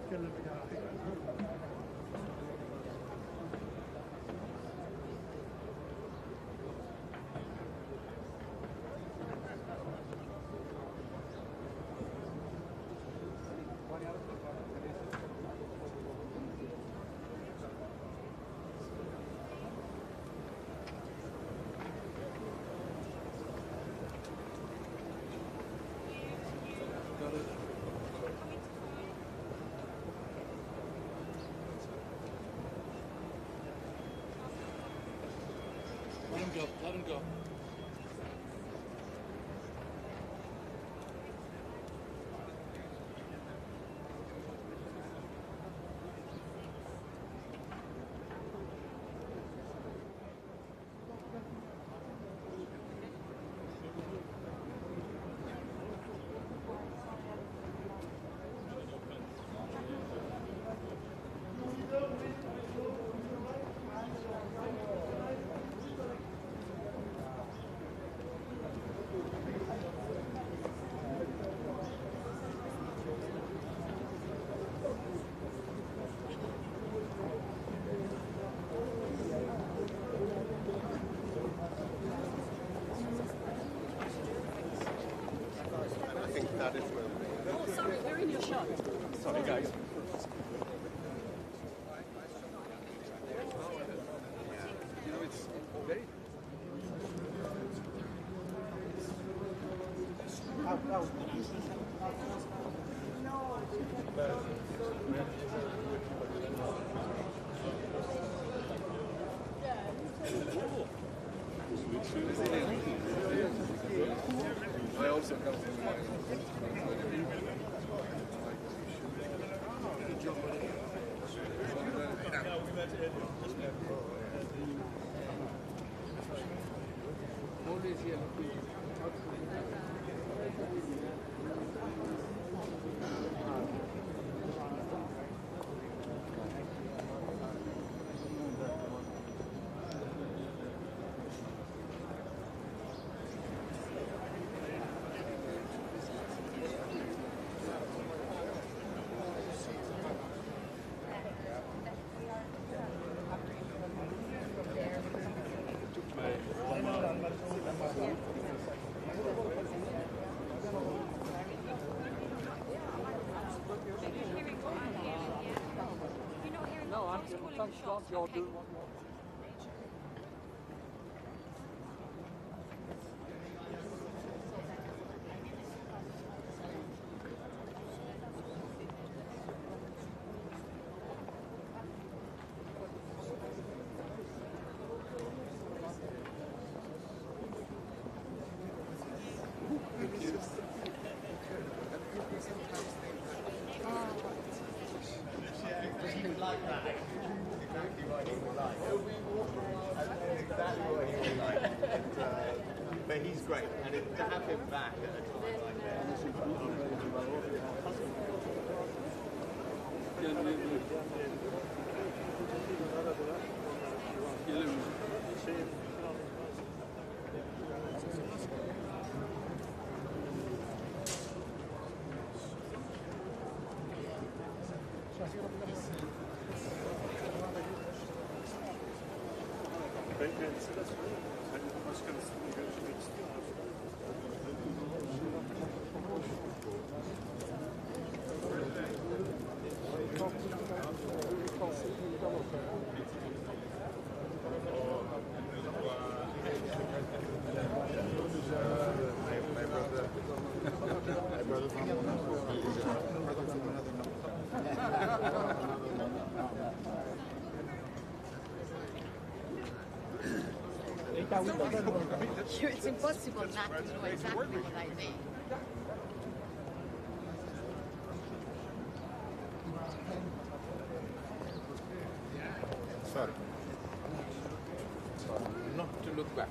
نتكلم فيها. Let him go. That is where Oh, sorry, we're in your shot. Sorry, guys. You know, it's very... I also come from my chans klar. Ja, du. But he's great, and to have him back at a time like It's impossible not to know exactly what I mean. Sorry. Not to look back.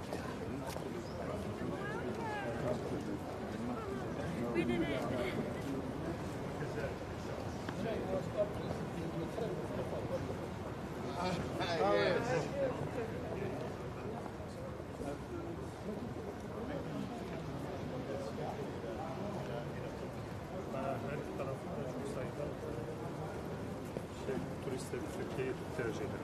Turistler Türkiye'yi tercih eder.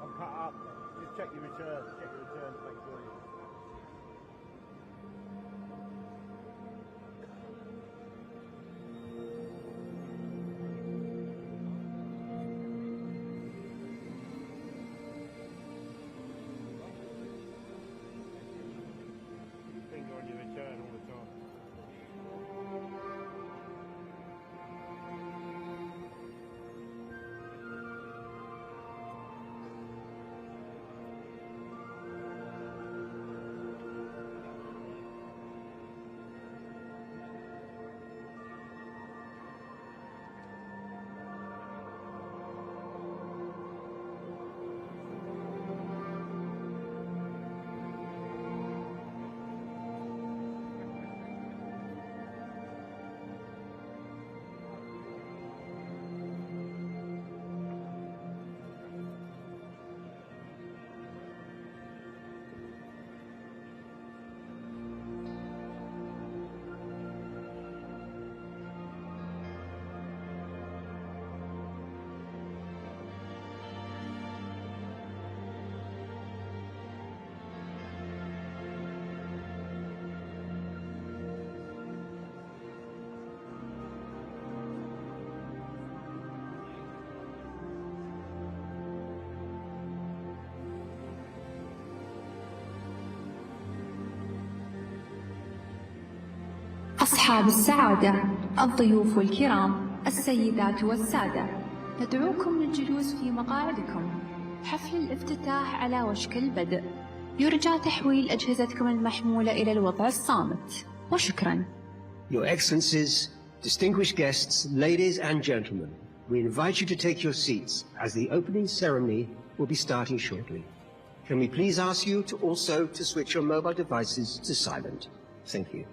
I'm cut up. Just check your returns. Check your returns. Make sure you. Finger on your return all the time. أصحاب السعادة، الضيوف الكرام، السيدات والسادة، ندعوكم للجلوس في مقاعدكم. حفل الافتتاح على وشك البدء. يرجى تحويل أجهزتكم المحمولة إلى الوضع الصامت. وشكرا. Your Excellencies, distinguished guests, ladies and gentlemen, we invite you to take your seats as the opening ceremony will be starting shortly. Can we please ask you to also switch your mobile devices to silent? Thank you.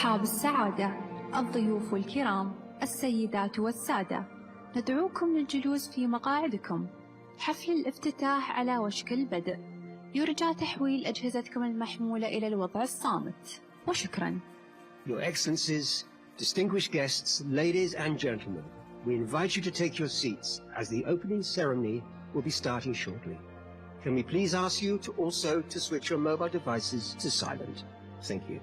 أصحاب السعادة، الضيوف الكرام، السيدات والسادة، ندعوكم للجلوس في مقاعدكم. حفل الافتتاح على وشك البدء. يرجى تحويل أجهزتكم المحمولة إلى الوضع الصامت. وشكرا. Your Excellencies, distinguished guests, ladies and gentlemen, we invite you to take your seats as the opening ceremony will be starting shortly. Can we please ask you to also switch your mobile devices to silent? Thank you.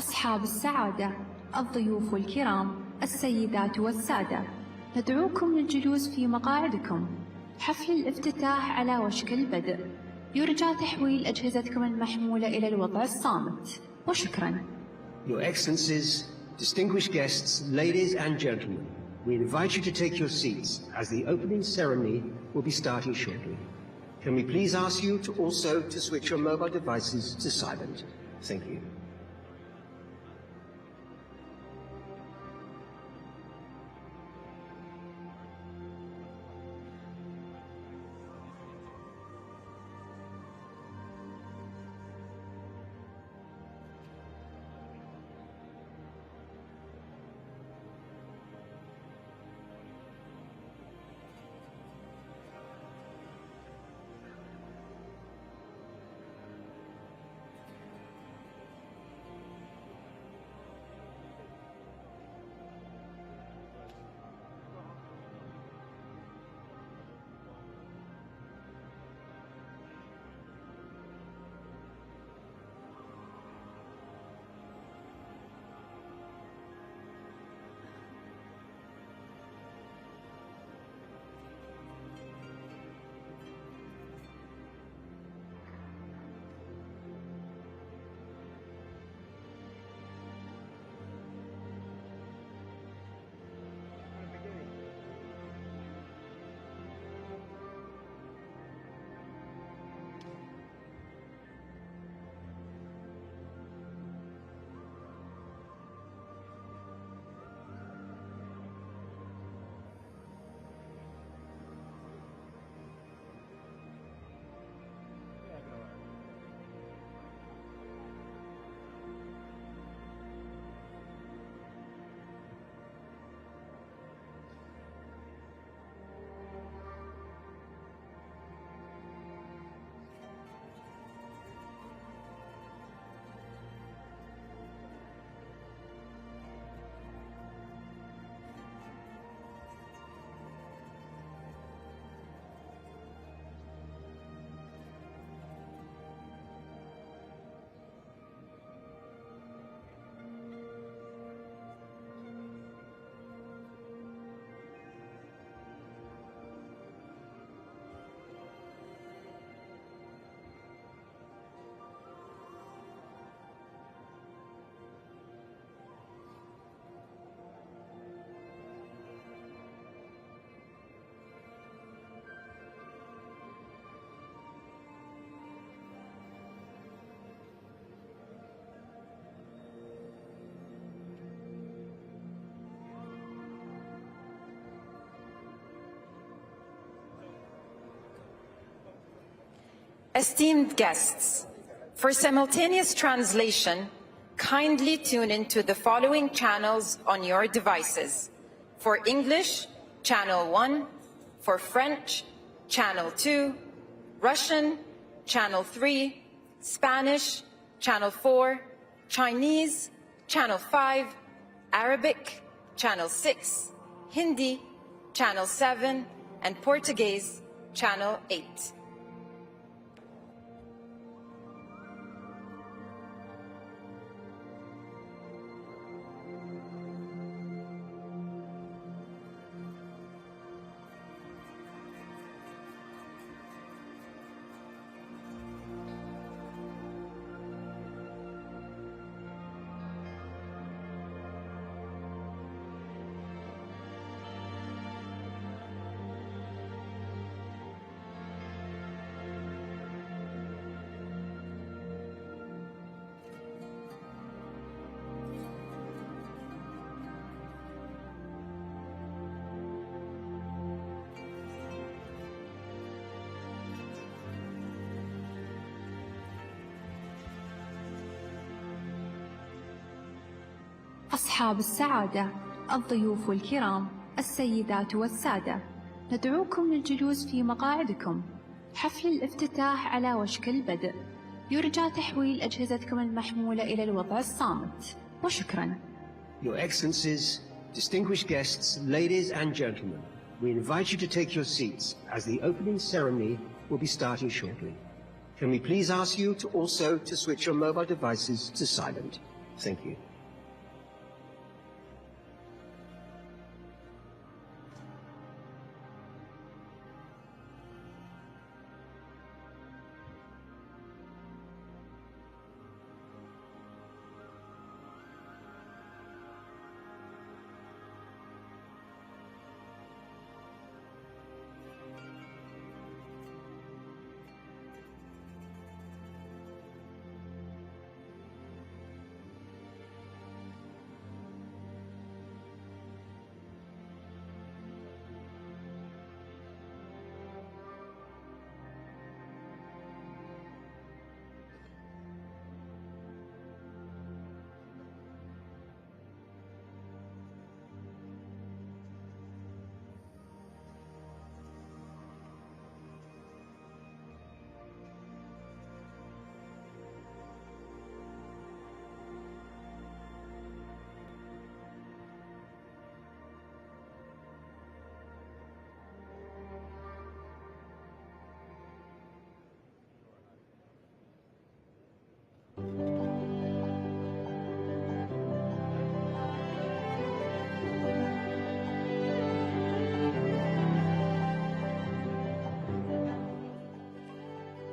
أصحاب السعادة، الضيوف الكرام، السيدات والسادة، ندعوكم للجلوس في مقاعدكم. حفل الافتتاح على وشك البدء. يرجى تحويل أجهزتكم المحمولة إلى الوضع الصامت. وشكرا. Your Excellencies, distinguished guests, ladies and gentlemen, we invite you to take your seats as the opening ceremony will be starting shortly. Can we please ask you to also to switch your mobile devices to silent? Thank you. Esteemed guests, for simultaneous translation, kindly tune into the following channels on your devices. For English, Channel 1, for French, Channel 2, Russian, Channel 3, Spanish, Channel 4, Chinese, Channel 5, Arabic, Channel 6, Hindi, Channel 7, and Portuguese, Channel 8. أصحاب السعادة، الضيوف الكرام، السيدات والسادة، ندعوكم للجلوس في مقاعدكم. حفل الافتتاح على وشك البدء. يرجى تحويل أجهزتكم المحمولة إلى الوضع الصامت. وشكرا. Your Excellencies, distinguished guests, ladies and gentlemen, we invite you to take your seats as the opening ceremony will be starting shortly. Can we please ask you to also to switch your mobile devices to silent? Thank you.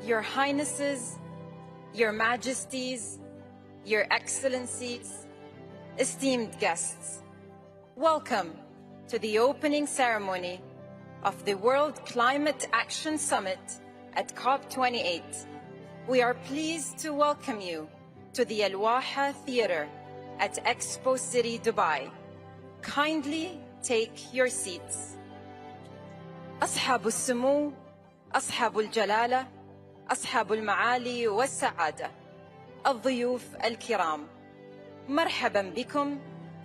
Your Highnesses, Your Majesties, Your Excellencies, esteemed guests, welcome to the opening ceremony of the World Climate Action Summit at COP28. We are pleased to welcome you to the Al-Waha Theatre at Expo City, Dubai. Kindly take your seats. أصحاب السمو، أصحاب الجلالة، أصحاب المعالي والسعادة، الضيوف الكرام، مرحبا بكم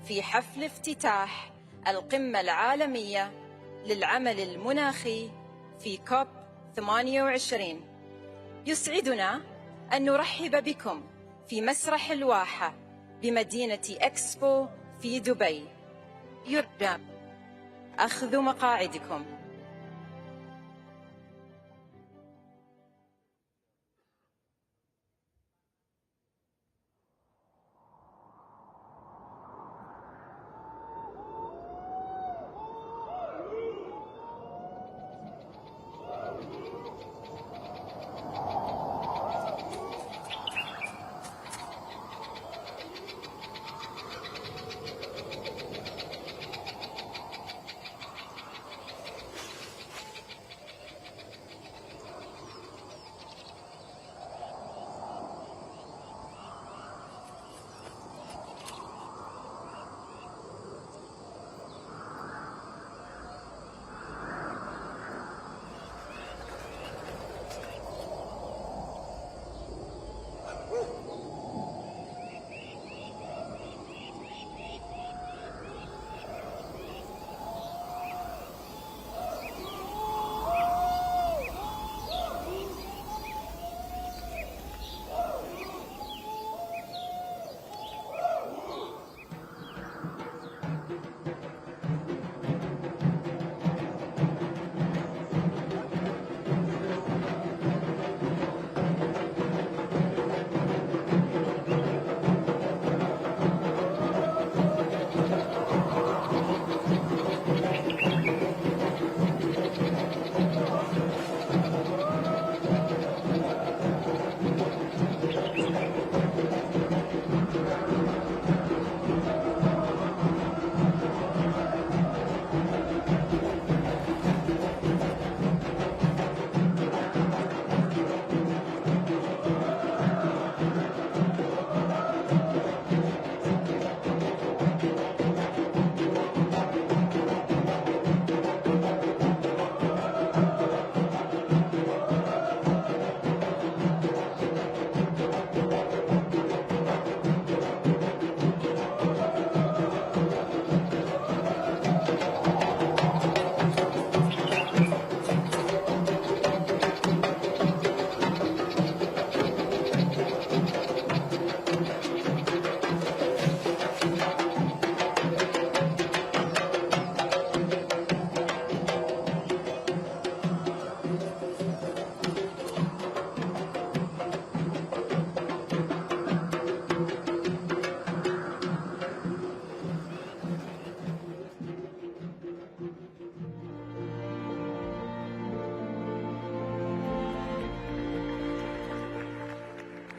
في حفل افتتاح القمة العالمية للعمل المناخي في كوب 28. يسعدنا أن نرحب بكم في مسرح الواحة بمدينة إكسبو في دبي. يرجى أخذ مقاعدكم.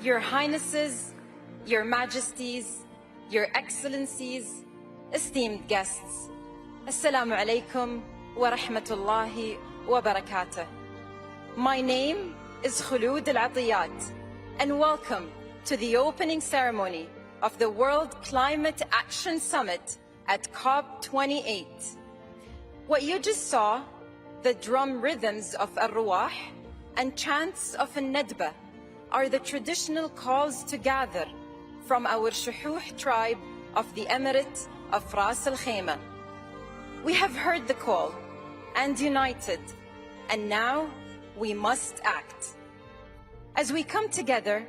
Your Highnesses, Your Majesties, Your Excellencies, esteemed guests, Assalamu alaikum wa rahmatullahi wa barakatuh. My name is Khulud Al-Atiyat, and welcome to the opening ceremony of the World Climate Action Summit at COP28. What you just saw, the drum rhythms of Al-Ruwah and chants of Al-Nadba, are the traditional calls to gather from our Shuhuh tribe of the Emirate of Ras Al Khaimah. We have heard the call and united, and now we must act. As we come together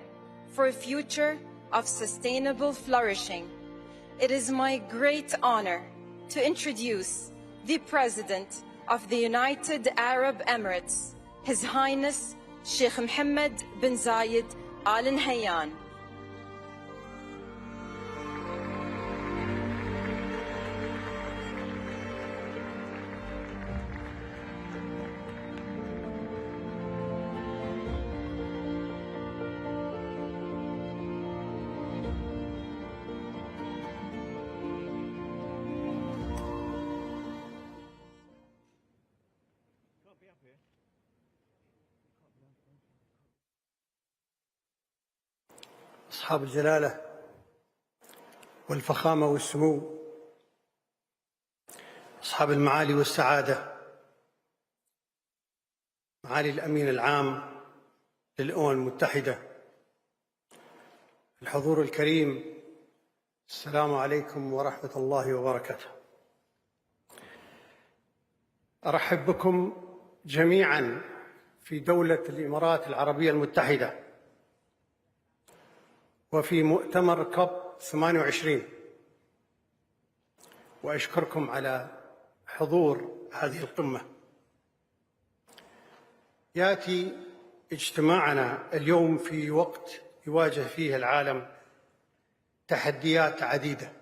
for a future of sustainable flourishing, it is my great honor to introduce the President of the United Arab Emirates, His Highness Sheikh Mohammed bin Zayed Al Nahyan. أصحاب الجلالة والفخامة والسمو، أصحاب المعالي والسعادة، معالي الأمين العام للأمم المتحدة، الحضور الكريم، السلام عليكم ورحمة الله وبركاته. أرحب بكم جميعاً في دولة الإمارات العربية المتحدة وفي مؤتمر كوب 28، وأشكركم على حضور هذه القمة. يأتي اجتماعنا اليوم في وقت يواجه فيه العالم تحديات عديدة،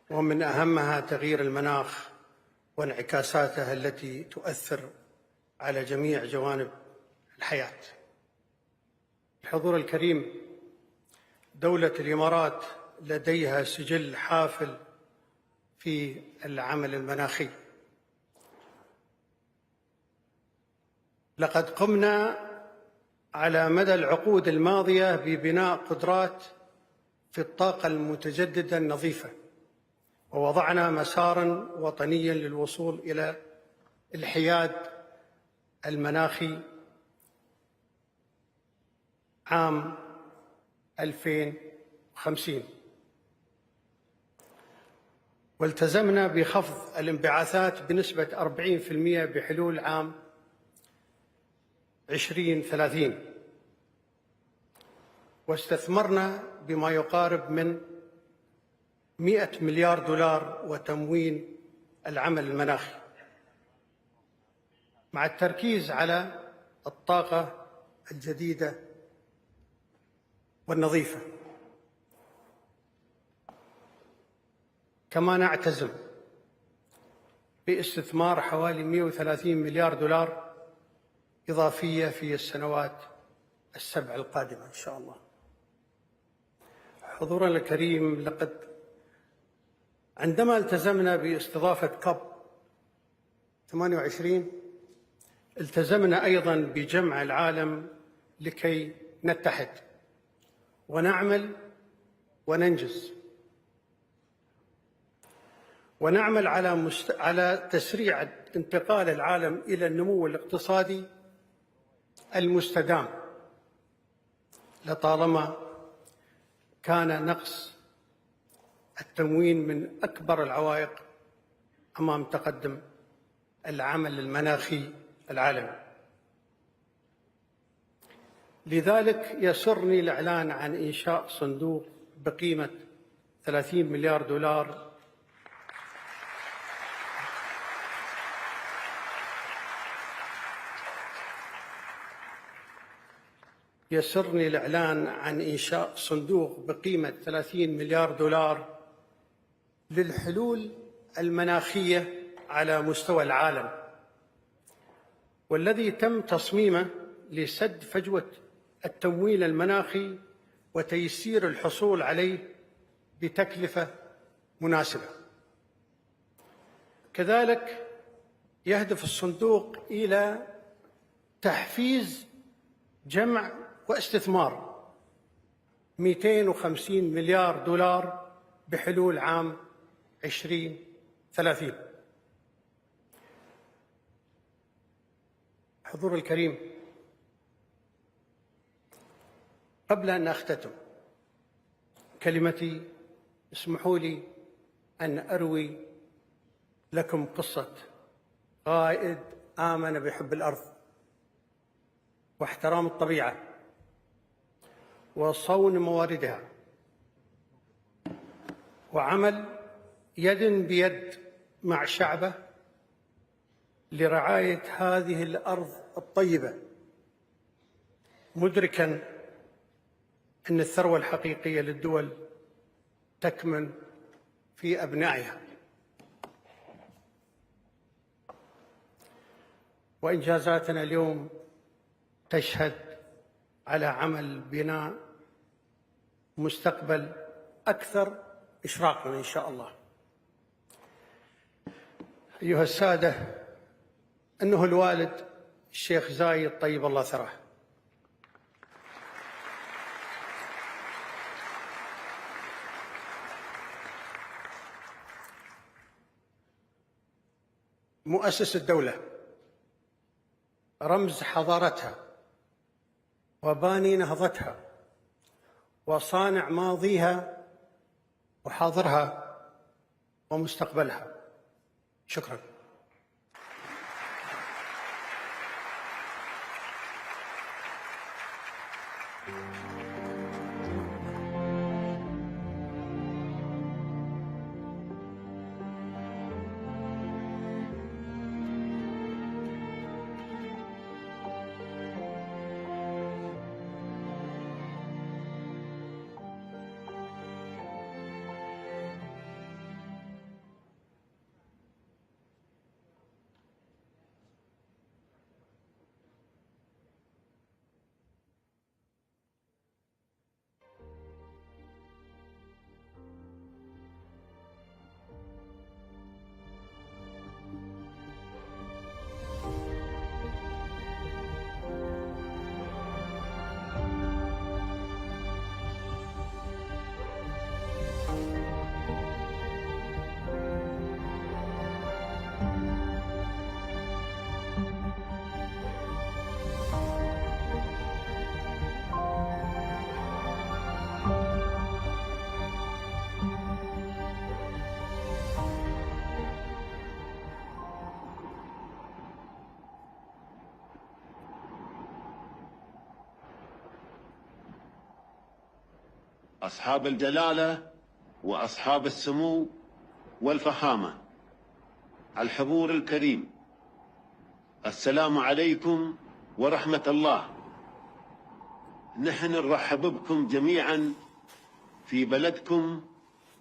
ومن أهمها تغيير المناخ وانعكاساته التي تؤثر على جميع جوانب الحياة. الحضور الكريم، دولة الإمارات لديها سجل حافل في العمل المناخي. لقد قمنا على مدى العقود الماضية ببناء قدرات في الطاقة المتجددة النظيفة، ووضعنا مساراً وطنياً للوصول إلى الحياد المناخي عام 2050، والتزمنا بخفض الانبعاثات بنسبة 40% بحلول عام 2030، واستثمرنا بما يقارب من 100 مليار دولار وتموين العمل المناخي، مع التركيز على الطاقة الجديدة والنظيفة. كما نعتزم باستثمار حوالي 130 مليار دولار إضافية في السنوات السبع القادمة إن شاء الله. حضورنا الكريم، لقد عندما التزمنا باستضافة كوب 28 التزمنا أيضاً بجمع العالم لكي نتحد ونعمل وننجز، ونعمل على تسريع انتقال العالم إلى النمو الاقتصادي المستدام. لطالما كان نقص التموين من أكبر العوائق أمام تقدم العمل المناخي العالمي. لذلك يسرني الإعلان عن إنشاء صندوق بقيمة 30 مليار دولار يسرني الإعلان عن إنشاء صندوق بقيمة 30 مليار دولار للحلول المناخية على مستوى العالم، والذي تم تصميمه لسد فجوة التمويل المناخي وتيسير الحصول عليه بتكلفة مناسبة. كذلك يهدف الصندوق إلى تحفيز جمع واستثمار 250 مليار دولار بحلول عام 2030. حضور الكريم، قبل أن أختتم كلمتي اسمحوا لي أن أروي لكم قصة قائد آمن بحب الأرض واحترام الطبيعة وصون مواردها وعمل يد بيد مع شعبه لرعاية هذه الأرض الطيبة، مدركاً أن الثروة الحقيقية للدول تكمن في أبنائها. وإنجازاتنا اليوم تشهد على عمل بناء مستقبل أكثر إشراقاً إن شاء الله. أيها السادة، أنه الوالد الشيخ زايد طيب الله ثراه مؤسس الدولة، رمز حضارتها وباني نهضتها وصانع ماضيها وحاضرها ومستقبلها. شكرا. أصحاب الجلالة وأصحاب السمو والفخامة، الحضور الكريم، السلام عليكم ورحمة الله. نحن نرحب بكم جميعا في بلدكم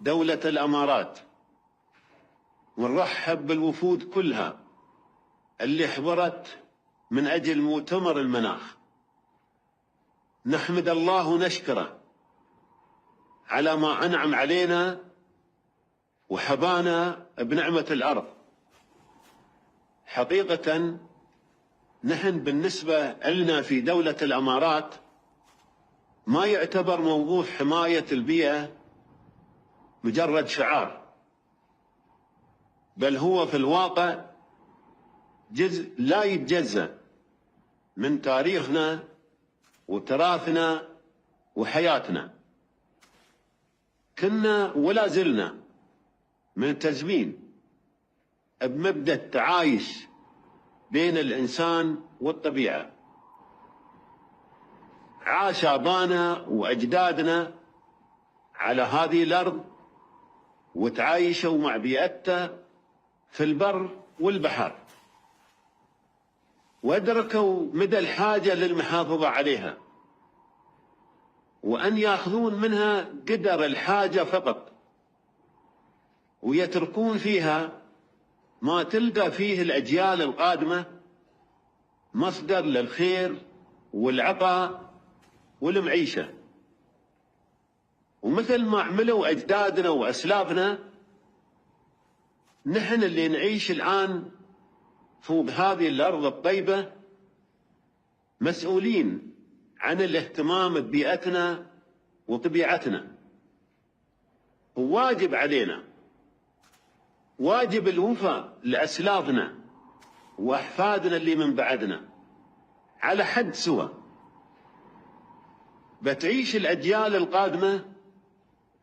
دولة الإمارات، ونرحب بالوفود كلها اللي حضرت من أجل مؤتمر المناخ. نحمد الله ونشكره على ما أنعم علينا وحبانا بنعمة الأرض. حقيقة نحن بالنسبة لنا في دولة الإمارات ما يعتبر موضوع حماية البيئة مجرد شعار، بل هو في الواقع جزء لا يتجزأ من تاريخنا وتراثنا وحياتنا. كنا ولا زلنا ملتزمين بمبدأ التعايش بين الإنسان والطبيعة. عاش آبانا وأجدادنا على هذه الأرض وتعايشوا مع بيئتها في البر والبحر، وأدركوا مدى الحاجة للمحافظة عليها، وأن يأخذون منها قدر الحاجة فقط، ويتركون فيها ما تلقى فيه الأجيال القادمة مصدر للخير والعطاء والمعيشة. ومثل ما عملوا أجدادنا وأسلافنا، نحن اللي نعيش الآن فوق هذه الأرض الطيبة مسؤولين عن الاهتمام ببيئتنا وطبيعتنا. وواجب علينا، واجب الوفاء لأسلافنا وأحفادنا اللي من بعدنا على حد سوى. بتعيش الأجيال القادمة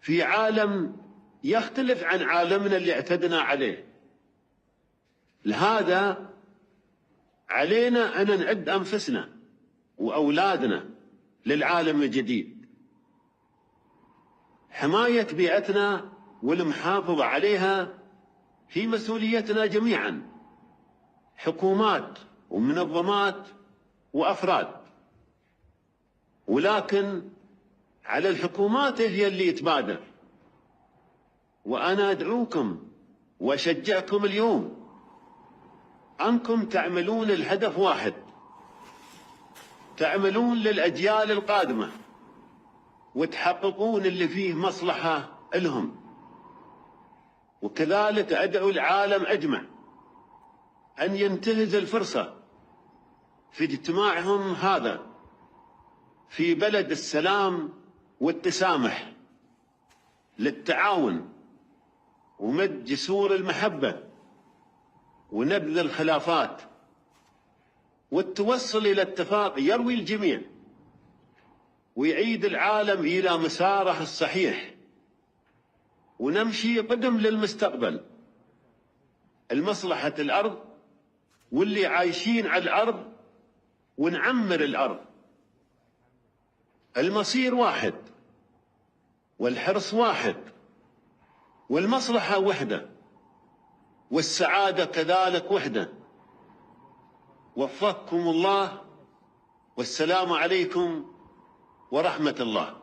في عالم يختلف عن عالمنا اللي اعتدنا عليه. لهذا علينا أن نعد أنفسنا وأولادنا للعالم الجديد. حماية بيئتنا والمحافظة عليها في مسؤوليتنا جميعا، حكومات ومنظمات وأفراد. ولكن على الحكومات هي اللي تبادر. وأنا أدعوكم وأشجعكم اليوم أنكم تعملون الهدف واحد، تعملون للأجيال القادمة وتحققون اللي فيه مصلحة لهم. وكذلك أدعو العالم أجمع أن ينتهز الفرصة في اجتماعهم هذا في بلد السلام والتسامح للتعاون ومد جسور المحبة ونبذ الخلافات والتوصل إلى اتفاق يروي الجميع ويعيد العالم إلى مساره الصحيح، ونمشي قدم للمستقبل المصلحة الأرض واللي عايشين على الأرض، ونعمر الأرض. المصير واحد والحرص واحد والمصلحة وحدة والسعادة كذلك وحدة. وفقكم الله، والسلام عليكم ورحمة الله.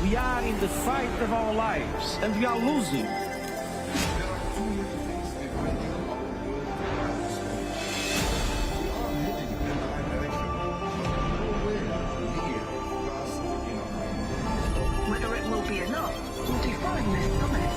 We are in the fight of our lives, and we are losing. Whether it will be enough will define this summit.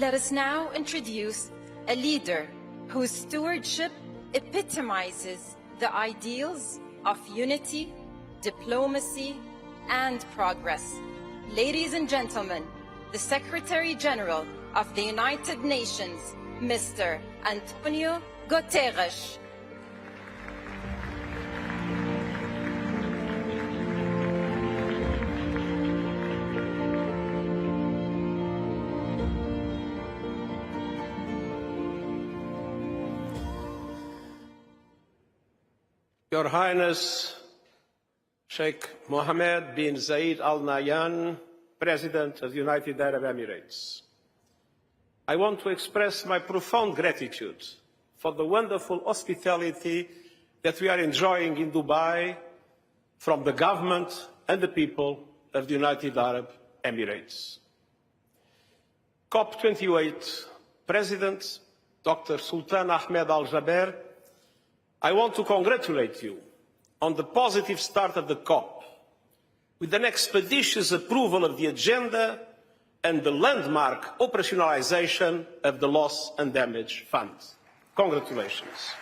Let us now introduce a leader whose stewardship epitomizes the ideals of unity, diplomacy, and progress. Ladies and gentlemen, the Secretary General of the United Nations, Mr. Antonio Guterres. Your Highness Sheikh Mohammed bin Zayed Al Nahyan, President of the United Arab Emirates. I want to express my profound gratitude for the wonderful hospitality that we are enjoying in Dubai from the government and the people of the United Arab Emirates. COP28 President Dr. Sultan Ahmed Al Jaber, I want to congratulate you on the positive start of the COP, with an expeditious approval of the agenda and the landmark operationalization of the Loss and Damage Fund. Congratulations.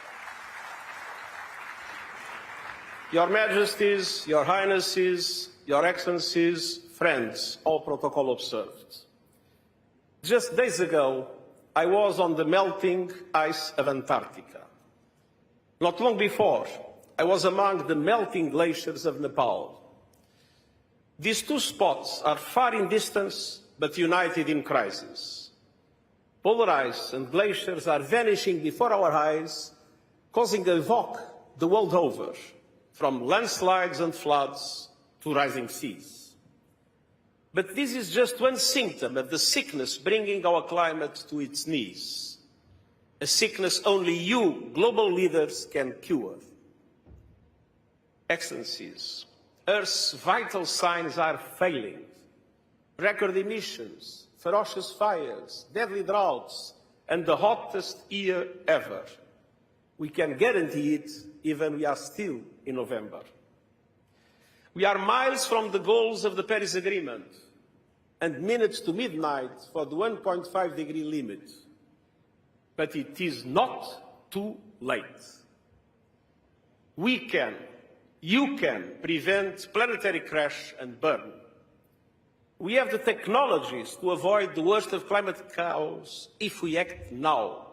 Your Majesties, Your Highnesses, Your Excellencies, friends, all protocol observed. Just days ago, I was on the melting ice of Antarctica. Not long before, I was among the melting glaciers of Nepal. These two spots are far in distance, but united in crisis. Polar ice and glaciers are vanishing before our eyes, causing havoc the world over, from landslides and floods to rising seas. But this is just one symptom of the sickness bringing our climate to its knees. A sickness only you, global leaders, can cure. Excellencies, Earth's vital signs are failing. Record emissions, ferocious fires, deadly droughts, and the hottest year ever. We can guarantee it even we are still in November. We are miles from the goals of the Paris Agreement and minutes to midnight for the 1.5-degree limit. But it is not too late. We can, you can prevent planetary crash and burn. We have the technologies to avoid the worst of climate chaos if we act now.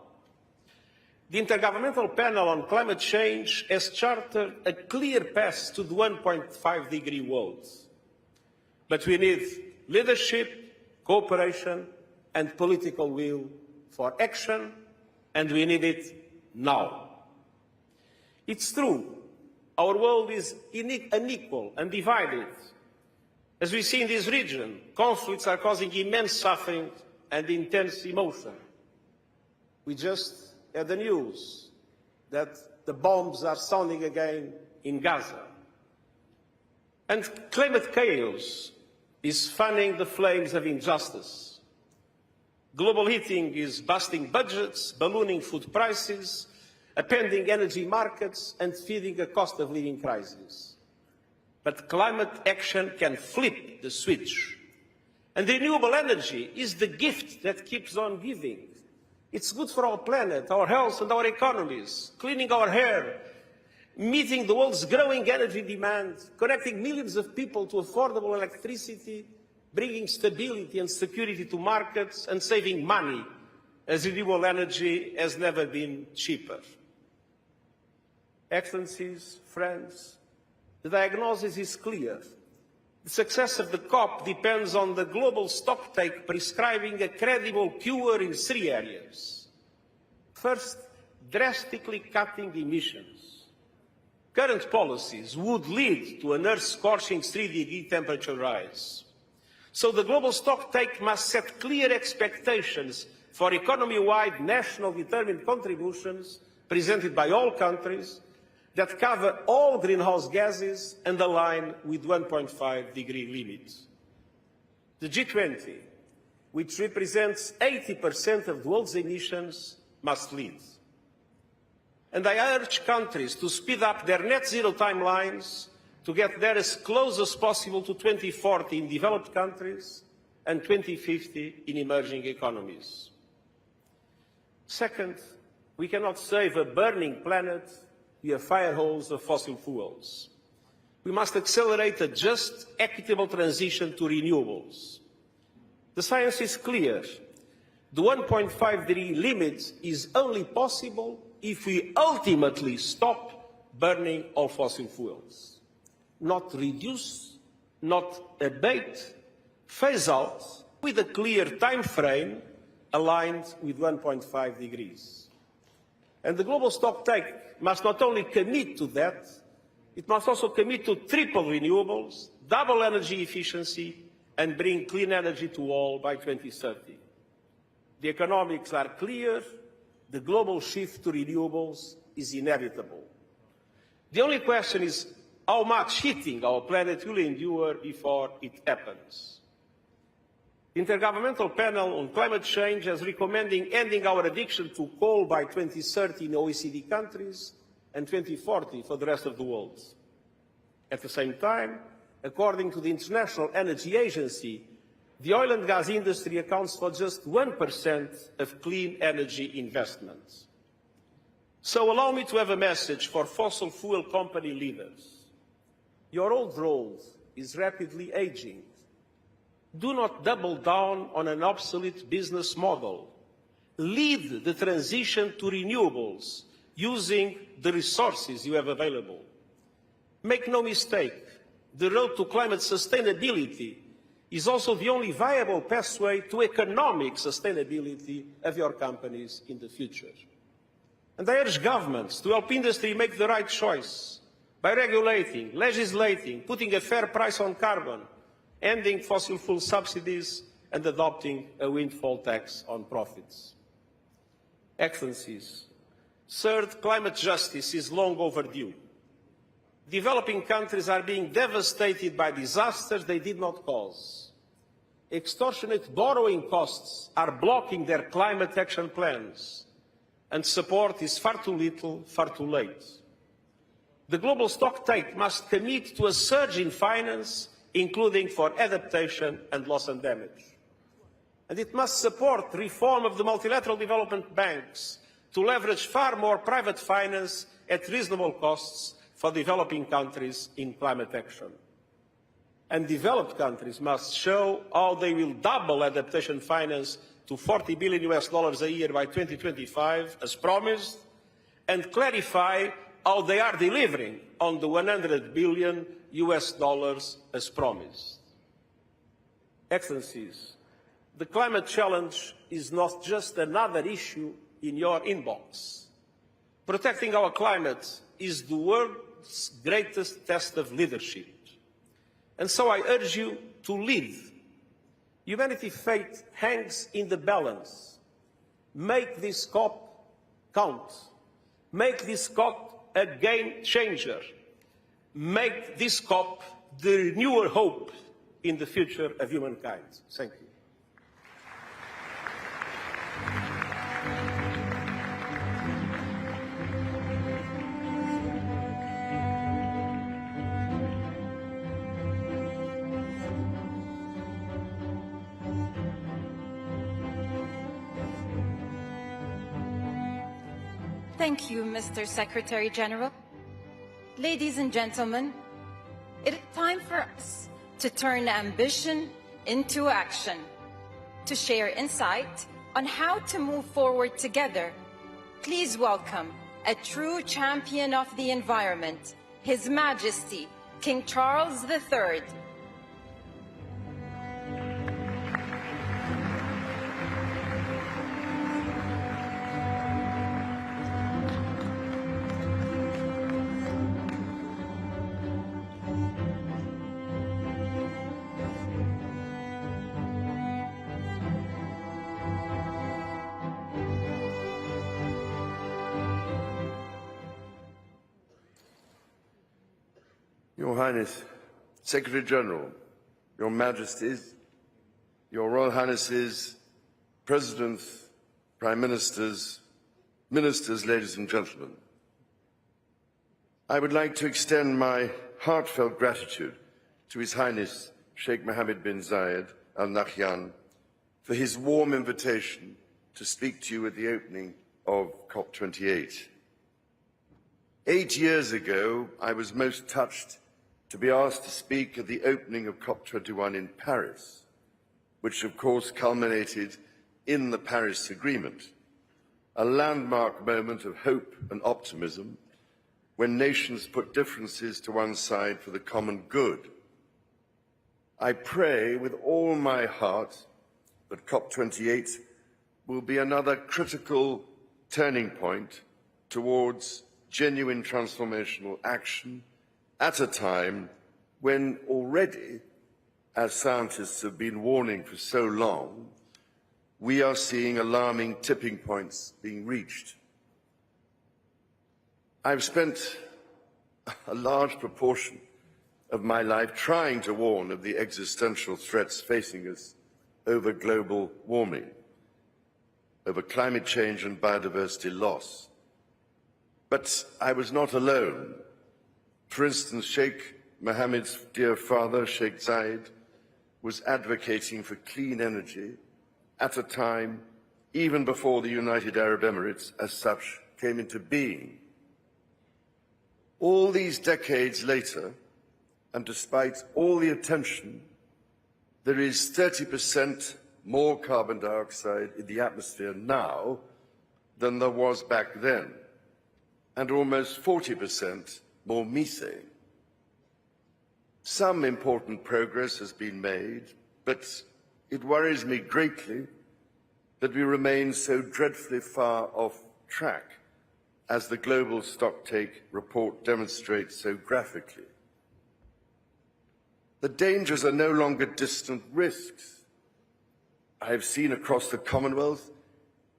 The Intergovernmental Panel on Climate Change has charted a clear path to the 1.5-degree world. But we need leadership, cooperation, and political will for action, and we need it now. It's true, our world is unequal and divided. As we see in this region, conflicts are causing immense suffering and intense emotion. We just had the news that the bombs are sounding again in Gaza. And climate chaos is fanning the flames of injustice. Global heating is busting budgets, ballooning food prices, upending energy markets, and feeding a cost of living crisis. But climate action can flip the switch. And renewable energy is the gift that keeps on giving. It's good for our planet, our health, and our economies, cleaning our air, meeting the world's growing energy demand, connecting millions of people to affordable electricity, bringing stability and security to markets, and saving money, as renewable energy has never been cheaper. Excellencies, friends, the diagnosis is clear. The success of the COP depends on the global stocktake prescribing a credible cure in 3 areas. First, drastically cutting emissions. Current policies would lead to an earth-scorching 3-degree temperature rise. So the global stocktake must set clear expectations for economy-wide national determined contributions presented by all countries that cover all greenhouse gases and align with 1.5-degree limits. The G20, which represents 80% of the world's emissions, must lead. And I urge countries to speed up their net zero timelines to get there as close as possible to 2040 in developed countries and 2050 in emerging economies. Second, we cannot save a burning planet via fire hose of fossil fuels. We must accelerate a just, equitable transition to renewables. The science is clear. The 1.5-degree limit is only possible if we ultimately stop burning all fossil fuels. Not reduce, not abate, phase out with a clear time frame aligned with 1.5 degrees. And the global stocktake must not only commit to that, it must also commit to triple renewables, double energy efficiency, and bring clean energy to all by 2030. The economics are clear. The global shift to renewables is inevitable. The only question is how much heating our planet will endure before it happens. The Intergovernmental Panel on Climate Change is recommending ending our addiction to coal by 2030 in OECD countries and 2040 for the rest of the world. At the same time, according to the International Energy Agency, the oil and gas industry accounts for just 1% of clean energy investments. So allow me to have a message for fossil fuel company leaders. Your old road is rapidly aging. Do not double down on an obsolete business model. Lead the transition to renewables using the resources you have available. Make no mistake, the road to climate sustainability is also the only viable pathway to economic sustainability of your companies in the future. And I urge governments to help industry make the right choice by regulating, legislating, putting a fair price on carbon, ending fossil fuel subsidies, and adopting a windfall tax on profits. Excellencies, third, climate justice is long overdue. Developing countries are being devastated by disasters they did not cause. Extortionate borrowing costs are blocking their climate action plans, and support is far too little, far too late. The global stocktake must commit to a surge in finance, including for adaptation and loss and damage. And it must support reform of the multilateral development banks to leverage far more private finance at reasonable costs for developing countries in climate action. And developed countries must show how they will double adaptation finance to $40 billion a year by 2025, as promised, and clarify how they are delivering on the $100 billion as promised. Excellencies, the climate challenge is not just another issue in your inbox. Protecting our climate is the world's greatest test of leadership. And so I urge you to lead. Humanity's fate hangs in the balance. Make this COP count. Make this COP a game changer. Make this COP the renewal hope in the future of humankind. Thank you. Thank you, Mr. Secretary General. Ladies and gentlemen, it is time for us to turn ambition into action, to share insight on how to move forward together. Please welcome a true champion of the environment, His Majesty, King Charles III. Your Highness, Secretary General, Your Majesties, Your Royal Highnesses, Presidents, Prime Ministers, Ministers, ladies and gentlemen. I would like to extend my heartfelt gratitude to His Highness Sheikh Mohammed bin Zayed Al Nahyan for his warm invitation to speak to you at the opening of COP28. 8 years ago, I was most touched to be asked to speak at the opening of COP21 in Paris, which of course culminated in the Paris Agreement, a landmark moment of hope and optimism when nations put differences to one side for the common good. I pray with all my heart that COP28 will be another critical turning point towards genuine transformational action at a time when already, as scientists have been warning for so long, we are seeing alarming tipping points being reached. I've spent a large proportion of my life trying to warn of the existential threats facing us over global warming, over climate change and biodiversity loss. But I was not alone. For instance, Sheikh Mohammed's dear father, Sheikh Zayed, was advocating for clean energy at a time even before the United Arab Emirates as such came into being. All these decades later, and despite all the attention, there is 30% more carbon dioxide in the atmosphere now than there was back then, and almost 40% more methane. Some important progress has been made, but it worries me greatly that we remain so dreadfully far off track, as the Global Stocktake report demonstrates so graphically. The dangers are no longer distant risks. I have seen across the Commonwealth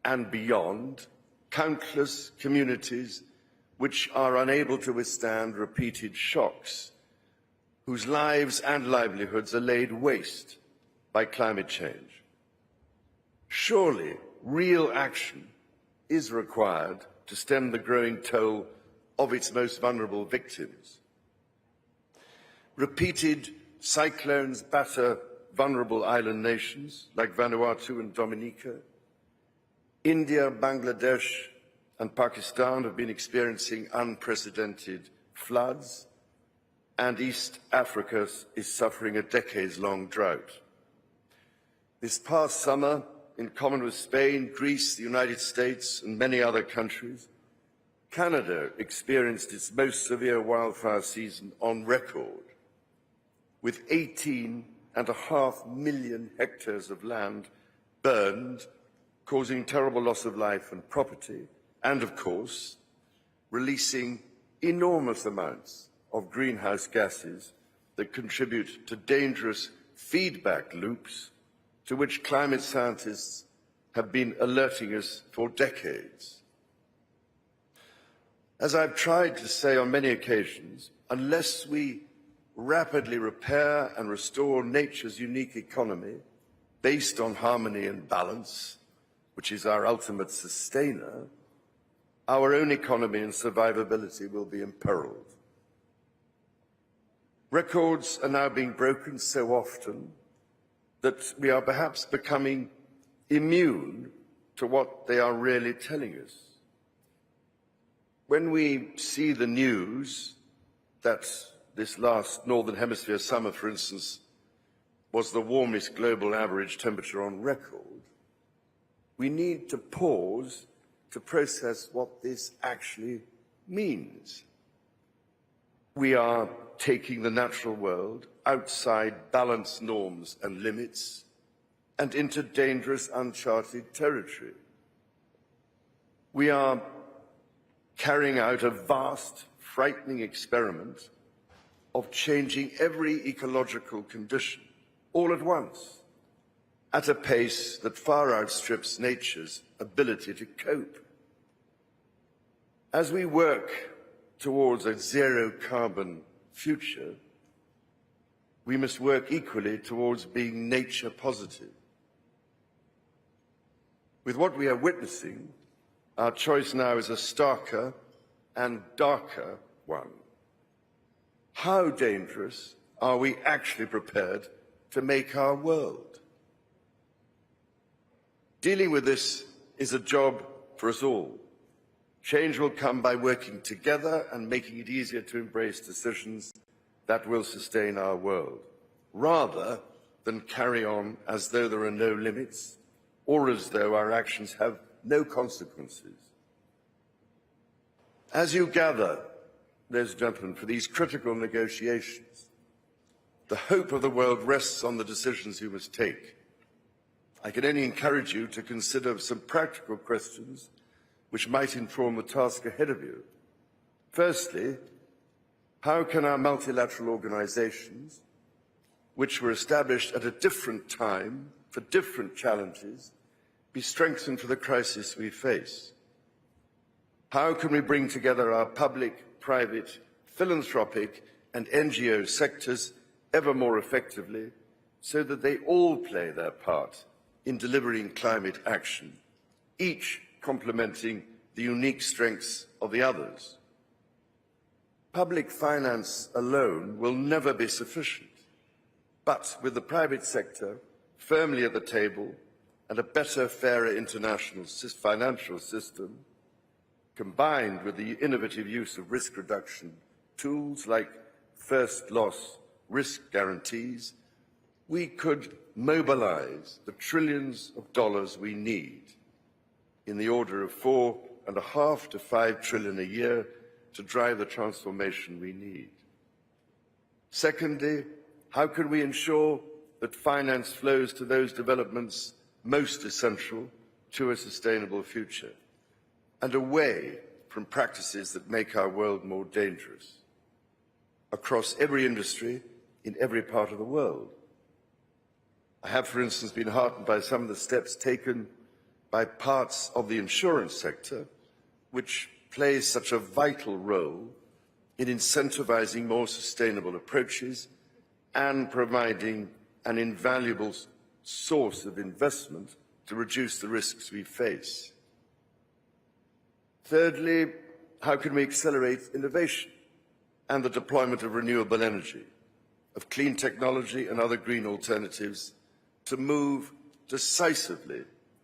and beyond countless communities which are unable to withstand repeated shocks, whose lives and livelihoods are laid waste by climate change. Surely, real action is required to stem the growing toll of its most vulnerable victims. Repeated cyclones batter vulnerable island nations like Vanuatu and Dominica. India, Bangladesh, and Pakistan have been experiencing unprecedented floods, and East Africa is suffering a decades-long drought. This past summer, in common with Spain, Greece, the United States, and many other countries, Canada experienced its most severe wildfire season on record, with 18.5 million hectares of land burned, causing terrible loss of life and property, and, of course, releasing enormous amounts of greenhouse gases that contribute to dangerous feedback loops to which climate scientists have been alerting us for decades. As I've tried to say on many occasions, unless we rapidly repair and restore nature's unique economy based on harmony and balance, which is our ultimate sustainer, our own economy and survivability will be imperiled. Records are now being broken so often that we are perhaps becoming immune to what they are really telling us. When we see the news that this last Northern Hemisphere summer, for instance, was the warmest global average temperature on record, we need to pause to process what this actually means. We are taking the natural world outside balanced norms and limits and into dangerous, uncharted territory. We are carrying out a vast, frightening experiment of changing every ecological condition all at once, at a pace that far outstrips nature's ability to cope. As we work towards a zero-carbon future, we must work equally towards being nature positive. With what we are witnessing, our choice now is a starker and darker one. How dangerous are we actually prepared to make our world? Dealing with this is a job for us all. Change will come by working together and making it easier to embrace decisions that will sustain our world, rather than carry on as though there are no limits or as though our actions have no consequences. As you gather, ladies and gentlemen, for these critical negotiations, the hope of the world rests on the decisions you must take. I can only encourage you to consider some practical questions which might inform the task ahead of you. Firstly, how can our multilateral organizations, which were established at a different time for different challenges, be strengthened for the crisis we face? How can we bring together our public, private, philanthropic and NGO sectors ever more effectively so that they all play their part in delivering climate action, each complementing the unique strengths of the others? Public finance alone will never be sufficient, but with the private sector firmly at the table and a better, fairer international financial system, combined with the innovative use of risk reduction tools like first loss risk guarantees, we could mobilize the trillions of dollars we need, in the order of $4.5 to $5 trillion a year, to drive the transformation we need. Secondly, how can we ensure that finance flows to those developments most essential to a sustainable future and away from practices that make our world more dangerous across every industry in every part of the world? I have, for instance, been heartened by some of the steps taken by parts of the insurance sector, which plays such a vital role in incentivizing more sustainable approaches and providing an invaluable source of investment to reduce the risks we face. Thirdly, how can we accelerate innovation and the deployment of renewable energy, of clean technology and other green alternatives to move decisively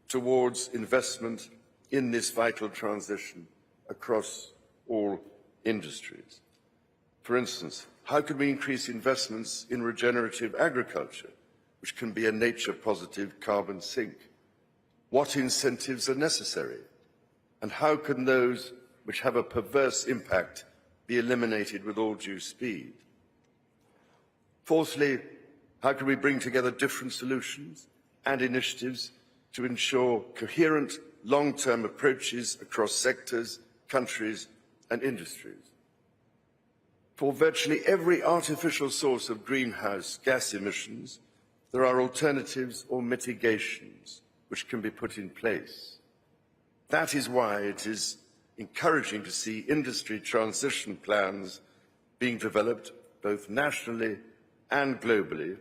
towards investment in this vital transition across all industries? For instance, how can we increase investments in regenerative agriculture, which can be a nature-positive carbon sink? What incentives are necessary? And how can those which have a perverse impact be eliminated with all due speed? Fourthly, how can we bring together different solutions and initiatives to ensure coherent long-term approaches across sectors, countries and industries? For virtually every artificial source of greenhouse gas emissions, there are alternatives or mitigations which can be put in place. That is why it is encouraging to see industry transition plans being developed both nationally and globally,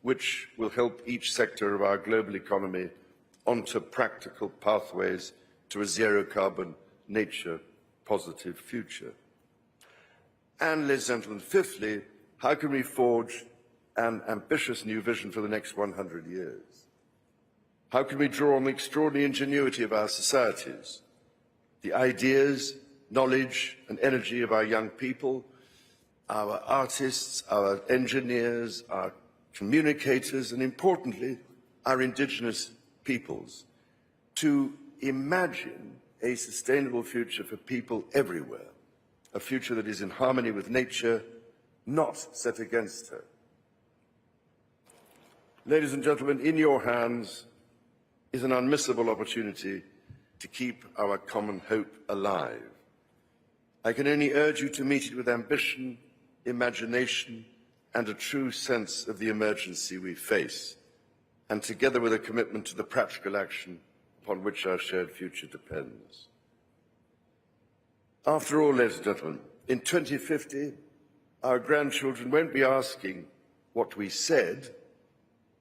which will help each sector of our global economy onto practical pathways to a zero-carbon, nature-positive future. And, ladies and gentlemen, fifthly, how can we forge an ambitious new vision for the next 100 years? How can we draw on the extraordinary ingenuity of our societies, the ideas, knowledge and energy of our young people, our artists, our engineers, our communicators, and importantly, our indigenous peoples, to imagine a sustainable future for people everywhere, a future that is in harmony with nature, not set against her. Ladies and gentlemen, in your hands is an unmissable opportunity to keep our common hope alive. I can only urge you to meet it with ambition, imagination, and a true sense of the emergency we face, and together with a commitment to the practical action upon which our shared future depends. After all, ladies and gentlemen, in 2050, our grandchildren won't be asking what we said.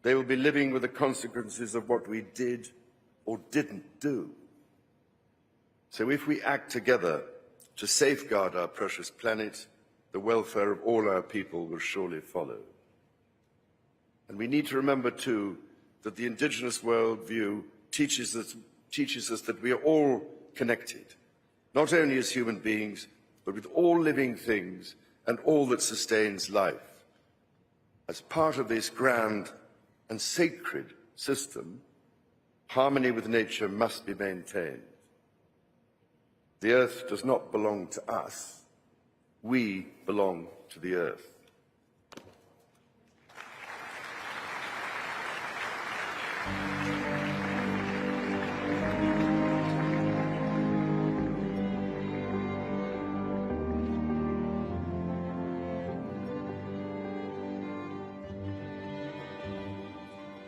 They will be living with the consequences of what we did or didn't do. So if we act together to safeguard our precious planet, the welfare of all our people will surely follow. And we need to remember, too, that the indigenous worldview teaches us that we are all connected, not only as human beings, but with all living things and all that sustains life. As part of this grand and sacred system, harmony with nature must be maintained. The earth does not belong to us. We belong to the earth.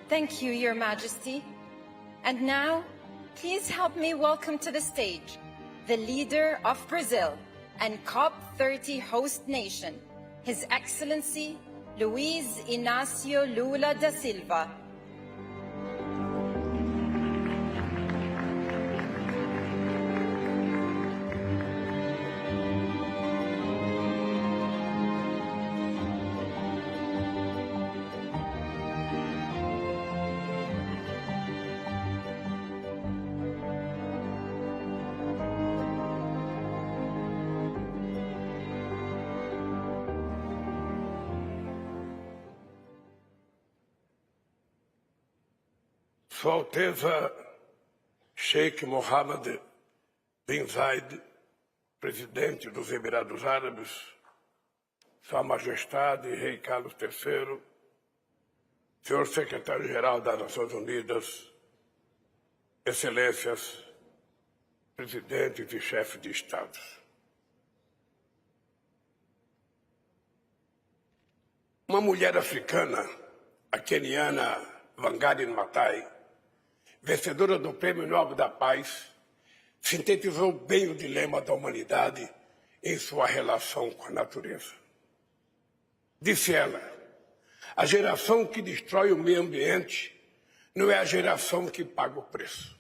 Thank you, Your Majesty. And now, please help me welcome to the stage the leader of Brazil and COP30 host nation, His Excellency Luiz Inácio Lula da Silva. Sua Alteza Sheikh Mohammed bin Zayed, presidente dos Emirados Árabes, Sua Majestade Rei Carlos III, Senhor Secretário-Geral das Nações Unidas, Excelências, Presidentes e Chefes de Estado. Uma mulher africana, a queniana Wangari Maathai, vencedora do Prêmio Nobel da Paz, sintetizou bem o dilema da humanidade em sua relação com a natureza. Disse ela, a geração que destrói o meio ambiente não é a geração que paga o preço.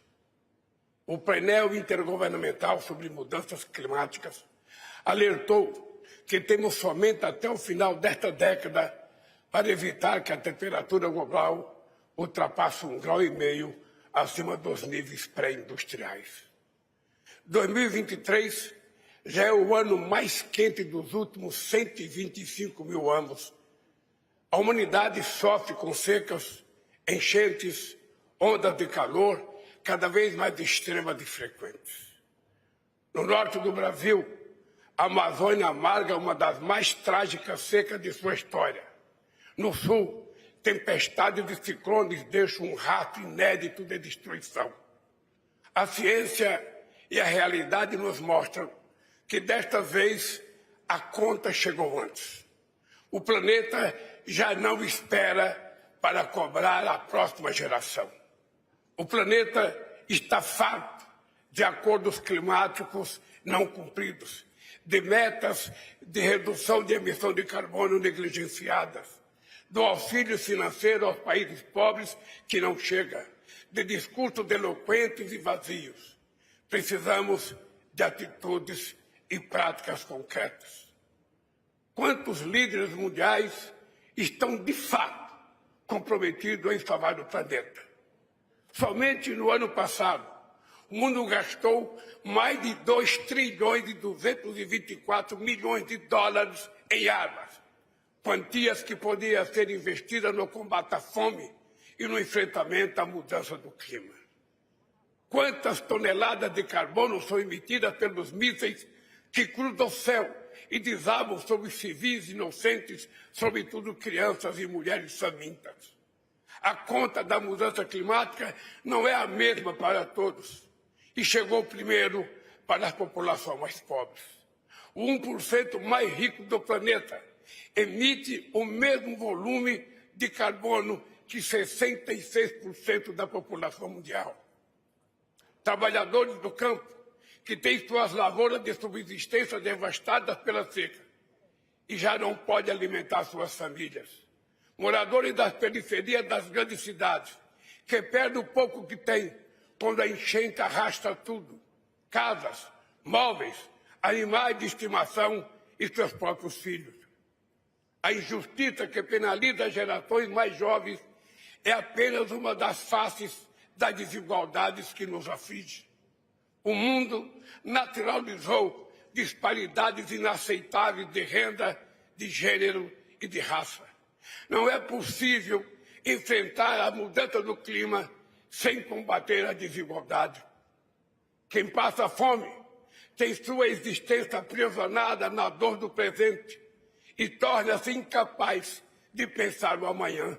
O painel intergovernamental sobre mudanças climáticas alertou que temos somente até o final desta década para evitar que a temperatura global ultrapasse 1,5 graus acima dos níveis pré-industriais. 2023 já é o ano mais quente dos últimos 125 mil anos. A humanidade sofre com secas, enchentes, ondas de calor cada vez mais extremas e frequentes. No norte do Brasil, a Amazônia amarga uma das mais trágicas secas de sua história. No sul, tempestades de ciclones deixam um rastro inédito de destruição. A ciência e a realidade nos mostram que desta vez a conta chegou antes. O planeta já não espera para cobrar a próxima geração. O planeta está farto de acordos climáticos não cumpridos, de metas de redução de emissão de carbono negligenciadas, do auxílio financeiro aos países pobres que não chega, de discursos eloquentes e vazios. Precisamos de atitudes e práticas concretas. Quantos líderes mundiais estão de fato comprometidos em salvar o planeta? Somente no ano passado, o mundo gastou mais de 2,224 trilhões em armas, quantias que podiam ser investidas no combate à fome e no enfrentamento à mudança do clima. Quantas toneladas de carbono são emitidas pelos mísseis que cruzam o céu e desabam sobre civis inocentes, sobretudo crianças e mulheres famintas? A conta da mudança climática não é a mesma para todos e chegou primeiro para as populações mais pobres. O 1% mais rico do planeta emite o mesmo volume de carbono que 66% da população mundial. Trabalhadores do campo, que têm suas lavouras de subsistência devastadas pela seca e já não podem alimentar suas famílias. Moradores das periferias das grandes cidades, que perdem o pouco que têm quando a enchente arrasta tudo. Casas, móveis, animais de estimação e seus próprios filhos. A injustiça que penaliza as gerações mais jovens é apenas uma das faces das desigualdades que nos afligem. O mundo naturalizou disparidades inaceitáveis de renda, de gênero e de raça. Não é possível enfrentar a mudança do clima sem combater a desigualdade. Quem passa fome tem sua existência aprisionada na dor do presente e torna-se incapaz de pensar no amanhã.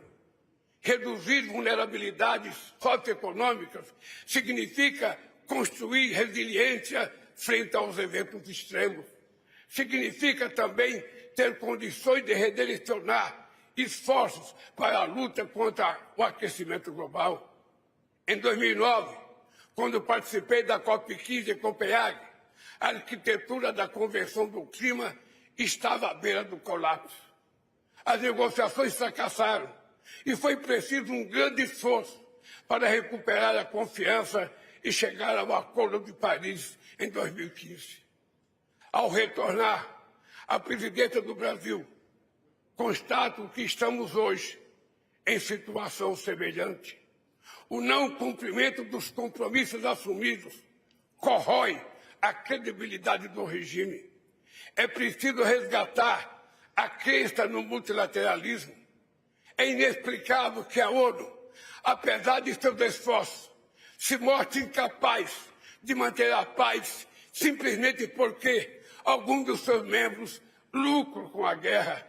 Reduzir vulnerabilidades socioeconômicas significa construir resiliência frente aos eventos extremos. Significa também ter condições de redirecionar esforços para a luta contra o aquecimento global. Em 2009, quando participei da COP15 em Copenhague, a arquitetura da Convenção do Clima estava à beira do colapso. As negociações fracassaram e foi preciso um grande esforço para recuperar a confiança e chegar ao Acordo de Paris em 2015. Ao retornar à presidência do Brasil, constato que estamos hoje em situação semelhante. O não cumprimento dos compromissos assumidos corrói a credibilidade do regime. É preciso resgatar a crença no multilateralismo. É inexplicável que a ONU, apesar de seus esforços, se mostre incapaz de manter a paz simplesmente porque alguns dos seus membros lucram com a guerra.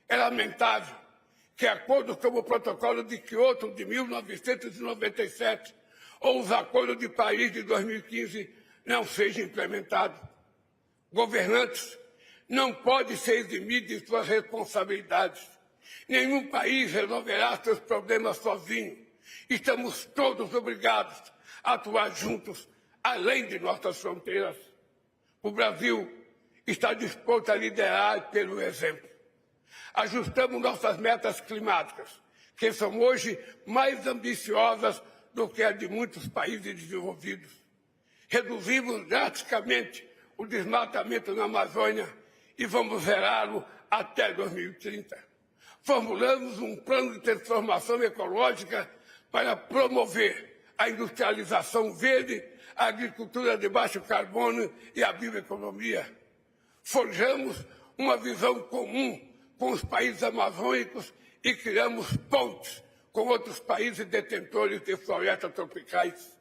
É lamentável que acordos como o Protocolo de Kyoto de 1997 ou os Acordos de Paris de 2015 não sejam implementados. Governantes não podem se eximir de suas responsabilidades. Nenhum país resolverá seus problemas sozinho. Estamos todos obrigados a atuar juntos, além de nossas fronteiras. O Brasil está disposto a liderar pelo exemplo. Ajustamos nossas metas climáticas, que são hoje mais ambiciosas do que as de muitos países desenvolvidos. Reduzimos drasticamente o desmatamento na Amazônia e vamos zerá-lo até 2030. Formulamos um plano de transformação ecológica para promover a industrialização verde, a agricultura de baixo carbono e a bioeconomia. Forjamos uma visão comum com os países amazônicos e criamos pontes com outros países detentores de florestas tropicais.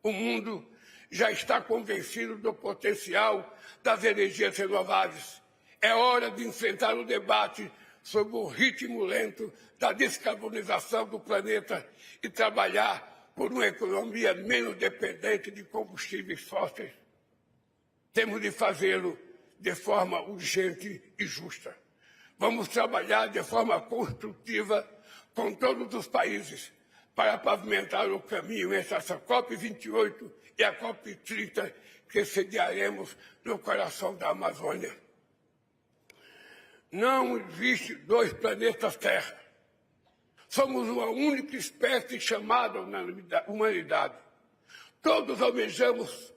O mundo já está convencido do potencial das energias renováveis. É hora de enfrentar o debate sobre o ritmo lento da descarbonização do planeta e trabalhar por uma economia menos dependente de combustíveis fósseis. Temos de fazê-lo de forma urgente e justa. Vamos trabalhar de forma construtiva com todos os países para pavimentar o caminho entre essa COP28 e a COP30 que sediaremos no coração da Amazônia. Não existe dois planetas Terra. Somos uma única espécie chamada humanidade. Todos almejamos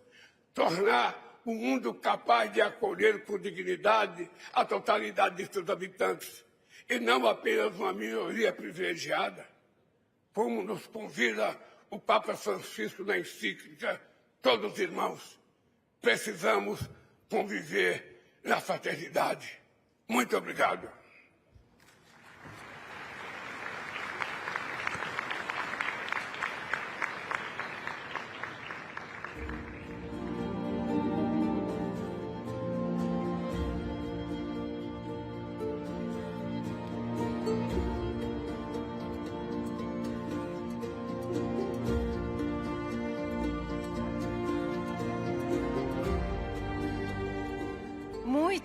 tornar o mundo capaz de acolher com dignidade a totalidade de seus habitantes, e não apenas uma minoria privilegiada, como nos convida o Papa Francisco na encíclica Todos Irmãos. Precisamos conviver na fraternidade. Muito obrigado.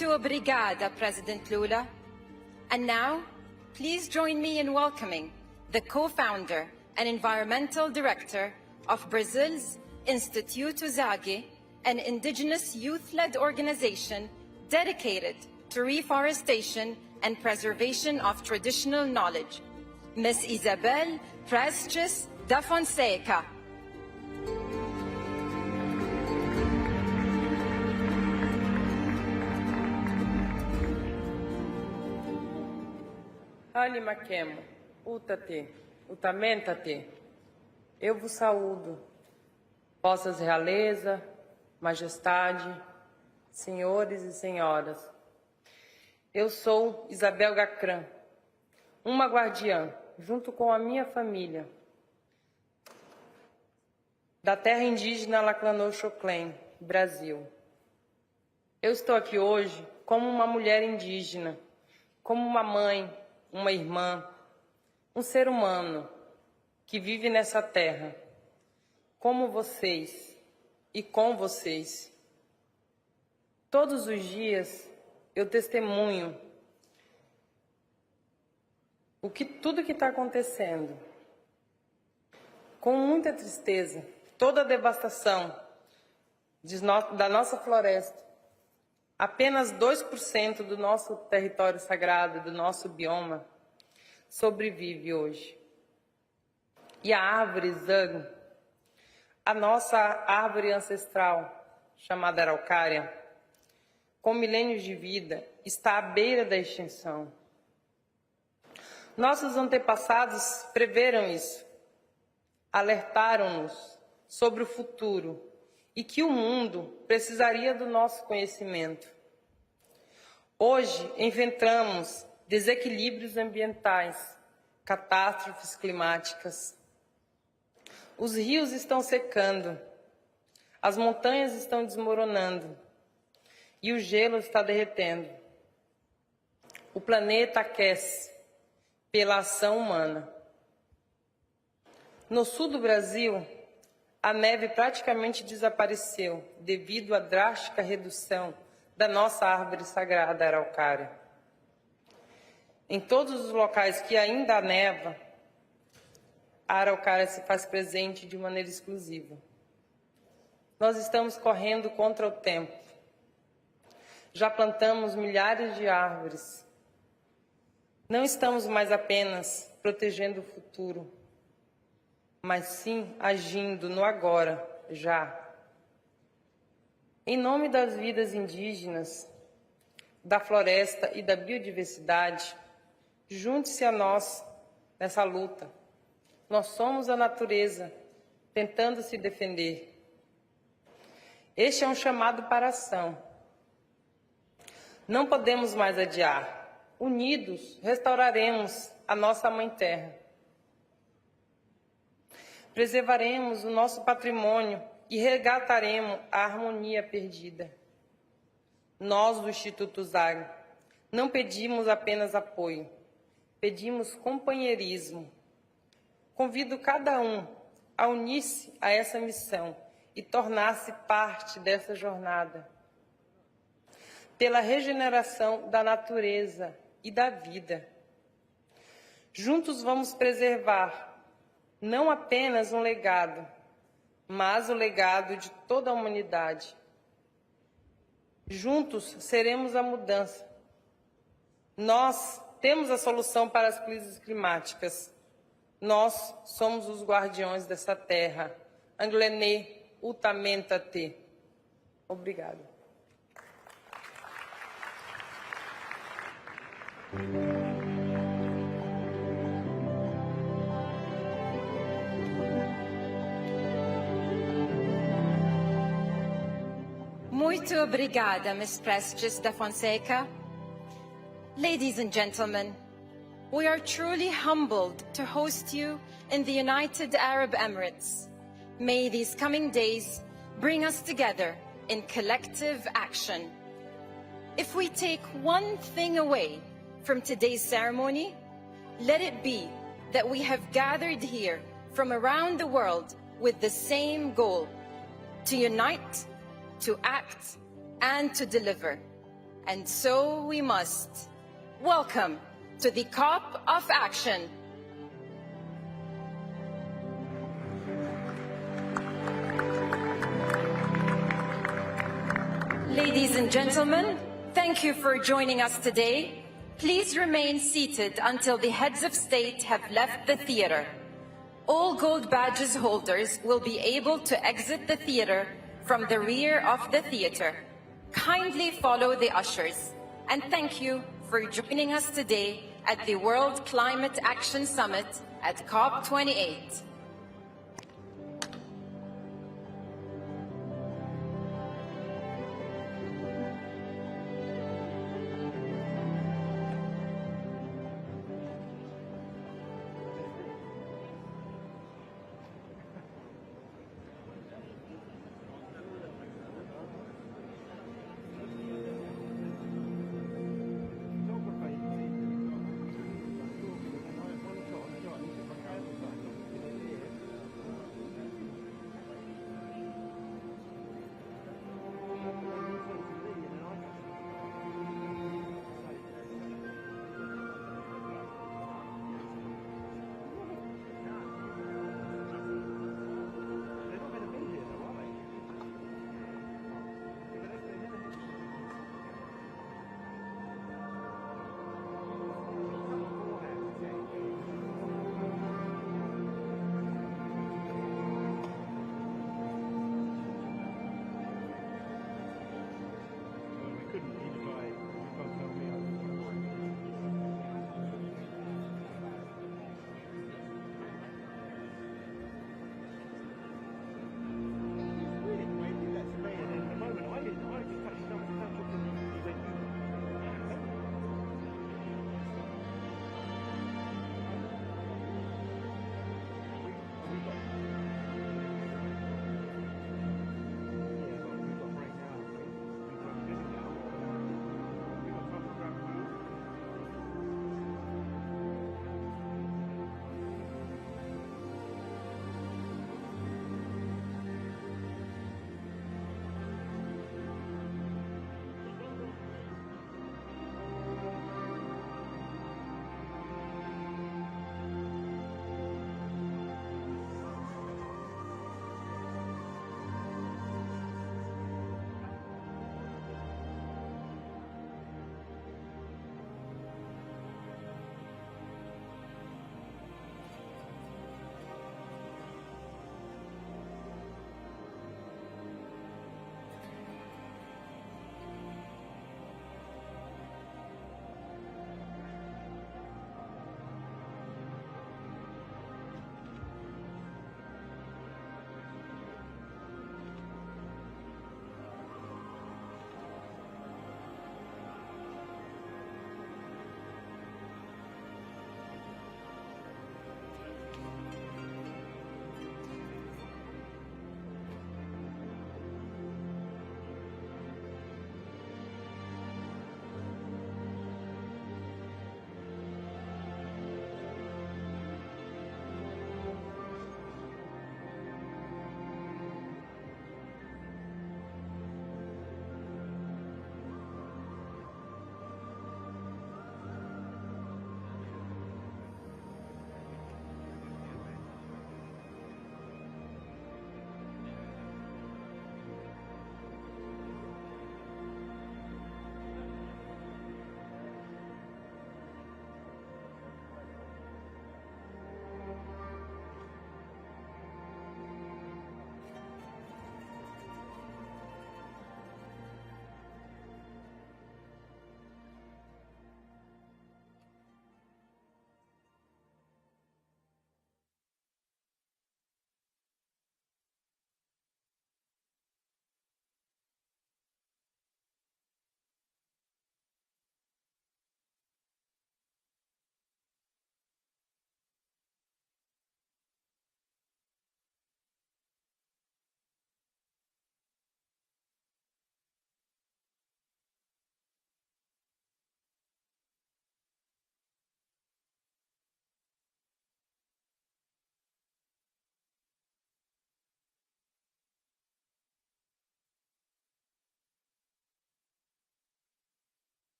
Muito obrigada, President Lula. And now, please join me in welcoming the co-founder and environmental director of Brazil's Instituto Zaghi, an indigenous youth-led organization dedicated to reforestation and preservation of traditional knowledge, Ms. Isabel Prestes da Fonseca. Animakemo, utate, utamentate. Eu vos saúdo, vossas realeza, majestade, senhores e senhoras. Eu sou Isabel Gacran, uma guardiã, junto com a minha família, da terra indígena Laclanô-Choclen, Brasil. Eu estou aqui hoje como uma mulher indígena, como uma mãe, uma irmã, um ser humano que vive nessa terra, como vocês e com vocês. Todos os dias eu testemunho tudo que está acontecendo. Com muita tristeza, toda a devastação da nossa floresta. Apenas 2% do nosso território sagrado, do nosso bioma, sobrevive hoje. E a árvore Zang, a nossa árvore ancestral, chamada araucária, com milênios de vida, está à beira da extinção. Nossos antepassados preveram isso, alertaram-nos sobre o futuro e que o mundo precisaria do nosso conhecimento. Hoje enfrentamos desequilíbrios ambientais, catástrofes climáticas. Os rios estão secando, as montanhas estão desmoronando e o gelo está derretendo. O planeta aquece pela ação humana. No sul do Brasil, a neve praticamente desapareceu devido à drástica redução da nossa árvore sagrada araucária. Em todos os locais que ainda há neva, a araucária se faz presente de maneira exclusiva. Nós estamos correndo contra o tempo. Já plantamos milhares de árvores. Não estamos mais apenas protegendo o futuro, mas sim agindo no agora, já. Em nome das vidas indígenas, da floresta e da biodiversidade, junte-se a nós nessa luta. Nós somos a natureza, tentando se defender. Este é um chamado para a ação. Não podemos mais adiar. Unidos, restauraremos a nossa Mãe Terra. Preservaremos o nosso patrimônio e resgataremos a harmonia perdida. Nós, do Instituto Zag, não pedimos apenas apoio, pedimos companheirismo. Convido cada um a unir-se a essa missão e tornar-se parte dessa jornada. Pela regeneração da natureza e da vida. Juntos vamos preservar não apenas um legado, mas o legado de toda a humanidade. Juntos seremos a mudança. Nós temos a solução para as crises climáticas. Nós somos os guardiões dessa terra. Anglené, utamentate. Obrigada. Muito obrigada, Ms. Prestes da Fonseca. Ladies and gentlemen, we are truly humbled to host you in the United Arab Emirates. May these coming days bring us together in collective action. If we take one thing away from today's ceremony, let it be that we have gathered here from around the world with the same goal: to unite, to act, and to deliver. And so we must. Welcome to the COP of Action. Ladies and gentlemen, thank you for joining us today. Please remain seated until the heads of state have left the theater. All gold badges holders will be able to exit the theater from the rear of the theater. Kindly follow the ushers, and thank you for joining us today at the World Climate Action Summit at COP28.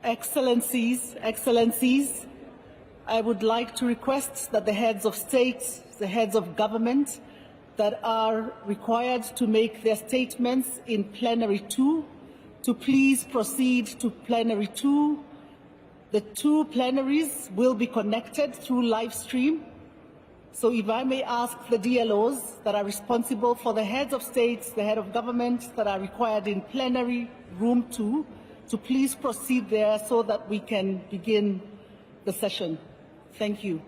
Excellencies, I would like to request that the heads of state, the heads of government that are required to make their statements in plenary 2 to please proceed to plenary 2. The 2 plenaries will be connected through live stream. So if I may ask the DLOs that are responsible for the heads of states, the head of government that are required in plenary room 2 to please proceed there so that we can begin the session. Thank you.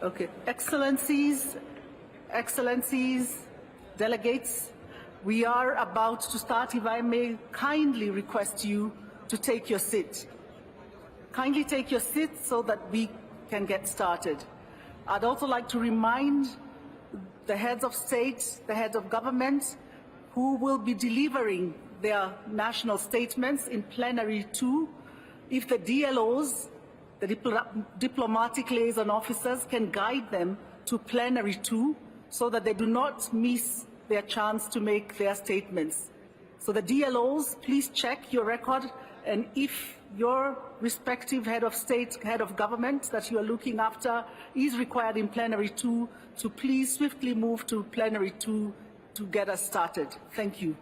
Okay. Excellencies, delegates, we are about to start. If I may kindly request you to take your seat. Kindly take your seat so that we can get started. I'd also like to remind the heads of state, the heads of government, who will be delivering their national statements in plenary 2, if the DLOs, the diplomatic liaison officers, can guide them to plenary 2 so that they do not miss their chance to make their statements. So the DLOs, please check your record, and if your respective head of state, head of government that you are looking after is required in plenary 2, to please swiftly move to plenary 2 to get us started. Thank you.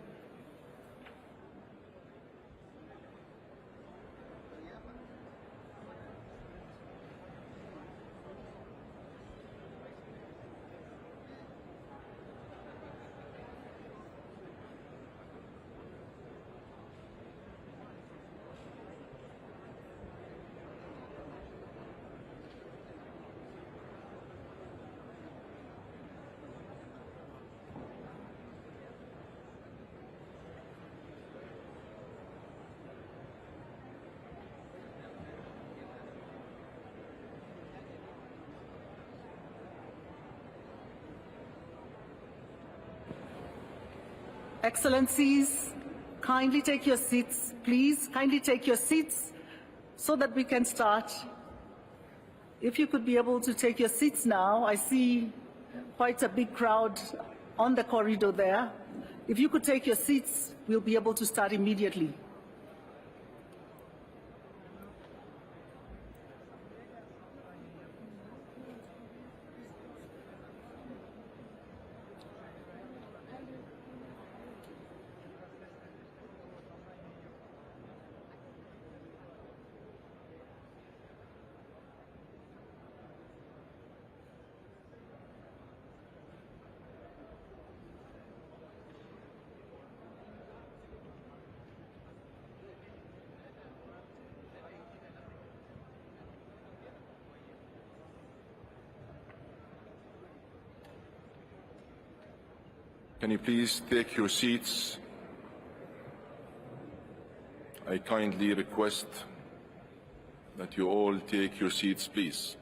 Excellencies, kindly take your seats, please. Kindly take your seats so that we can start. If you could be able to take your seats now, I see quite a big crowd on the corridor there. If you could take your seats, we'll be able to start immediately. Can you please take your seats? I kindly request that you all take your seats, please.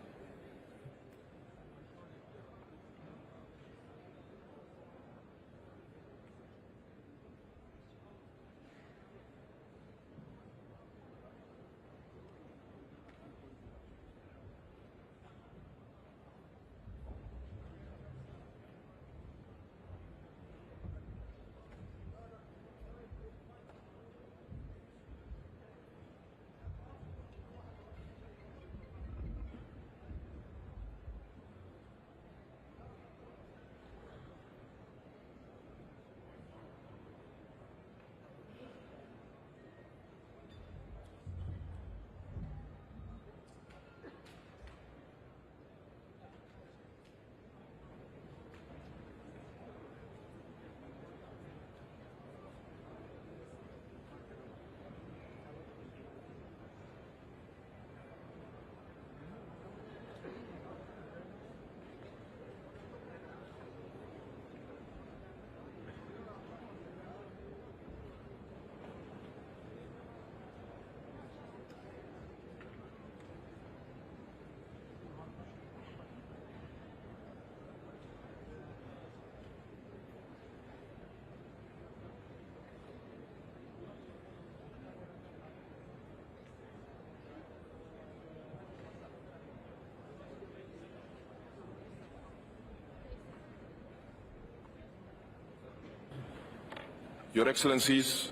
Your Excellencies,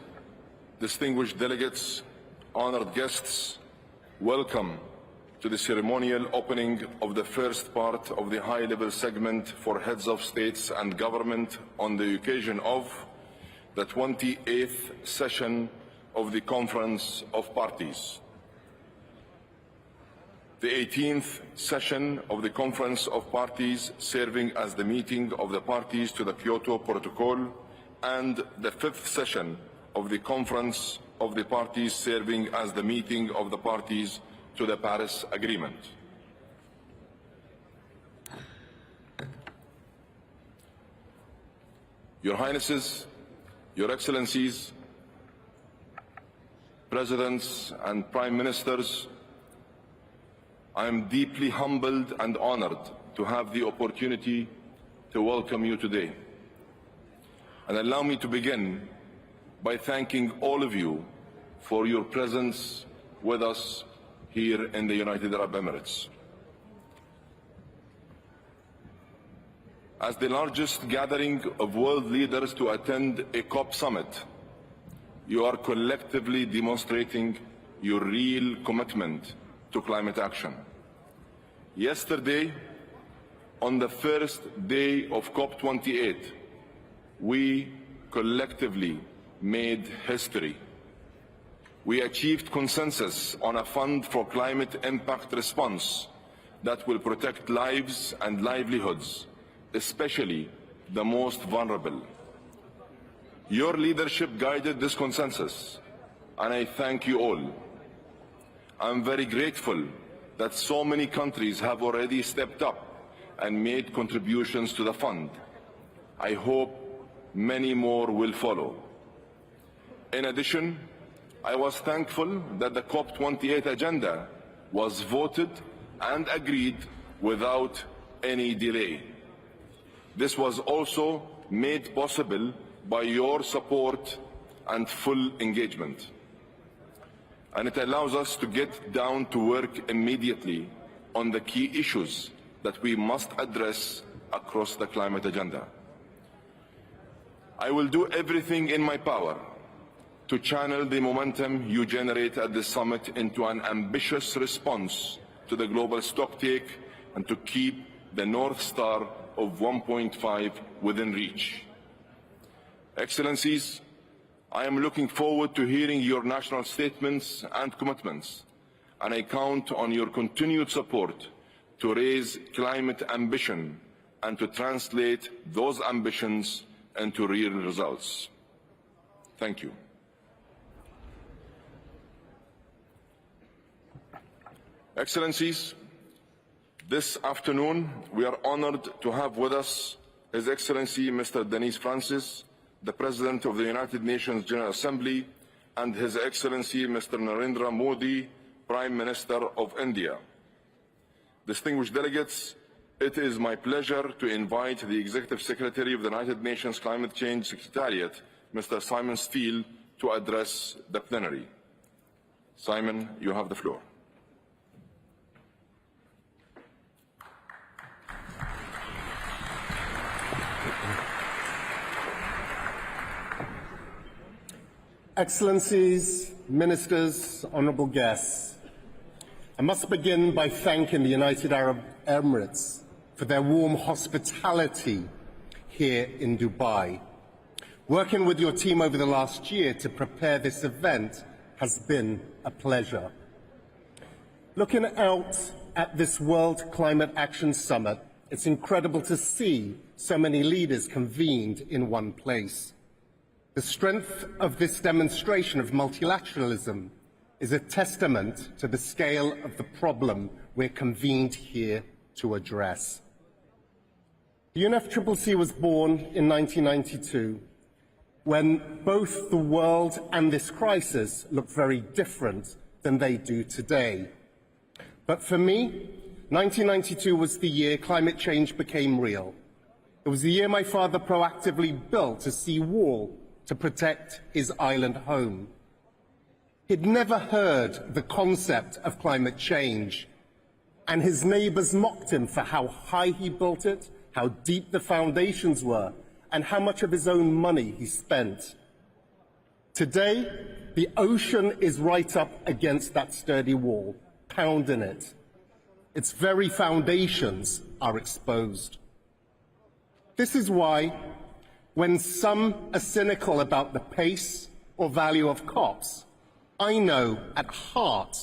distinguished delegates, honored guests, welcome to the ceremonial opening of the first part of the high-level segment for heads of states and government on the occasion of the 28th session of the Conference of Parties. The 18th session of the Conference of Parties, serving as the meeting of the parties to the Kyoto Protocol, and the 5th session of the Conference of the Parties, serving as the meeting of the parties to the Paris Agreement. Your Highnesses, Your Excellencies, Presidents and Prime Ministers, I am deeply humbled and honored to have the opportunity to welcome you today. And allow me to begin by thanking all of you for your presence with us here in the United Arab Emirates. As the largest gathering of world leaders to attend a COP summit, you are collectively demonstrating your real commitment to climate action. Yesterday, on the first day of COP28, we collectively made history. We achieved consensus on a fund for climate impact response that will protect lives and livelihoods, especially the most vulnerable. Your leadership guided this consensus, and I thank you all. I'm very grateful that so many countries have already stepped up and made contributions to the fund. I hope many more will follow. In addition, I was thankful that the COP28 agenda was voted and agreed without any delay. This was also made possible by your support and full engagement. And it allows us to get down to work immediately on the key issues that we must address across the climate agenda. I will do everything in my power to channel the momentum you generate at this summit into an ambitious response to the global stocktake and to keep the North Star of 1.5 within reach. Excellencies, I am looking forward to hearing your national statements and commitments, and I count on your continued support to raise climate ambition and to translate those ambitions into real results. Thank you. Excellencies, this afternoon we are honored to have with us His Excellency Mr. Denis Francis, the President of the United Nations General Assembly, and His Excellency Mr. Narendra Modi, Prime Minister of India. Distinguished delegates, it is my pleasure to invite the Executive Secretary of the United Nations Climate Change Secretariat, Mr. Simon Steele, to address the plenary. Simon, you have the floor. Excellencies, Ministers, honourable guests, I must begin by thanking the United Arab Emirates for their warm hospitality here in Dubai. Working with your team over the last year to prepare this event has been a pleasure. Looking out at this World Climate Action Summit, it's incredible to see so many leaders convened in one place. The strength of this demonstration of multilateralism is a testament to the scale of the problem we're convened here to address. The UNFCCC was born in 1992, when both the world and this crisis looked very different than they do today. But for me, 1992 was the year climate change became real. It was the year my father proactively built a sea wall to protect his island home. He'd never heard the concept of climate change, and his neighbours mocked him for how high he built it, how deep the foundations were, and how much of his own money he spent. Today, the ocean is right up against that sturdy wall, pounding it. Its very foundations are exposed. This is why, when some are cynical about the pace or value of COPs, I know at heart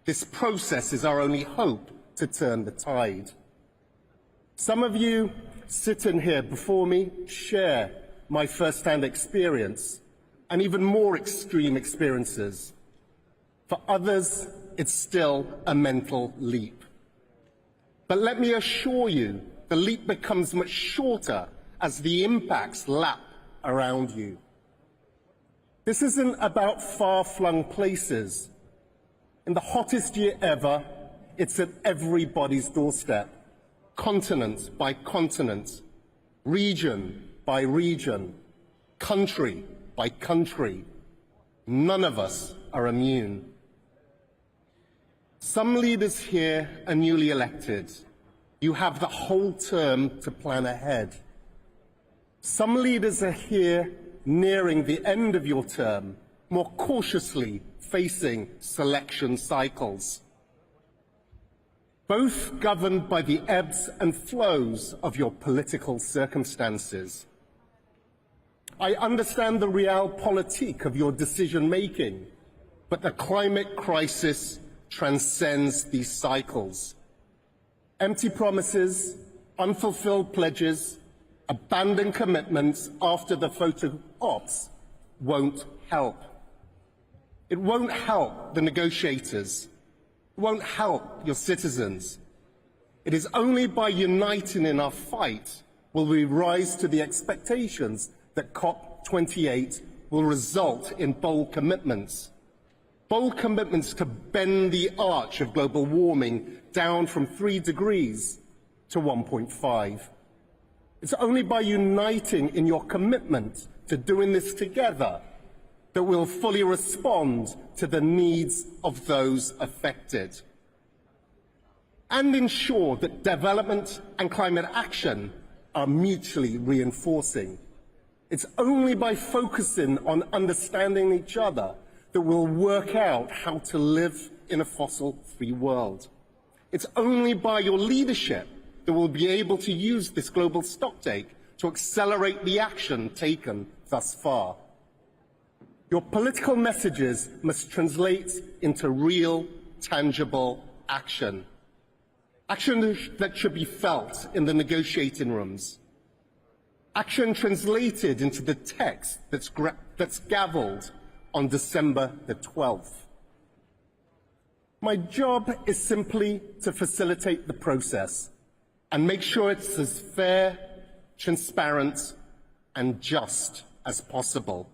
this process is our only hope to turn the tide. Some of you sitting here before me share my first-hand experience and even more extreme experiences. For others, it's still a mental leap. But let me assure you, the leap becomes much shorter as the impacts lap around you. This isn't about far-flung places. In the hottest year ever, it's at everybody's doorstep, continent by continent, region by region, country by country. None of us are immune. Some leaders here are newly elected. You have the whole term to plan ahead. Some leaders are here nearing the end of your term, more cautiously facing selection cycles. Both governed by the ebbs and flows of your political circumstances. I understand the realpolitik of your decision-making, but the climate crisis transcends these cycles. Empty promises, unfulfilled pledges, abandoned commitments after the photo ops won't help. It won't help the negotiators. It won't help your citizens. It is only by uniting in our fight will we rise to the expectations that COP28 will result in bold commitments. Bold commitments to bend the arch of global warming down from 3 degrees to 1.5. It's only by uniting in your commitment to doing this together that we'll fully respond to the needs of those affected and ensure that development and climate action are mutually reinforcing. It's only by focusing on understanding each other that we'll work out how to live in a fossil-free world. It's only by your leadership that we'll be able to use this global stocktake to accelerate the action taken thus far. Your political messages must translate into real, tangible action. Action that should be felt in the negotiating rooms. Action translated into the text that's gavelled on December the 12th. My job is simply to facilitate the process and make sure it's as fair, transparent, and just as possible.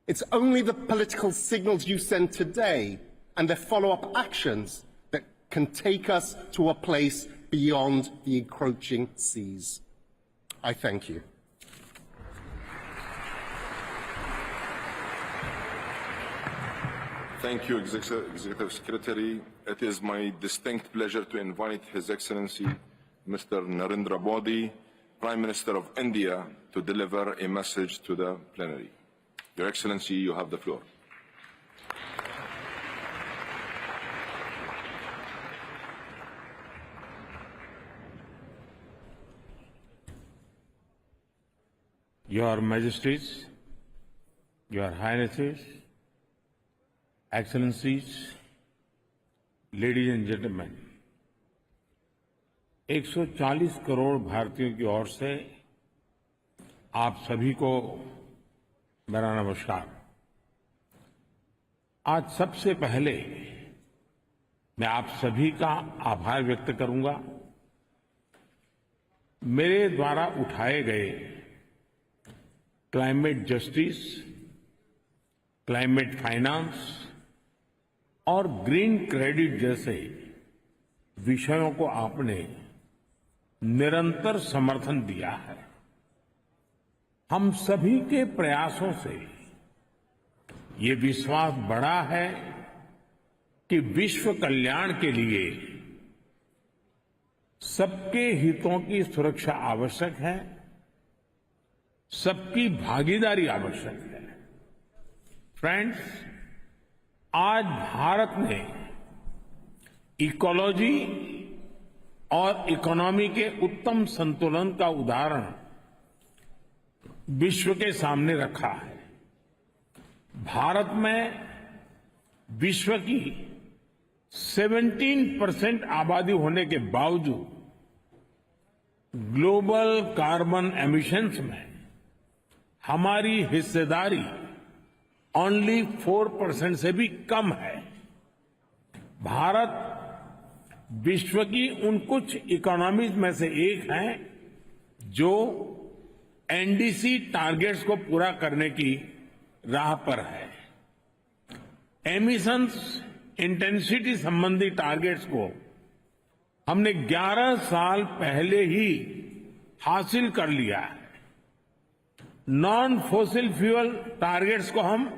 It's only the political signals you send today and their follow-up actions that can take us to a place beyond the encroaching seas. I thank you. Thank you, Executive Secretary. It is my distinct pleasure to invite His Excellency Mr. Narendra Modi, Prime Minister of India, to deliver a message to the plenary. Your Excellency, you have the floor. Your Majesties, Your Highnesses, Excellencies, ladies and gentlemen, 140 crore भारतीयों की ओर से आप सभी को मेरा नमस्कार। आज सबसे पहले मैं आप सभी का आभार व्यक्त करूंगा। मेरे द्वारा उठाए गए क्लाइमेट जस्टिस, क्लाइमेट फाइनेंस और ग्रीन क्रेडिट जैसे विषयों को आपने निरंतर समर्थन दिया है। हम सभी के प्रयासों से ये विश्वास बढ़ा है कि विश्व कल्याण के लिए सबके हितों की सुरक्षा आवश्यक है, सबकी भागीदारी आवश्यक है। फ्रेंड्स, आज भारत ने इकोलॉजी और इकोनॉमी के उत्तम संतुलन का उदाहरण विश्व के सामने रखा है। भारत में विश्व की 17% आबादी होने के बावजूद ग्लोबल कार्बन एमिशंस में हमारी हिस्सेदारी ओनली 4% से भी कम है। भारत विश्व की उन कुछ इकोनॉमीज में से एक है जो एनडीसी टारगेट्स को पूरा करने की राह पर है। एमिशंस इंटेंसिटी संबंधी टारगेट्स को हमने 11 साल पहले ही हासिल कर लिया है। नॉन फॉसिल फ्यूल टारगेट्स को हम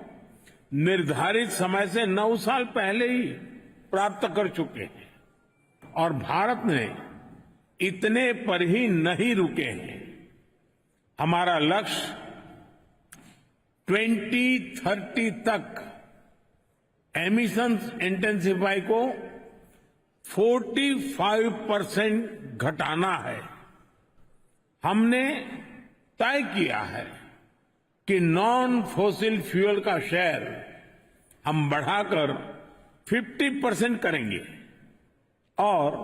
निर्धारित समय से 9 साल पहले ही प्राप्त कर चुके हैं और भारत ने इतने पर ही नहीं रुके हैं। हमारा लक्ष्य 2030 तक एमिशंस इंटेंसिफाई को 45% घटाना है। हमने तय किया है कि नॉन फॉसिल फ्यूल का शेयर हम बढ़ाकर 50% करेंगे और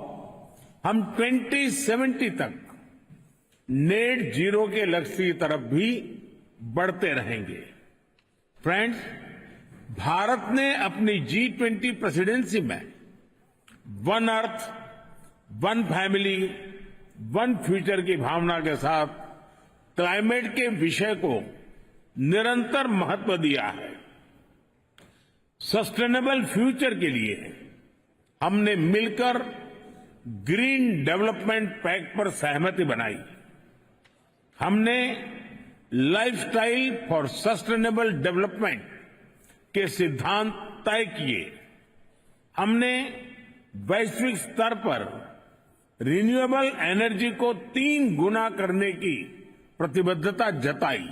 हम 2070 तक नेट जीरो के लक्ष्य की तरफ भी बढ़ते रहेंगे। फ्रेंड्स, भारत ने अपनी G20 प्रेसिडेंसी में one earth, one family, one future की भावना के साथ क्लाइमेट के विषय को निरंतर महत्व दिया है। सस्टेनेबल फ्यूचर के लिए हमने मिलकर ग्रीन डेवलपमेंट पैक्ट पर सहमति बनाई। हमने लाइफस्टाइल फॉर सस्टेनेबल डेवलपमेंट के सिद्धांत तय किए। हमने वैश्विक स्तर पर रिन्यूएबल एनर्जी को 3 गुना करने की प्रतिबद्धता जताई।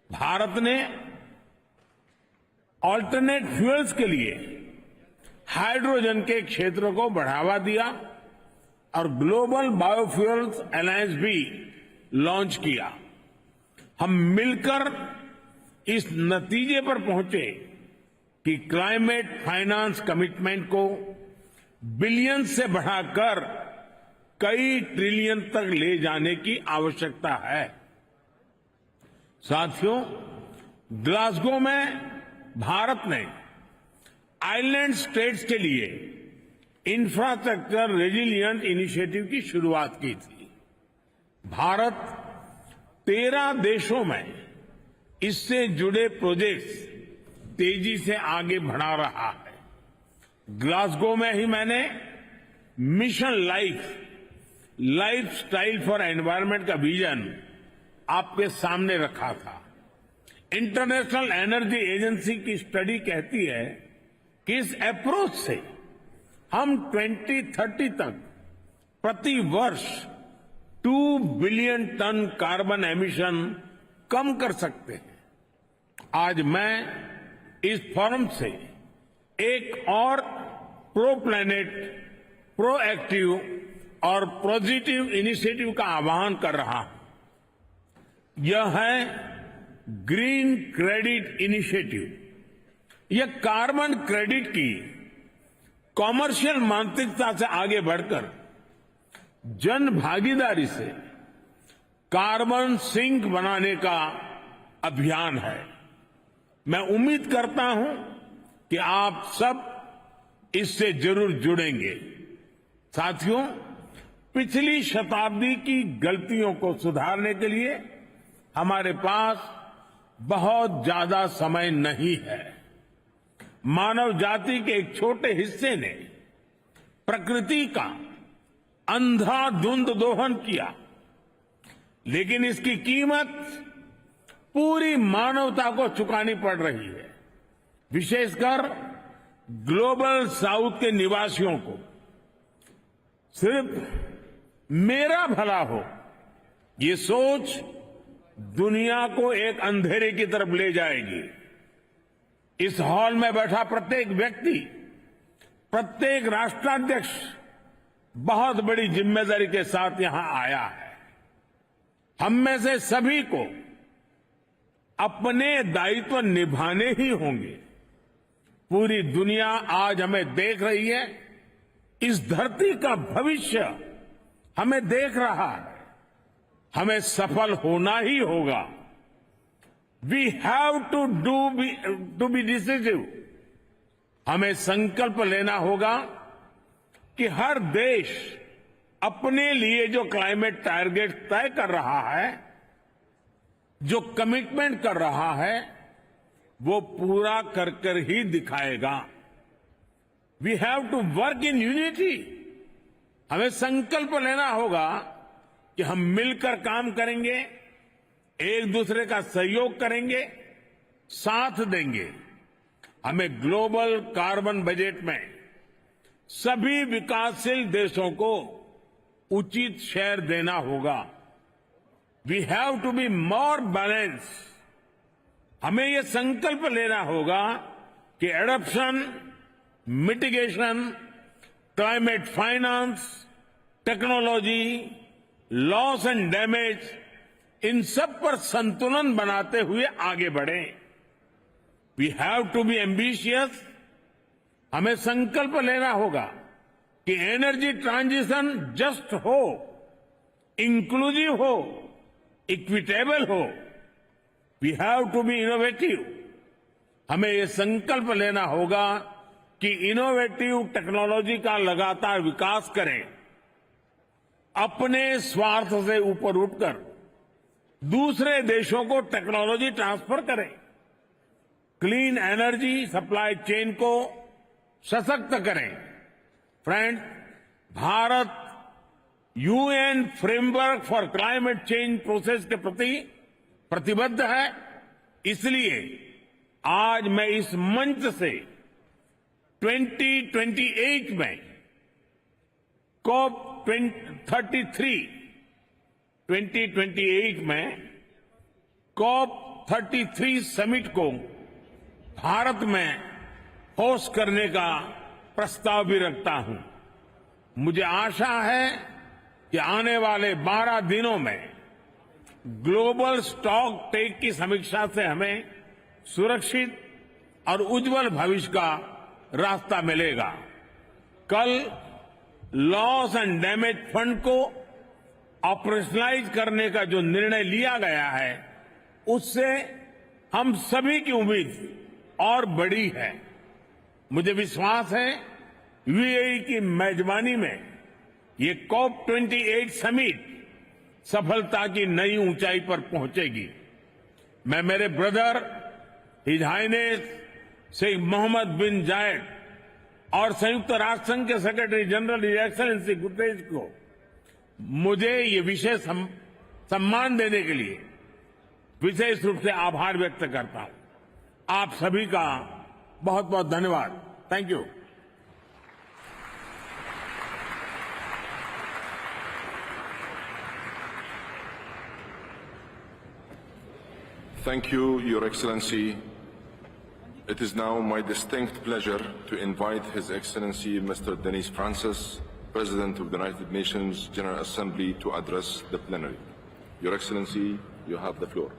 भारत ने ऑल्टरनेट फ्यूल्स के लिए हाइड्रोजन के क्षेत्र को बढ़ावा दिया और ग्लोबल बायोफ्यूल्स अलायंस भी लॉन्च किया। हम मिलकर इस नतीजे पर पहुंचे कि क्लाइमेट फाइनेंस कमिटमेंट को बिलियन से बढ़ाकर कई ट्रिलियन तक ले जाने की आवश्यकता है। साथियों, ग्लासगो में भारत ने आइलैंड स्टेट्स के लिए इंफ्रास्ट्रक्चर रेजिलिएंट इनिशिएटिव की शुरुआत की थी। भारत 13 देशों में इससे जुड़े प्रोजेक्ट्स तेजी से आगे बढ़ा रहा है। ग्लासगो में ही मैंने mission life style for environment का विजन आपके सामने रखा था। इंटरनेशनल एनर्जी एजेंसी की स्टडी कहती है कि इस अप्रोच से हम 2030 तक प्रति वर्ष 2 बिलियन टन कार्बन एमिशन कम कर सकते हैं। आज मैं इस फोरम से एक और प्रो प्लैनेट, प्रोएक्टिव और पॉजिटिव इनिशिएटिव का आह्वान कर रहा हूं। यह है ग्रीन क्रेडिट इनिशिएटिव। यह कार्बन क्रेडिट की कॉमर्शियल मानसिकता से आगे बढ़कर जन भागीदारी से कार्बन सिंक बनाने का अभियान है। मैं उम्मीद करता हूं कि आप सब इससे जरूर जुड़ेंगे। साथियों, पिछली शताब्दी की गलतियों को सुधारने के लिए हमारे पास बहुत ज्यादा समय नहीं है। मानव जाति के एक छोटे हिस्से ने प्रकृति का अंधाधुंध दोहन किया, लेकिन इसकी कीमत पूरी मानवता को चुकानी पड़ रही है। विशेषकर ग्लोबल साउथ के निवासियों को। सिर्फ मेरा भला हो, ये सोच दुनिया को एक अंधेरे की तरफ ले जाएगी। इस हॉल में बैठा प्रत्येक व्यक्ति, प्रत्येक राष्ट्राध्यक्ष बहुत बड़ी जिम्मेदारी के साथ यहां आया है। हम में से सभी को अपने दायित्व निभाने ही होंगे। पूरी दुनिया आज हमें देख रही है। इस धरती का भविष्य हमें देख रहा है। हमें सफल होना ही होगा। We have to be decisive. हमें संकल्प लेना होगा कि हर देश अपने लिए जो क्लाइमेट टारगेट तय कर रहा है, जो कमिटमेंट कर रहा है वो पूरा कर कर ही दिखाएगा। We have to work in unity. हमें संकल्प लेना होगा कि हम मिलकर काम करेंगे, एक दूसरे का सहयोग करेंगे, साथ देंगे। हमें ग्लोबल कार्बन बजट में सभी विकासशील देशों को उचित शेयर देना होगा। We have to be more balance. हमें यह संकल्प लेना होगा कि adaptation, mitigation, climate finance, technology, loss and damage, इन सब पर संतुलन बनाते हुए आगे बढ़ें। We have to be ambitious. हमें संकल्प लेना होगा कि एनर्जी ट्रांजिशन जस्ट हो, इंक्लूसिव हो, इक्विटेबल हो। We have to be innovative. हमें यह संकल्प लेना होगा कि इनोवेटिव टेक्नोलॉजी का लगातार विकास करें, अपने स्वार्थ से ऊपर उठकर दूसरे देशों को टेक्नोलॉजी ट्रांसफर करें, क्लीन एनर्जी सप्लाई चेन को सशक्त करें। Friend, Bharat UN framework for climate change process के प्रति प्रतिबद्ध है। इसलिए आज मैं इस मंच से 2028 में COP 2028 में COP 33 समिट को भारत में होस्ट करने का प्रस्ताव भी रखता हूं। मुझे आशा है कि आने वाले 12 दिनों में ग्लोबल स्टॉक टेक की समीक्षा से हमें सुरक्षित और उज्जवल भविष्य का रास्ता मिलेगा। कल लॉस एंड डैमेज फंड को ऑपरेशनलाइज करने का जो निर्णय लिया गया है, उससे हम सभी की उम्मीद और बड़ी है। मुझे विश्वास है यूएई की मेजबानी में ये COP 28 समिट सफलता की नई ऊंचाई पर पहुंचेगी। मैं मेरे brother his highness Sheikh Mohammed bin Zayed और संयुक्त राष्ट्र संघ के secretary general his excellency Guterres को मुझे ये विशेष सम्मान देने के लिए विशेष रूप से आभार व्यक्त करता हूं। आप सभी का बहुत बहुत धन्यवाद। Thank you. Thank you, Your Excellency. It is now my distinct pleasure to invite His Excellency Mr. Denis Francis, President of the United Nations General Assembly, to address the plenary. Your Excellency, you have the floor.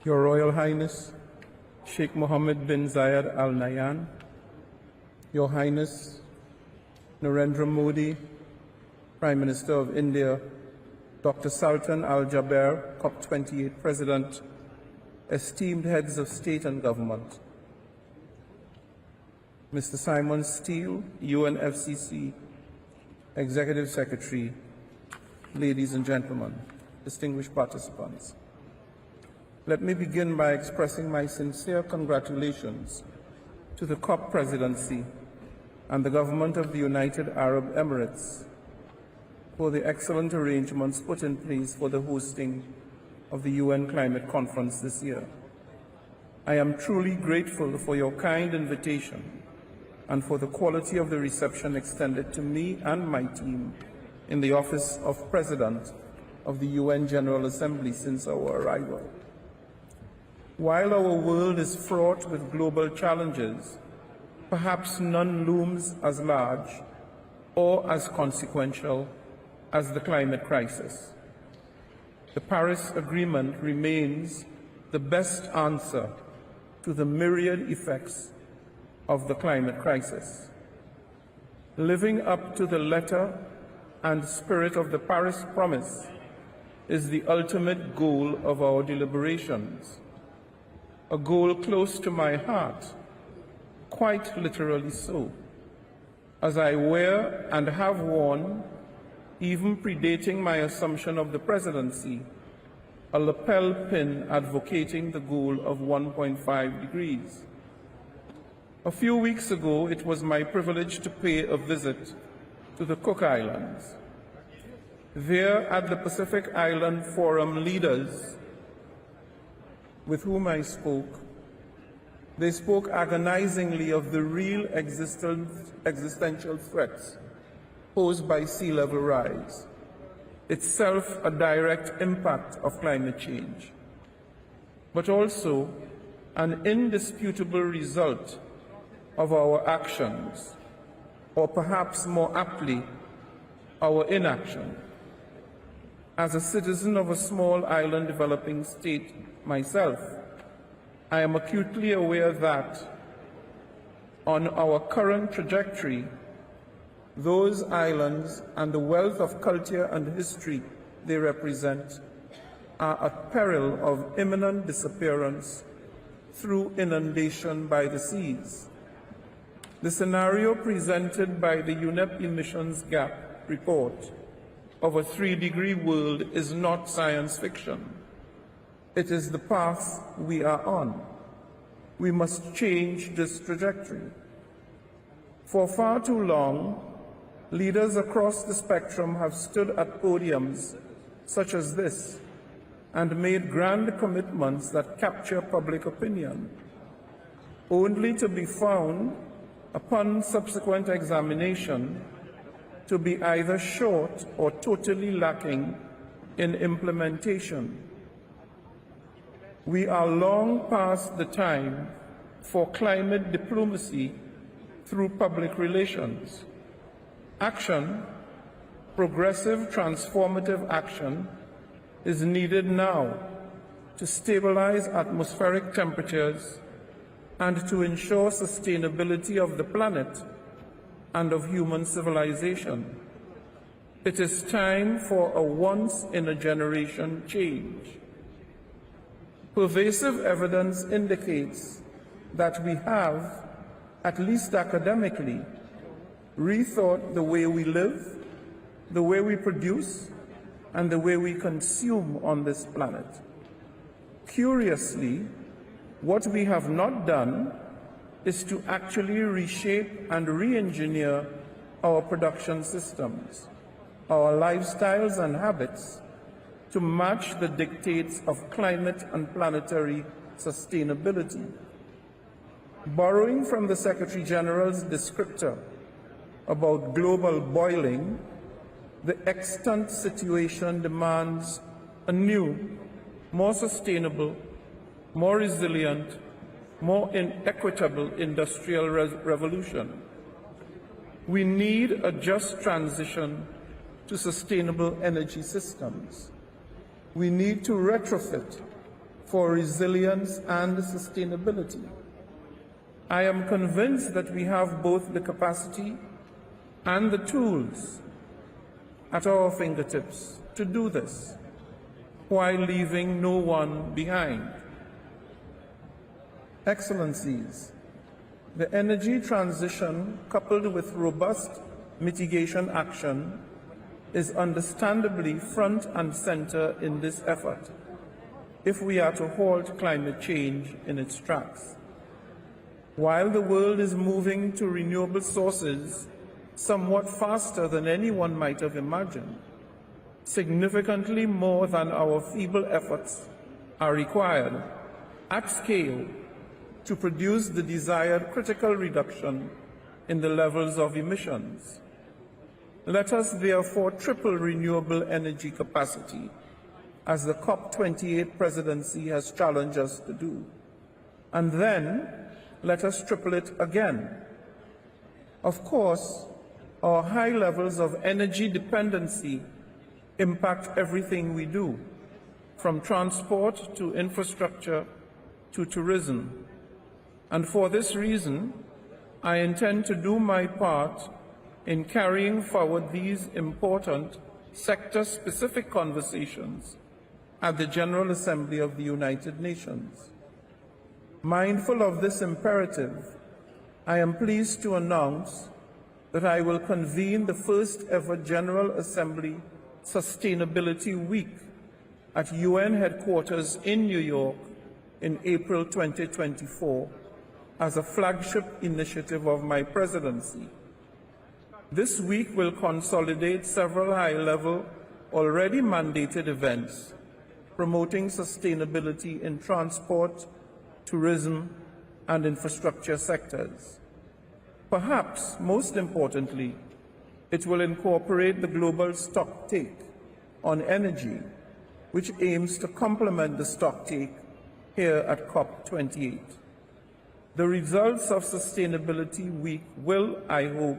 Your Royal Highness, Sheikh Mohammed bin Zayed Al Nahyan, Your Highness, Narendra Modi, Prime Minister of India, Dr. Sultan Al Jaber, COP28 President, esteemed heads of state and government, Mr. Simon Steele, UNFCCC Executive Secretary, ladies and gentlemen, distinguished participants. Let me begin by expressing my sincere congratulations to the COP presidency and the government of the United Arab Emirates for the excellent arrangements put in place for the hosting of the UN Climate Conference this year. I am truly grateful for your kind invitation and for the quality of the reception extended to me and my team in the office of President of the UN General Assembly since our arrival. While our world is fraught with global challenges, perhaps none looms as large or as consequential as the climate crisis. The Paris Agreement remains the best answer to the myriad effects of the climate crisis. Living up to the letter and spirit of the Paris Promise is the ultimate goal of our deliberations, a goal close to my heart, quite literally so, as I wear and have worn, even predating my assumption of the presidency, a lapel pin advocating the goal of 1.5 degrees. A few weeks ago, it was my privilege to pay a visit to the Cook Islands. There, at the Pacific Island Forum leaders with whom I spoke, they spoke agonizingly of the real existential threats posed by sea level rise, itself a direct impact of climate change, but also an indisputable result of our actions, or perhaps more aptly, our inaction. As a citizen of a small island developing state myself, I am acutely aware that on our current trajectory, those islands and the wealth of culture and history they represent are at peril of imminent disappearance through inundation by the seas. The scenario presented by the UNEP Emissions Gap report of a 3-degree world is not science fiction. It is the path we are on. We must change this trajectory. For far too long, leaders across the spectrum have stood at podiums such as this and made grand commitments that capture public opinion, only to be found, upon subsequent examination, to be either short or totally lacking in implementation. We are long past the time for climate diplomacy through public relations. Action, progressive, transformative action, is needed now to stabilize atmospheric temperatures and to ensure sustainability of the planet and of human civilization. It is time for a once-in-a-generation change. Pervasive evidence indicates that we have, at least academically, rethought the way we live, the way we produce, and the way we consume on this planet. Curiously, what we have not done is to actually reshape and re-engineer our production systems, our lifestyles and habits to match the dictates of climate and planetary sustainability. Borrowing from the Secretary General's descriptor about global boiling, the extant situation demands a new, more sustainable, more resilient, more equitable industrial revolution. We need a just transition to sustainable energy systems. We need to retrofit for resilience and sustainability. I am convinced that we have both the capacity and the tools at our fingertips to do this, while leaving no one behind. Excellencies, the energy transition, coupled with robust mitigation action, is understandably front and center in this effort if we are to halt climate change in its tracks. While the world is moving to renewable sources somewhat faster than anyone might have imagined, significantly more than our feeble efforts are required at scale to produce the desired critical reduction in the levels of emissions. Let us therefore triple renewable energy capacity, as the COP28 presidency has challenged us to do. And then let us triple it again. Of course, our high levels of energy dependency impact everything we do, from transport to infrastructure to tourism. And for this reason, I intend to do my part in carrying forward these important sector-specific conversations at the General Assembly of the United Nations. Mindful of this imperative, I am pleased to announce that I will convene the first ever General Assembly Sustainability Week at UN headquarters in New York in April 2024 as a flagship initiative of my presidency. This week will consolidate several high-level, already mandated events promoting sustainability in transport, tourism, and infrastructure sectors. Perhaps most importantly, it will incorporate the global stocktake on energy, which aims to complement the stocktake here at COP28. The results of Sustainability Week will, I hope,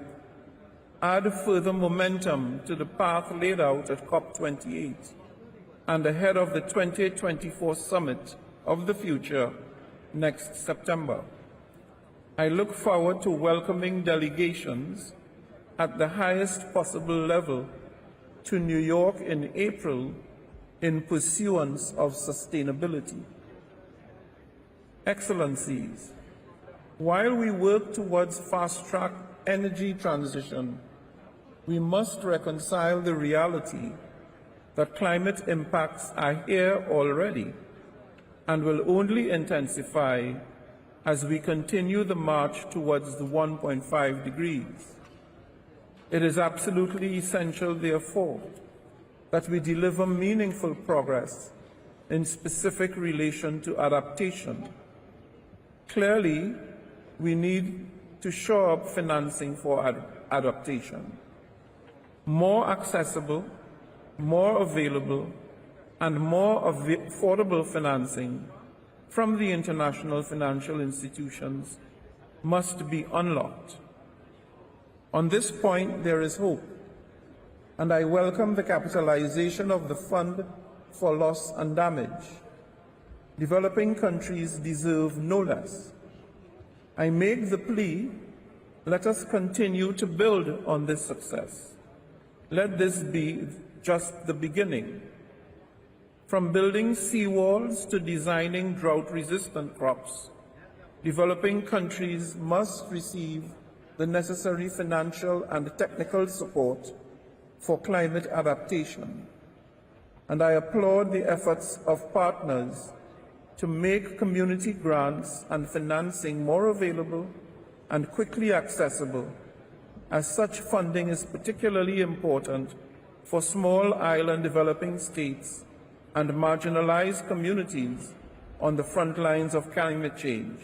add further momentum to the path laid out at COP28 and ahead of the 2024 Summit of the Future next September. I look forward to welcoming delegations at the highest possible level to New York in April in pursuance of sustainability. Excellencies, while we work towards fast-track energy transition, we must reconcile the reality that climate impacts are here already and will only intensify as we continue the march towards the 1.5 degrees. It is absolutely essential, therefore, that we deliver meaningful progress in specific relation to adaptation. Clearly, we need to shore up financing for adaptation. More accessible, more available, and more affordable financing from the international financial institutions must be unlocked. On this point, there is hope, and I welcome the capitalization of the Fund for Loss and Damage. Developing countries deserve no less. I make the plea, let us continue to build on this success. Let this be just the beginning. From building seawalls to designing drought-resistant crops, developing countries must receive the necessary financial and technical support for climate adaptation. And I applaud the efforts of partners to make community grants and financing more available and quickly accessible, as such funding is particularly important for small island developing states and marginalized communities on the front lines of climate change,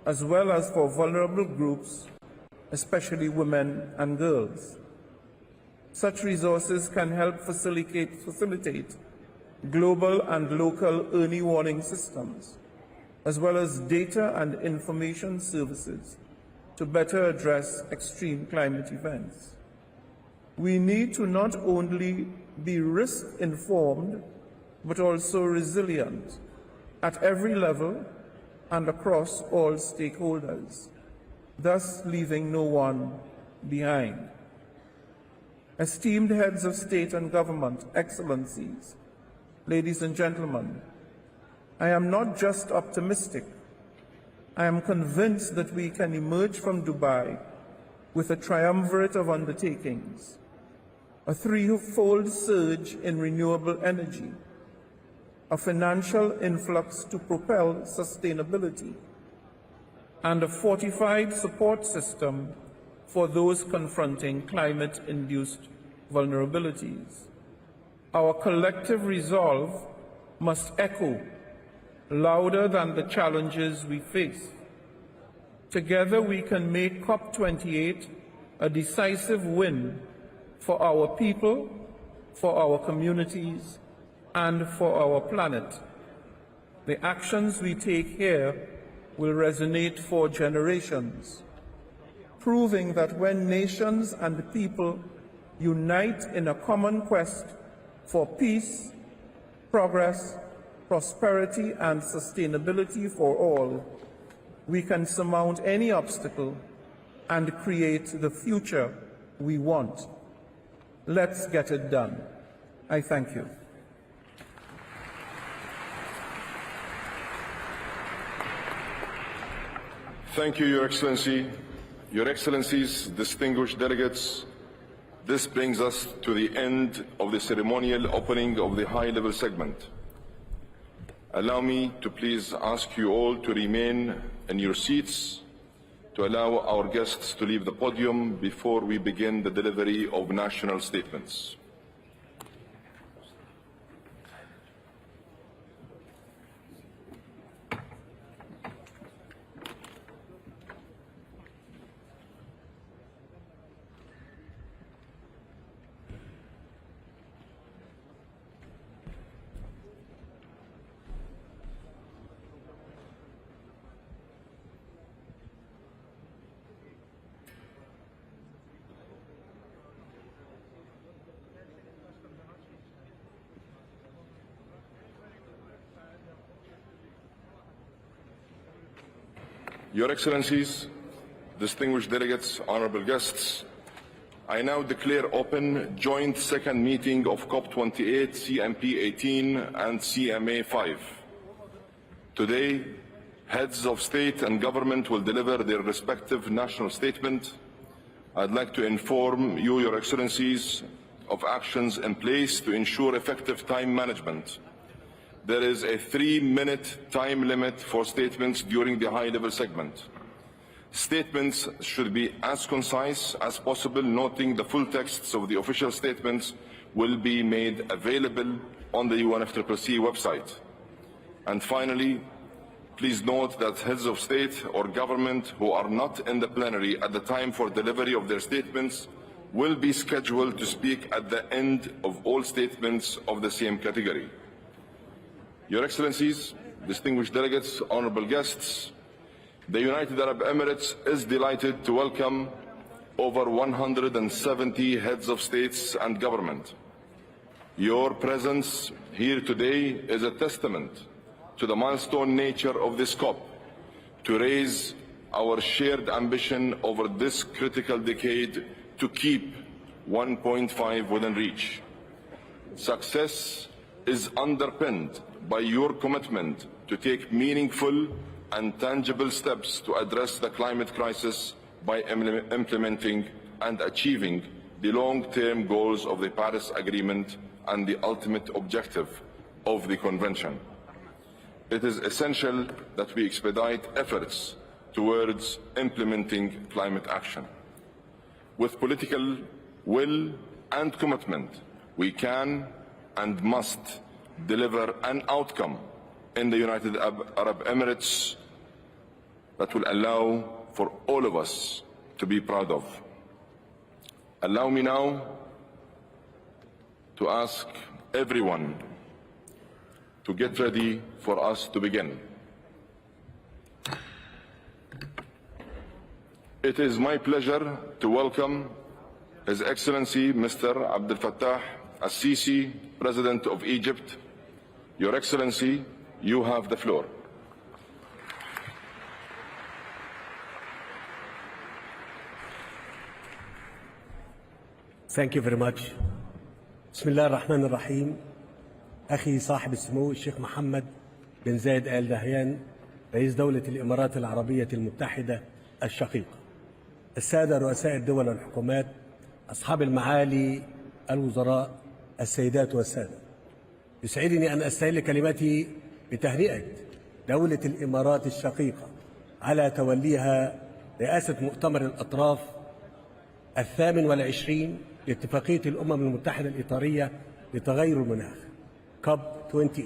as well as for vulnerable groups, especially women and girls. Such resources can help facilitate global and local early warning systems, as well as data and information services to better address extreme climate events. We need to not only be risk-informed, but also resilient at every level and across all stakeholders, thus leaving no one behind. Esteemed heads of state and government, excellencies, ladies and gentlemen, I am not just optimistic. I am convinced that we can emerge from Dubai with a triumvirate of undertakings, a threefold surge in renewable energy, a financial influx to propel sustainability, and a fortified support system for those confronting climate-induced vulnerabilities. Our collective resolve must echo louder than the challenges we face. Together we can make COP28 a decisive win for our people, for our communities, and for our planet. The actions we take here will resonate for generations, proving that when nations and people unite in a common quest for peace, progress, prosperity, and sustainability for all, we can surmount any obstacle and create the future we want. Let's get it done. I thank you. Thank you, Your Excellency. Your Excellencies, distinguished delegates, this brings us to the end of the ceremonial opening of the high-level segment. Allow me to please ask you all to remain in your seats to allow our guests to leave the podium before we begin the delivery of national statements. Your Excellencies, distinguished delegates, honorable guests, I now declare open joint second meeting of COP28, CMP 18 and CMA 5. Today, heads of state and government will deliver their respective national statement. I'd like to inform you, Your Excellencies, of actions in place to ensure effective time management. There is a 3-minute time limit for statements during the high-level segment. Statements should be as concise as possible, noting the full texts of the official statements will be made available on the UNFCCC website. And finally, please note that heads of state or government who are not in the plenary at the time for delivery of their statements will be scheduled to speak at the end of all statements of the same category. Your Excellencies, distinguished delegates, honorable guests, the United Arab Emirates is delighted to welcome over 170 heads of states and government. Your presence here today is a testament to the milestone nature of this COP, to raise our shared ambition over this critical decade to keep 1.5 within reach. Success is underpinned by your commitment to take meaningful and tangible steps to address the climate crisis by implementing and achieving the long-term goals of the Paris Agreement and the ultimate objective of the Convention. It is essential that we expedite efforts towards implementing climate action. With political will and commitment, we can and must deliver an outcome in the United Arab Emirates that will allow for all of us to be proud of. Allow me now to ask everyone to get ready for us to begin. It is my pleasure to welcome His Excellency Mr. Abdel Fattah al-Sisi, President of Egypt. Your Excellency, you have the floor. Thank you very much. بسم الله الرحمن الرحيم. أخي صاحب السمو الشيخ محمد بن زايد آل نهيان رئيس دولة الإمارات العربية المتحدة الشقيقة، السادة رؤساء الدول والحكومات، أصحاب المعالي الوزراء، السيدات والسادة، يسعدني أن أستهل كلمتي بتهنئة دولة الإمارات الشقيقة على توليها رئاسة مؤتمر الأطراف 28 لاتفاقية الأمم المتحدة الإطارية لتغير المناخ COP 28،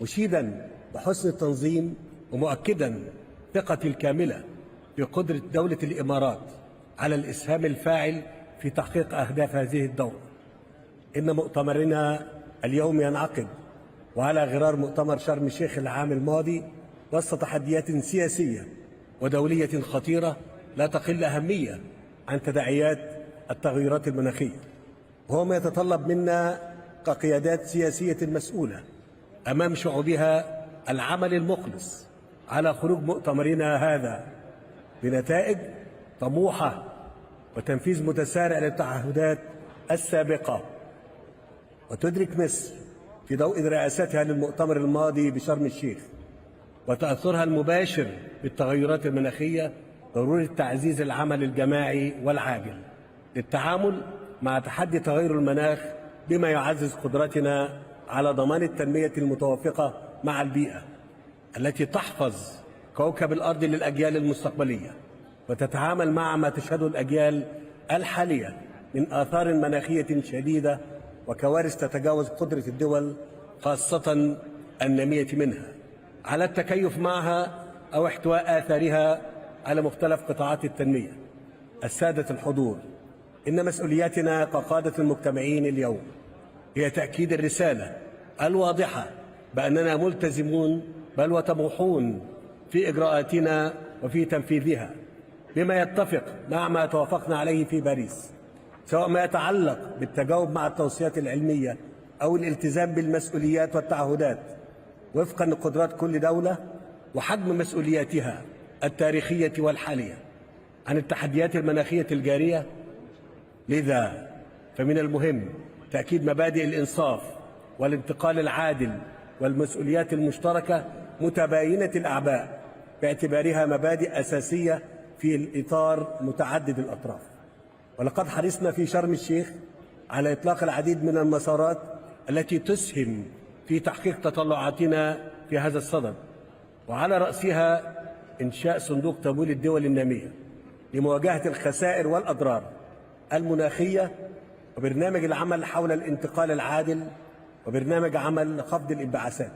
مشيدا بحسن التنظيم ومؤكدا ثقتي الكاملة في قدرة دولة الإمارات على الإسهام الفاعل في تحقيق أهداف هذه الدورة. إن مؤتمرنا اليوم ينعقد وعلى غرار مؤتمر شرم الشيخ العام الماضي وسط تحديات سياسية ودولية خطيرة لا تقل أهمية عن تداعيات التغيرات المناخية، وهو ما يتطلب منا كقيادات سياسية مسؤولة أمام شعوبها العمل المخلص على خروج مؤتمرنا هذا بنتائج طموحة وتنفيذ متسارع للتعهدات السابقة. وتدرك مصر في ضوء رئاستها للمؤتمر الماضي بشرم الشيخ وتأثرها المباشر بالتغيرات المناخية ضرورة تعزيز العمل الجماعي والعاجل للتعامل مع تحدي تغير المناخ بما يعزز قدرتنا على ضمان التنمية المتوافقة مع البيئة التي تحفظ كوكب الأرض للأجيال المستقبلية وتتعامل مع ما تشهده الأجيال الحالية من آثار مناخية شديدة وكوارث تتجاوز قدرة الدول خاصة النامية منها على التكيف معها أو احتواء آثارها على مختلف قطاعات التنمية. السادة الحضور، إن مسؤولياتنا كقادة المجتمعين اليوم هي تأكيد الرسالة الواضحة بأننا ملتزمون بل وطموحون في إجراءاتنا وفي تنفيذها بما يتفق مع ما توافقنا عليه في باريس، سواء ما يتعلق بالتجاوب مع التوصيات العلمية أو الالتزام بالمسؤوليات والتعهدات وفقا لقدرات كل دولة وحجم مسؤولياتها التاريخية والحالية عن التحديات المناخية الجارية. لذا فمن المهم تأكيد مبادئ الإنصاف والانتقال العادل والمسؤوليات المشتركة متباينة الأعباء باعتبارها مبادئ أساسية في الإطار متعدد الأطراف. ولقد حرصنا في شرم الشيخ على إطلاق العديد من المسارات التي تسهم في تحقيق تطلعاتنا في هذا الصدد، وعلى رأسها إنشاء صندوق تمويل الدول النامية لمواجهة الخسائر والأضرار المناخية، وبرنامج العمل حول الانتقال العادل، وبرنامج عمل لخفض الانبعاثات.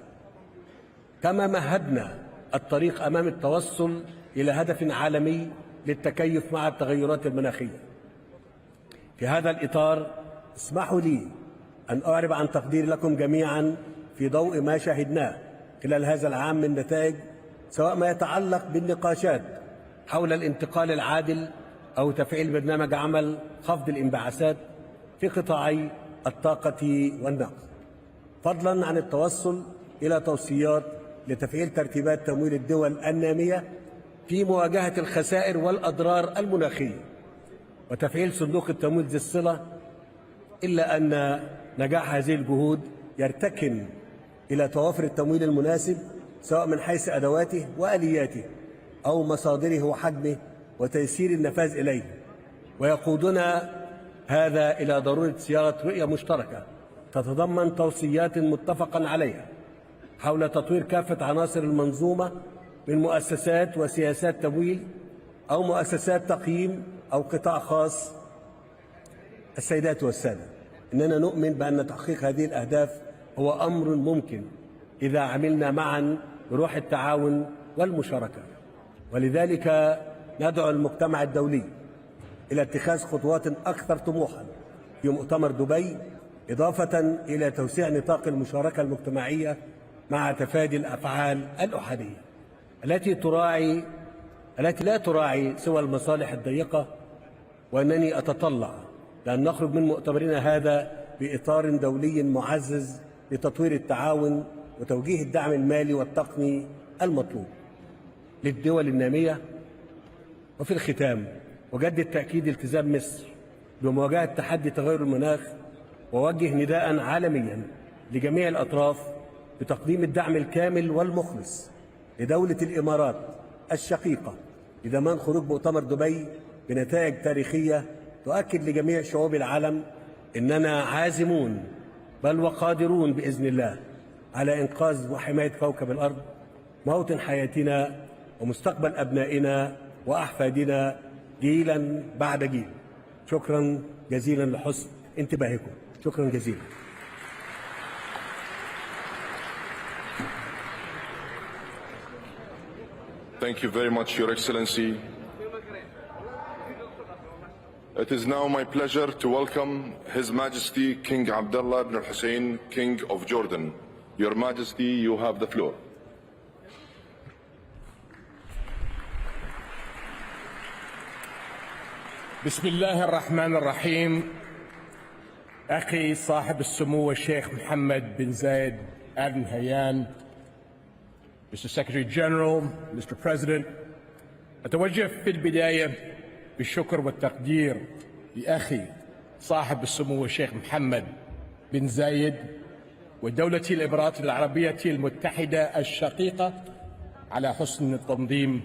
كما مهدنا الطريق أمام التوصل إلى هدف عالمي للتكيف مع التغيرات المناخية. في هذا الإطار اسمحوا لي أن أعرب عن تقديري لكم جميعا في ضوء ما شاهدناه خلال هذا العام من نتائج، سواء ما يتعلق بالنقاشات حول الانتقال العادل أو تفعيل برنامج عمل خفض الانبعاثات في قطاعي الطاقة والنقل، فضلا عن التوصل إلى توصيات لتفعيل ترتيبات تمويل الدول النامية في مواجهة الخسائر والأضرار المناخية وتفعيل صندوق التمويل ذي الصلة. إلا أن نجاح هذه الجهود يرتكن إلى توافر التمويل المناسب سواء من حيث أدواته وآلياته أو مصادره وحجمه وتيسير النفاذ إليه، ويقودنا هذا إلى ضرورة صياغة رؤية مشتركة تتضمن توصيات متفقا عليها حول تطوير كافة عناصر المنظومة من مؤسسات وسياسات تمويل أو مؤسسات تقييم أو قطاع خاص. السيدات والسادة، إننا نؤمن بأن تحقيق هذه الأهداف هو أمر ممكن إذا عملنا معا بروح التعاون والمشاركة، ولذلك ندعو المجتمع الدولي إلى اتخاذ خطوات أكثر طموحا في مؤتمر دبي، إضافة إلى توسيع نطاق المشاركة المجتمعية مع تفادي الأفعال الأحادية التي لا تراعي سوى المصالح الضيقة. وأنني أتطلع لأن نخرج من مؤتمرنا هذا بإطار دولي معزز لتطوير التعاون وتوجيه الدعم المالي والتقني المطلوب للدول النامية. وفي الختام أجدد تأكيد التزام مصر بمواجهة تحدي تغير المناخ، ووجه نداء عالميا لجميع الأطراف بتقديم الدعم الكامل والمخلص لدولة الإمارات الشقيقة لضمان خروج مؤتمر دبي بنتائج تاريخية تؤكد لجميع شعوب العالم إننا عازمون بل وقادرون بإذن الله على إنقاذ وحماية كوكب الأرض، موطن حياتنا ومستقبل أبنائنا وأحفادنا جيلا بعد جيل. شكرا جزيلا لحسن انتباهكم. شكرا جزيلا. Thank you very much, Your Excellency. It is now my pleasure to welcome His Majesty King Abdullah ibn al-Hussein, King of Jordan. Your Majesty, you have the floor. بسم الله الرحمن الرحيم. أخي صاحب السمو الشيخ محمد بن زايد آل نهيان، Mr. Secretary General, Mr. President, أتوجه في البداية بالشكر والتقدير لأخي صاحب السمو الشيخ محمد بن زايد ودولة الإمارات العربية المتحدة الشقيقة على حسن التنظيم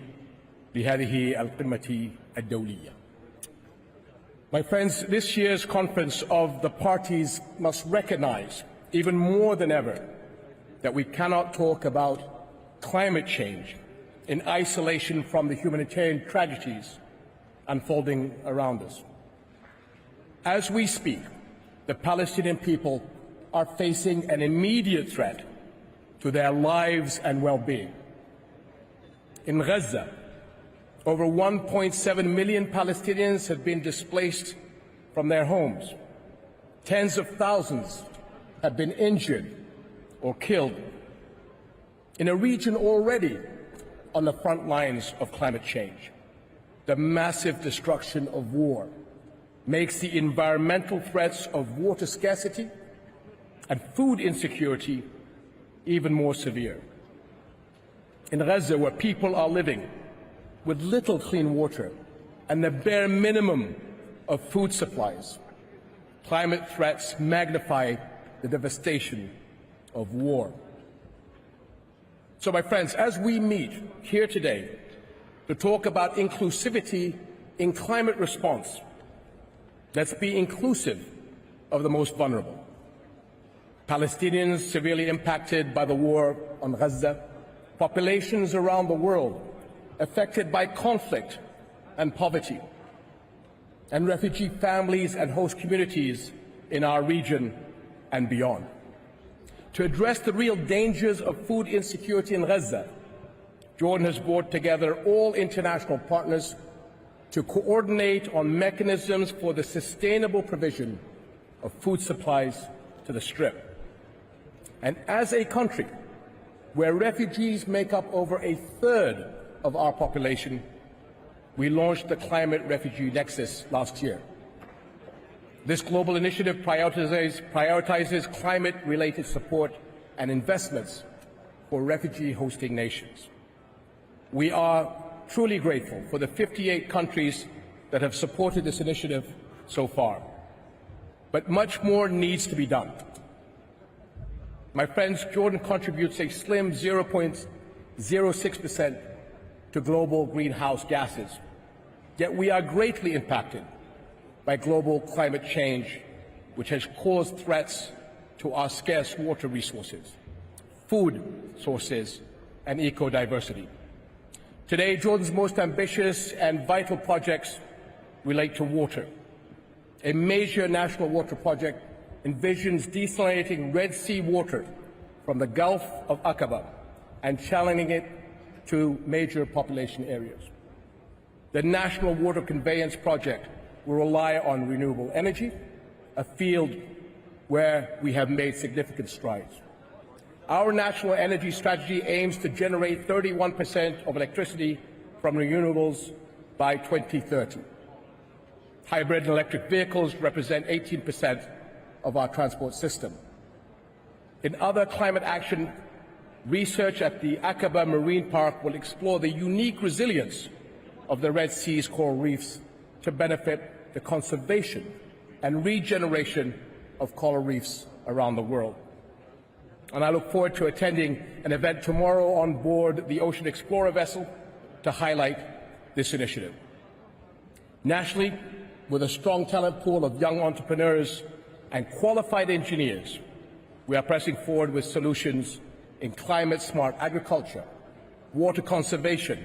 لهذه القمة الدولية. My friends, this year's conference of the parties must recognize, even more than ever, that we cannot talk about climate change in isolation from the humanitarian tragedies unfolding around us. As we speak, the Palestinian people are facing an immediate threat to their lives and well-being. In Gaza, over 1.7 million Palestinians have been displaced from their homes. Tens of thousands have been injured or killed in a region already on the front lines of climate change. The massive destruction of war makes the environmental threats of water scarcity and food insecurity even more severe. In Gaza, where people are living with little clean water and the bare minimum of food supplies, climate threats magnify the devastation of war. So, my friends, as we meet here today to talk about inclusivity in climate response, let's be inclusive of the most vulnerable. Palestinians severely impacted by the war on Gaza, populations around the world affected by conflict and poverty, and refugee families and host communities in our region and beyond. To address the real dangers of food insecurity in Gaza, Jordan has brought together all international partners to coordinate on mechanisms for the sustainable provision of food supplies to the Strip. And as a country where refugees make up over a third of our population, we launched the Climate Refugee Nexus last year. This global initiative prioritizes climate-related support and investments for refugee-hosting nations. We are truly grateful for the 58 countries that have supported this initiative so far. But much more needs to be done. My friends, Jordan contributes a slim 0.06% to global greenhouse gases. Yet we are greatly impacted by global climate change, which has caused threats to our scarce water resources, food sources, and eco-diversity. Today, Jordan's most ambitious and vital projects relate to water. A major national water project envisions desalinating Red Sea water from the Gulf of Aqaba and channeling it to major population areas. The National Water Conveyance Project will rely on renewable energy, a field where we have made significant strides. Our national energy strategy aims to generate 31% of electricity from renewables by 2030. Hybrid and electric vehicles represent 18% of our transport system. In other climate action, research at the Aqaba Marine Park will explore the unique resilience of the Red Sea's coral reefs to benefit the conservation and regeneration of coral reefs around the world. And I look forward to attending an event tomorrow on board the Ocean Explorer vessel to highlight this initiative. Nationally, with a strong talent pool of young entrepreneurs and qualified engineers, we are pressing forward with solutions in climate-smart agriculture, water conservation,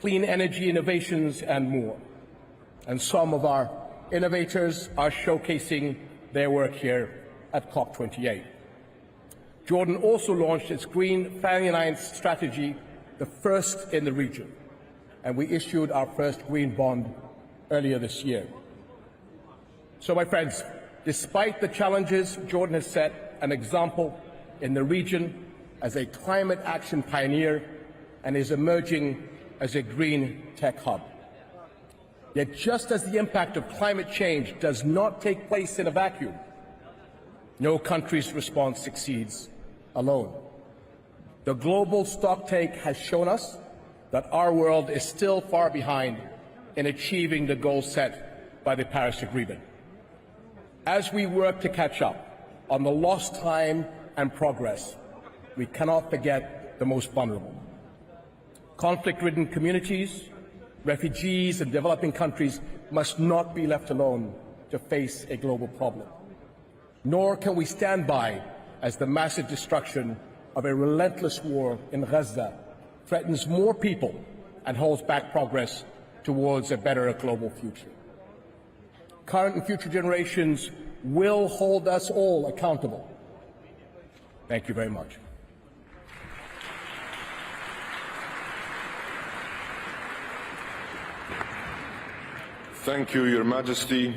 clean energy innovations, and more. And some of our innovators are showcasing their work here at COP28. Jordan also launched its Green Finance strategy, the first in the region, and we issued our first green bond earlier this year. So, my friends, despite the challenges, Jordan has set an example in the region as a climate action pioneer and is emerging as a green tech hub. Yet just as the impact of climate change does not take place in a vacuum, no country's response succeeds alone. The global stocktake has shown us that our world is still far behind in achieving the goals set by the Paris Agreement. As we work to catch up on the lost time and progress, we cannot forget the most vulnerable. Conflict-ridden communities, refugees and developing countries must not be left alone to face a global problem. Nor can we stand by as the massive destruction of a relentless war in Gaza threatens more people and holds back progress towards a better global future. Current and future generations will hold us all accountable. Thank you very much. Thank you, Your Majesty.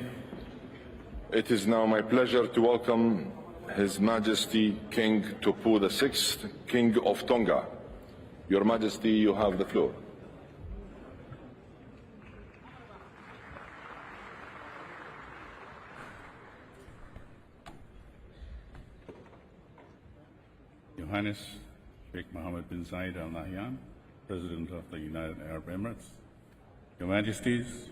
It is now my pleasure to welcome His Majesty King Tupu VI, King of Tonga. Your Majesty, you have the floor. Your Highness, Sheikh Mohammed bin Zayed Al Nahyan, President of the United Arab Emirates, Your Majesties,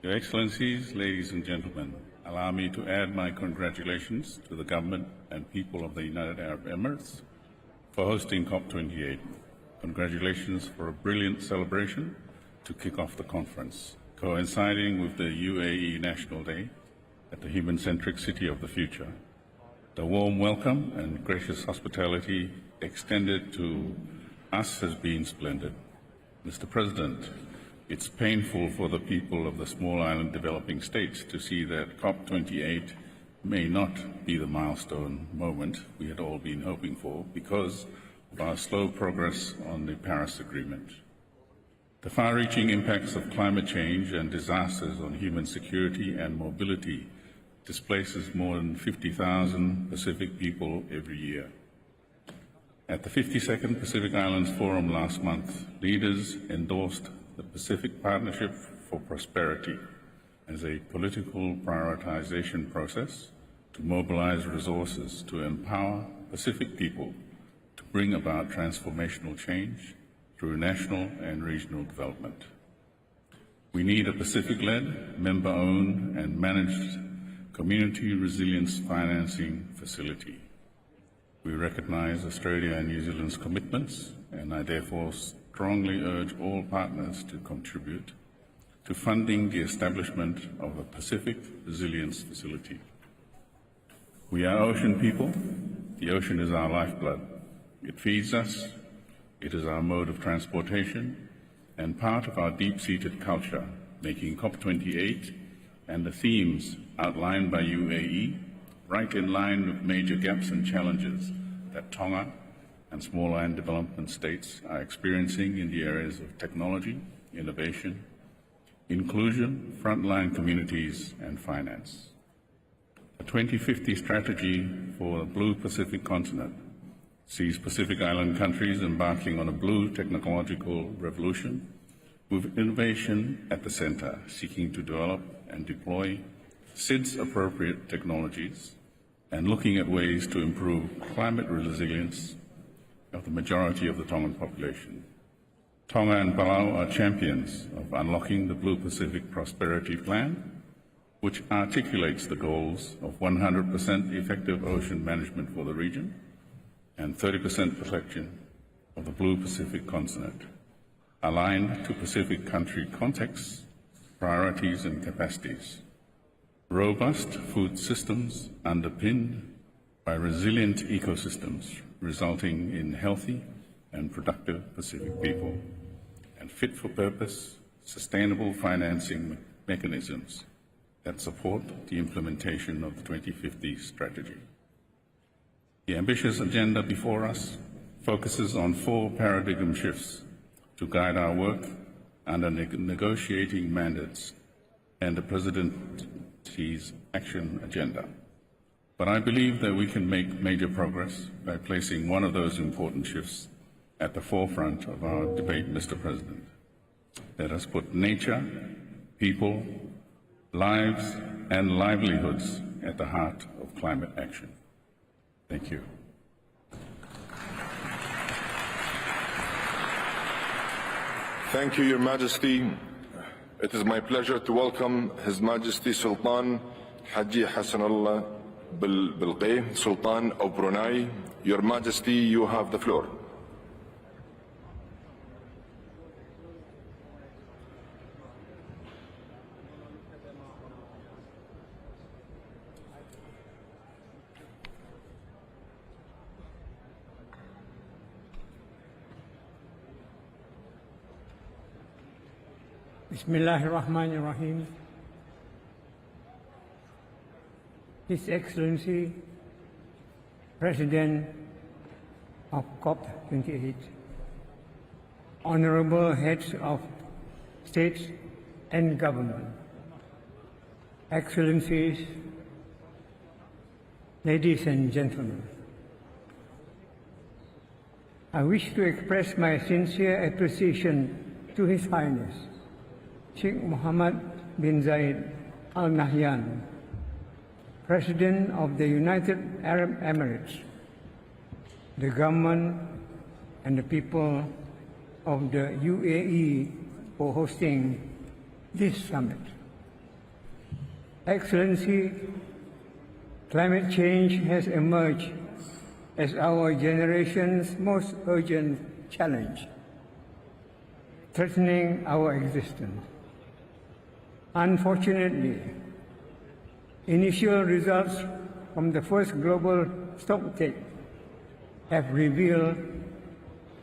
Your Excellencies, ladies and gentlemen, allow me to add my congratulations to the government and people of the United Arab Emirates for hosting COP28. Congratulations for a brilliant celebration to kick off the conference, coinciding with the UAE National Day at the human-centric city of the future. The warm welcome and gracious hospitality extended to us has been splendid. Mr. President, it's painful for the people of the small island developing states to see that COP28 may not be the milestone moment we had all been hoping for because of our slow progress on the Paris Agreement. The far-reaching impacts of climate change and disasters on human security and mobility displaces more than 50,000 Pacific people every year. At the 52nd Pacific Islands Forum last month, leaders endorsed the Pacific Partnership for Prosperity as a political prioritization process to mobilize resources to empower Pacific people to bring about transformational change through national and regional development. We need a Pacific-led, member-owned and managed community resilience financing facility. We recognize Australia and New Zealand's commitments, and I therefore strongly urge all partners to contribute to funding the establishment of a Pacific Resilience Facility. We are ocean people. The ocean is our lifeblood. It feeds us. It is our mode of transportation and part of our deep-seated culture, making COP28 and the themes outlined by UAE right in line with major gaps and challenges that Tonga and small island development states are experiencing in the areas of technology, innovation, inclusion, frontline communities, and finance. A 2050 strategy for the Blue Pacific continent sees Pacific Island countries embarking on a blue technological revolution with innovation at the center, seeking to develop and deploy SIDS-appropriate technologies and looking at ways to improve climate resilience of the majority of the Tongan population. Tonga and Palau are champions of unlocking the Blue Pacific Prosperity Plan, which articulates the goals of 100% effective ocean management for the region and 30% protection of the Blue Pacific continent, aligned to Pacific country contexts, priorities and capacities. Robust food systems underpinned by resilient ecosystems, resulting in healthy and productive Pacific people, and fit-for-purpose, sustainable financing mechanisms that support the implementation of the 2050 strategy. The ambitious agenda before us focuses on 4 paradigm shifts to guide our work under negotiating mandates and the Presidency's action agenda. But I believe that we can make major progress by placing one of those important shifts at the forefront of our debate, Mr. President. Let us put nature, people, lives, and livelihoods at the heart of climate action. Thank you. Thank you, Your Majesty. It is my pleasure to welcome His Majesty Sultan Haji Hassanullah Bilqay, Sultan of Brunei. Your Majesty, you have the floor. Bismillahirrahmanirrahim. His Excellency, President of COP28, Honorable Heads of States and Government, Excellencies, ladies and gentlemen, I wish to express my sincere appreciation to His Highness Sheikh Mohammed bin Zayed Al Nahyan, President of the United Arab Emirates, the government and the people of the UAE for hosting this summit. Excellency, climate change has emerged as our generation's most urgent challenge, threatening our existence. Unfortunately, initial results from the first global stocktake have revealed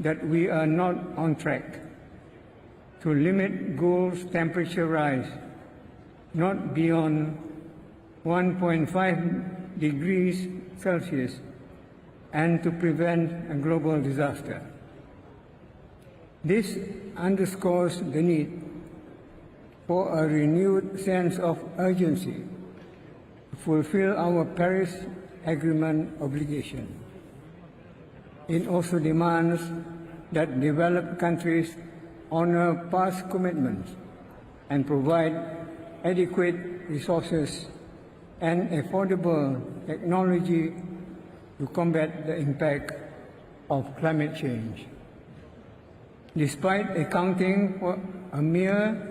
that we are not on track to limit global temperature rise not beyond 1.5 degrees Celsius and to prevent a global disaster. This underscores the need for a renewed sense of urgency to fulfill our Paris Agreement obligation. It also demands that developed countries honor past commitments and provide adequate resources and affordable technology to combat the impact of climate change. Despite accounting for a mere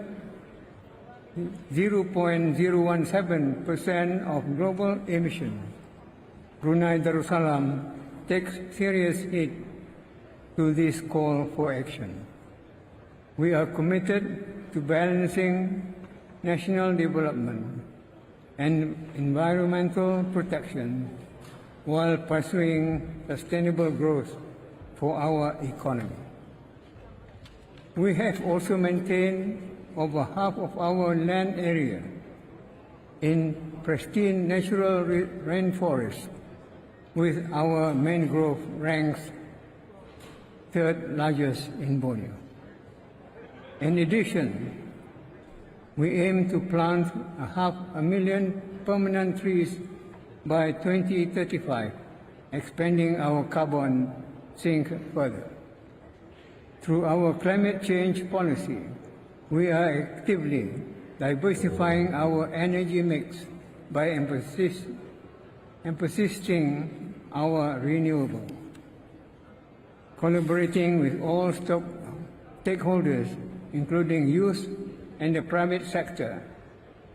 0.017% of global emissions, Brunei Darussalam takes serious heed to this call for action. We are committed to balancing national development and environmental protection while pursuing sustainable growth for our economy. We have also maintained over half of our land area in pristine natural rainforests, with our mangrove ranks third largest in Borneo. In addition, we aim to plant 500,000 permanent trees by 2035, expanding our carbon sink further. Through our climate change policy, we are actively diversifying our energy mix by emphasizing our renewable. Collaborating with all stakeholders, including youth and the private sector,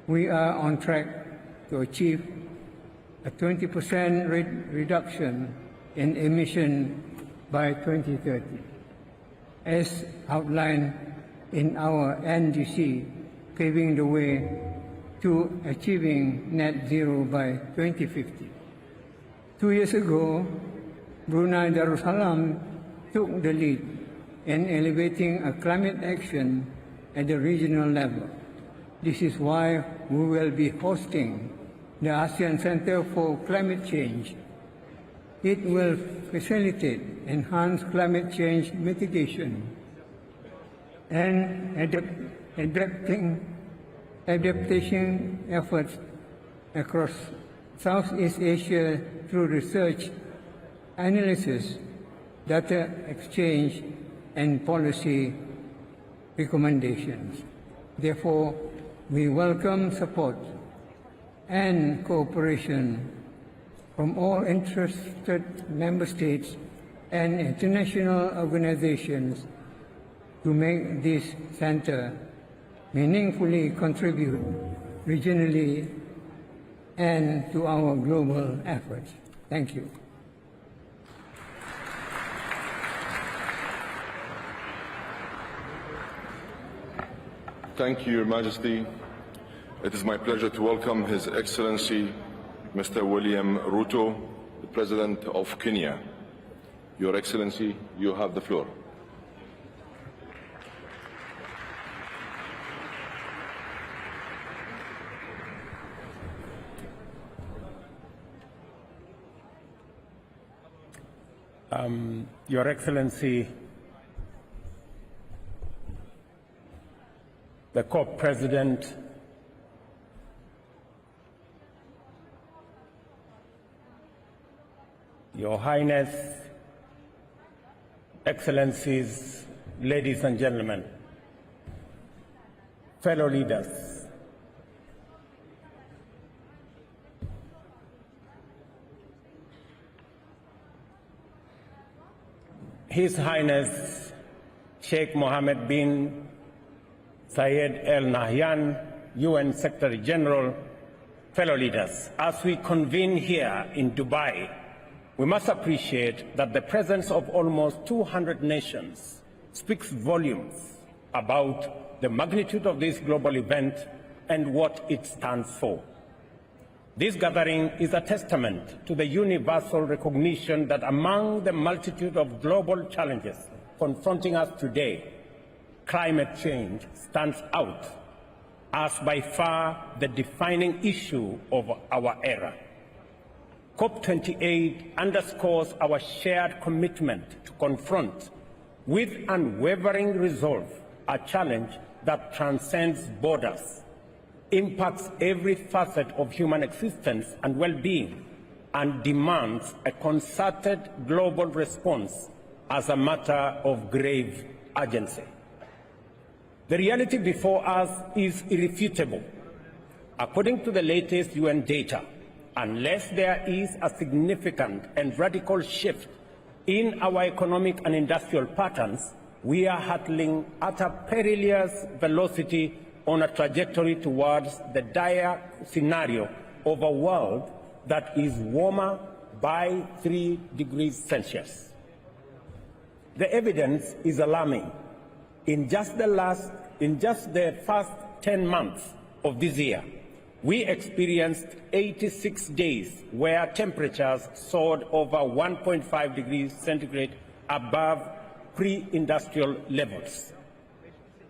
we are on track to achieve a 20% reduction in emission by 2030, as outlined in our NDC, paving the way to achieving net zero by 2050. 2 years ago, Brunei Darussalam took the lead in elevating a climate action at the regional level. This is why we will be hosting the ASEAN Center for Climate Change. It will facilitate enhanced climate change mitigation and adaptation efforts across Southeast Asia through research, analysis, data exchange, and policy recommendations. Therefore, we welcome support and cooperation from all interested member states and international organizations to make this center meaningfully contribute regionally and to our global efforts. Thank you. Thank you, Your Majesty. It is my pleasure to welcome His Excellency Mr. William Ruto, the President of Kenya. Your Excellency, you have the floor. Your Excellency, the Co-President, Your Highness, Excellencies, ladies and gentlemen, fellow leaders, His Highness Sheikh Mohammed bin Zayed Al Nahyan, UN Secretary General, fellow leaders, as we convene here in Dubai, we must appreciate that the presence of almost 200 nations speaks volumes about the magnitude of this global event and what it stands for. This gathering is a testament to the universal recognition that among the multitude of global challenges confronting us today, climate change stands out as by far the defining issue of our era. COP28 underscores our shared commitment to confront with unwavering resolve a challenge that transcends borders, impacts every facet of human existence and well-being, and demands a concerted global response as a matter of grave urgency. The reality before us is irrefutable. According to the latest UN data, unless there is a significant and radical shift in our economic and industrial patterns, we are hurtling at a perilous velocity on a trajectory towards the dire scenario of a world that is warmer by 3 degrees Celsius. The evidence is alarming. In just the first 10 months of this year, we experienced 86 days where temperatures soared over 1.5 degrees centigrade above pre-industrial levels.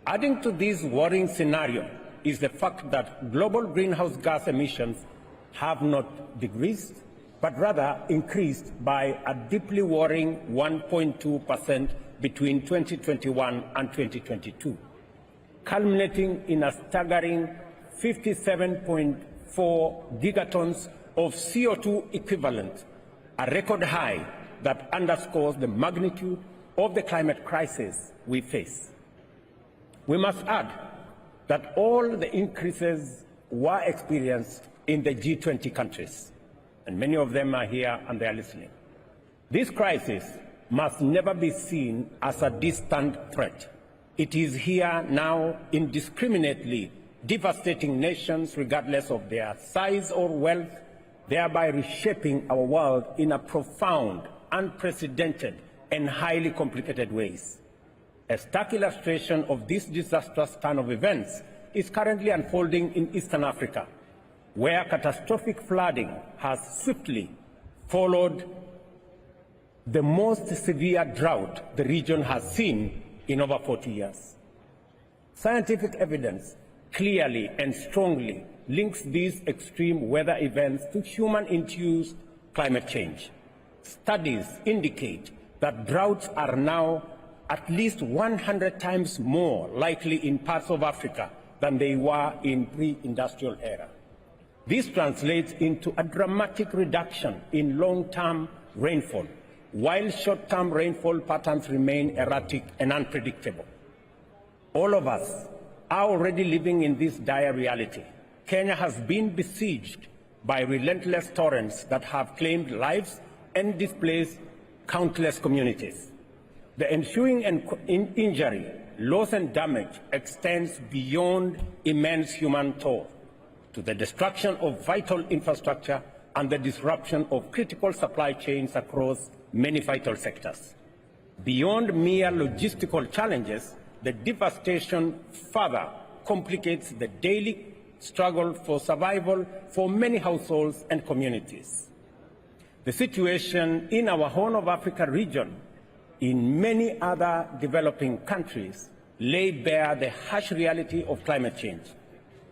Adding to this worrying scenario is the fact that global greenhouse gas emissions have not decreased, but rather increased by a deeply worrying 1.2% between 2021 and 2022, culminating in a staggering 57.4 gigatons of CO2 equivalent, a record high that underscores the magnitude of the climate crisis we face. We must add that all the increases were experienced in the G20 countries, and many of them are here and they are listening. This crisis must never be seen as a distant threat. It is here now, indiscriminately devastating nations regardless of their size or wealth, thereby reshaping our world in a profound, unprecedented, and highly complicated ways. A stark illustration of this disastrous turn of events is currently unfolding in Eastern Africa, where catastrophic flooding has swiftly followed the most severe drought the region has seen in over 40 years. Scientific evidence clearly and strongly links these extreme weather events to human-induced climate change. Studies indicate that droughts are now at least 100 times more likely in parts of Africa than they were in pre-industrial era. This translates into a dramatic reduction in long-term rainfall, while short-term rainfall patterns remain erratic and unpredictable. All of us are already living in this dire reality. Kenya has been besieged by relentless torrents that have claimed lives and displaced countless communities. The ensuing injury loss and damage extends beyond immense human toll to the destruction of vital infrastructure and the disruption of critical supply chains across many vital sectors. Beyond mere logistical challenges, the devastation further complicates the daily struggle for survival for many households and communities. The situation in our Horn of Africa region, in many other developing countries, lay bare the harsh reality of climate change.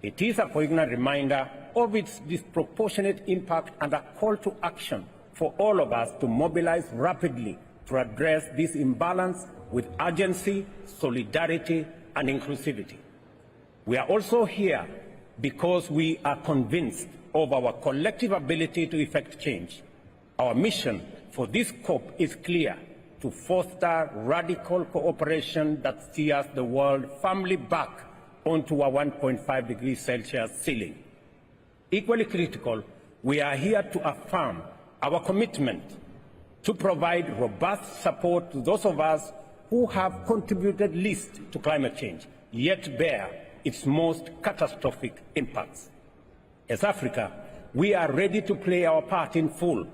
It is a poignant reminder of its disproportionate impact and a call to action for all of us to mobilize rapidly to address this imbalance with urgency, solidarity, and inclusivity. We are also here because we are convinced of our collective ability to effect change. Our mission for this COP is clear: to foster radical cooperation that steers the world firmly back onto a 1.5 degrees Celsius ceiling. Equally critical, we are here to affirm our commitment to provide robust support to those of us who have contributed least to climate change, yet bear its most catastrophic impacts. As Africa, we are ready to play our part in full.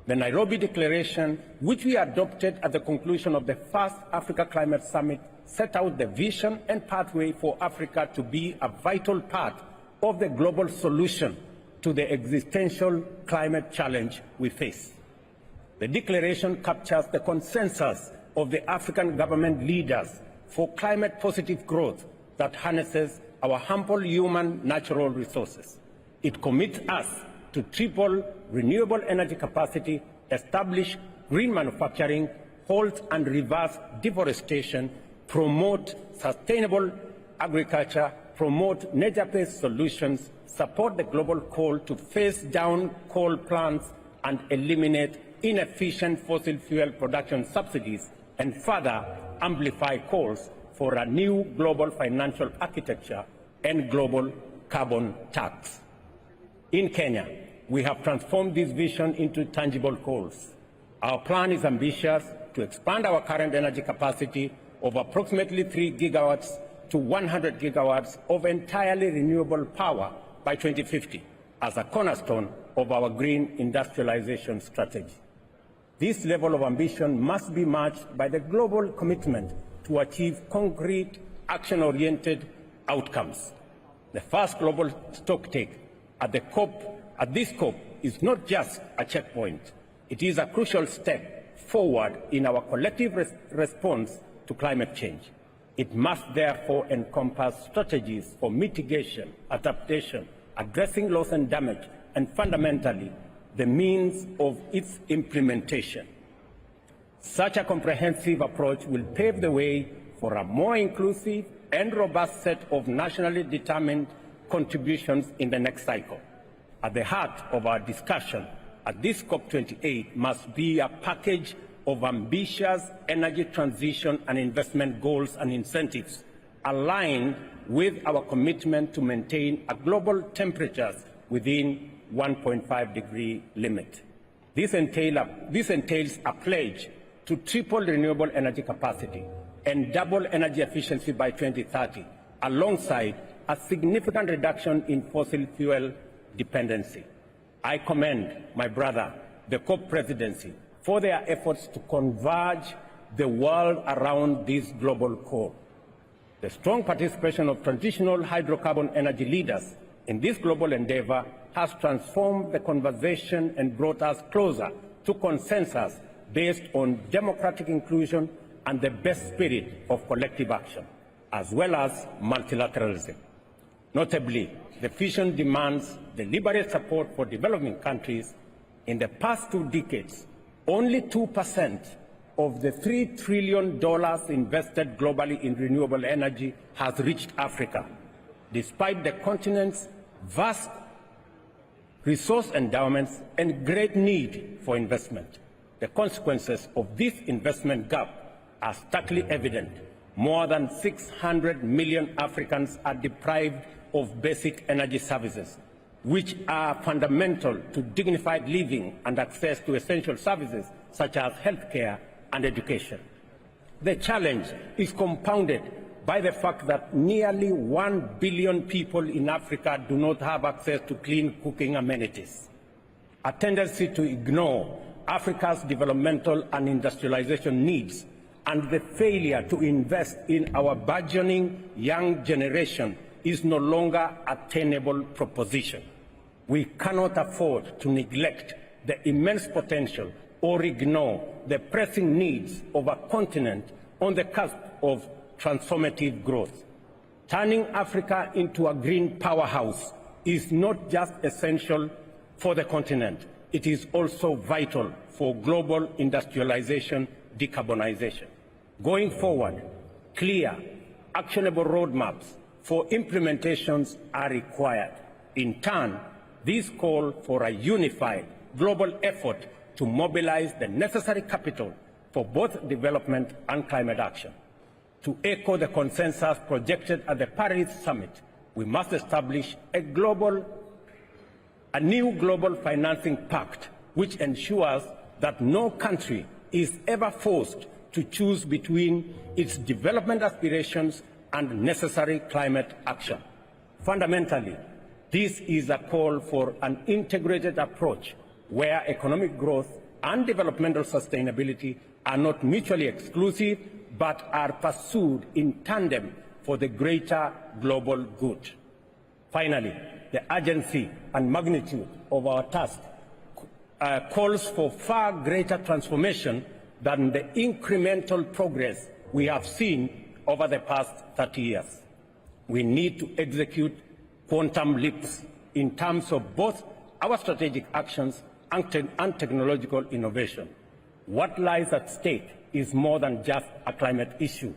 The Nairobi Declaration, which we adopted at the conclusion of the first Africa Climate Summit, set out the vision and pathway for Africa to be a vital part of the global solution to the existential climate challenge we face. The declaration captures the consensus of the African government leaders for climate-positive growth that harnesses our ample human natural resources. It commits us to triple renewable energy capacity, establish green manufacturing, halt and reverse deforestation, promote sustainable agriculture, promote nature-based solutions, support the global call to phase down coal plants and eliminate inefficient fossil fuel production subsidies, and further amplify calls for a new global financial architecture and global carbon tax. In Kenya, we have transformed this vision into tangible goals. Our plan is ambitious to expand our current energy capacity of approximately 3 gigawatts to 100 gigawatts of entirely renewable power by 2050 as a cornerstone of our green industrialization strategy. This level of ambition must be matched by the global commitment to achieve concrete, action-oriented outcomes. The first global stocktake at this COP is not just a checkpoint. It is a crucial step forward in our collective response to climate change. It must therefore encompass strategies for mitigation, adaptation, addressing loss and damage, and fundamentally, the means of its implementation. Such a comprehensive approach will pave the way for a more inclusive and robust set of nationally determined contributions in the next cycle. At the heart of our discussion at this COP28 must be a package of ambitious energy transition and investment goals and incentives aligned with our commitment to maintain a global temperatures within 1.5 degree limit. This entails a pledge to triple renewable energy capacity and double energy efficiency by 2030, alongside a significant reduction in fossil fuel dependency. I commend my brother, the COP presidency, for their efforts to converge the world around this global call. The strong participation of traditional hydrocarbon energy leaders in this global endeavor has transformed the conversation and brought us closer to consensus based on democratic inclusion and the best spirit of collective action, as well as multilateralism. Notably, the vision demands deliberate support for developing countries. In the past 2 decades, only 2% of the $3 trillion invested globally in renewable energy has reached Africa, despite the continent's vast resource endowments and great need for investment. The consequences of this investment gap are starkly evident. More than 600 million Africans are deprived of basic energy services, which are fundamental to dignified living and access to essential services such as healthcare and education. The challenge is compounded by the fact that nearly 1 billion people in Africa do not have access to clean cooking amenities. A tendency to ignore Africa's developmental and industrialization needs and the failure to invest in our burgeoning young generation is no longer a tenable proposition. We cannot afford to neglect the immense potential or ignore the pressing needs of a continent on the cusp of transformative growth. Turning Africa into a green powerhouse is not just essential for the continent, it is also vital for global industrialization, decarbonization. Going forward, clear, actionable roadmaps for implementations are required. In turn, these call for a unified global effort to mobilize the necessary capital for both development and climate action. To echo the consensus projected at the Paris Summit, we must establish a new global financing pact which ensures that no country is ever forced to choose between its development aspirations and necessary climate action. Fundamentally, this is a call for an integrated approach where economic growth and developmental sustainability are not mutually exclusive but are pursued in tandem for the greater global good. Finally, the urgency and magnitude of our task calls for far greater transformation than the incremental progress we have seen over the past 30 years. We need to execute quantum leaps in terms of both our strategic actions and technological innovation. What lies at stake is more than just a climate issue.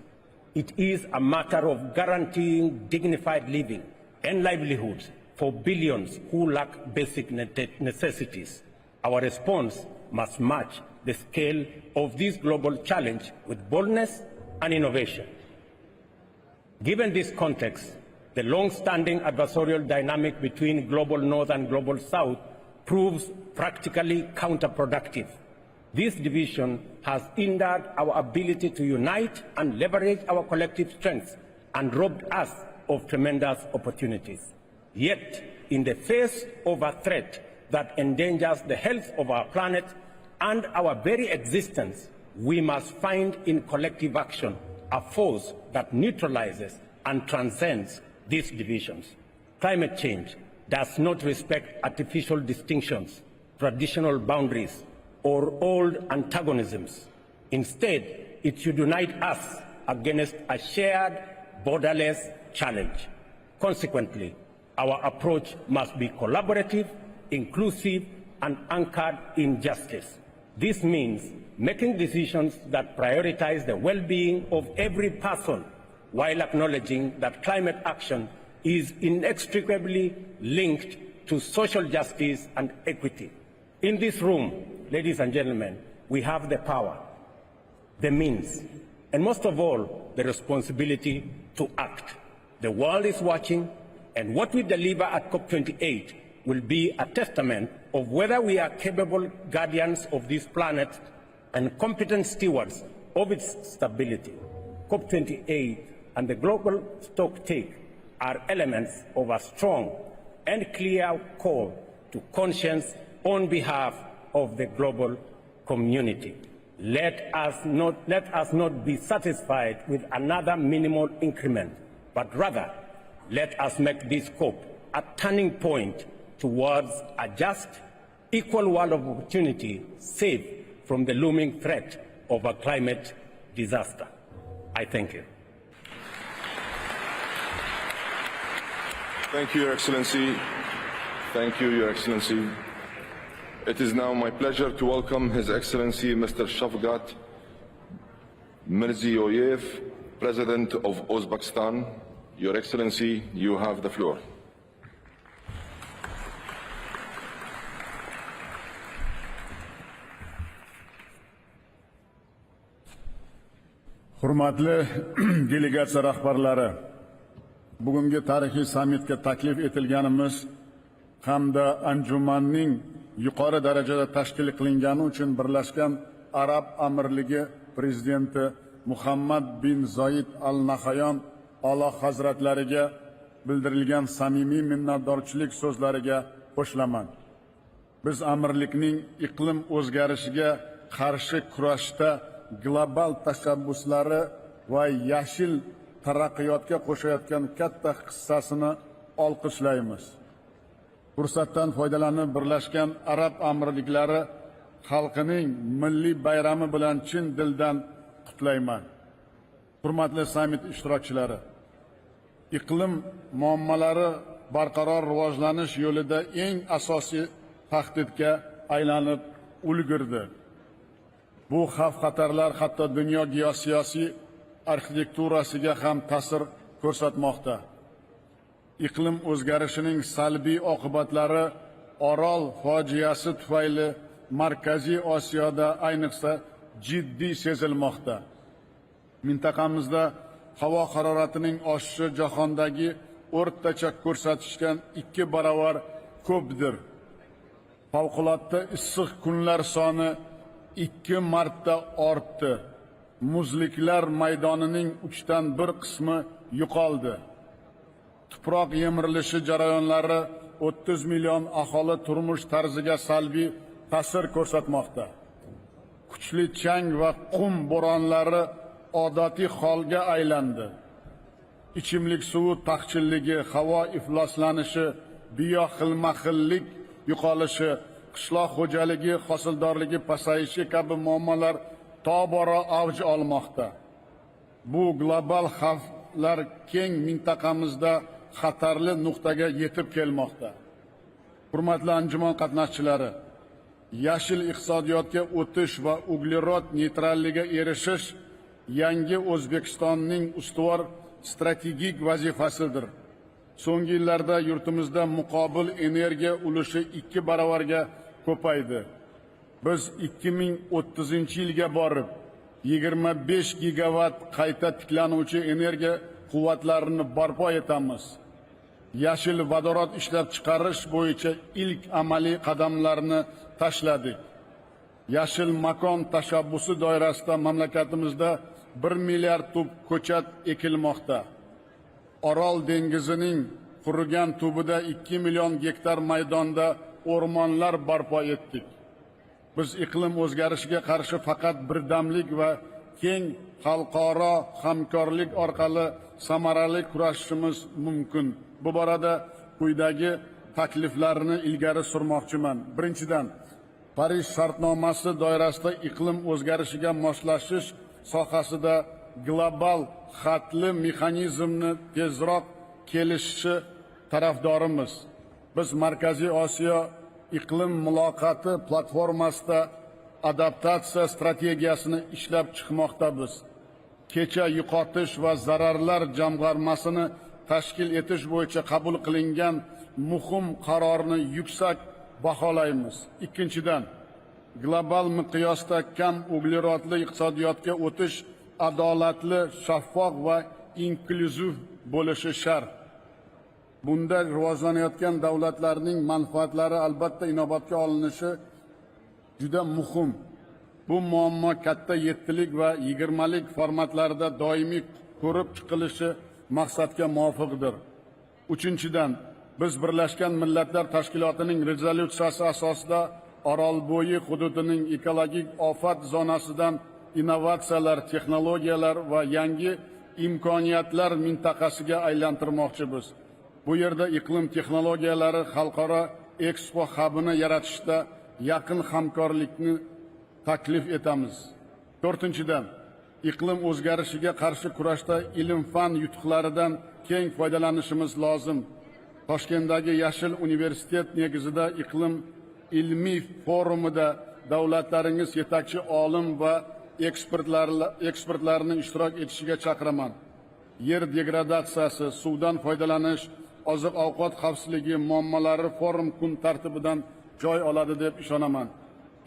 It is a matter of guaranteeing dignified living and livelihoods for billions who lack basic necessities. Our response must match the scale of this global challenge with boldness and innovation. Given this context, the long-standing adversarial dynamic between global North and global South proves practically counterproductive. This division has hindered our ability to unite and leverage our collective strengths and robbed us of tremendous opportunities. Yet, in the face of a threat that endangers the health of our planet and our very existence, we must find in collective action a force that neutralizes and transcends these divisions. Climate change does not respect artificial distinctions, traditional boundaries, or old antagonisms. Instead, it should unite us against a shared, borderless challenge. Consequently, our approach must be collaborative, inclusive, and anchored in justice. This means making decisions that prioritize the well-being of every person while acknowledging that climate action is inextricably linked to social justice and equity. In this room, ladies and gentlemen, we have the power, the means, and most of all, the responsibility to act. The world is watching, and what we deliver at COP28 will be a testament of whether we are capable guardians of this planet and competent stewards of its stability. COP28 and the global stocktake are elements of a strong and clear call to conscience on behalf of the global community. Let us not be satisfied with another minimal increment, but rather let us make this COP a turning point towards a just, equal world of opportunity, safe from the looming threat of a climate disaster. I thank you. Thank you, Your Excellency. Thank you, Your Excellency. It is now my pleasure to welcome His Excellency Mr. Shavkat Mirziyoyev, President of Uzbekistan. Your Excellency, you have the floor. Hurmatli delegatsiya rahbarlari, bugungi tarixiy sammitga taklif etilganimiz hamda anjumanning yuqori darajada tashkil qilingani uchun Birlashgan Arab Amirligi prezidenti Muhammad bin Zoid al Nahyan A'lo hazratlariga bildirilgan samimiy minnatdorchilik so'zlariga qo'shilaman. Biz amirlikning iqlim o'zgarishiga qarshi kurashda global tashabbuslari va yashil taraqqiyotga qo'shayotgan katta hissasini olqishlaymiz. Fursatdan foydalanib Birlashgan Arab Amirliklari xalqining milliy bayrami bilan chin dildan qutlayman. Hurmatli sammit ishtirokchilari, iqlim muammolari barqaror rivojlanish yo'lida eng asosiy tahdidga aylanib ulgurdi. Bu xavf-xatarlar hatto dunyo geosiyosiy arxitekturasiga ham ta'sir ko'rsatmoqda. Iqlim o'zgarishining salbiy oqibatlari Orol fojiasi tufayli Markaziy Osiyoda ayniqsa jiddiy sezilmoqda. Mintaqamizda havo haroratining oshishi jahondagi o'rtacha ko'rsatishdan 2 barobar ko'pdir. Favqulodda issiq kunlar soni 2 marta ortdi. Muzliklar maydonining 3dan 1 qismi yo'qoldi. Tuproq yemirilishi jarayonlari 30 million aholi turmush tarziga salbiy ta'sir ko'rsatmoqda. Kuchli chang va qum bo'ronlari odatiy holga aylandi. Ichimlik suvi taqchilligi, havo ifloslanishi, bioxilma-xillik yo'qolishi, qishloq xo'jaligi hosildorligi pasayishi kabi muammolar tobora avj olmoqda. Bu global xavflar keng mintaqamizda xatarli nuqtaga yetib kelmoqda. Hurmatli anjuman qatnashchilari, yashil iqtisodiyotga o'tish va uglerod neytralligiga erishish yangi O'zbekistonning ustuvor strategik vazifasidir. So'nggi yillarda yurtimizda muqobil energiya ulushi 2 barobarga ko'paydi. Biz 2030-yilga borib 25 gigavat qayta tiklanuvchi energiya quvvatlarini barpo etamiz. Yashil vodorod ishlab chiqarish bo'yicha ilk amaliy qadamlarni tashladik. Yashil makon tashabbusi doirasida mamlakatimizda 1 milliard tub ko'chat ekilmoqda. Orol dengizining qurigan tubida 2 million gektar maydonda o'rmonlar barpo etdik. Biz iqlim o'zgarishiga qarshi faqat birdamlik va keng xalqaro hamkorlik orqali samarali kurashishimiz mumkin. Bu borada quyidagi takliflarni ilgari surmoqchiman. Birinchidan, Parij shartnomasi doirasida iqlim o'zgarishiga moslashish sohasida global xatli mexanizmni tezroq kelishishi tarafdorimiz. Biz Markaziy Osiyo iqlim muloqoti platformasida adaptatsiya strategiyasini ishlab chiqmoqdamiz. Kecha yo'qotish va zararlar jamg'armasini tashkil etish bo'yicha qabul qilingan muhim qarorni yuksak baholaymiz. Ikkinchidan, global miqyosda kam uglerodli iqtisodiyotga o'tish adolatli, shaffof va inklyuziv bo'lishi shart. Bunda rivojlanayotgan davlatlarning manfaatlari albatta inobatga olinishi juda muhim. Bu muammo katta 7lik va 20lik formatlarda doimiy ko'rib chiqilishi maqsadga muvofiqdir. Uchinchidan, biz Birlashgan Millatlar Tashkilotining rezolyutsiyasi asosida Orolbo'yi hududining ekologik ofat zonasidan innovatsiyalar, texnologiyalar va yangi imkoniyatlar mintaqasiga aylantirmoqchimiz. Bu yerda iqlim texnologiyalari xalqaro ekspo hubini yaratishda yaqin hamkorlikni taklif etamiz. To'rtinchidan, iqlim o'zgarishiga qarshi kurashda ilm-fan yutuqlaridan keng foydalanishimiz lozim. Toshkentdagi Yashil universitet negizida iqlim ilmiy forumida davlatlaringiz yetakchi olim va ekspertlarni ishtirok etishiga chaqiraman. Yer degradatsiyasi, suvdan foydalanish, oziq-ovqat xavfsizligi muammolari forum kun tartibidan joy oladi deb ishonaman.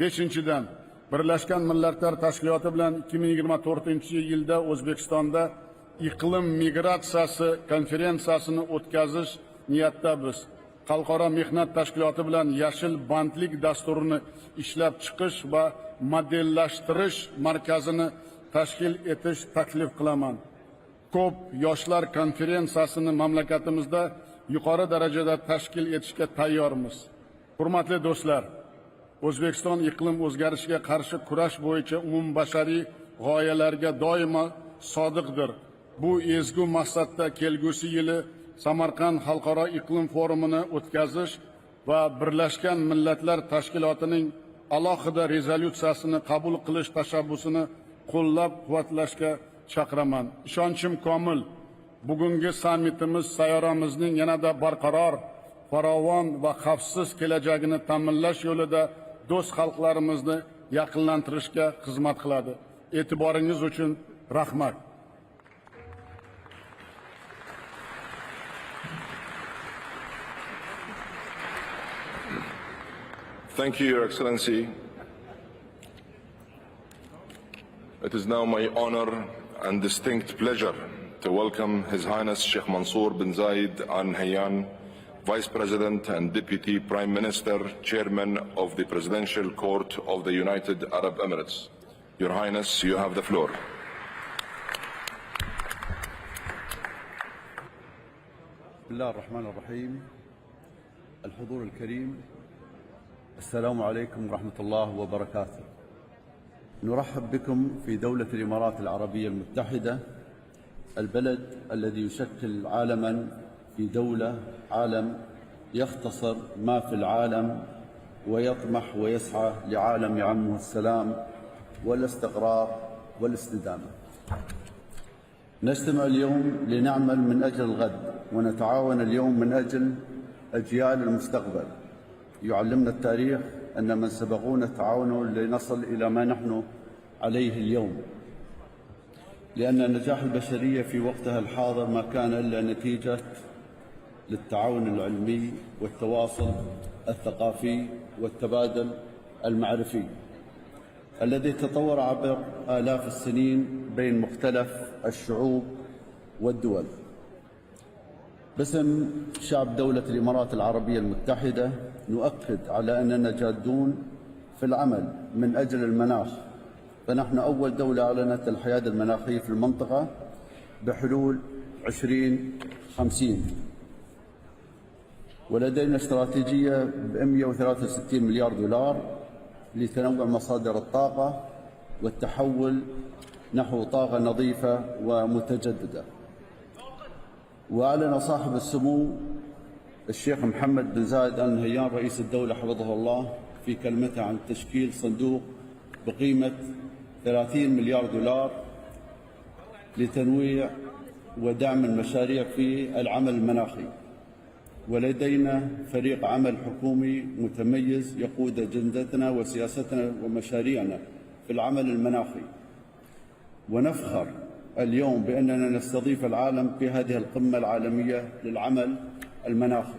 5-dan, Birlashgan Millatlar Tashkiloti bilan 2024-yilda O'zbekistonda iqlim migratsiyasi konferensiyasini o'tkazish niyatdamiz. Xalqaro mehnat tashkiloti bilan yashil bandlik dasturini ishlab chiqish va modellashtirish markazini tashkil etish taklif qilaman. Ko'p yoshlar konferensiyasini mamlakatimizda yuqori darajada tashkil etishga tayyormiz. Hurmatli do'stlar, O'zbekiston iqlim o'zgarishiga qarshi kurash bo'yicha umumbashariy g'oyalarga doimo sodiqdir. Bu ezgu maqsadda kelgusi yili Samarqand xalqaro iqlim forumini o'tkazish va Birlashgan Millatlar Tashkilotining alohida rezolyutsiyasini qabul qilish tashabbusini qo'llab-quvvatlashga chaqiraman. Ishonchim komil, bugungi sammitimiz sayyoramizning yanada barqaror, farovon va xavfsiz kelajagini ta'minlash yo'lida do'st xalqlarimizni yaqinlantirishga xizmat qiladi. E'tiboringiz uchun rahmat. Thank you, Your Excellency. It is now my honor and distinct pleasure to welcome His Highness Sheikh Mansour bin Zayed Al Nahyan, Vice President and Deputy Prime Minister, Chairman of the Presidential Court of the United Arab Emirates. Your Highness, you have the floor. بسم الله الرحمن الرحيم. الحضور الكريم، السلام عليكم ورحمة الله وبركاته. نرحب بكم في دولة الإمارات العربية المتحدة، البلد الذي يشكل عالما في دولة، عالم يختصر ما في العالم ويطمح ويسعى لعالم يعمه السلام والاستقرار والاستدامة. نجتمع اليوم لنعمل من أجل الغد، ونتعاون اليوم من أجل أجيال المستقبل. يعلمنا التاريخ أن من سبقونا تعاونوا لنصل إلى ما نحن عليه اليوم، لأن نجاح البشرية في وقتها الحاضر ما كان إلا نتيجة للتعاون العلمي والتواصل الثقافي والتبادل المعرفي الذي تطور عبر آلاف السنين بين مختلف الشعوب والدول. باسم شعب دولة الإمارات العربية المتحدة نؤكد على أننا جادون في العمل من أجل المناخ، فنحن أول دولة أعلنت الحياد المناخي في المنطقة بحلول 2050، ولدينا استراتيجية ب 163 مليار دولار لتنوع مصادر الطاقة والتحول نحو طاقة نظيفة ومتجددة. وأعلن صاحب السمو الشيخ محمد بن زايد آل نهيان رئيس الدولة حفظه الله في كلمته عن تشكيل صندوق بقيمة 30 مليار دولار لتنويع ودعم المشاريع في العمل المناخي. ولدينا فريق عمل حكومي متميز يقود أجندتنا وسياستنا ومشاريعنا في العمل المناخي، ونفخر اليوم بأننا نستضيف العالم في هذه القمة العالمية للعمل المناخي.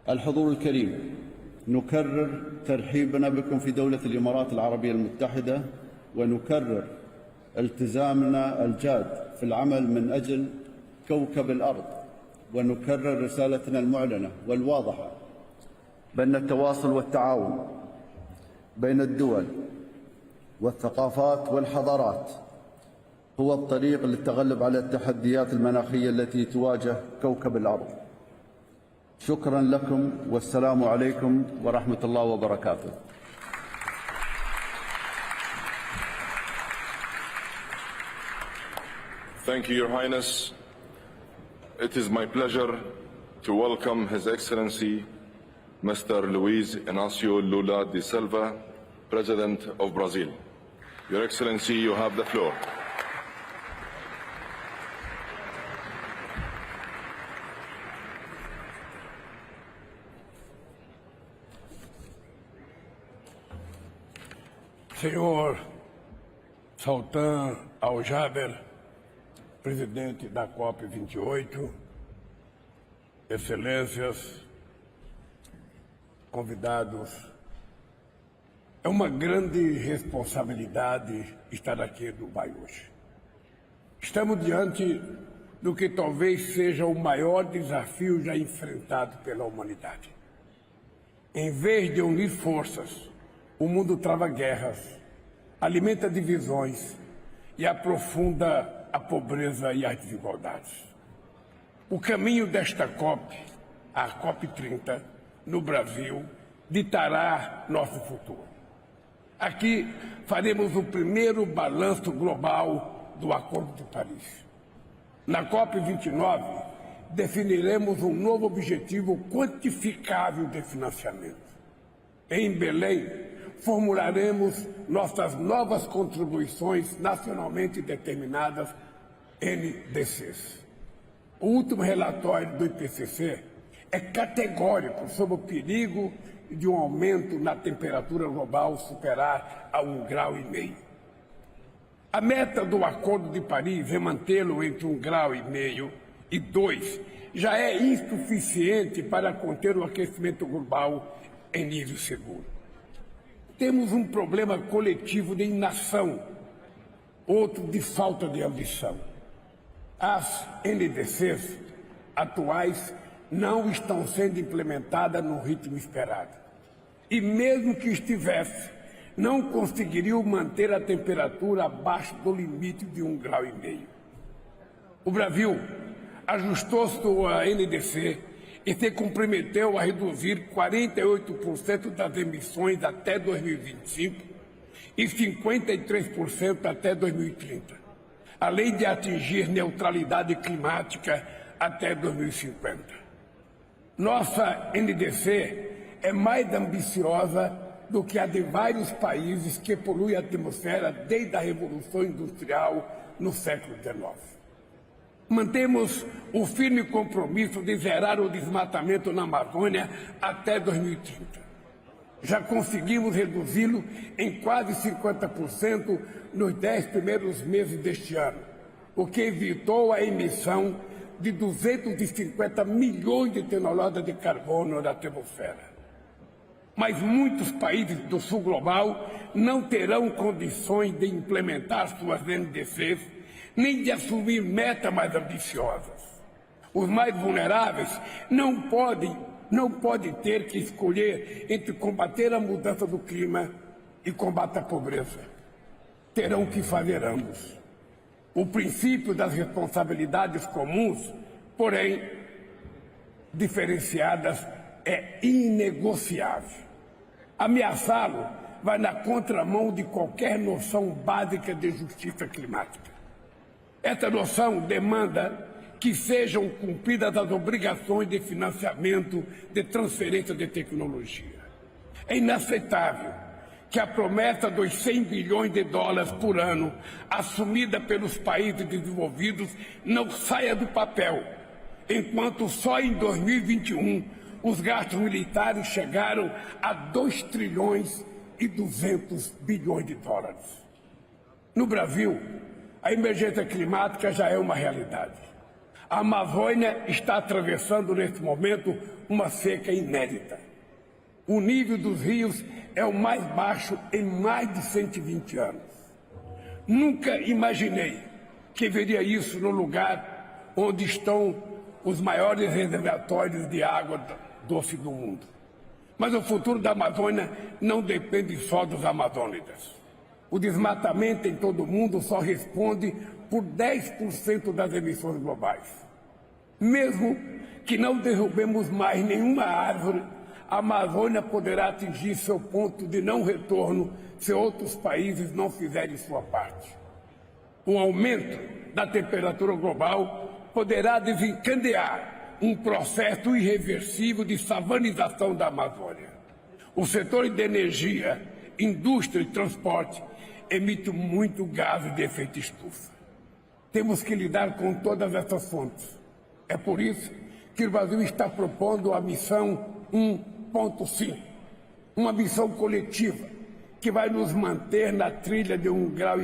الحضور الكريم، نكرر ترحيبنا بكم في دولة الإمارات العربية المتحدة، ونكرر التزامنا الجاد في العمل من أجل كوكب الأرض، ونكرر رسالتنا المعلنة والواضحة بأن التواصل والتعاون بين الدول والثقافات والحضارات هو الطريق للتغلب على التحديات المناخية التي تواجه كوكب الأرض. شكرا لكم والسلام عليكم ورحمة الله وبركاته. Thank you, Your Highness. It is my pleasure to welcome His Excellency Mr. Luiz Inácio Lula da Silva, President of Brazil. Your Excellency, you have the floor. Senhor Sultan Al-Jaber, presidente da COP28, excelências, convidados, é uma grande responsabilidade estar aqui em Dubai hoje. Estamos diante do que talvez seja o maior desafio já enfrentado pela humanidade. Em vez de unir forças, o mundo trava guerras, alimenta divisões e aprofunda a pobreza e as desigualdades. O caminho desta COP, a COP 30, no Brasil, ditará nosso futuro. Aqui faremos o primeiro balanço global do Acordo de Paris. Na COP 29, definiremos um novo objetivo quantificável de financiamento. Em Belém, formularemos nossas novas contribuições nacionalmente determinadas, NDCs. O último relatório do IPCC é categórico sobre o perigo de um aumento na temperatura global superar a 1,5 grau. A meta do Acordo de Paris é mantê-lo entre 1,5 grau e 2, já é insuficiente para conter o aquecimento global em nível seguro. Temos um problema coletivo de inação, outro de falta de ambição. As NDCs atuais não estão sendo implementadas no ritmo esperado. E mesmo que estivesse, não conseguiriam manter a temperatura abaixo do limite de 1,5 grau. O Brasil ajustou sua NDC e se comprometeu a reduzir 48% das emissões até 2025 e 53% até 2030, além de atingir neutralidade climática até 2050. Nossa NDC é mais ambiciosa do que a de vários países que poluem a atmosfera desde a Revolução Industrial no século XIX. Mantemos o firme compromisso de zerar o desmatamento na Amazônia até 2030. Já conseguimos reduzi-lo em quase 50% nos 10 primeiros meses deste ano, o que evitou a emissão de 250 milhões de toneladas de carbono na atmosfera. Mas muitos países do sul global não terão condições de implementar suas NDCs, nem de assumir metas mais ambiciosas. Os mais vulneráveis não podem ter que escolher entre combater a mudança do clima e combater a pobreza. Terão que fazer ambos. O princípio das responsabilidades comuns, porém diferenciadas, é inegociável. Ameaçá-lo vai na contramão de qualquer noção básica de justiça climática. Essa noção demanda que sejam cumpridas as obrigações de financiamento de transferência de tecnologia. É inaceitável que a promessa dos 100 bilhões de dólares por ano assumida pelos países desenvolvidos não saia do papel, enquanto só em 2021 os gastos militares chegaram a 2 trilhões e 200 bilhões de dólares. No Brasil, a emergência climática já é uma realidade. A Amazônia está atravessando neste momento uma seca inédita. O nível dos rios é o mais baixo em mais de 120 anos. Nunca imaginei que veria isso no lugar onde estão os maiores reservatórios de água doce do mundo. Mas o futuro da Amazônia não depende só dos amazônicos. O desmatamento em todo o mundo só responde por 10% das emissões globais. Mesmo que não derrubemos mais nenhuma árvore, a Amazônia poderá atingir seu ponto de não retorno se outros países não fizerem sua parte. O aumento da temperatura global poderá desencadear um processo irreversível de savanização da Amazônia. O setor de energia, indústria e transporte emite muito gás de efeito estufa. Temos que lidar com todas essas fontes. É por isso que o Brasil está propondo a missão 1.5, uma missão coletiva que vai nos manter na trilha de 1,5 grau.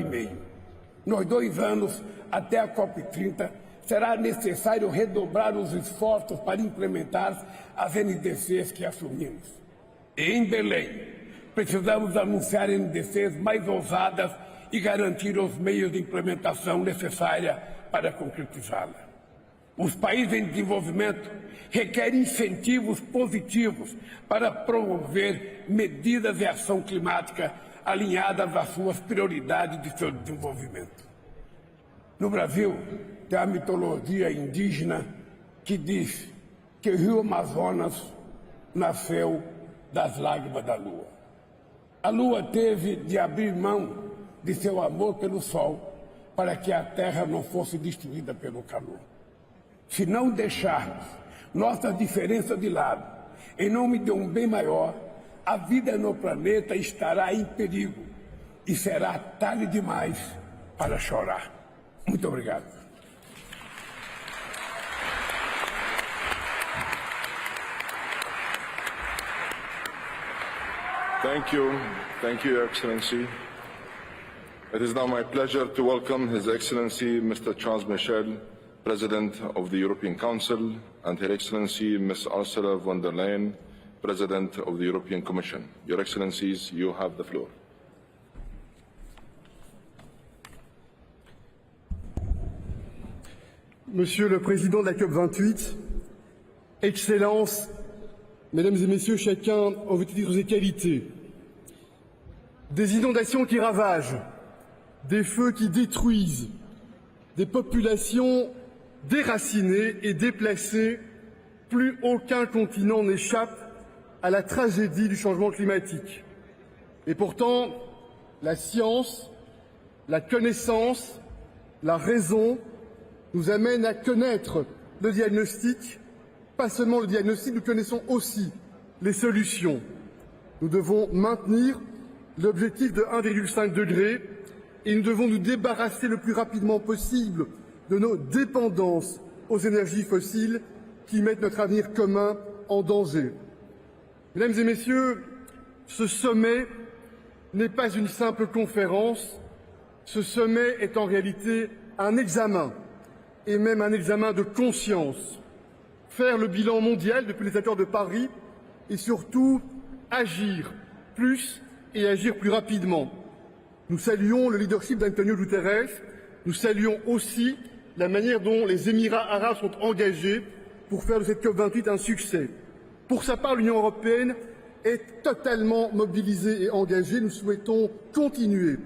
Nos 2 anos, até a COP 30, será necessário redobrar os esforços para implementar as NDCs que assumimos. E em Belém, precisamos anunciar NDCs mais ousadas e garantir os meios de implementação necessária para concretizá-la. Os países em desenvolvimento requerem incentivos positivos para promover medidas de ação climática alinhadas às suas prioridades de seu desenvolvimento. No Brasil, tem a mitologia indígena que diz que o rio Amazonas nasceu das lágrimas da lua. A lua teve de abrir mão de seu amor pelo sol para que a terra não fosse destruída pelo calor. Se não deixarmos nossas diferenças de lado, em nome de um bem maior, a vida no planeta estará em perigo e será tarde demais para chorar. Muito obrigado. Thank you, Your Excellency. It is now my pleasure to welcome His Excellency Mr. Charles Michel, President of the European Council, and Her Excellency Ms. Ursula von der Leyen, President of the European Commission. Your Excellencies, you have the floor. Monsieur le Président de la COP28, Excellences, Mesdames et Messieurs, chacun en vos titres et qualités, des inondations qui ravagent, des feux qui détruisent, des populations déracinées et déplacées, plus aucun continent n'échappe à la tragédie du changement climatique. Et pourtant, la science, la connaissance, la raison nous amènent à connaître le diagnostic. Pas seulement le diagnostic, nous connaissons aussi les solutions. Nous devons maintenir l'objectif de 1,5 degré et nous devons nous débarrasser le plus rapidement possible de nos dépendances aux énergies fossiles qui mettent notre avenir commun en danger. Mesdames et Messieurs, ce sommet n'est pas une simple conférence, ce sommet est en réalité un examen, et même un examen de conscience. Faire le bilan mondial depuis les accords de Paris et surtout agir plus et agir plus rapidement. Nous saluons le leadership d'Antonio Guterres, nous saluons aussi la manière dont les Émirats arabes sont engagés pour faire de cette COP28 un succès. Pour sa part, l'Union européenne est totalement mobilisée et engagée. Nous souhaitons continuer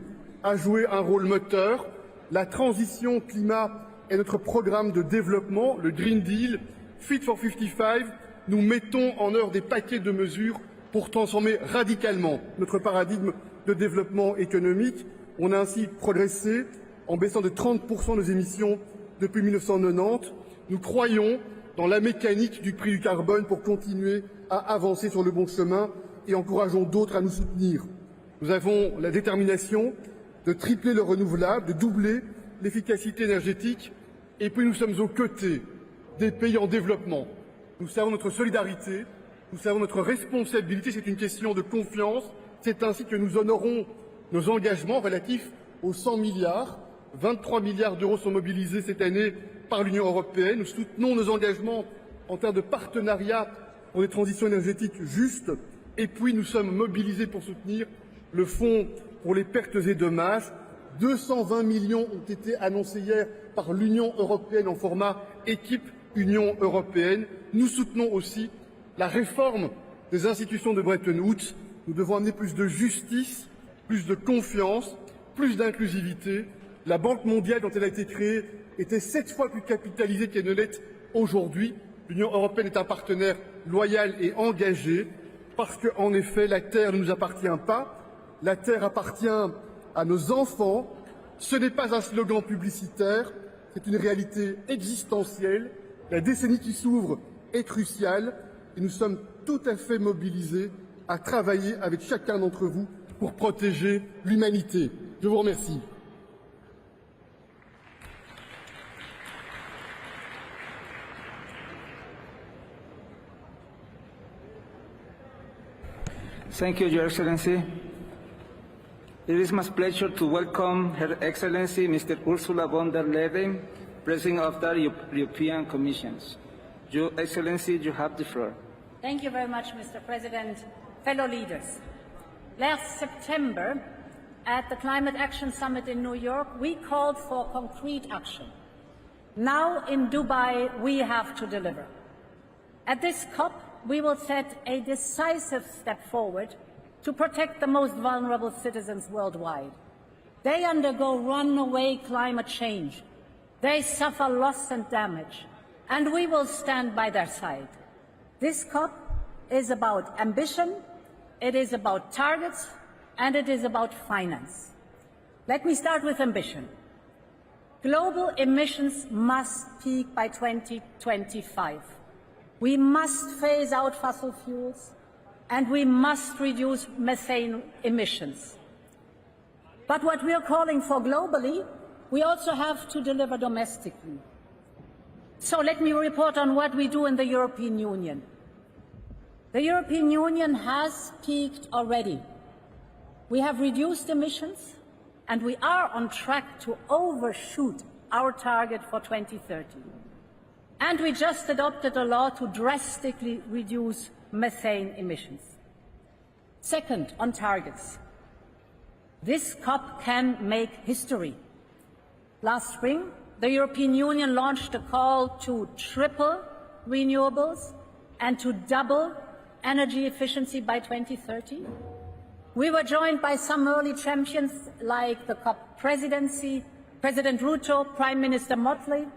à jouer un rôle moteur. La transition climat est notre programme de développement, le Green Deal, Fit for 55. Nous mettons en œuvre des paquets de mesures pour transformer radicalement notre paradigme de développement économique. On a ainsi progressé en baissant de 30% nos émissions depuis 1990. Nous croyons dans la mécanique du prix du carbone pour continuer à avancer sur le bon chemin et encourageons d'autres à nous soutenir. Nous avons la détermination de tripler le renouvelable, de doubler l'efficacité énergétique et puis nous sommes aux côtés des pays en développement. Nous savons notre solidarité, nous savons notre responsabilité, c'est une question de confiance. C'est ainsi que nous honorons nos engagements relatifs aux 100 milliards. 23 milliards d'euros sont mobilisés cette année par l'Union européenne. Nous soutenons nos engagements en termes de partenariat pour des transitions énergétiques justes. Et puis nous sommes mobilisés pour soutenir le fonds pour les pertes et dommages. 220 millions ont été annoncés hier par l'Union européenne en format équipe Union européenne. Nous soutenons aussi la réforme des institutions de Bretton Woods. Nous devons amener plus de justice, plus de confiance, plus d'inclusivité. La Banque mondiale, quand elle a été créée, était 7 fois plus capitalisée qu'elle ne l'est aujourd'hui. L'Union européenne est un partenaire loyal et engagé parce qu'en effet, la Terre ne nous appartient pas. La Terre appartient à nos enfants. Ce n'est pas un slogan publicitaire, c'est une réalité existentielle. La décennie qui s'ouvre est cruciale et nous sommes tout à fait mobilisés à travailler avec chacun d'entre vous pour protéger l'humanité. Je vous remercie. Thank you, Your Excellency. It is my pleasure to welcome Her Excellency Mr. Ursula von der Leyen, President of the European Commission. Your Excellency, you have the floor. Thank you very much, Mr. President. Fellow leaders, last September at the Climate Action Summit in New York, we called for concrete action. Now in Dubai, we have to deliver. At this COP, we will set a decisive step forward to protect the most vulnerable citizens worldwide. They undergo runaway climate change. They suffer loss and damage, and we will stand by their side. This COP is about ambition, it is about targets, and it is about finance. Let me start with ambition. Global emissions must peak by 2025. We must phase out fossil fuels, and we must reduce methane emissions. But what we are calling for globally, we also have to deliver domestically. So let me report on what we do in the European Union. The European Union has peaked already. We have reduced emissions, and we are on track to overshoot our target for 2030. And we just adopted a law to drastically reduce methane emissions. Second, on targets. This COP can make history. Last spring, the European Union launched a call to triple renewables and to double energy efficiency by 2030. We were joined by some early champions like the COP presidency, President Ruto, Prime Minister Motley,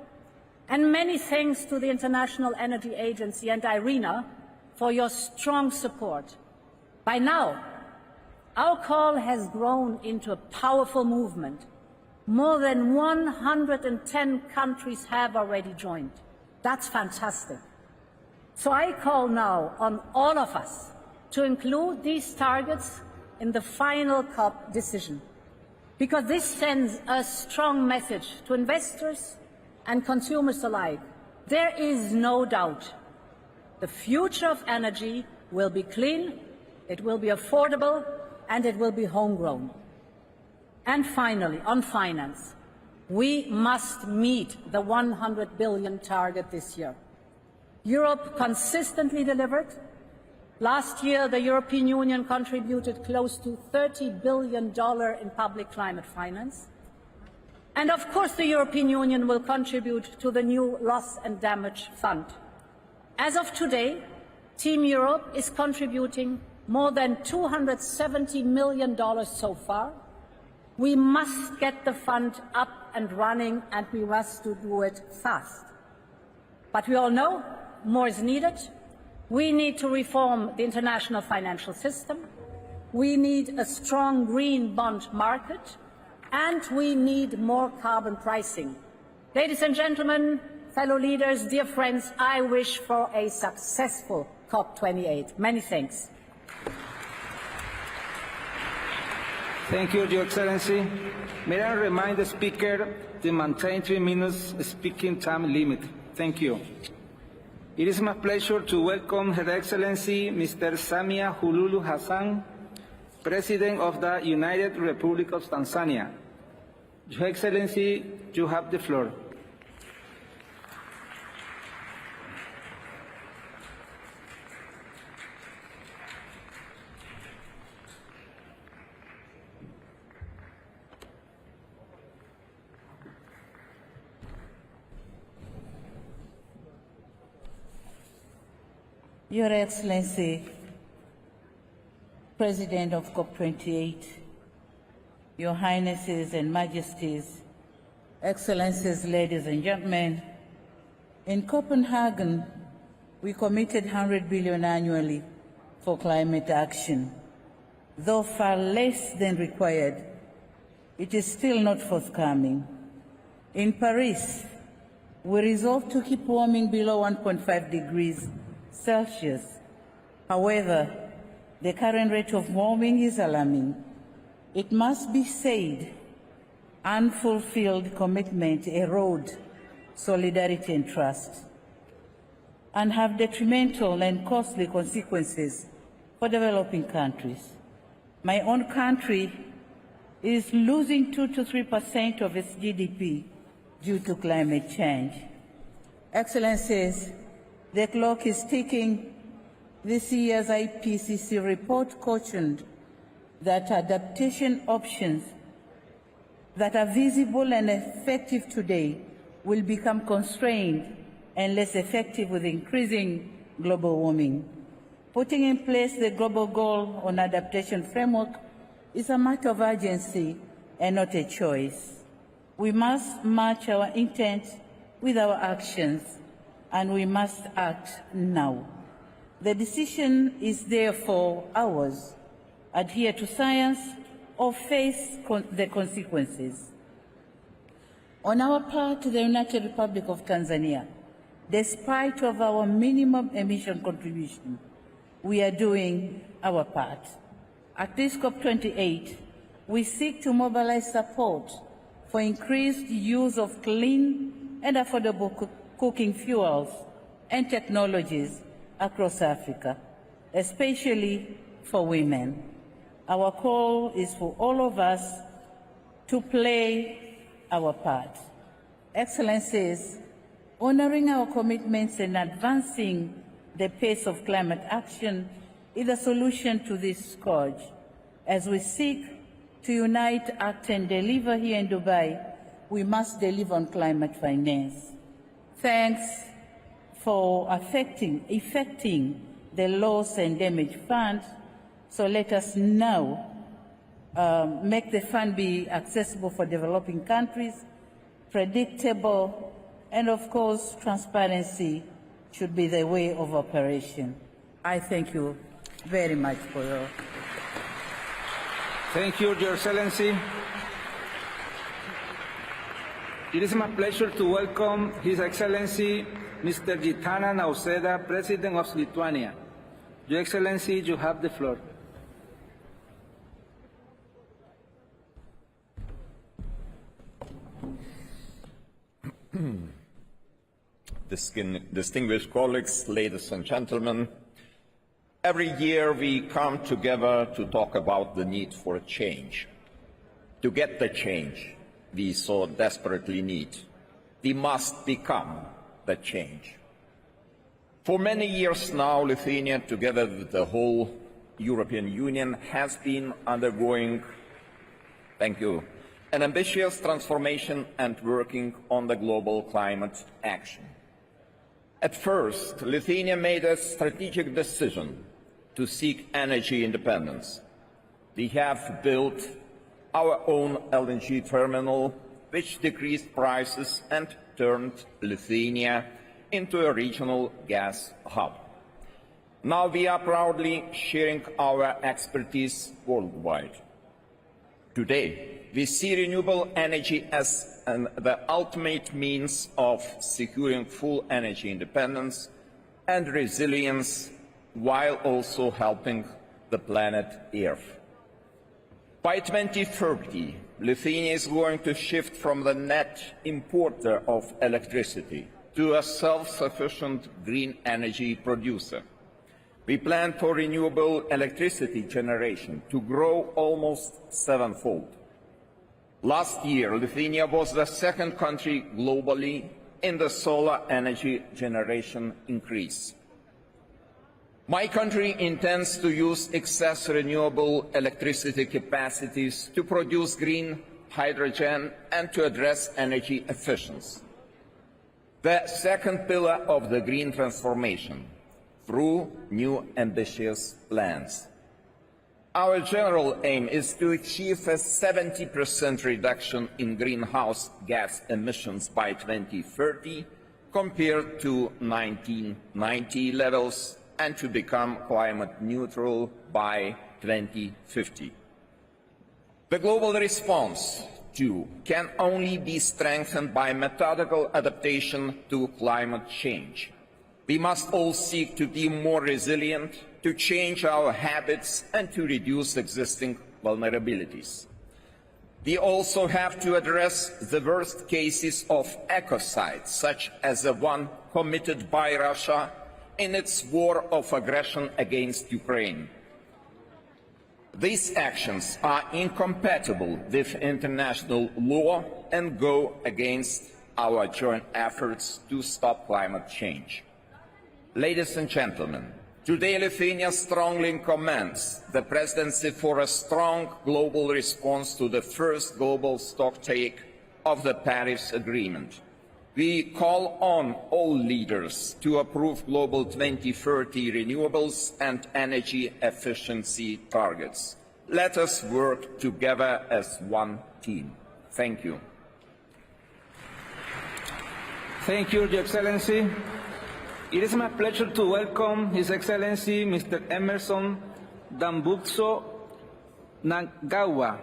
and many thanks to the International Energy Agency and IRENA for your strong support. By now, our call has grown into a powerful movement. More than 110 countries have already joined. That's fantastic. So I call now on all of us to include these targets in the final COP decision, because this sends a strong message to investors and consumers alike. There is no doubt the future of energy will be clean, it will be affordable, and it will be homegrown. And finally, on finance, we must meet the 100 billion target this year. Europe consistently delivered. Last year, the European Union contributed close to $30 billion in public climate finance. And of course, the European Union will contribute to the new Loss and Damage Fund. As of today, Team Europe is contributing more than $270 million so far. We must get the fund up and running, and we must do it fast. But we all know more is needed. We need to reform the international financial system. We need a strong green bond market, and we need more carbon pricing. Ladies and gentlemen, fellow leaders, dear friends, I wish for a successful COP28. Many thanks. Thank you, Your Excellency. May I remind the Speaker to maintain 3 minutes speaking time limit. Thank you. It is my pleasure to welcome Her Excellency Mr. Samia Hululu Hassan, President of the United Republic of Tanzania. Your Excellency, you have the floor. Your Excellency, President of COP28, Your Highnesses and Majesties, Excellencies, ladies and gentlemen, in Copenhagen, we committed 100 billion annually for climate action. Though far less than required, it is still not forthcoming. In Paris, we resolved to keep warming below 1.5 degrees Celsius. However, the current rate of warming is alarming. It must be said, unfulfilled commitments erode solidarity and trust and have detrimental and costly consequences for developing countries. My own country is losing 2 to 3% of its GDP due to climate change. Excellencies, the clock is ticking. This year's IPCC report cautioned that adaptation options that are visible and effective today will become constrained and less effective with increasing global warming. Putting in place the global goal on adaptation framework is a matter of urgency and not a choice. We must match our intent with our actions, and we must act now. The decision is therefore ours: adhere to science or face the consequences. On our part, the United Republic of Tanzania, despite of our minimum emission contribution, we are doing our part. At this COP28, we seek to mobilize support for increased use of clean and affordable cooking fuels and technologies across Africa, especially for women. Our call is for all of us to play our part. Excellencies, honoring our commitments and advancing the pace of climate action is a solution to this scourge. As we seek to unite, act and deliver here in Dubai, we must deliver on climate finance. Thanks for effecting the loss and damage fund. So let us now make the fund be accessible for developing countries, predictable, and of course, transparency should be the way of operation. I thank you very much for your... Thank you, Your Excellency. It is my pleasure to welcome His Excellency Mr. Gitanas Nausėda, President of Lithuania. Your Excellency, you have the floor. Distinguished colleagues, ladies and gentlemen, every year we come together to talk about the need for a change. To get the change we so desperately need, we must become the change. For many years now, Lithuania, together with the whole European Union, has been undergoing, an ambitious transformation and working on the global climate action. At first, Lithuania made a strategic decision to seek energy independence. We have built our own LNG terminal, which decreased prices and turned Lithuania into a regional gas hub. Now we are proudly sharing our expertise worldwide. Today, we see renewable energy as the ultimate means of securing full energy independence and resilience, while also helping the planet Earth. By 2030, Lithuania is going to shift from the net importer of electricity to a self-sufficient green energy producer. We plan for renewable electricity generation to grow almost sevenfold. Last year, Lithuania was the second country globally in the solar energy generation increase. My country intends to use excess renewable electricity capacities to produce green hydrogen and to address energy efficiency. The second pillar of the green transformation, through new ambitious plans. Our general aim is to achieve a 70% reduction in greenhouse gas emissions by 2030 compared to 1990 levels, and to become climate neutral by 2050. The global response, too, can only be strengthened by methodical adaptation to climate change. We must all seek to be more resilient, to change our habits, and to reduce existing vulnerabilities. We also have to address the worst cases of ecocide, such as the one committed by Russia in its war of aggression against Ukraine. These actions are incompatible with international law and go against our joint efforts to stop climate change. Ladies and gentlemen, today Lithuania strongly commends the Presidency for a strong global response to the first global stocktake of the Paris Agreement. We call on all leaders to approve global 2030 renewables and energy efficiency targets. Let us work together as one team. Thank you. Thank you, Your Excellency. It is my pleasure to welcome His Excellency Mr. Emerson Dambudzo Mnangagwa,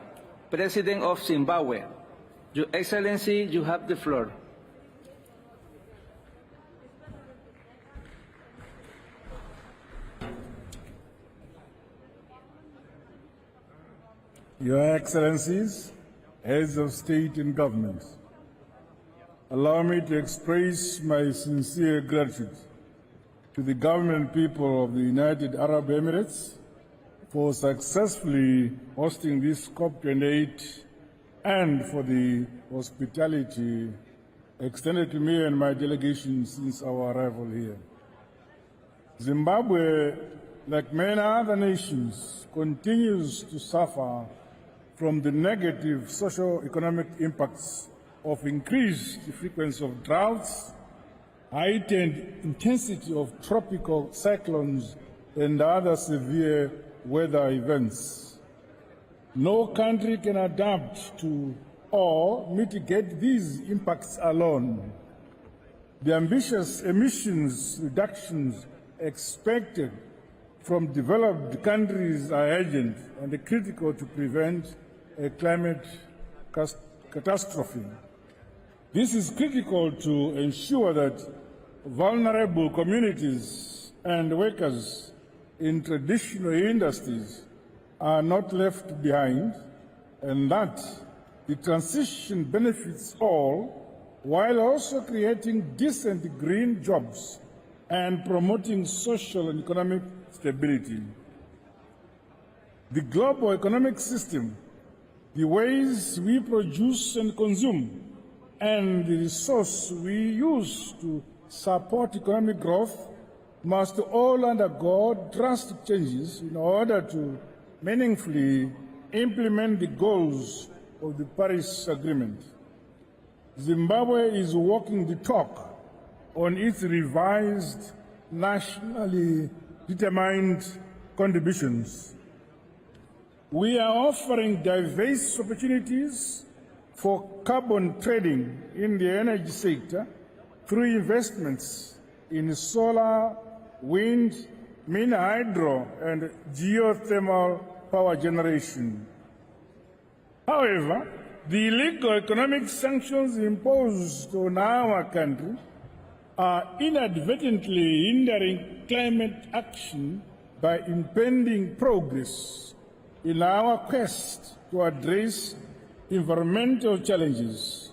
President of Zimbabwe. Your Excellency, you have the floor. Your Excellencies, Heads of State and Government, allow me to express my sincere gratitude to the government and people of the United Arab Emirates for successfully hosting this COP28 and for the hospitality extended to me and my delegation since our arrival here. Zimbabwe, like many other nations, continues to suffer from the negative socio-economic impacts of increased frequency of droughts, heightened intensity of tropical cyclones, and other severe weather events. No country can adapt to or mitigate these impacts alone. The ambitious emissions reductions expected from developed countries are urgent and critical to prevent a climate catastrophe. This is critical to ensure that vulnerable communities and workers in traditional industries are not left behind, and that the transition benefits all while also creating decent green jobs and promoting social and economic stability. The global economic system, the ways we produce and consume, and the resource we use to support economic growth must all undergo drastic changes in order to meaningfully implement the goals of the Paris Agreement. Zimbabwe is walking the talk on its revised nationally determined contributions. We are offering diverse opportunities for carbon trading in the energy sector through investments in solar, wind, mini hydro, and geothermal power generation. However, the illegal economic sanctions imposed on our country are inadvertently hindering climate action by impeding progress in our quest to address environmental challenges.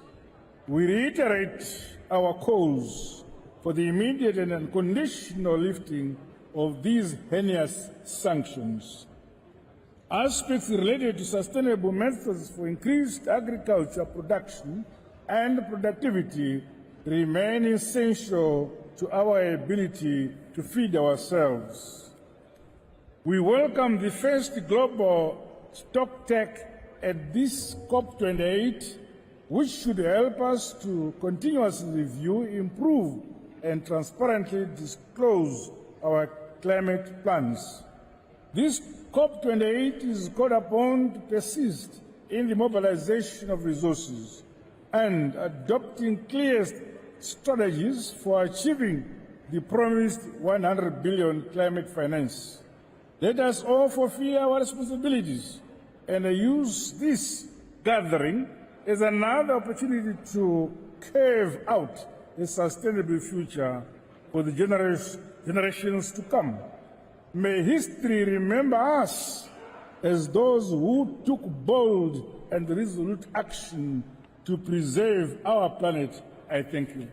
We reiterate our calls for the immediate and unconditional lifting of these heinous sanctions. Aspects related to sustainable methods for increased agriculture production and productivity remain essential to our ability to feed ourselves. We welcome the first global stocktake at this COP28, which should help us to continuously review, improve, and transparently disclose our climate plans. This COP28 is called upon to persist in the mobilization of resources and adopting clear strategies for achieving the promised 100 billion climate finance. Let us all fulfill our responsibilities and use this gathering as another opportunity to carve out a sustainable future for the generations to come. May history remember us as those who took bold and resolute action to preserve our planet. I thank you.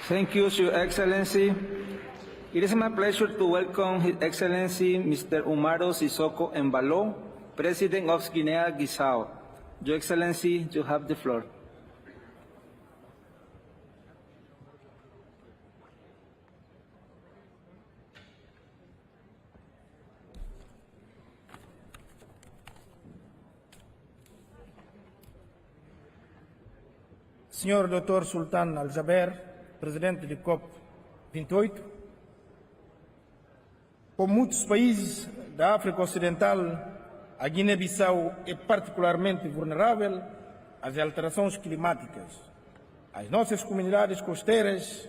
Thank you, Your Excellency. It is my pleasure to welcome His Excellency Mr. Umaro Sissoko Embalo, President of Guinea-Bissau. Your Excellency, you have the floor. Sr. Dr. Sultan Al-Jaber, presidente de COP28, como muitos países da África Ocidental, a Guiné-Bissau é particularmente vulnerável às alterações climáticas. As nossas comunidades costeiras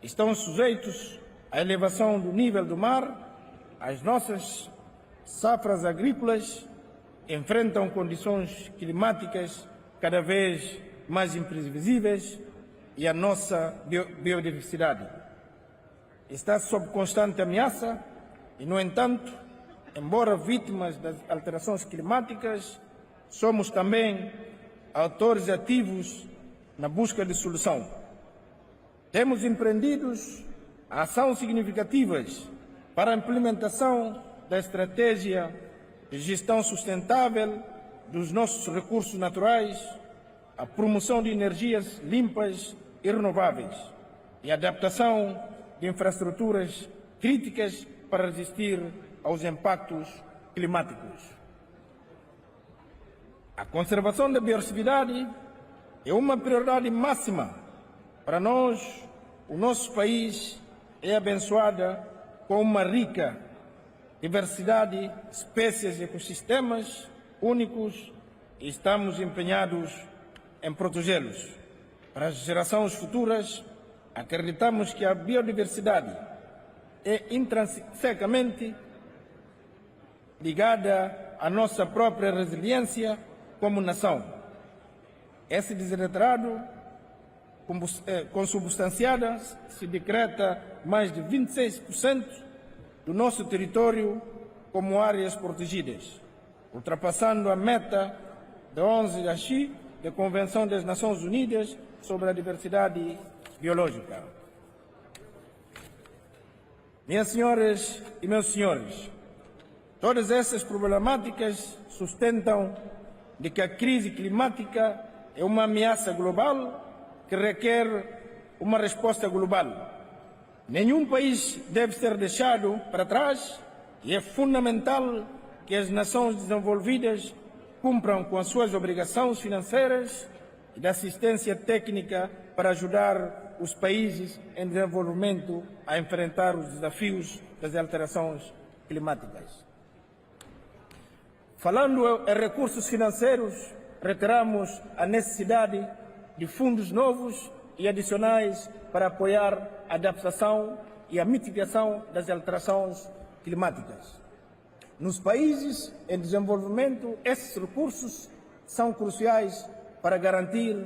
estão sujeitas à elevação do nível do mar, as nossas safras agrícolas enfrentam condições climáticas cada vez mais imprevisíveis e a nossa biodiversidade está sob constante ameaça e, no entanto, embora vítimas das alterações climáticas, somos também autores ativos na busca de solução. Temos empreendido ações significativas para a implementação da estratégia de gestão sustentável dos nossos recursos naturais, a promoção de energias limpas e renováveis e a adaptação de infraestruturas críticas para resistir aos impactos climáticos. A conservação da biodiversidade é uma prioridade máxima para nós. O nosso país é abençoado com uma rica diversidade de espécies e ecossistemas únicos e estamos empenhados em protegê-los. Para as gerações futuras, acreditamos que a biodiversidade é intrinsecamente ligada à nossa própria resiliência como nação. Esse desiderato consubstanciada se decreta mais de 26% do nosso território como áreas protegidas, ultrapassando a meta de 11 da XI da Convenção das Nações Unidas sobre a Diversidade Biológica. Minhas senhoras e meus senhores, todas essas problemáticas sustentam de que a crise climática é uma ameaça global que requer uma resposta global. Nenhum país deve ser deixado para trás e é fundamental que as nações desenvolvidas cumpram com as suas obrigações financeiras e de assistência técnica para ajudar os países em desenvolvimento a enfrentar os desafios das alterações climáticas. Falando em recursos financeiros, reiteramos a necessidade de fundos novos e adicionais para apoiar a adaptação e a mitigação das alterações climáticas. Nos países em desenvolvimento, esses recursos são cruciais para garantir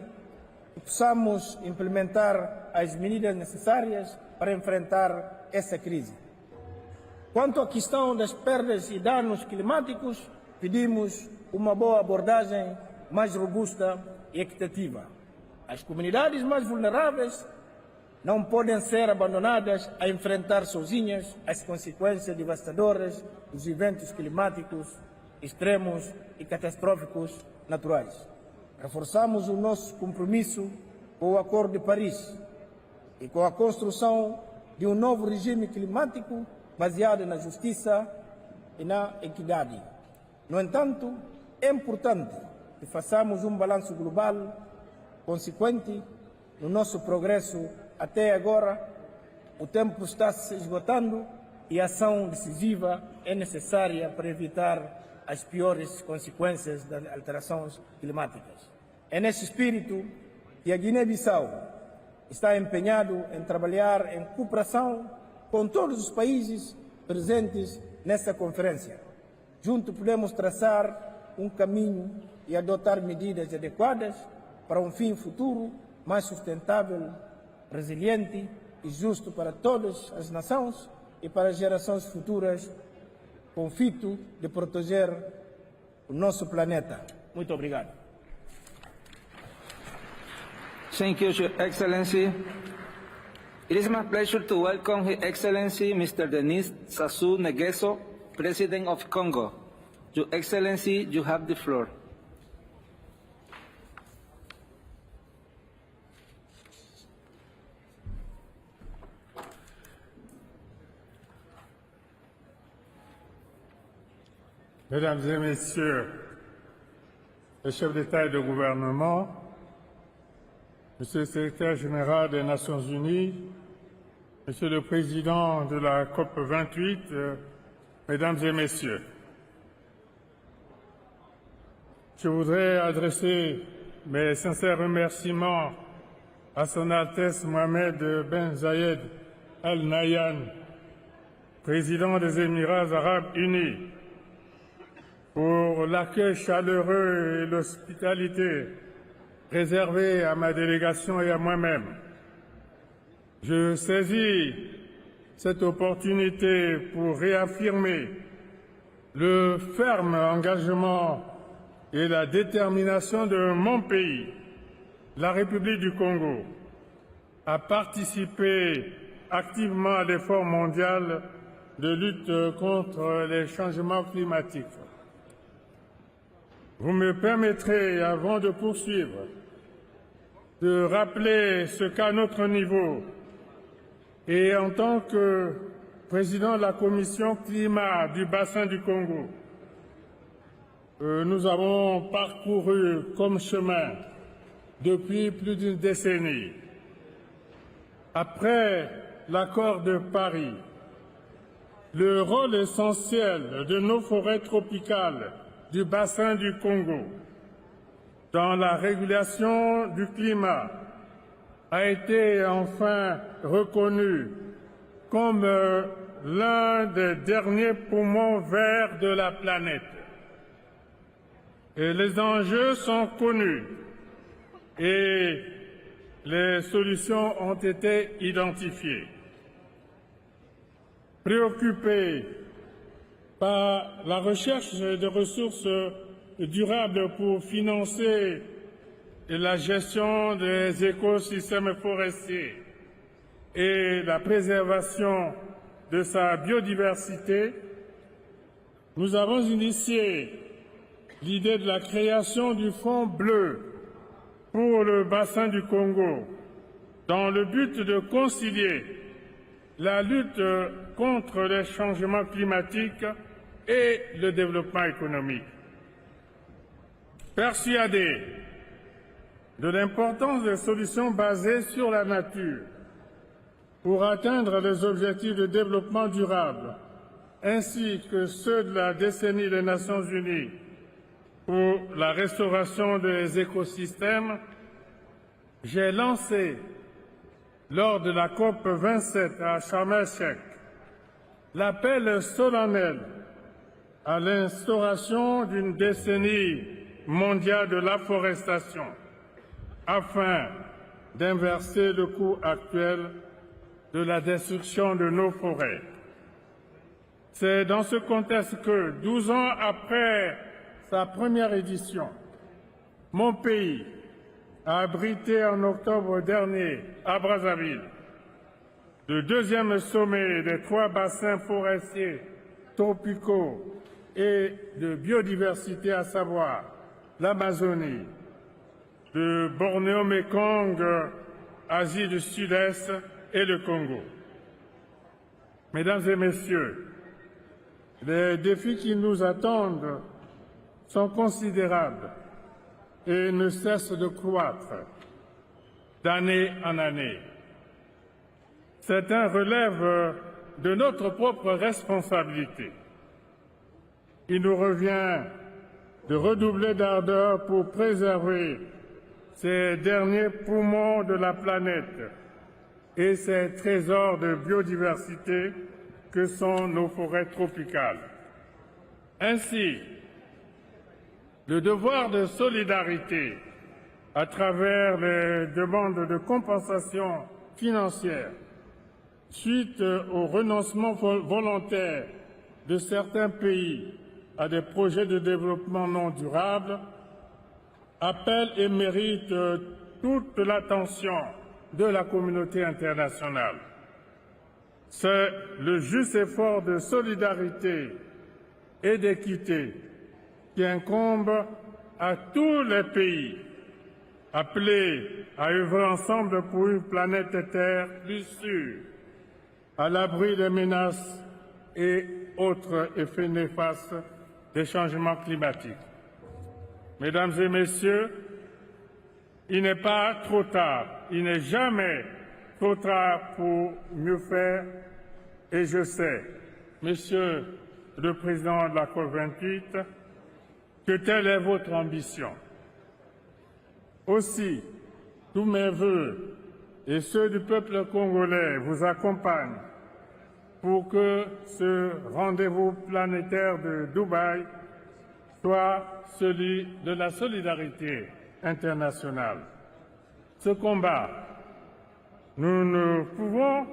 que possamos implementar as medidas necessárias para enfrentar essa crise. Quanto à questão das perdas e danos climáticos, pedimos uma boa abordagem mais robusta e equitativa. As comunidades mais vulneráveis não podem ser abandonadas a enfrentar sozinhas as consequências devastadoras dos eventos climáticos extremos e catastróficos naturais. Reforçamos o nosso compromisso com o Acordo de Paris e com a construção de um novo regime climático baseado na justiça e na equidade. No entanto, é importante que façamos um balanço global consequente no nosso progresso até agora. O tempo está se esgotando e a ação decisiva é necessária para evitar as piores consequências das alterações climáticas. É nesse espírito que a Guiné-Bissau está empenhado em trabalhar em cooperação com todos os países presentes nesta conferência. Juntos podemos traçar um caminho e adotar medidas adequadas para um fim futuro mais sustentável, resiliente e justo para todas as nações e para as gerações futuras, com o fito de proteger o nosso planeta. Muito obrigado. Thank you, Your Excellency. It is my pleasure to welcome His Excellency Mr. Denis Sassou Nguesso, President of Congo. Your Excellency, you have the floor. Mesdames et Messieurs, les chefs d'État et de gouvernement, Monsieur le secrétaire général des Nations Unies, Monsieur le Président de la COP 28, Mesdames et Messieurs, je voudrais adresser mes sincères remerciements à Son Altesse Mohamed Ben Zayed Al Nahyan, président des Émirats arabes unis, pour l'accueil chaleureux et l'hospitalité réservée à ma délégation et à moi-même. Je saisis cette opportunité pour réaffirmer le ferme engagement et la détermination de mon pays, la République du Congo, à participer activement à l'effort mondial de lutte contre les changements climatiques. Vous me permettrez, avant de poursuivre, de rappeler ce qu'à notre niveau et en tant que président de la commission climat du bassin du Congo, nous avons parcouru comme chemin depuis plus d'une décennie. Après l'accord de Paris, le rôle essentiel de nos forêts tropicales du bassin du Congo dans la régulation du climat a été enfin reconnu comme l'un des derniers poumons verts de la planète. Et les enjeux sont connus et les solutions ont été identifiées. Préoccupés par la recherche de ressources durables pour financer la gestion des écosystèmes forestiers et la préservation de sa biodiversité, nous avons initié l'idée de la création du Fonds bleu pour le bassin du Congo, dans le but de concilier la lutte contre les changements climatiques et le développement économique. Persuadé de l'importance des solutions basées sur la nature pour atteindre les objectifs de développement durable, ainsi que ceux de la décennie des Nations Unies pour la restauration des écosystèmes, j'ai lancé, lors de la COP 27 à Sharm el-Sheikh, l'appel solennel à l'instauration d'une décennie mondiale de l'afforestation afin d'inverser le cours actuel de la destruction de nos forêts. C'est dans ce contexte que, 12 ans après sa première édition, mon pays a abrité en octobre dernier à Brazzaville le deuxième sommet des 3 bassins forestiers tropicaux et de biodiversité, à savoir l'Amazonie, le Bornéo-Mékong, Asie du Sud-Est et le Congo. Mesdames et Messieurs, les défis qui nous attendent sont considérables et ne cessent de croître d'année en année. Certains relèvent de notre propre responsabilité. Il nous revient de redoubler d'ardeur pour préserver ces derniers poumons de la planète et ces trésors de biodiversité que sont nos forêts tropicales. Ainsi, le devoir de solidarité à travers les demandes de compensation financière suite au renoncement volontaire de certains pays à des projets de développement non durable appelle et mérite toute l'attention de la communauté internationale. C'est le juste effort de solidarité et d'équité qui incombe à tous les pays appelés à œuvrer ensemble pour une planète Terre plus sûre, à l'abri des menaces et autres effets néfastes des changements climatiques. Mesdames et Messieurs, Il n'est pas trop tard, il n'est jamais trop tard pour mieux faire. Et je sais, Monsieur le Président de la COP28, que telle est votre ambition. Aussi, tous mes vœux et ceux du peuple congolais vous accompagnent pour que ce rendez-vous planétaire de Dubaï soit celui de la solidarité internationale. Ce combat, nous ne pouvons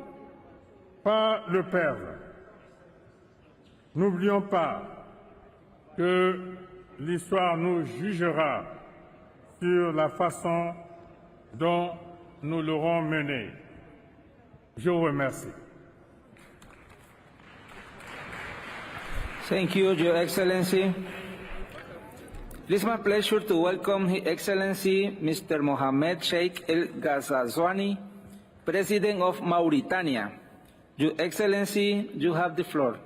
pas le perdre. N'oublions pas que l'histoire nous jugera sur la façon dont nous l'aurons mené. Je vous remercie. Thank you, Your Excellency. It is my pleasure to welcome His Excellency Mr. Mohamed Sheikh El Ghazazwani, President of Mauritania. Your Excellency, you have the floor.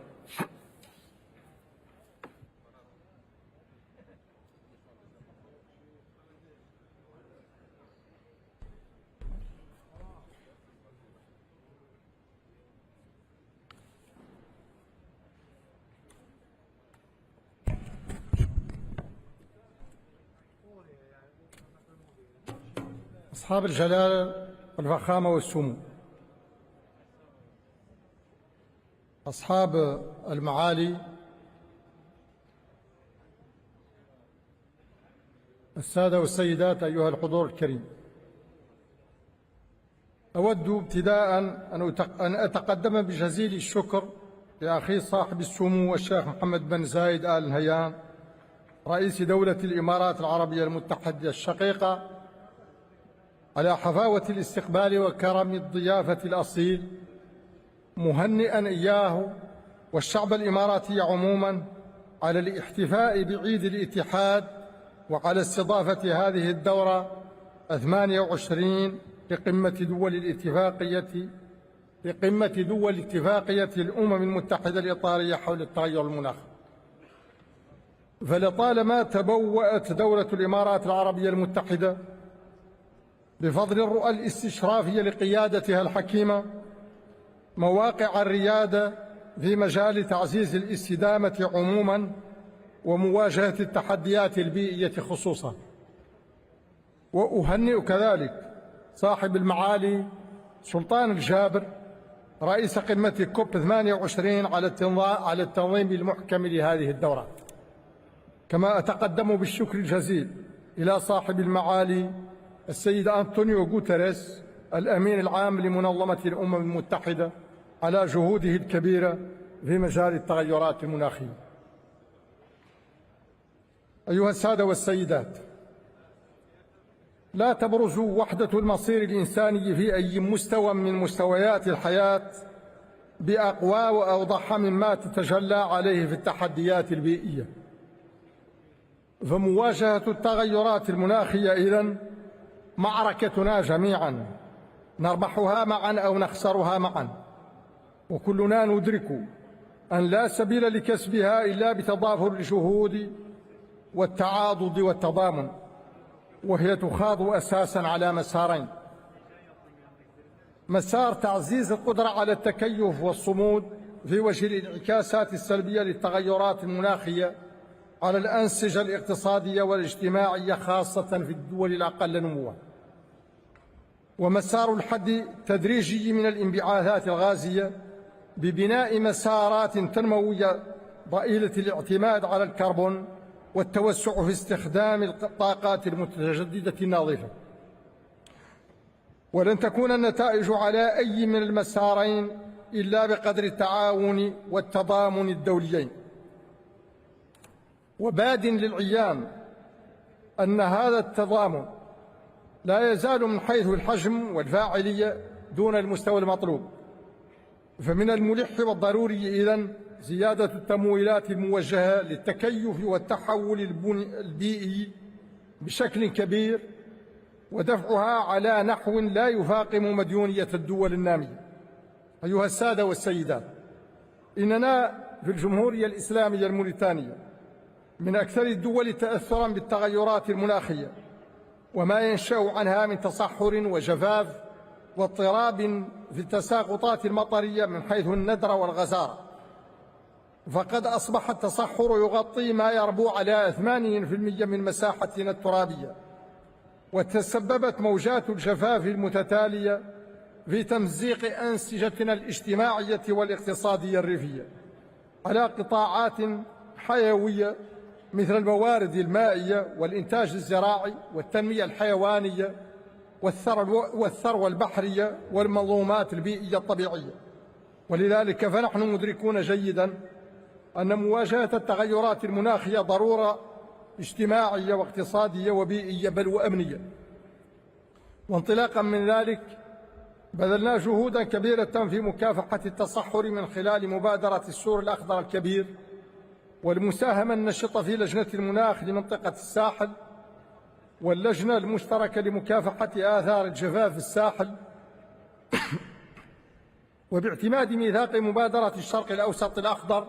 أصحاب الجلالة والفخامة والسمو، أصحاب المعالي، السادة والسيدات، أيها الحضور الكريم، أود ابتداء أن أتقدم بجزيل الشكر لأخي صاحب السمو الشيخ محمد بن زايد آل نهيان رئيس دولة الإمارات العربية المتحدة الشقيقة على حفاوة الاستقبال وكرم الضيافة الأصيل، مهنئا إياه والشعب الإماراتي عموما على الاحتفاء بعيد الاتحاد وعلى استضافة هذه الدورة 28 لقمة دول اتفاقية الأمم المتحدة الإطارية حول التغير المناخي. فلطالما تبوأت دولة الإمارات العربية المتحدة بفضل الرؤى الاستشرافية لقيادتها الحكيمة مواقع الريادة في مجال تعزيز الاستدامة عموما ومواجهة التحديات البيئية خصوصا. وأهنئ كذلك صاحب المعالي سلطان الجابر رئيس قمة كوب 28 على التنظيم المحكم لهذه الدورة. كما أتقدم بالشكر الجزيل إلى صاحب المعالي السيد أنطونيو غوتيريس الأمين العام لمنظمة الأمم المتحدة على جهوده الكبيرة في مجال التغيرات المناخية. أيها السادة والسيدات، لا تبرز وحدة المصير الإنساني في أي مستوى من مستويات الحياة بأقوى وأوضح مما تتجلى عليه في التحديات البيئية. فمواجهة التغيرات المناخية إذن معركتنا جميعا، نربحها معا أو نخسرها معا، وكلنا ندرك أن لا سبيل لكسبها إلا بتضافر الجهود والتعاضد والتضامن، وهي تخاض أساسا على مسارين: مسار تعزيز القدرة على التكيف والصمود في وجه الانعكاسات السلبية للتغيرات المناخية على الأنسجة الاقتصادية والاجتماعية خاصة في الدول الأقل نمواً، ومسار الحد التدريجي من الانبعاثات الغازية ببناء مسارات تنموية ضئيلة الاعتماد على الكربون والتوسع في استخدام الطاقات المتجددة النظيفة. ولن تكون النتائج على أي من المسارين إلا بقدر التعاون والتضامن الدوليين. وباد للعيان أن هذا التضامن لا يزال من حيث الحجم والفاعلية دون المستوى المطلوب. فمن الملح والضروري إذن زيادة التمويلات الموجهة للتكيف والتحول البيئي بشكل كبير، ودفعها على نحو لا يفاقم مديونية الدول النامية. أيها السادة والسيدات، إننا في الجمهورية الإسلامية الموريتانية من أكثر الدول تأثرا بالتغيرات المناخية، وما ينشأ عنها من تصحر وجفاف واضطراب في التساقطات المطرية من حيث الندر والغزارة. فقد أصبح التصحر يغطي ما يربو على 80% من مساحتنا الترابية، وتسببت موجات الجفاف المتتالية في تمزيق أنسجتنا الاجتماعية والاقتصادية الريفية على قطاعات حيوية مثل الموارد المائية والإنتاج الزراعي والتنمية الحيوانية والثروة البحرية والمنظومات البيئية الطبيعية. ولذلك فنحن مدركون جيدا أن مواجهة التغيرات المناخية ضرورة اجتماعية واقتصادية وبيئية بل وأمنية. وانطلاقا من ذلك بذلنا جهودا كبيرة في مكافحة التصحر من خلال مبادرة السور الأخضر الكبير والمساهمة النشطة في لجنة المناخ لمنطقة الساحل واللجنة المشتركة لمكافحة آثار الجفاف في الساحل وباعتماد ميثاق مبادرة الشرق الأوسط الأخضر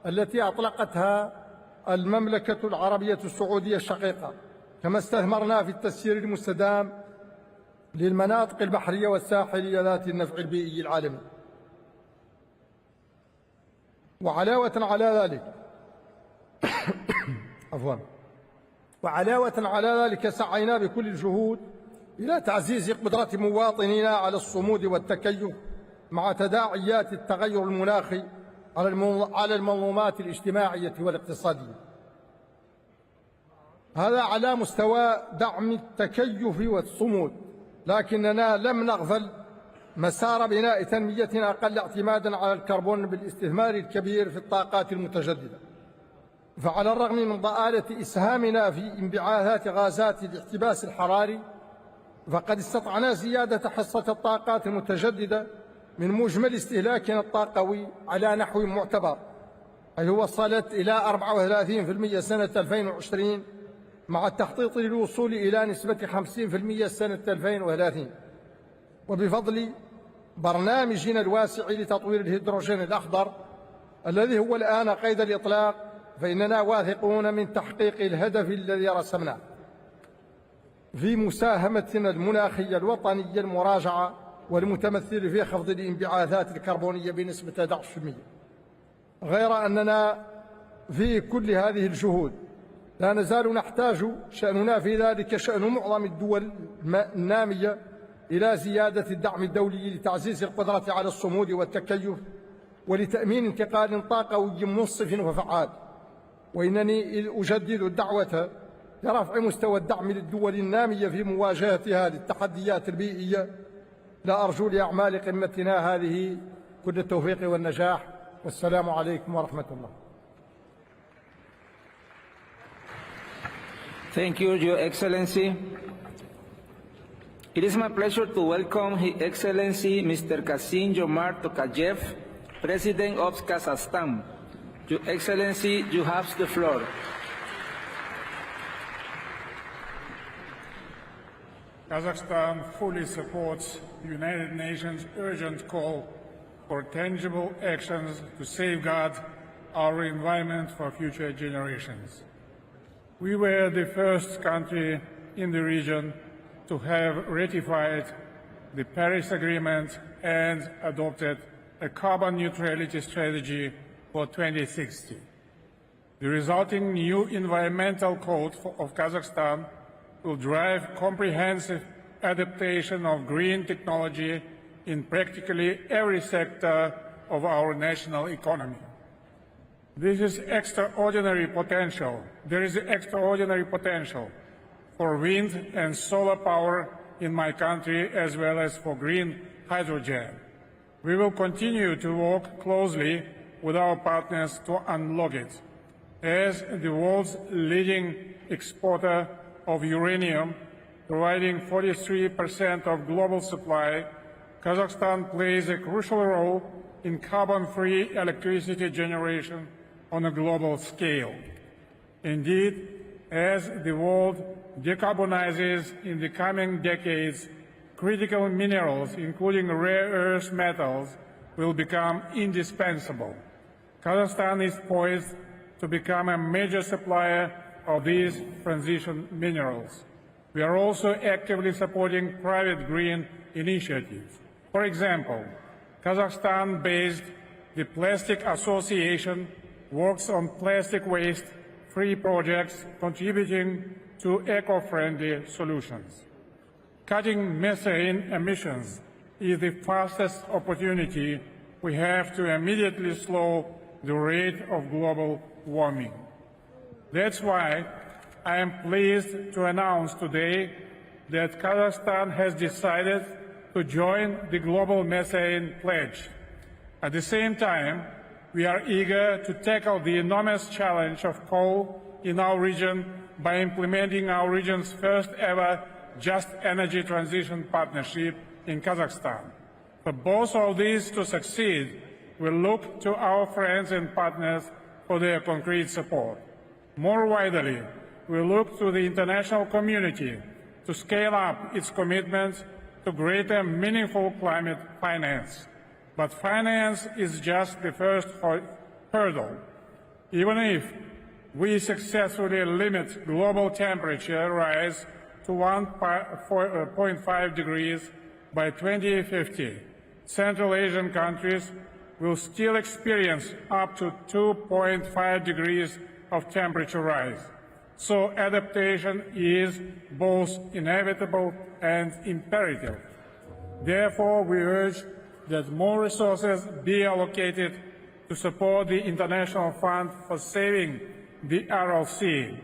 التي أطلقتها المملكة العربية السعودية الشقيقة. كما استثمرنا في التسيير المستدام للمناطق البحرية والساحلية ذات النفع البيئي العالمي. وعلاوة على ذلك سعينا بكل الجهود إلى تعزيز قدرة مواطنينا على الصمود والتكيف مع تداعيات التغير المناخي على المنظومات الاجتماعية والاقتصادية. هذا على مستوى دعم التكيف والصمود، لكننا لم نغفل مسار بناء تنميتنا أقل اعتمادا على الكربون بالاستثمار الكبير في الطاقات المتجددة. فعلى الرغم من ضآلة إسهامنا في انبعاثات غازات الاحتباس الحراري، فقد استطعنا زيادة حصة الطاقات المتجددة من مجمل استهلاكنا الطاقوي على نحو معتبر، حيث وصلت إلى 34% سنة 2020 مع التخطيط للوصول إلى نسبة 50% سنة 2030. وبفضل برنامجنا الواسع لتطوير الهيدروجين الأخضر الذي هو الآن قيد الإطلاق، فإننا واثقون من تحقيق الهدف الذي رسمناه في مساهمتنا المناخية الوطنية المراجعة والمتمثل في خفض الانبعاثات الكربونية بنسبة 11%. غير أننا في كل هذه الجهود لا نزال نحتاج شأننا في ذلك شأن معظم الدول النامية إلى زيادة الدعم الدولي لتعزيز القدرة على الصمود والتكيف ولتأمين انتقال طاقوي منصف وفعال. وإنني أجدد الدعوة لرفع مستوى الدعم للدول النامية في مواجهتها للتحديات البيئية. لا أرجو لأعمال قمتنا هذه كل التوفيق والنجاح، والسلام عليكم ورحمة الله. Thank you, Your Excellency. It is my pleasure to welcome His Excellency Mr. Kassym-Jomart Tokayev, President of Kazakhstan. Your Excellency, you have the floor. Kazakhstan fully supports the United Nations' urgent call for tangible actions to safeguard our environment for future generations. We were the first country in the region to have ratified the Paris Agreement and adopted a carbon neutrality strategy for 2060. The resulting new environmental code of Kazakhstan will drive comprehensive adaptation of green technology in practically every sector of our national economy. There is extraordinary potential for wind and solar power in my country, as well as for green hydrogen. We will continue to work closely with our partners to unlock it. As the world's leading exporter of uranium, providing 43% of global supply, Kazakhstan plays a crucial role in carbon-free electricity generation on a global scale. Indeed, as the world decarbonizes in the coming decades, critical minerals, including rare earth metals, will become indispensable. Kazakhstan is poised to become a major supplier of these transition minerals. We are also actively supporting private green initiatives. For example, Kazakhstan-based the Plastic Association works on plastic waste-free projects contributing to eco-friendly solutions. Cutting methane emissions is the fastest opportunity we have to immediately slow the rate of global warming. That's why I am pleased to announce today that Kazakhstan has decided to join the Global Methane Pledge. At the same time, we are eager to tackle the enormous challenge of coal in our region by implementing our region's first ever Just Energy Transition Partnership in Kazakhstan. For both of these to succeed, we look to our friends and partners for their concrete support. More widely, we look to the international community to scale up its commitments to greater meaningful climate finance. But finance is just the first hurdle. Even if we successfully limit global temperature rise to 1.5 degrees by 2050, Central Asian countries will still experience up to 2.5 degrees of temperature rise. So adaptation is both inevitable and imperative. Therefore, we urge that more resources be allocated to support the International Fund for Saving the Aral Sea.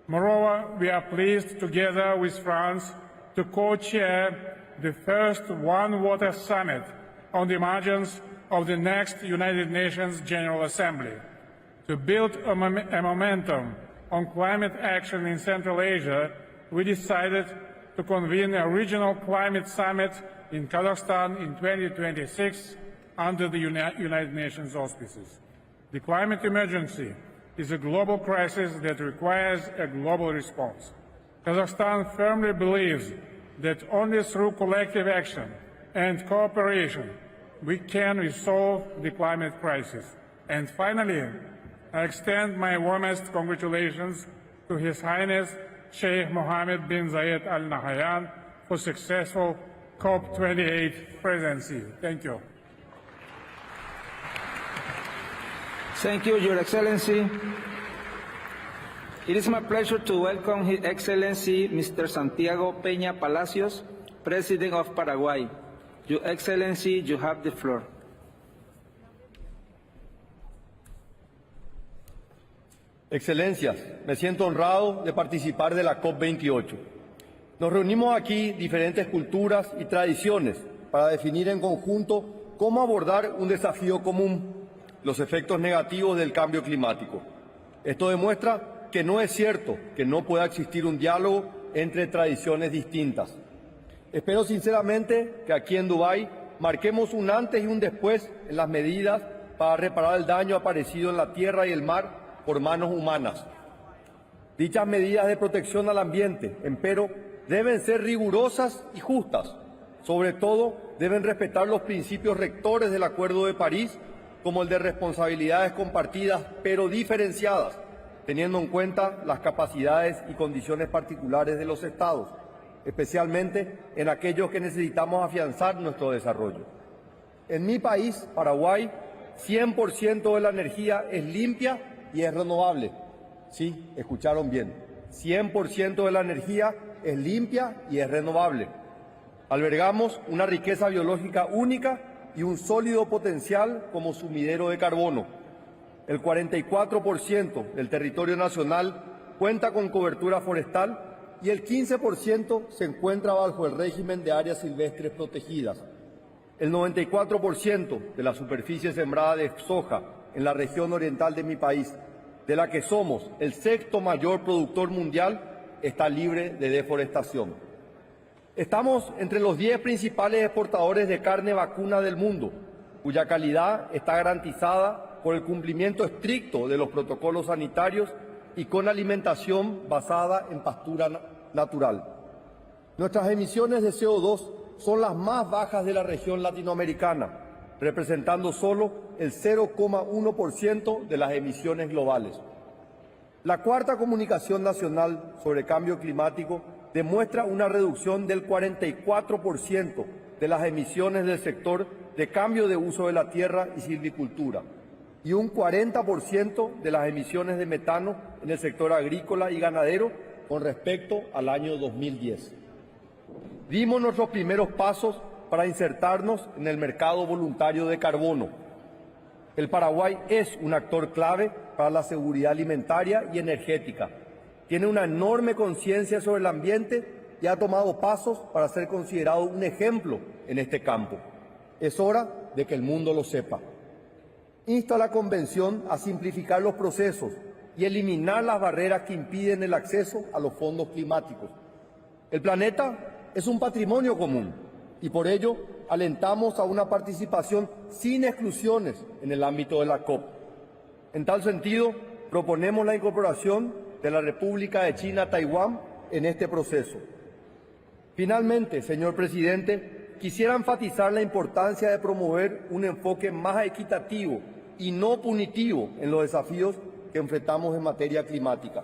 Moreover, we are pleased, together with France, to co-chair the first One Water Summit on the margins of the next United Nations General Assembly. To build a momentum on climate action in Central Asia, we decided to convene a regional climate summit in Kazakhstan in 2026 under the United Nations auspices. The climate emergency is a global crisis that requires a global response. Kazakhstan firmly believes that only through collective action and cooperation we can resolve the climate crisis. And finally, I extend my warmest congratulations to His Highness Sheikh Mohammed bin Zayed Al Nahyan for successful COP28 presidency. Thank you. Thank you, Your Excellency. It is my pleasure to welcome His Excellency Mr. Santiago Peña Palacios, President of Paraguay. Your Excellency, you have the floor. Excelencias, me siento honrado de participar de la COP28. Nos reunimos aquí diferentes culturas y tradiciones para definir en conjunto cómo abordar un desafío común, los efectos negativos del cambio climático. Esto demuestra que no es cierto que no pueda existir un diálogo entre tradiciones distintas. Espero sinceramente que aquí en Dubái marquemos un antes y un después en las medidas para reparar el daño aparecido en la tierra y el mar por manos humanas. Dichas medidas de protección al ambiente, empero, deben ser rigurosas y justas. Sobre todo, deben respetar los principios rectores del Acuerdo de París, como el de responsabilidades compartidas pero diferenciadas, teniendo en cuenta las capacidades y condiciones particulares de los Estados, especialmente en aquellos que necesitamos afianzar nuestro desarrollo. En mi país, Paraguay, 100% de la energía es limpia y es renovable. Sí, escucharon bien. 100% de la energía es limpia y es renovable. Albergamos una riqueza biológica única y un sólido potencial como sumidero de carbono. El 44% del territorio nacional cuenta con cobertura forestal y el 15% se encuentra bajo el régimen de áreas silvestres protegidas. El 94% de la superficie sembrada de soja en la región oriental de mi país, de la que somos el sexto mayor productor mundial, está libre de deforestación. Estamos entre los 10 principales exportadores de carne vacuna del mundo, cuya calidad está garantizada por el cumplimiento estricto de los protocolos sanitarios y con alimentación basada en pastura natural. Nuestras emisiones de CO2 son las más bajas de la región latinoamericana, representando solo el 0,1% de las emisiones globales. La cuarta comunicación nacional sobre cambio climático demuestra una reducción del 44% de las emisiones del sector de cambio de uso de la tierra y silvicultura y un 40% de las emisiones de metano en el sector agrícola y ganadero con respecto al año 2010. Dimos nuestros primeros pasos para insertarnos en el mercado voluntario de carbono. El Paraguay es un actor clave para la seguridad alimentaria y energética. Tiene una enorme conciencia sobre el ambiente y ha tomado pasos para ser considerado un ejemplo en este campo. Es hora de que el mundo lo sepa. Insto a la Convención a simplificar los procesos y eliminar las barreras que impiden el acceso a los fondos climáticos. El planeta es un patrimonio común y por ello alentamos a una participación sin exclusiones en el ámbito de la COP. En tal sentido, proponemos la incorporación de la República de China-Taiwán en este proceso. Finalmente, señor presidente, quisiera enfatizar la importancia de promover un enfoque más equitativo y no punitivo en los desafíos que enfrentamos en materia climática.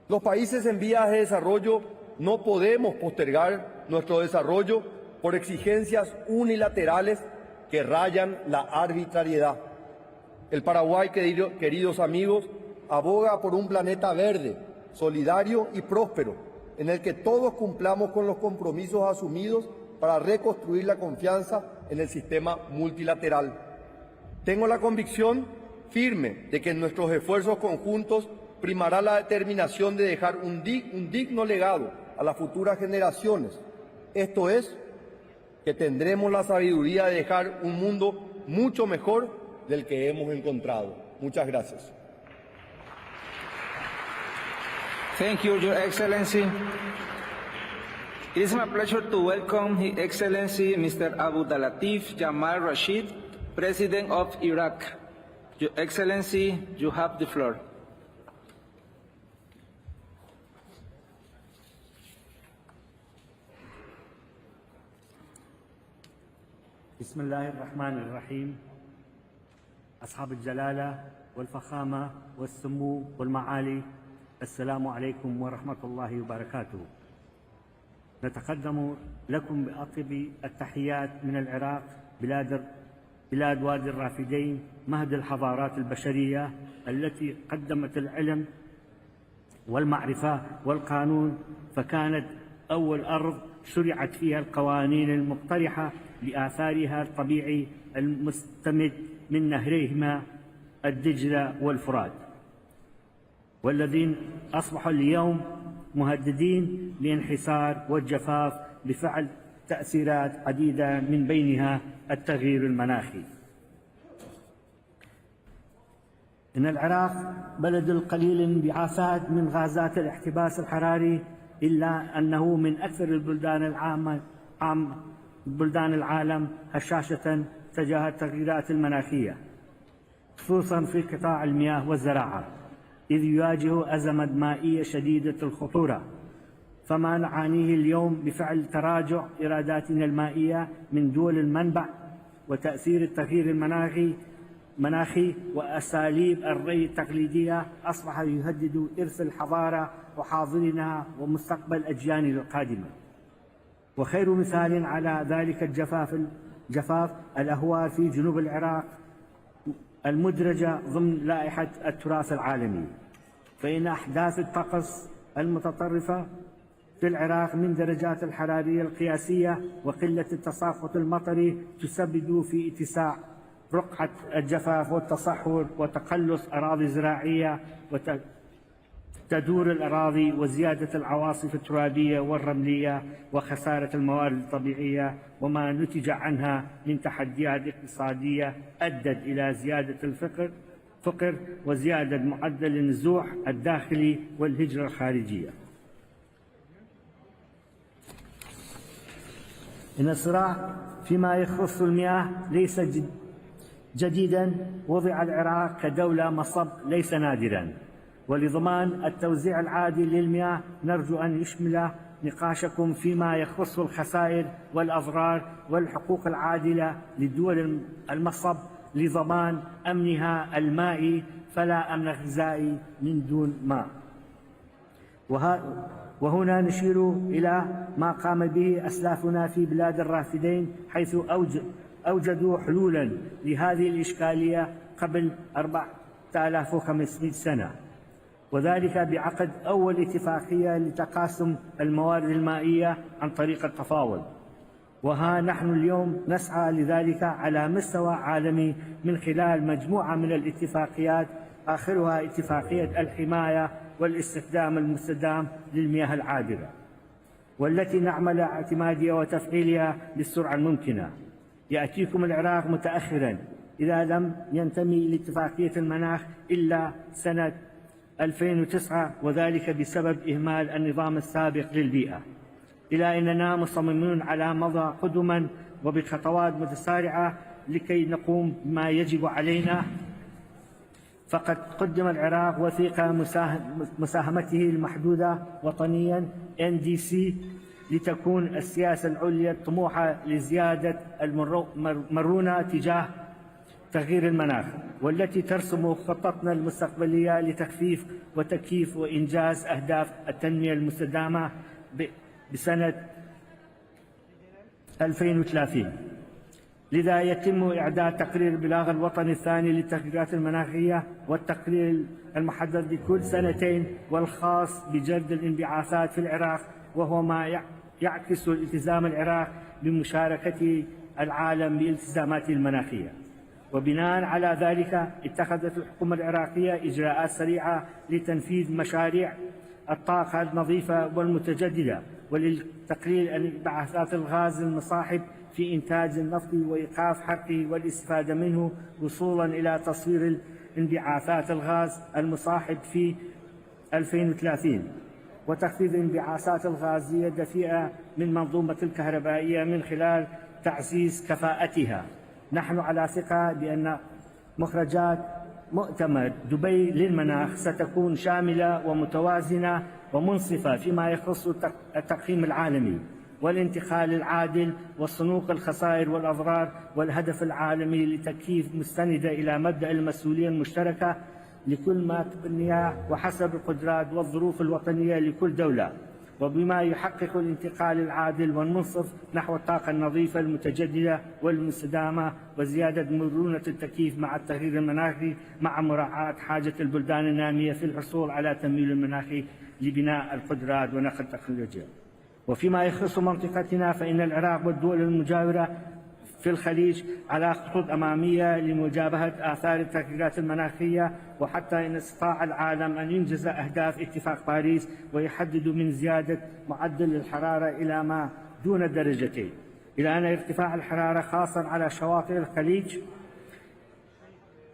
Los países en vías de desarrollo no podemos postergar nuestro desarrollo por exigencias unilaterales que rayan la arbitrariedad. El Paraguay, queridos amigos, aboga por un planeta verde, solidario y próspero, en el que todos cumplamos con los compromisos asumidos para reconstruir la confianza en el sistema multilateral. Tengo la convicción firme de que en nuestros esfuerzos conjuntos primará la determinación de dejar un digno legado a las futuras generaciones. Esto es, que tendremos la sabiduría de dejar un mundo mucho mejor del que hemos encontrado. Muchas gracias. Thank you, Your Excellency. It is my pleasure to welcome His Excellency Mr. Abdulatif Jamal Rashid, President of Iraq. Your Excellency, you have the floor. بسم الله الرحمن الرحيم. أصحاب الجلالة والفخامة والسمو والمعالي، السلام عليكم ورحمة الله وبركاته. نتقدم لكم بأطيب التحيات من العراق، بلاد وادي الرافدين، مهد الحضارات البشرية التي قدمت العلم والمعرفة والقانون، فكانت أول أرض شرعت فيها القوانين المقترحة لآثارها الطبيعي المستمد من نهريهما الدجلة والفرات، والذين أصبحوا اليوم مهددين للانحسار والجفاف بفعل تأثيرات عديدة من بينها التغير المناخي. إن العراق بلد القليل انبعاثات من غازات الاحتباس الحراري، إلا أنه من أكثر بلدان العالم هشاشة تجاه التغييرات المناخية، خصوصا في قطاع المياه والزراعة، إذ يواجه أزمة مائية شديدة الخطورة. فما نعانيه اليوم بفعل تراجع إيراداتنا المائية من دول المنبع وتأثير التغيير المناخي وأساليب الري التقليدية أصبح يهدد إرث الحضارة وحاضرنا ومستقبل الأجيال القادمة. وخير مثال على ذلك جفاف الأهوار في جنوب العراق المدرجة ضمن لائحة التراث العالمي، فإن أحداث الطقس المتطرفة في العراق من درجات الحرارية القياسية وقلة التساقط المطري تسبب في اتساع رقعة الجفاف والتصحر وتقلص أراضي زراعية وتدور الأراضي وزيادة العواصف الترابية والرملية وخسارة الموارد الطبيعية، وما نتج عنها من تحديات اقتصادية أدت إلى زيادة الفقر وزيادة معدل النزوح الداخلي والهجرة الخارجية. إن الصراع فيما يخص المياه ليس جديدا، وضع العراق كدولة مصب ليس نادرا، ولضمان التوزيع العادل للمياه نرجو أن يشمل نقاشكم فيما يخص الخسائر والأضرار والحقوق العادلة لدول المصب لضمان أمنها المائي، فلا أمن غذائي من دون ماء. وهنا نشير إلى ما قام به أسلافنا في بلاد الرافدين، حيث أوجدوا حلولا لهذه الإشكالية قبل 4500 سنة، وذلك بعقد أول اتفاقية لتقاسم الموارد المائية عن طريق التفاوض. وها نحن اليوم نسعى لذلك على مستوى عالمي من خلال مجموعة من الاتفاقيات، آخرها اتفاقية الحماية والاستخدام المستدام للمياه العابرة، والتي نعمل على اعتمادها وتفعيلها بالسرعة الممكنة. يأتيكم العراق متأخرا إذا لم ينتمي لاتفاقية المناخ إلا سنة 2009، وذلك بسبب إهمال النظام السابق للبيئة، إلى أننا مصممون على مضى قدما وبخطوات متسارعة لكي نقوم بما يجب علينا. فقد قدم العراق وثيقة مساهمته المحدودة وطنيا NDC لتكون السياسة العليا الطموحة لزيادة المرونة تجاه تغيير المناخ، والتي ترسم خطتنا المستقبلية لتخفيف وتكييف وإنجاز أهداف التنمية المستدامة بسنة 2030. لذا يتم إعداد تقرير البلاغ الوطني الثاني للتغييرات المناخية، والتقرير المحدد لكل سنتين، والخاص بجرد الانبعاثات في العراق، وهو ما يعكس التزام العراق بمشاركة العالم بالالتزاماته المناخية. وبناء على ذلك اتخذت الحكومة العراقية إجراءات سريعة لتنفيذ مشاريع الطاقة النظيفة والمتجددة، ولتقليل انبعاثات الغاز المصاحب في إنتاج النفط وإيقاف حرقه والاستفادة منه، وصولا إلى تصوير انبعاثات الغاز المصاحب في 2030، وتخفيض انبعاثات الغازية الدفيئة من منظومة الكهربائية من خلال تعزيز كفاءتها. نحن على ثقة بأن مخرجات مؤتمر دبي للمناخ ستكون شاملة ومتوازنة ومنصفة فيما يخص التقييم العالمي والانتقال العادل وصنوف الخسائر والأضرار، والهدف العالمي لتكييف مستندة إلى مبدأ المسؤولية المشتركة لكل ما تبنيها وحسب القدرات والظروف الوطنية لكل دولة، وبما يحقق الانتقال العادل والمنصف نحو الطاقة النظيفة المتجددة والمستدامة، وزيادة مرونة التكييف مع التغيير المناخي، مع مراعاة حاجة البلدان النامية في الحصول على تمويل المناخي لبناء القدرات ونقل التكنولوجيا. وفيما يخص منطقتنا فإن العراق والدول المجاورة في الخليج على خطوط أمامية لمجابهة آثار التغييرات المناخية، وحتى إن استطاع العالم أن ينجز أهداف اتفاق باريس ويحدد من زيادة معدل الحرارة إلى ما دون الدرجتين، إلى أن ارتفاع الحرارة خاصة على شواطئ الخليج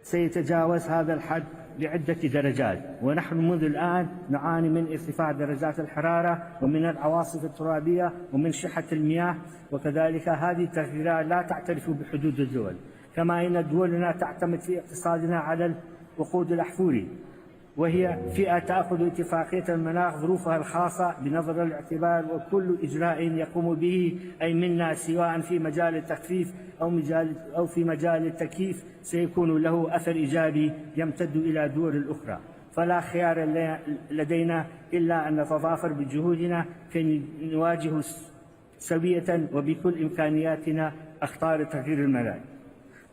سيتجاوز هذا الحد لعدة درجات. ونحن منذ الآن نعاني من ارتفاع درجات الحرارة ومن العواصف الترابية ومن شحة المياه، وكذلك هذه التغييرات لا تعترف بحدود الدول، كما أن دولنا تعتمد في اقتصادنا على الوقود الأحفوري، وهي فئة تأخذ اتفاقية المناخ ظروفها الخاصة بنظر الاعتبار، وكل إجراء يقوم به أي منا سواء في مجال التخفيف أو في مجال التكييف سيكون له أثر إيجابي يمتد إلى دول الأخرى. فلا خيار لدينا إلا أن نتضافر بجهودنا كي نواجه سوية وبكل إمكانياتنا أخطار التغيير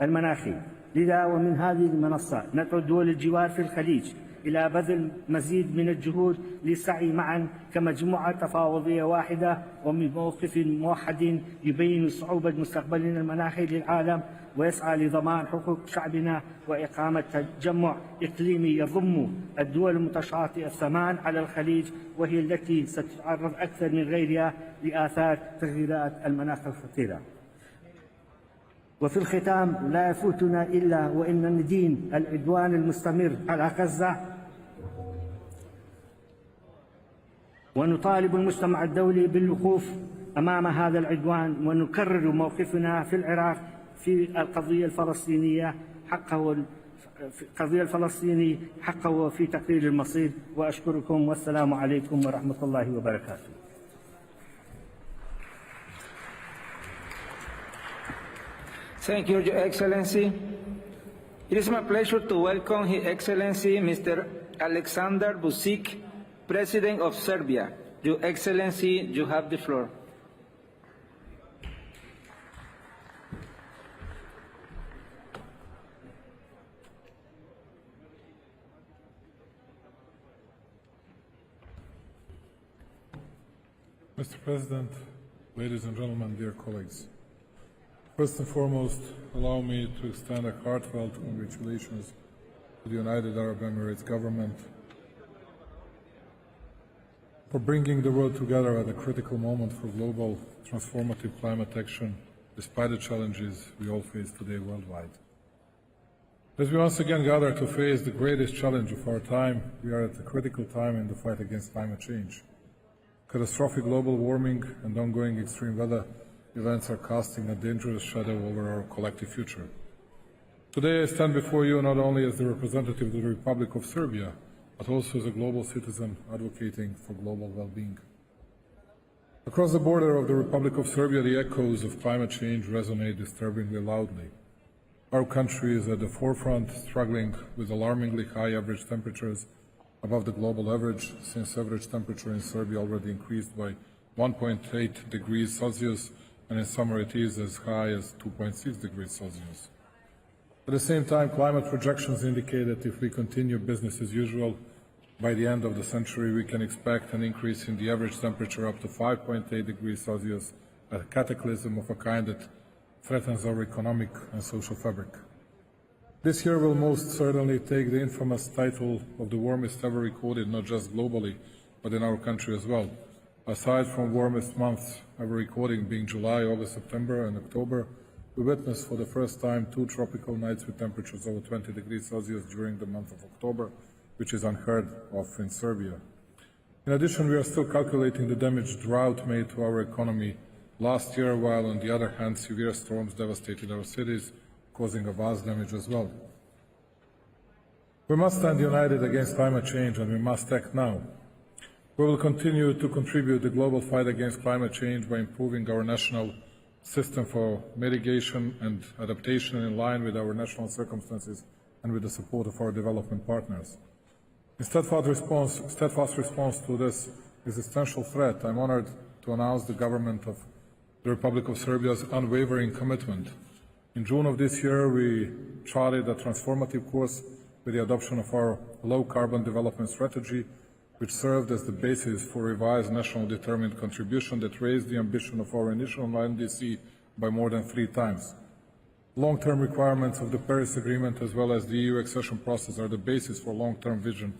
المناخي. لذا ومن هذه المنصة ندعو دول الجوار في الخليج إلى بذل مزيد من الجهود للسعي معا كمجموعة تفاوضية واحدة وبموقف موحد يبين صعوبة مستقبلنا المناخي للعالم، ويسعى لضمان حقوق شعبنا وإقامة تجمع إقليمي يضم الدول المتشاطئة الثمان على الخليج، وهي التي ستتعرض أكثر من غيرها لآثار تغييرات المناخ الخطيرة. وفي الختام لا يفوتنا إلا وإن ندين العدوان المستمر على غزة، ونطالب المجتمع الدولي بالوقوف أمام هذا العدوان، ونكرر موقفنا في العراق في القضية الفلسطينية حقه في تقرير المصير. وأشكركم والسلام عليكم ورحمة الله وبركاته. Thank you, Your Excellency. It is my pleasure to welcome His Excellency Mr. Alexander Busik, President of Serbia, Your Excellency, you have the floor. Mr. President, ladies and gentlemen, dear colleagues. First and foremost, allow me to extend a heartfelt congratulations to the United Arab Emirates government for bringing the world together at a critical moment for global transformative climate action, despite the challenges we all face today worldwide. As we once again gather to face the greatest challenge of our time, we are at a critical time in the fight against climate change. Catastrophic global warming and ongoing extreme weather events are casting a dangerous shadow over our collective future. Today I stand before you not only as the representative of the Republic of Serbia, but also as a global citizen advocating for global well-being. Across the border of the Republic of Serbia, the echoes of climate change resonate disturbingly loudly. Our country is at the forefront, struggling with alarmingly high average temperatures above the global average, since average temperature in Serbia already increased by 1.8 degrees Celsius, and in summer it is as high as 2.6 degrees Celsius. At the same time, climate projections indicate that if we continue business as usual, by the end of the century we can expect an increase in the average temperature up to 5.8 degrees Celsius, a cataclysm of a kind that threatens our economic and social fabric. This year will most certainly take the infamous title of the warmest ever recorded, not just globally, but in our country as well. Aside from warmest months ever recorded being July, August, September and October, we witnessed for the first time 2 tropical nights with temperatures over 20 degrees Celsius during the month of October, which is unheard of in Serbia. In addition, we are still calculating the damage drought made to our economy last year, while on the other hand, severe storms devastated our cities, causing a vast damage as well. We must stand united against climate change, and we must act now. We will continue to contribute to the global fight against climate change by improving our national system for mitigation and adaptation in line with our national circumstances and with the support of our development partners. In steadfast response to this existential threat, I am honoured to announce the government of the Republic of Serbia's unwavering commitment. In June of this year, we charted a transformative course with the adoption of our low-carbon development strategy, which served as the basis for revised national determined contribution that raised the ambition of our initial NDC by more than 3 times. Long-term requirements of the Paris Agreement as well as the EU accession process are the basis for long-term vision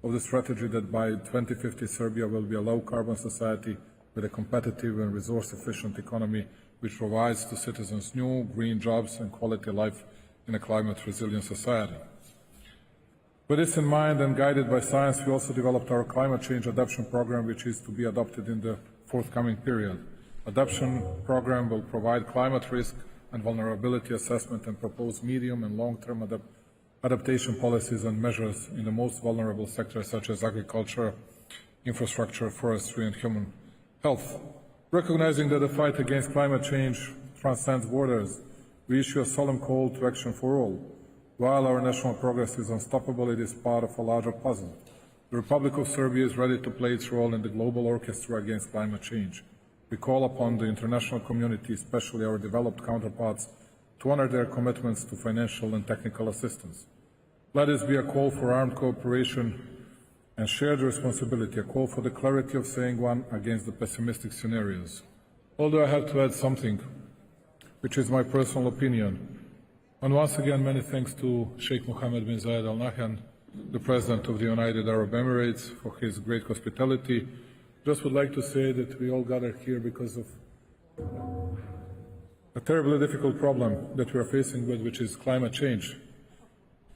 of the strategy that by 2050 Serbia will be a low-carbon society with a competitive and resource-efficient economy which provides to citizens new, green jobs and quality life in a climate-resilient society. With this in mind and guided by science, we also developed our climate change adaptation program, which is to be adopted in the forthcoming period. Adaptation program will provide climate risk and vulnerability assessment and propose medium and long-term adaptation policies and measures in the most vulnerable sectors such as agriculture, infrastructure, forestry and human health. Recognizing that the fight against climate change transcends borders, we issue a solemn call to action for all. While our national progress is unstoppable, it is part of a larger puzzle. The Republic of Serbia is ready to play its role in the global orchestra against climate change. We call upon the international community, especially our developed counterparts, to honour their commitments to financial and technical assistance. Let this be a call for armed cooperation and shared responsibility, a call for the clarity of saying one against the pessimistic scenarios. Although I have to add something, which is my personal opinion, and once again, many thanks to Sheikh Mohammed bin Zayed Al Nahyan, the President of the United Arab Emirates, for his great hospitality. Just would like to say that we all gathered here because of a terribly difficult problem that we are facing with, which is climate change.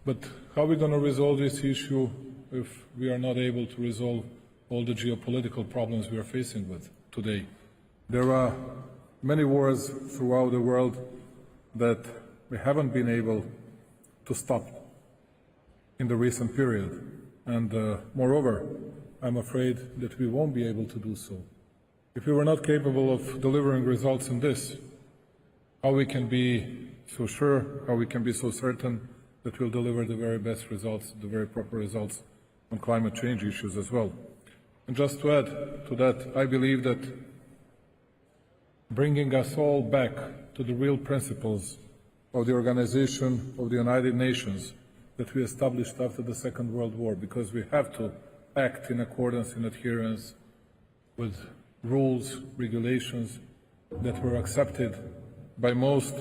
But how are we going to resolve this issue if we are not able to resolve all the geopolitical problems we are facing with today? There are many wars throughout the world that we haven't been able to stop in the recent period. And moreover, I'm afraid that we won't be able to do so. If we were not capable of delivering results in this, how we can be so sure, how we can be so certain that we'll deliver the very best results, the very proper results on climate change issues as well. And just to add to that, I believe that bringing us all back to the real principles of the Organization of the United Nations that we established after the Second World War, because we have to act in accordance and adherence with rules, regulations that were accepted by most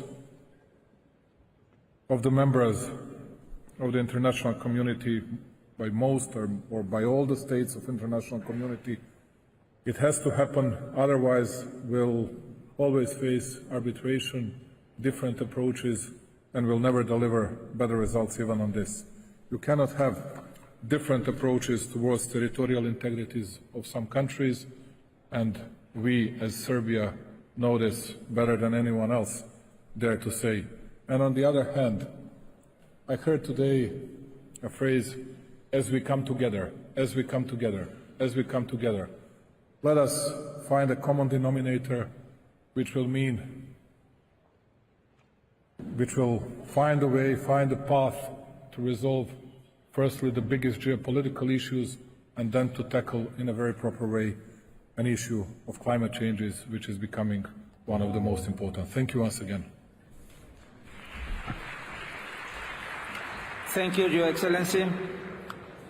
of the members of the international community, by most or by all the states of international community. It has to happen, otherwise we'll always face arbitration, different approaches, and we'll never deliver better results even on this. You cannot have different approaches towards territorial integrities of some countries, and we as Serbia know this better than anyone else dare to say. And on the other hand, I heard today a phrase, as we come together, as we come together, as we come together. Let us find a common denominator which will find a way, find a path to resolve firstly the biggest geopolitical issues, and then to tackle in a very proper way an issue of climate changes, which is becoming one of the most important. Thank you once again. Thank you, Your Excellency.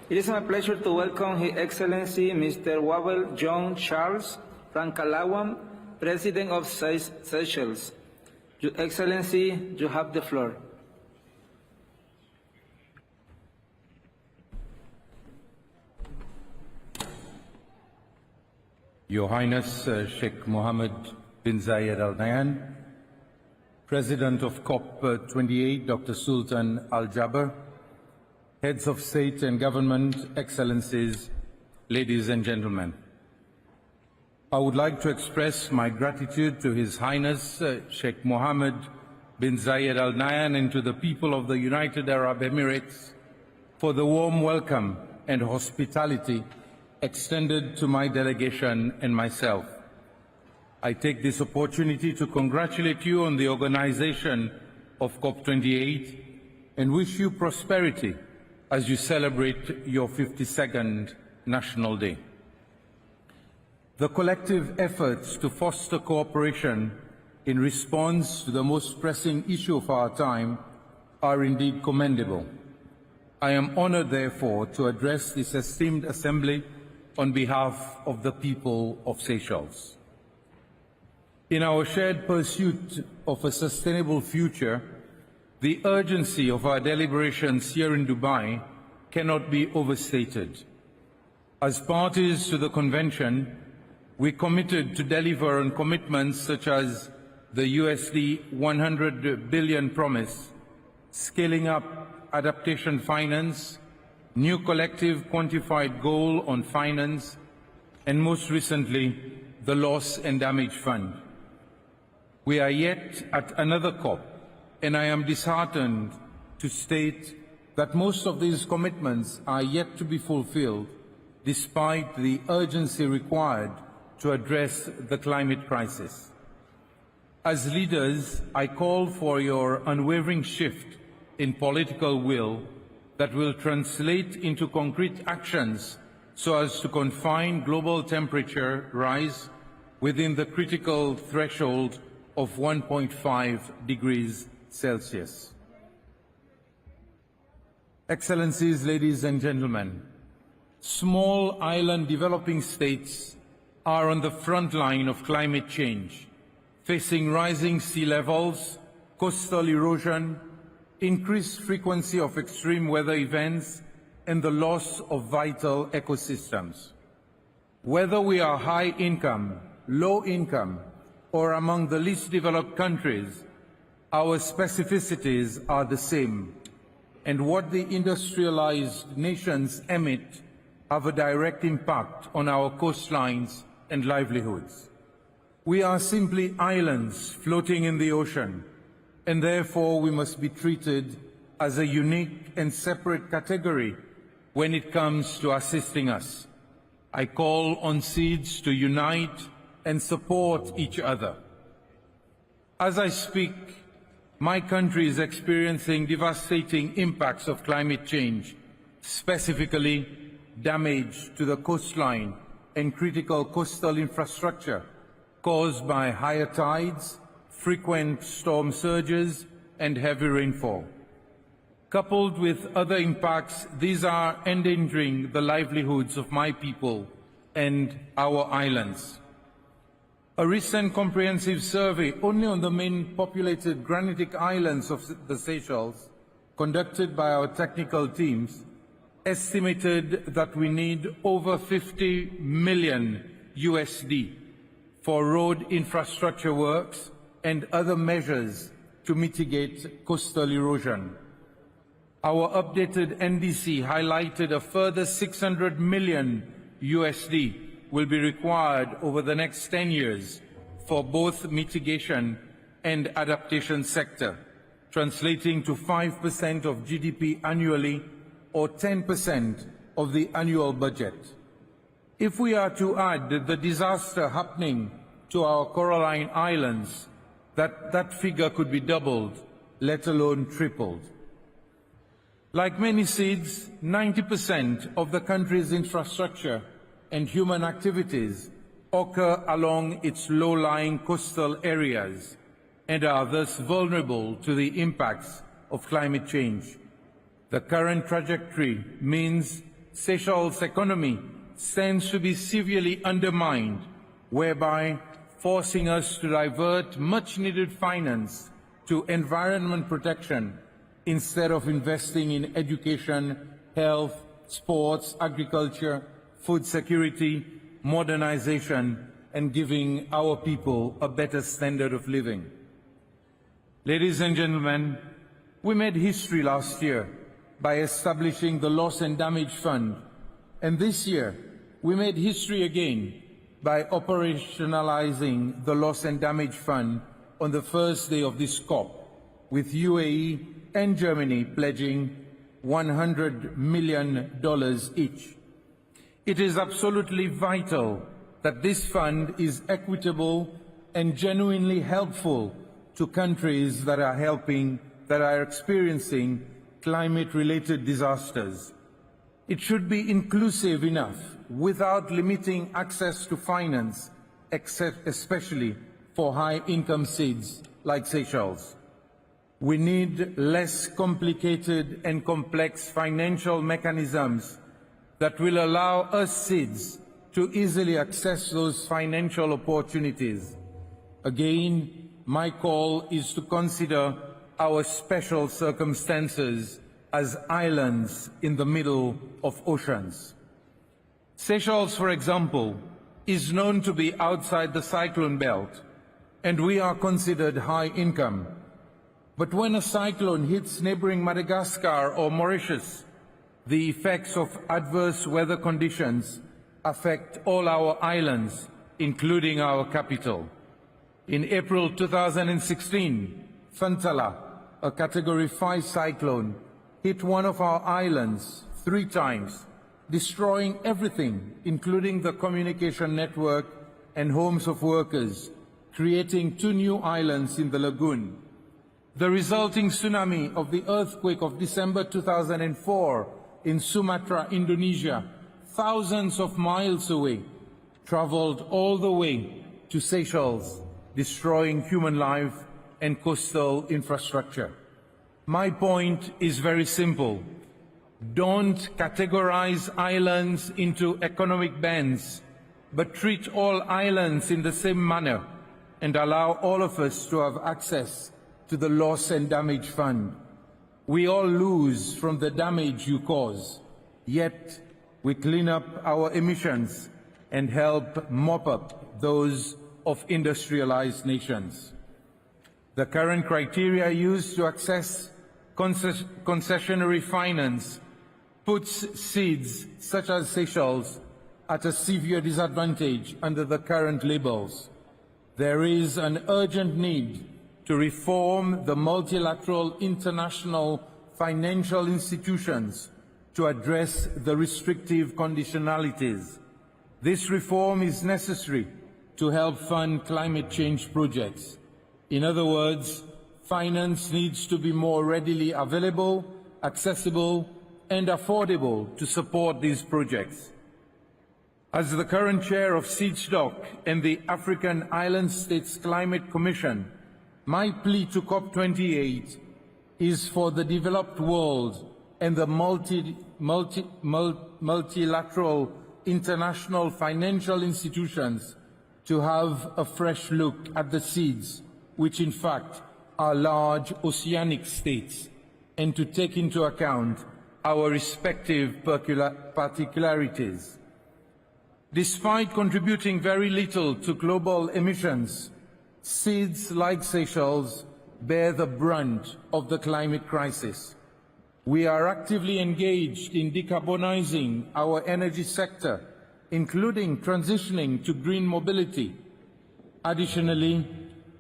It is my pleasure to welcome His Excellency Mr. Wawel John Charles Rankalawan, President of Seychelles. Your Excellency, you have the floor. Your Highness Sheikh Mohammed bin Zayed Al Nahyan, President of COP28 Dr. Sultan Al Jaber, Heads of State and Government, Excellencies, ladies and gentlemen. I would like to express my gratitude to His Highness Sheikh Mohammed bin Zayed Al Nahyan and to the people of the United Arab Emirates for the warm welcome and hospitality extended to my delegation and myself. I take this opportunity to congratulate you on the organization of COP28 and wish you prosperity as you celebrate your 52nd National Day. The collective efforts to foster cooperation in response to the most pressing issue of our time are indeed commendable. I am honored, therefore, to address this esteemed assembly on behalf of the people of Seychelles. In our shared pursuit of a sustainable future, the urgency of our deliberations here in Dubai cannot be overstated. As parties to the Convention, we committed to deliver on commitments such as the USD 100 billion promise, scaling up adaptation finance, new collective quantified goal on finance, and most recently, the Loss and Damage Fund. We are yet at another COP, and I am disheartened to state that most of these commitments are yet to be fulfilled, despite the urgency required to address the climate crisis. As leaders, I call for your unwavering shift in political will that will translate into concrete actions so as to confine global temperature rise within the critical threshold of 1.5 degrees Celsius. Excellencies, ladies and gentlemen, small island developing states are on the front line of climate change, facing rising sea levels, coastal erosion, increased frequency of extreme weather events, and the loss of vital ecosystems. Whether we are high income, low income, or among the least developed countries, our specificities are the same, and what the industrialized nations emit have a direct impact on our coastlines and livelihoods. We are simply islands floating in the ocean, and therefore we must be treated as a unique and separate category when it comes to assisting us. I call on SEEDS to unite and support each other. As I speak, my country is experiencing devastating impacts of climate change, specifically damage to the coastline and critical coastal infrastructure caused by higher tides, frequent storm surges, and heavy rainfall. Coupled with other impacts, these are endangering the livelihoods of my people and our islands. A recent comprehensive survey only on the main populated granitic islands of the Seychelles, conducted by our technical teams, estimated that we need over 50 million USD for road infrastructure works and other measures to mitigate coastal erosion. Our updated NDC highlighted a further 600 million USD will be required over the next 10 years for both mitigation and adaptation sector, translating to 5% of GDP annually or 10% of the annual budget. If we are to add the disaster happening to our Coralline Islands, that figure could be doubled, let alone tripled. Like many seeds, 90% of the country's infrastructure and human activities occur along its low-lying coastal areas and are thus vulnerable to the impacts of climate change. The current trajectory means Seychelles' economy stands to be severely undermined, whereby forcing us to divert much-needed finance to environment protection instead of investing in education, health, sports, agriculture, food security, modernization, and giving our people a better standard of living. Ladies and gentlemen, we made history last year by establishing the Loss and Damage Fund, and this year we made history again by operationalizing the Loss and Damage Fund on the first day of this COP, with UAE and Germany pledging $100 million each. It is absolutely vital that this fund is equitable and genuinely helpful to countries that are experiencing climate-related disasters. It should be inclusive enough without limiting access to finance, especially for high-income seeds like Seychelles. We need less complicated and complex financial mechanisms that will allow us seeds to easily access those financial opportunities. Again, my call is to consider our special circumstances as islands in the middle of oceans. Seychelles, for example, is known to be outside the cyclone belt, and we are considered high income. But when a cyclone hits neighboring Madagascar or Mauritius, the effects of adverse weather conditions affect all our islands, including our capital. In April 2016, Fantala, a Category 5 cyclone, hit one of our islands 3 times, destroying everything, including the communication network and homes of workers, creating 2 new islands in the lagoon. The resulting tsunami of the earthquake of December 2004 in Sumatra, Indonesia, thousands of miles away, traveled all the way to Seychelles, destroying human life and coastal infrastructure. My point is very simple. Don't categorize islands into economic bands, but treat all islands in the same manner and allow all of us to have access to the Loss and Damage Fund. We all lose from the damage you cause, yet we clean up our emissions and help mop up those of industrialized nations. The current criteria used to access concessionary finance puts seeds such as Seychelles at a severe disadvantage under the current labels. There is an urgent need to reform the multilateral international financial institutions to address the restrictive conditionalities. This reform is necessary to help fund climate change projects. In other words, finance needs to be more readily available, accessible, and affordable to support these projects. As the current chair of SEEDSTOCK and the African Island States Climate Commission, my plea to COP28 is for the developed world and the multilateral international financial institutions to have a fresh look at the seeds, which in fact are large oceanic states, and to take into account our respective particularities. Despite contributing very little to global emissions, seeds like Seychelles bear the brunt of the climate crisis. We are actively engaged in decarbonizing our energy sector, including transitioning to green mobility. Additionally,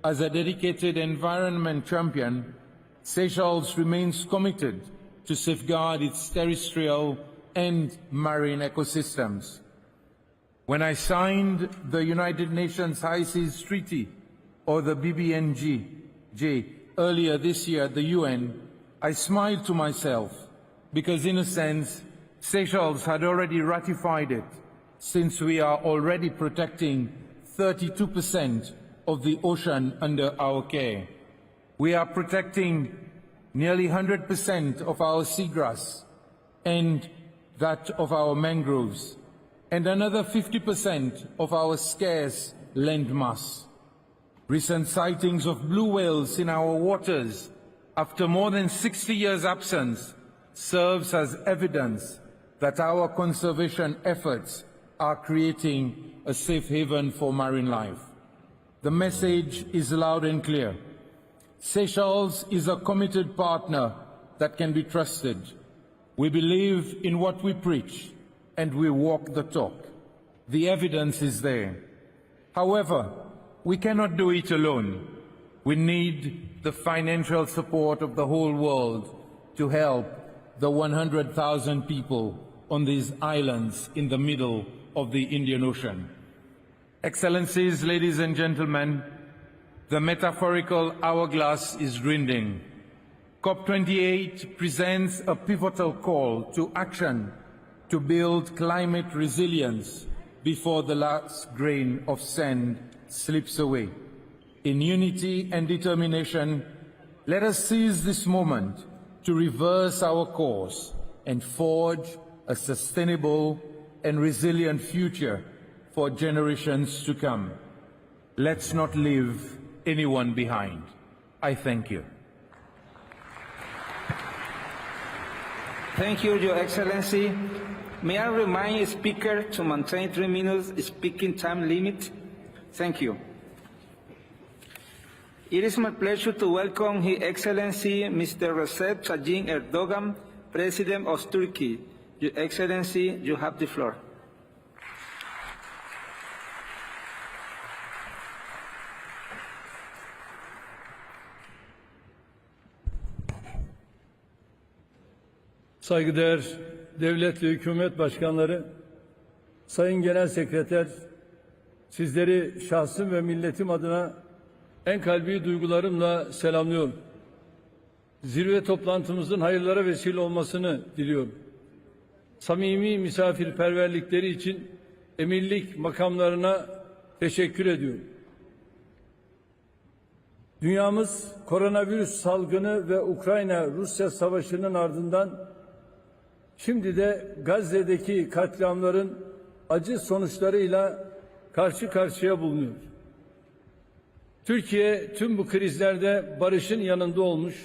as a dedicated environment champion, Seychelles remains committed to safeguard its terrestrial and marine ecosystems. When I signed the United Nations High Seas Treaty, or the BBNJ, earlier this year at the UN, I smiled to myself because, in a sense, Seychelles had already ratified it, since we are already protecting 32% of the ocean under our care. We are protecting nearly 100% of our seagrass and that of our mangroves, and another 50% of our scarce land mass. Recent sightings of blue whales in our waters after more than 60 years' absence serves as evidence that our conservation efforts are creating a safe haven for marine life. The message is loud and clear. Seychelles is a committed partner that can be trusted. We believe in what we preach, and we walk the talk. The evidence is there. However, we cannot do it alone. We need the financial support of the whole world to help the 100,000 people on these islands in the middle of the Indian Ocean. Excellencies, ladies and gentlemen, the metaphorical hourglass is grinding. COP28 presents a pivotal call to action to build climate resilience before the last grain of sand slips away. In unity and determination, let us seize this moment to reverse our course and forge a sustainable and resilient future for generations to come. Let's not leave anyone behind. I thank you. Thank you, Your Excellency. May I remind the Speaker to maintain 3 minutes speaking time limit? Thank you. It is my pleasure to welcome His Excellency Mr. Recep Tayyip Erdogan, President of Turkey. Your Excellency, you have the floor. Saygıdeğer devlet ve hükümet başkanları, Sayın Genel Sekreter, sizleri şahsım ve milletim adına en kalbi duygularımla selamlıyorum. Zirve toplantımızın hayırlara vesile olmasını diliyorum. Samimi misafirperverlikleri için emirlik makamlarına teşekkür ediyorum. Dünyamız koronavirüs salgını ve Ukrayna-Rusya savaşının ardından şimdi de Gazze'deki katliamların acı sonuçlarıyla karşı karşıya bulunuyor. Türkiye tüm bu krizlerde barışın yanında olmuş,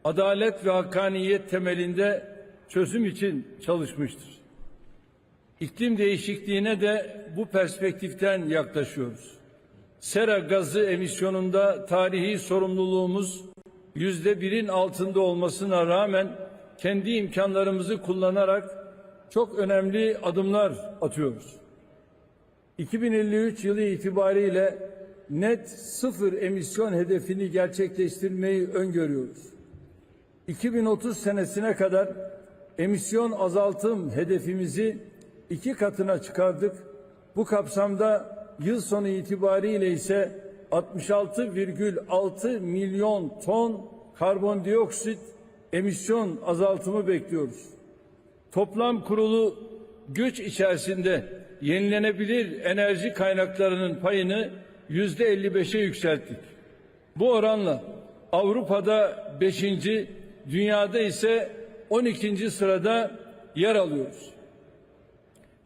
adalet ve hakkaniyet temelinde çözüm için çalışmıştır. İklim değişikliğine de bu perspektiften yaklaşıyoruz. Sera gazı emisyonunda tarihi sorumluluğumuz %1'in altında olmasına rağmen kendi imkanlarımızı kullanarak çok önemli adımlar atıyoruz. 2053 yılı itibariyle net sıfır emisyon hedefini gerçekleştirmeyi öngörüyoruz. 2030 senesine kadar emisyon azaltım hedefimizi 2 katına çıkardık. Bu kapsamda yıl sonu itibariyle ise 66,6 milyon ton karbondioksit emisyon azaltımı bekliyoruz. Toplam kurulu güç içerisinde yenilenebilir enerji kaynaklarının payını %55'e yükselttik. Bu oranla Avrupa'da 5. dünyada ise 12. sırada yer alıyoruz.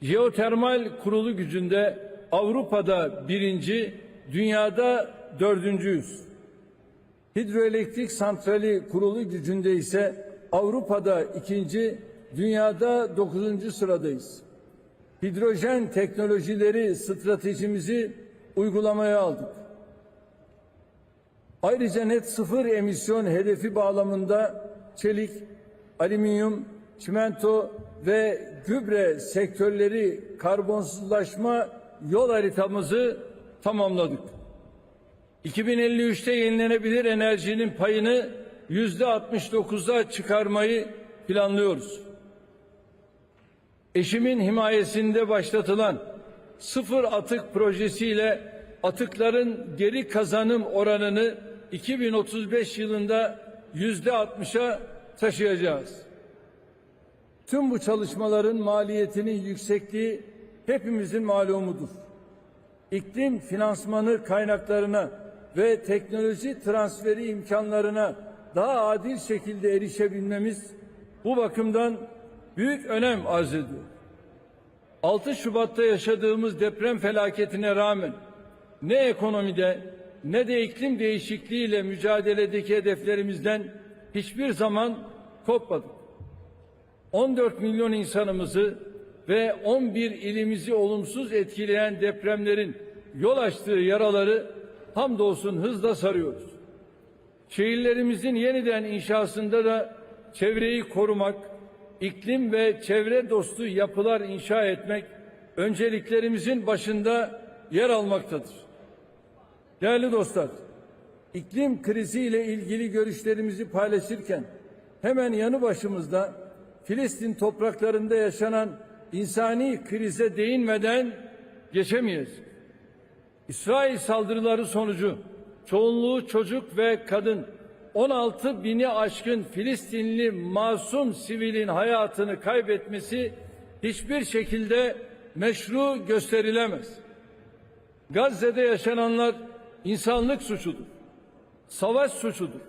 Jeotermal kurulu gücünde Avrupa'da 1. dünyada 4.'yüz. Hidroelektrik santrali kurulu gücünde ise Avrupa'da 2. dünyada 9. sıradayız. Hidrojen teknolojileri stratejimizi uygulamaya aldık. Ayrıca net sıfır emisyon hedefi bağlamında çelik, alüminyum, çimento ve gübre sektörleri karbonsuzlaşma yol haritamızı tamamladık. 2053'te yenilenebilir enerjinin payını %69'a çıkarmayı planlıyoruz. Eşimin himayesinde başlatılan sıfır atık projesiyle atıkların geri kazanım oranını 2035 yılında %60'a taşıyacağız. Tüm bu çalışmaların maliyetinin yüksekliği hepimizin malumudur. İklim finansmanı kaynaklarına ve teknoloji transferi imkanlarına daha adil şekilde erişebilmemiz bu bakımdan büyük önem arz ediyor. 6 Şubat'ta yaşadığımız deprem felaketine rağmen ne ekonomide ne de iklim değişikliğiyle mücadeledeki hedeflerimizden hiçbir zaman kopmadık. 14 milyon insanımızı ve 11 ilimizi olumsuz etkileyen depremlerin yol açtığı yaraları hamdolsun hızla sarıyoruz. Şehirlerimizin yeniden inşasında da çevreyi korumak, iklim ve çevre dostu yapılar inşa etmek önceliklerimizin başında yer almaktadır. Değerli dostlar, iklim kriziyle ilgili görüşlerimizi paylaşırken hemen yanı başımızda Filistin topraklarında yaşanan insani krize değinmeden geçemeyiz. İsrail saldırıları sonucu çoğunluğu çocuk ve kadın 16 bini aşkın Filistinli masum sivilin hayatını kaybetmesi hiçbir şekilde meşru gösterilemez. Gazze'de yaşananlar insanlık suçudur, savaş suçudur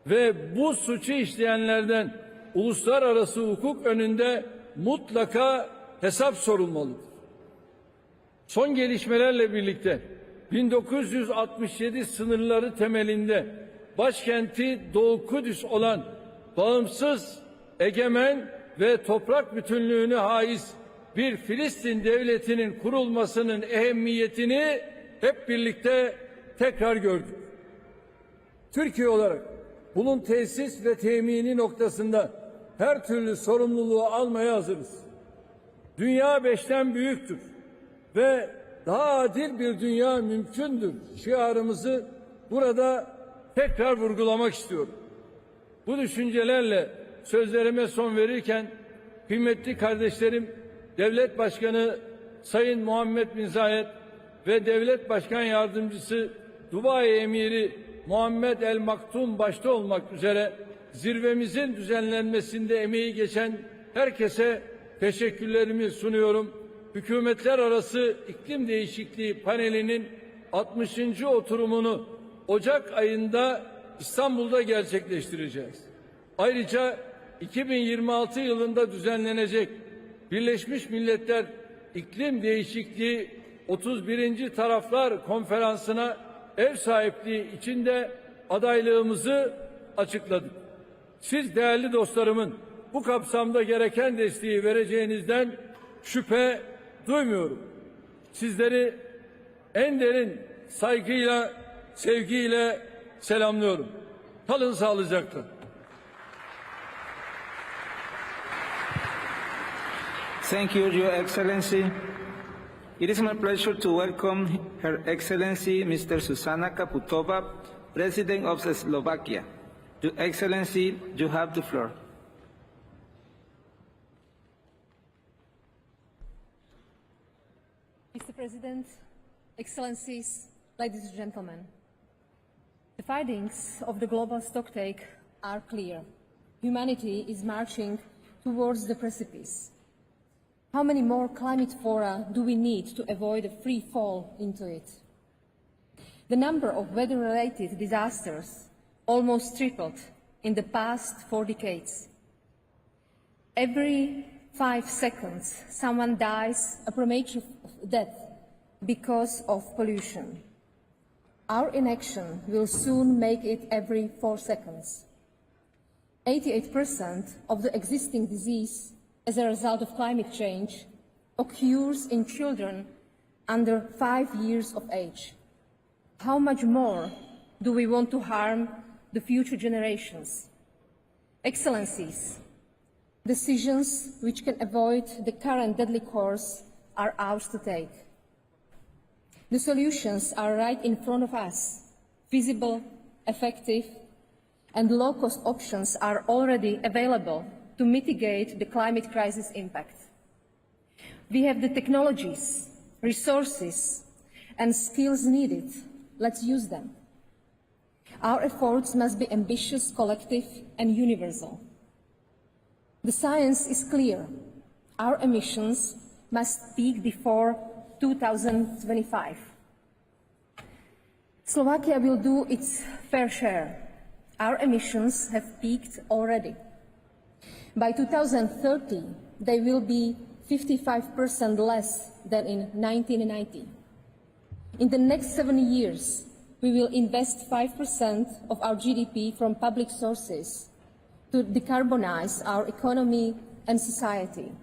ve bu suçu işleyenlerden uluslararası hukuk önünde mutlaka hesap sorulmalıdır. Son gelişmelerle birlikte 1967 sınırları temelinde başkenti Doğu Kudüs olan bağımsız, egemen ve toprak bütünlüğüne haiz bir Filistin devletinin kurulmasının ehemmiyetini hep birlikte tekrar gördük. Türkiye olarak bunun tesis ve temini noktasında her türlü sorumluluğu almaya hazırız. Dünya 5'ten büyüktür ve daha adil bir dünya mümkündür şiarımızı burada tekrar vurgulamak istiyorum. Bu düşüncelerle sözlerime son verirken kıymetli kardeşlerim Devlet Başkanı Sayın Muhammed bin Zayed ve Devlet Başkan Yardımcısı Dubai Emiri Muhammed El Maktum başta olmak üzere zirvemizin düzenlenmesinde emeği geçen herkese teşekkürlerimi sunuyorum. Hükümetler Arası İklim Değişikliği Paneli'nin 60. oturumunu Ocak ayında İstanbul'da gerçekleştireceğiz. Ayrıca 2026 yılında düzenlenecek Birleşmiş Milletler İklim Değişikliği 31. Taraflar Konferansı'na ev sahipliği içinde adaylığımızı açıkladık. Siz değerli dostlarımın bu kapsamda gereken desteği vereceğinizden şüphe duymuyorum. Sizleri en derin saygıyla, sevgiyle selamlıyorum. Kalın sağlıcakla. Thank you, Your Excellency. It is my pleasure to welcome Her Excellency Mr. Zuzana Kaputova, President of Slovakia. Your Excellency, you have the floor. Mr. President, Excellencies, ladies and gentlemen, the findings of the global stocktake are clear. Humanity is marching towards the precipice. How many more climate fora do we need to avoid a free fall into it? The number of weather-related disasters almost tripled in the past 4 decades. Every 5 seconds, someone dies a premature death because of pollution. Our inaction will soon make it every 4 seconds. 88% of the existing disease as a result of climate change occurs in children under 5 years of age. How much more do we want to harm the future generations? Excellencies, decisions which can avoid the current deadly course are ours to take. The solutions are right in front of us, feasible, effective, and low-cost options are already available to mitigate the climate crisis impact. We have the technologies, resources, and skills needed. Let's use them. Our efforts must be ambitious, collective, and universal. The science is clear. Our emissions must peak before 2025. Slovakia will do its fair share. Our emissions have peaked already. By 2030, they will be 55% less than in 1990. In the next 7 years, we will invest 5% of our GDP from public sources to decarbonize our economy and society.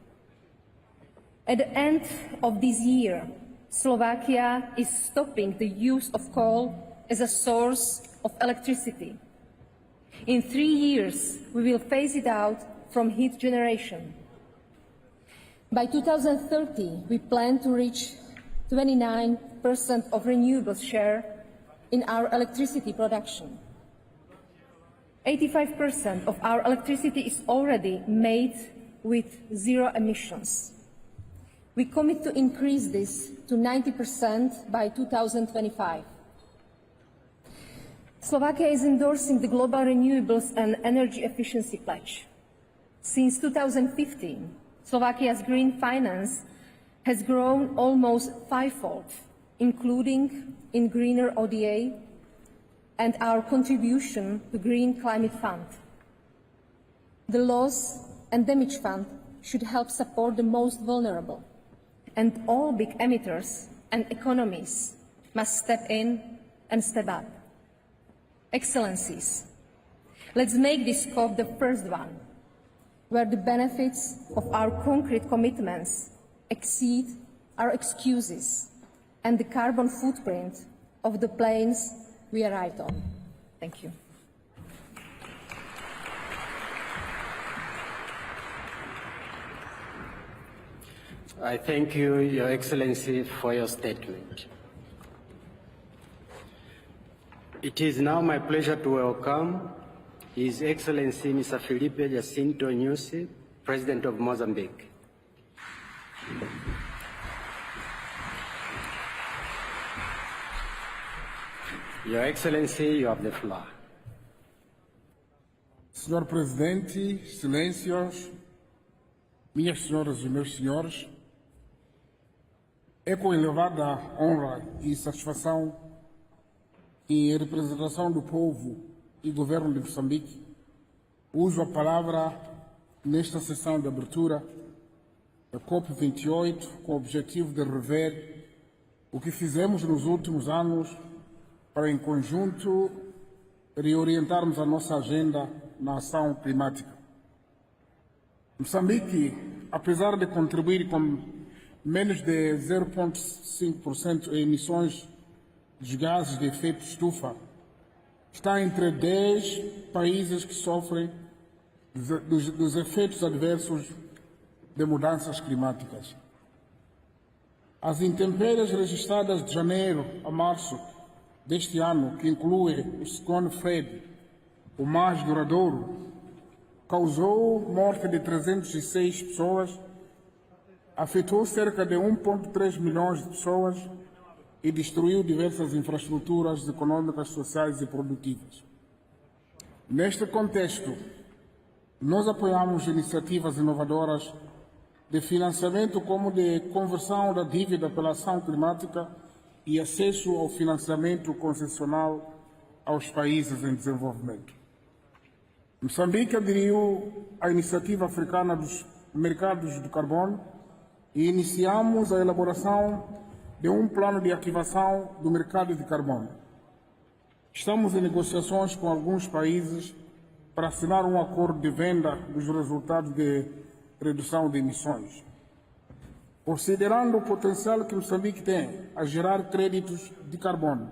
At the end of this year, Slovakia is stopping the use of coal as a source of electricity. In 3 years, we will phase it out from heat generation. By 2030, we plan to reach 29% of renewables share in our electricity production. 85% of our electricity is already made with zero emissions. We commit to increase this to 90% by 2025. Slovakia is endorsing the Global Renewables and Energy Efficiency Pledge. Since 2015, Slovakia's green finance has grown almost fivefold, including in greener ODA and our contribution to Green Climate Fund. The Loss and Damage Fund should help support the most vulnerable, and all big emitters and economies must step in and step up. Excellencies, let's make this COP the first one, where the benefits of our concrete commitments exceed our excuses and the carbon footprint of the planes we arrived on. Thank you. I thank you, Your Excellency, for your statement. It is now my pleasure to welcome His Excellency Mr. Felipe Jacinto Nyusi, President of Mozambique. Your Excellency, you have the floor. Senhor Presidente, Excelências, minhas senhoras e meus senhores, é com elevada honra e satisfação que, em representação do povo e governo de Moçambique, uso a palavra nesta sessão de abertura da COP28 com o objetivo de rever o que fizemos nos últimos anos para, em conjunto, reorientarmos a nossa agenda na ação climática. Moçambique, apesar de contribuir com menos de 0,5% em emissões de gases de efeito estufa, está entre 10 países que sofrem dos efeitos adversos de mudanças climáticas. As intempéries registradas de janeiro a março deste ano, que inclui o ciclone Fred, o mais duradouro, causou morte de 306 pessoas, afetou cerca de 1,3 milhões de pessoas e destruiu diversas infraestruturas econômicas, sociais e produtivas. Neste contexto, nós apoiamos iniciativas inovadoras de financiamento como de conversão da dívida pela ação climática e acesso ao financiamento concessional aos países em desenvolvimento. Moçambique aderiu à iniciativa africana dos mercados de carbono e iniciamos a elaboração de um plano de ativação do mercado de carbono. Estamos em negociações com alguns países para assinar um acordo de venda dos resultados de redução de emissões. Considerando o potencial que Moçambique tem a gerar créditos de carbono,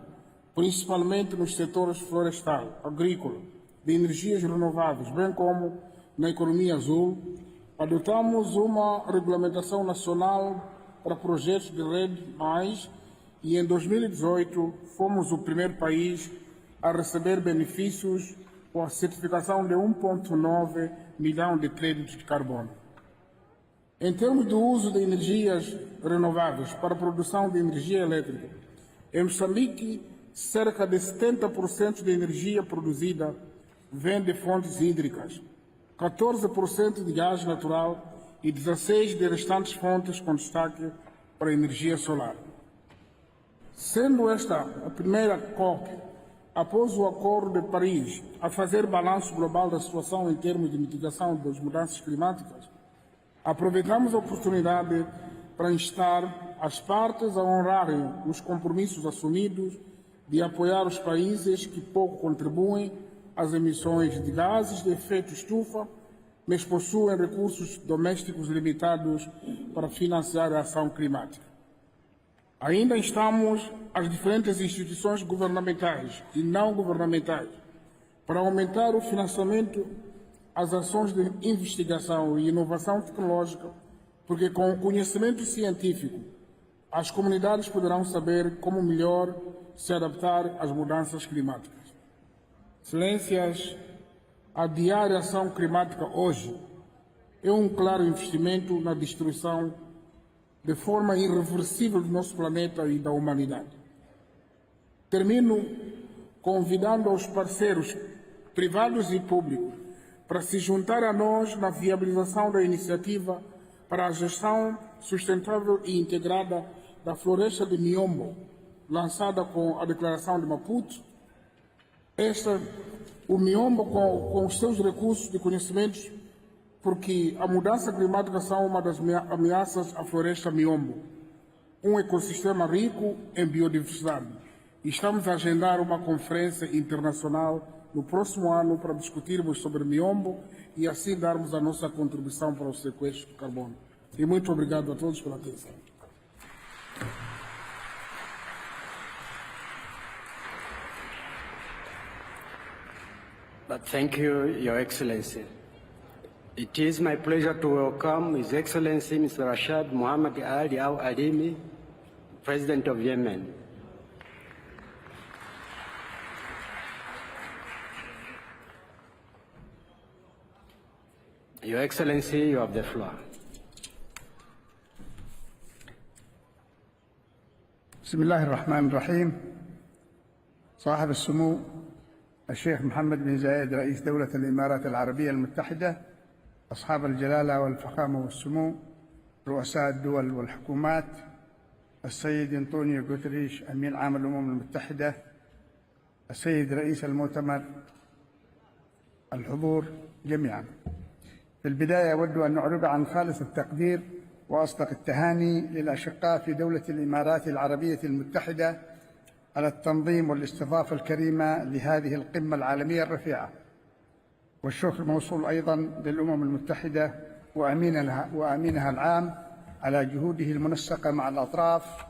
principalmente nos setores florestal, agrícola, de energias renováveis, bem como na economia azul, adotamos uma regulamentação nacional para projetos de rede mais e em 2018 fomos o primeiro país a receber benefícios com a certificação de 1,9 milhão de créditos de carbono. Em termos do uso de energias renováveis para a produção de energia elétrica, em Moçambique, cerca de 70% da energia produzida vem de fontes hídricas, 14% de gás natural e 16% de restantes fontes com destaque para a energia solar. Sendo esta a primeira COP, após o Acordo de Paris, a fazer balanço global da situação em termos de mitigação das mudanças climáticas, aproveitamos a oportunidade para instar as partes a honrarem os compromissos assumidos de apoiar os países que pouco contribuem às emissões de gases de efeito estufa, mas possuem recursos domésticos limitados para financiar a ação climática. Ainda instamos as diferentes instituições governamentais e não governamentais para aumentar o financiamento às ações de investigação e inovação tecnológica, porque com o conhecimento científico as comunidades poderão saber como melhor se adaptar às mudanças climáticas. Excelências, adiar a ação climática hoje é um claro investimento na destruição de forma irreversível do nosso planeta e da humanidade. Termino convidando os parceiros privados e públicos para se juntar a nós na viabilização da iniciativa para a gestão sustentável e integrada da floresta de Miombo, lançada com a Declaração de Maputo. O Miombo com os seus recursos de conhecimentos, porque a mudança climática são uma das ameaças à floresta Miombo, um ecossistema rico em biodiversidade. E estamos a agendar uma conferência internacional no próximo ano para discutirmos sobre Miombo e assim darmos a nossa contribuição para o sequestro de carbono. E muito obrigado a todos pela atenção. But thank you, Your Excellency. It is my pleasure to welcome His Excellency Mr. Rashad Mohammed Ali Al-Alimi, President of Yemen. Your Excellency, you have the floor. بسم الله الرحمن الرحيم. صاحب السمو الشيخ محمد بن زايد رئيس دولة الإمارات العربية المتحدة، أصحاب الجلالة والفخامة والسمو رؤساء الدول والحكومات، السيد أنطونيو غوتريش أمين عام الأمم المتحدة، السيد رئيس المؤتمر، الحضور جميعا. في البداية أود أن أعرب عن خالص التقدير وأصدق التهاني للأشقاء في دولة الإمارات العربية المتحدة على التنظيم والاستضافة الكريمة لهذه القمة العالمية الرفيعة، والشكر موصول أيضا للأمم المتحدة وأمينها العام على جهوده المنسقة مع الأطراف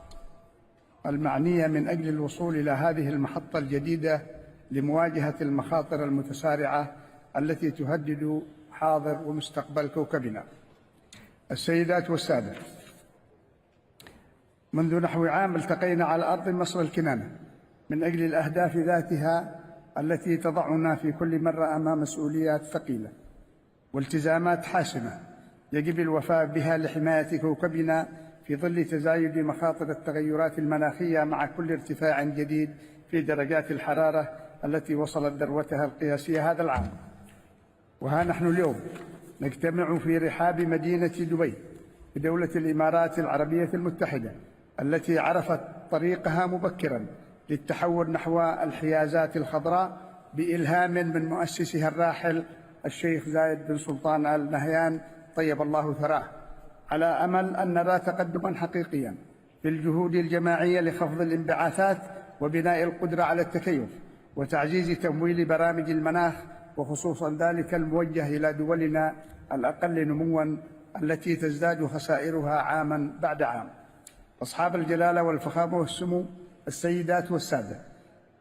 المعنية من أجل الوصول إلى هذه المحطة الجديدة لمواجهة المخاطر المتسارعة التي تهدد حاضر ومستقبل كوكبنا. السيدات والسادة، منذ نحو عام التقينا على أرض مصر الكنانة من أجل الأهداف ذاتها التي تضعنا في كل مرة أمام مسؤوليات ثقيلة والتزامات حاسمة يجب الوفاء بها لحماية كوكبنا في ظل تزايد مخاطر التغيرات المناخية مع كل ارتفاع جديد في درجات الحرارة التي وصلت ذروتها القياسية هذا العام. وها نحن اليوم نجتمع في رحاب مدينة دبي بدولة الإمارات العربية المتحدة التي عرفت طريقها مبكرا للتحول نحو الحيازات الخضراء بإلهام من مؤسسها الراحل الشيخ زايد بن سلطان آل نهيان طيب الله ثراه، على أمل أن نرى تقدما حقيقيا في الجهود الجماعية لخفض الانبعاثات وبناء القدرة على التكيف وتعزيز تمويل برامج المناخ، وخصوصا ذلك الموجه إلى دولنا الأقل نموا التي تزداد خسائرها عاما بعد عام. أصحاب الجلالة والفخامة والسمو، السيدات والسادة،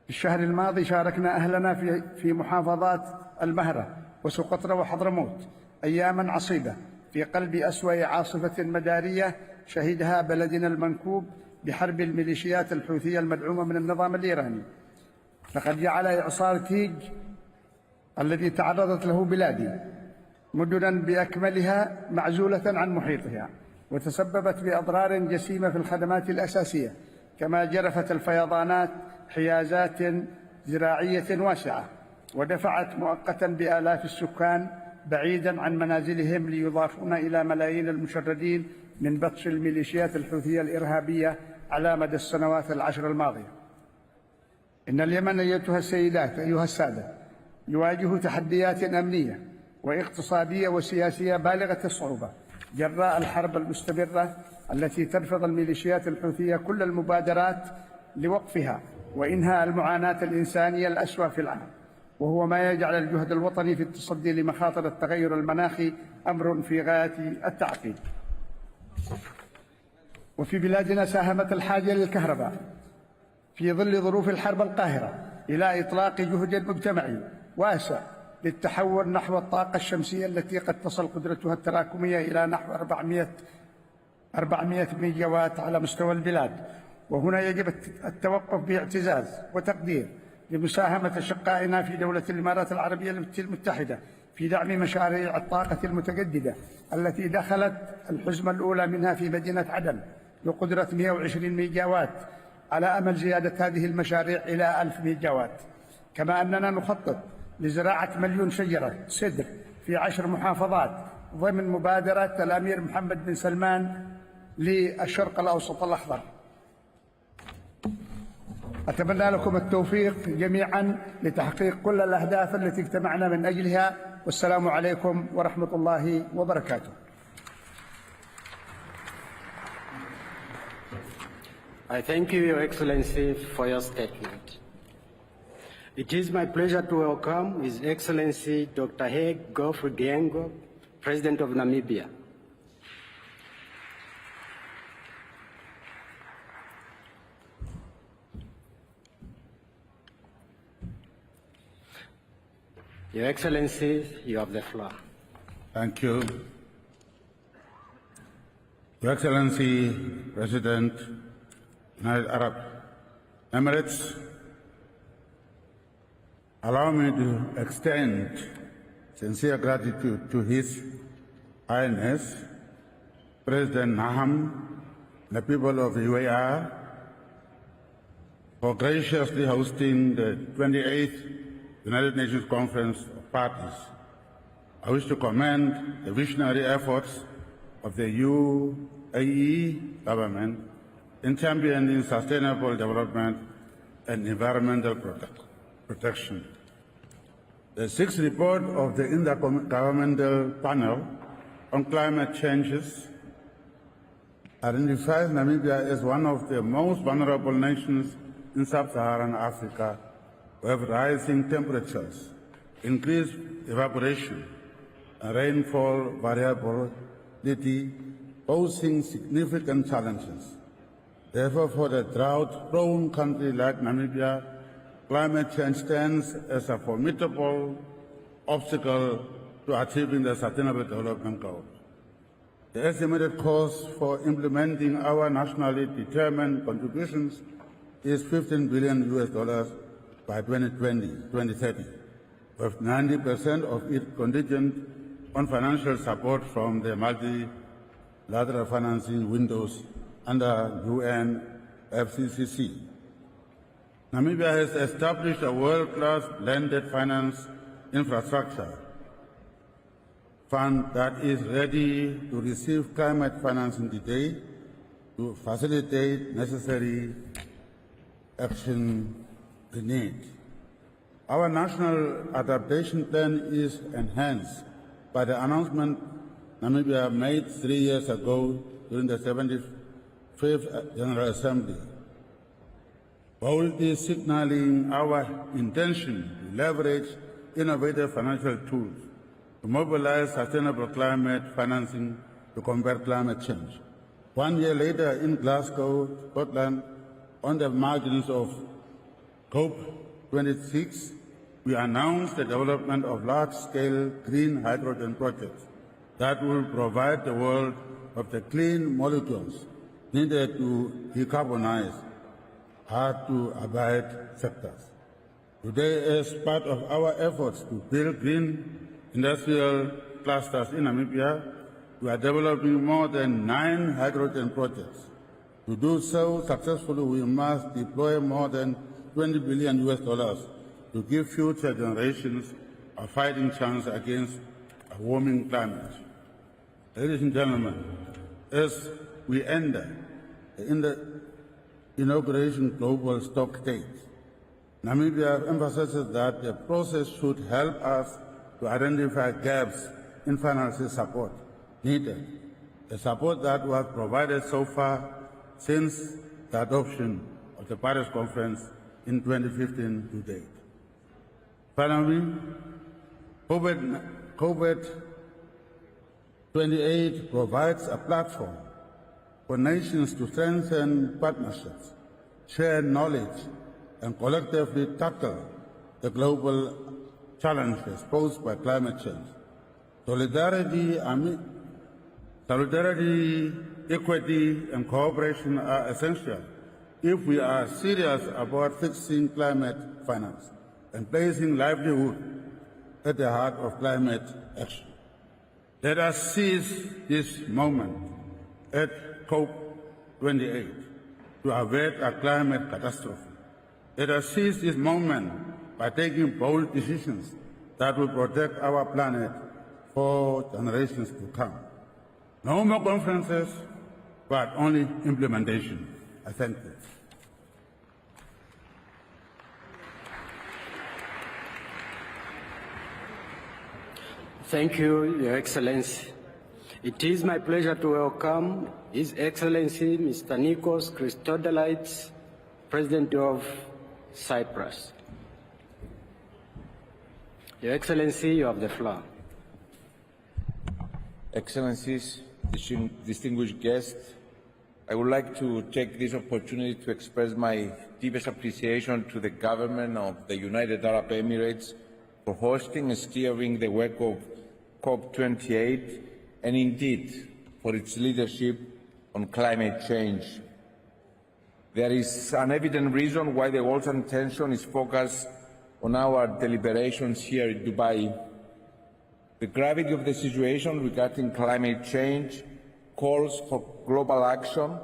في الشهر الماضي شاركنا أهلنا في محافظات المهرة وسقطرى وحضرموت أياما عصيبة في قلب أسوأ عاصفة مدارية شهدها بلدنا المنكوب بحرب الميليشيات الحوثية المدعومة من النظام الإيراني. لقد جعل إعصار تيج الذي تعرضت له بلادي مدنا بأكملها معزولة عن محيطها، وتسببت بأضرار جسيمة في الخدمات الأساسية، كما جرفت الفيضانات حيازات زراعية واسعة، ودفعت مؤقتا بآلاف السكان بعيدا عن منازلهم ليضافون إلى ملايين المشردين من بطش الميليشيات الحوثية الإرهابية على مدى السنوات العشر الماضية. إن اليمن أيتها السيدات أيها السادة يواجه تحديات أمنية واقتصادية وسياسية بالغة الصعوبة جراء الحرب المستمرة التي ترفض الميليشيات الحوثية كل المبادرات لوقفها وإنهاء المعاناة الإنسانية الأسوأ في العالم، وهو ما يجعل الجهد الوطني في التصدي لمخاطر التغير المناخي أمر في غاية التعقيد. وفي بلادنا ساهمت الحاجة للكهرباء في ظل ظروف الحرب القاهرة إلى إطلاق جهد مجتمعي واسع للتحول نحو الطاقة الشمسية التي قد تصل قدرتها التراكمية إلى نحو 400 ميجاوات على مستوى البلاد. وهنا يجب التوقف باعتزاز وتقدير لمساهمة أشقائنا في دولة الإمارات العربية المتحدة في دعم مشاريع الطاقة المتجددة التي دخلت الحزمة الأولى منها في مدينة عدن بقدرة 120 ميجاوات، على أمل زيادة هذه المشاريع إلى 1000 ميجاوات. كما أننا نخطط لزراعة 1,000,000 شجرة سدر في 10 محافظات ضمن مبادرة الأمير محمد بن سلمان للشرق الأوسط الأخضر. أتمنى لكم التوفيق جميعا لتحقيق كل الأهداف التي اجتمعنا من أجلها، والسلام عليكم ورحمة الله وبركاته. I thank you, Your Excellency, for your statement. It is my pleasure to welcome His Excellency Dr. Hage Geoffrey Diengo, President of Namibia. Your Excellency, you have the floor. Thank you. Your Excellency, President, United Arab Emirates, allow me to extend sincere gratitude to His Highness, President Naham, the people of the UAE, for graciously hosting the 28th United Nations Conference of Parties. I wish to commend the visionary efforts of the UAE government in championing sustainable development and environmental protection. The sixth report of the Intergovernmental Panel on Climate Changes identifies Namibia as one of the most vulnerable nations in sub-Saharan Africa, with rising temperatures, increased evaporation, and rainfall variability posing significant challenges. Therefore, for a drought-prone country like Namibia, climate change stands as a formidable obstacle to achieving the Sustainable Development Goals. The estimated cost for implementing our nationally determined contributions is $15 billion by 2030, with 90% of it contingent on financial support from the multilateral financing windows under UN FCCC. Namibia has established a world-class blended finance infrastructure fund that is ready to receive climate financing today to facilitate necessary action we need. Our national adaptation plan is enhanced by the announcement Namibia made 3 years ago during the 75th General Assembly, boldly signaling our intention to leverage innovative financial tools to mobilize sustainable climate financing to combat climate change. 1 year later in Glasgow, Scotland, on the margins of COP26, we announced the development of large-scale green hydrogen projects that will provide the world of the clean molecules needed to decarbonize hard-to-abate sectors. Today, as part of our efforts to build green industrial clusters in Namibia, we are developing more than 9 hydrogen projects. To do so successfully, we must deploy more than $20 billion to give future generations a fighting chance against a warming climate. Ladies and gentlemen, as we enter the inauguration global stock take, Namibia emphasizes that the process should help us to identify gaps in financial support needed, the support that was provided so far since the adoption of the Paris Conference in 2015 to date. Finally, COVID-28 provides a platform for nations to strengthen partnerships, share knowledge, and collectively tackle the global challenges posed by climate change. Solidarity, equity, and cooperation are essential if we are serious about fixing climate finance and placing livelihood at the heart of climate action. Let us seize this moment at COP28 to avert a climate catastrophe. Let us seize this moment by taking bold decisions that will protect our planet for generations to come. No more conferences, but only implementation. I thank you. Thank you, Your Excellency. It is my pleasure to welcome His Excellency Mr. Nikos Christodoulides, President of Cyprus. Your Excellency, you have the floor. Excellencies, distinguished guests, I would like to take this opportunity to express my deepest appreciation to the government of the United Arab Emirates for hosting and steering the work of COP28 and indeed for its leadership on climate change. There is an evident reason why the world's attention is focused on our deliberations here in Dubai. The gravity of the situation regarding climate change calls for global action,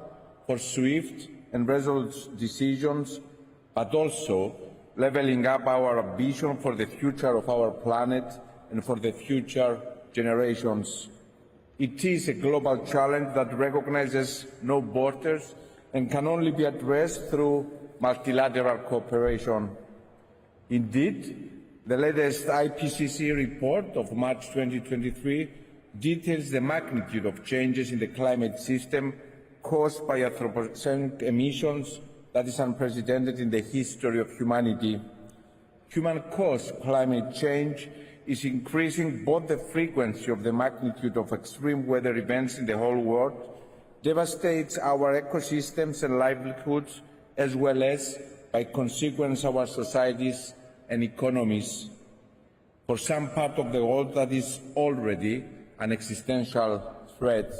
for swift and resolute decisions, but also leveling up our ambition for the future of our planet and for the future generations. It is a global challenge that recognizes no borders and can only be addressed through multilateral cooperation. Indeed, the latest IPCC report of March 2023 details the magnitude of changes in the climate system caused by anthropogenic emissions that is unprecedented in the history of humanity. Human-caused climate change is increasing both the frequency of the magnitude of extreme weather events in the whole world, devastates our ecosystems and livelihoods, as well as, by consequence, our societies and economies. For some part of the world, that is already an existential threat.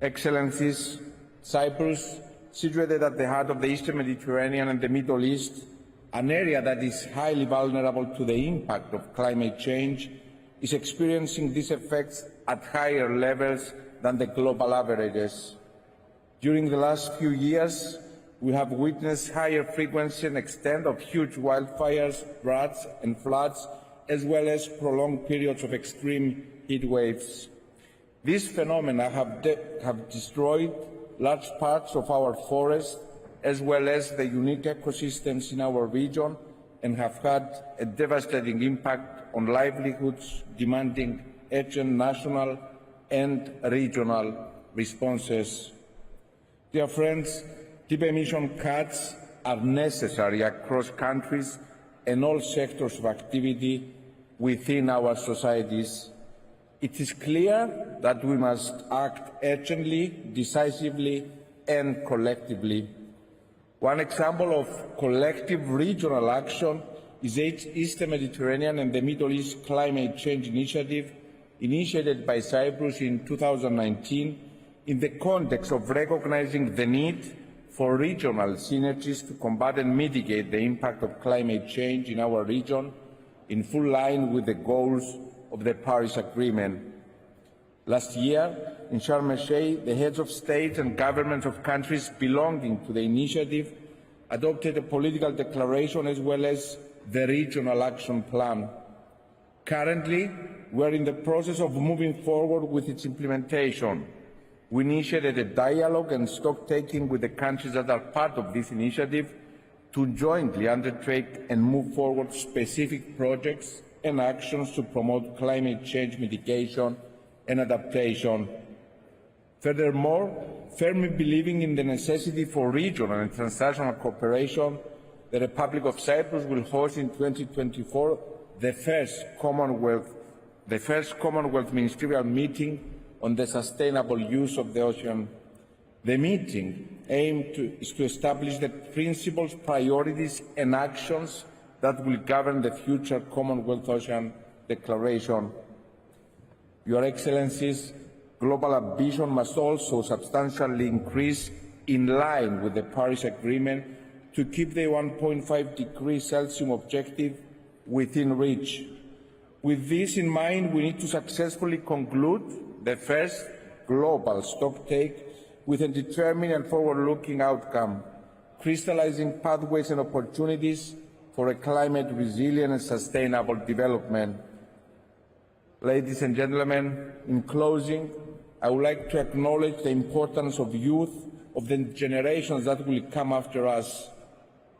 Excellencies, Cyprus, situated at the heart of the Eastern Mediterranean and the Middle East, an area that is highly vulnerable to the impact of climate change, is experiencing these effects at higher levels than the global averages. During the last few years, we have witnessed higher frequency and extent of huge wildfires, droughts and floods, as well as prolonged periods of extreme heat waves. These phenomena have destroyed large parts of our forests as well as the unique ecosystems in our region and have had a devastating impact on livelihoods, demanding urgent national and regional responses. Dear friends, deep emission cuts are necessary across countries and all sectors of activity within our societies. It is clear that we must act urgently, decisively, and collectively. One example of collective regional action is East Mediterranean and the Middle East Climate Change Initiative, initiated by Cyprus in 2019 in the context of recognizing the need for regional synergies to combat and mitigate the impact of climate change in our region, in full line with the goals of the Paris Agreement. Last year, in Sharm el-Sheikh, the heads of state and governments of countries belonging to the initiative adopted a political declaration as well as the regional action plan. Currently, we are in the process of moving forward with its implementation. We initiated a dialogue and stock-taking with the countries that are part of this initiative to jointly undertake and move forward specific projects and actions to promote climate change mitigation and adaptation. Furthermore, firmly believing in the necessity for regional and transnational cooperation, the Republic of Cyprus will host in 2024 the first Commonwealth Ministerial meeting on the sustainable use of the ocean. The meeting is to establish the principles, priorities and actions that will govern the future Commonwealth Ocean Declaration. Your Excellencies, global ambition must also substantially increase in line with the Paris Agreement to keep the 1.5 degrees Celsius objective within reach. With this in mind, we need to successfully conclude the first global stocktake with a determined and forward-looking outcome, crystallizing pathways and opportunities for a climate-resilient and sustainable development. Ladies and gentlemen, in closing, I would like to acknowledge the importance of youth, of the generations that will come after us.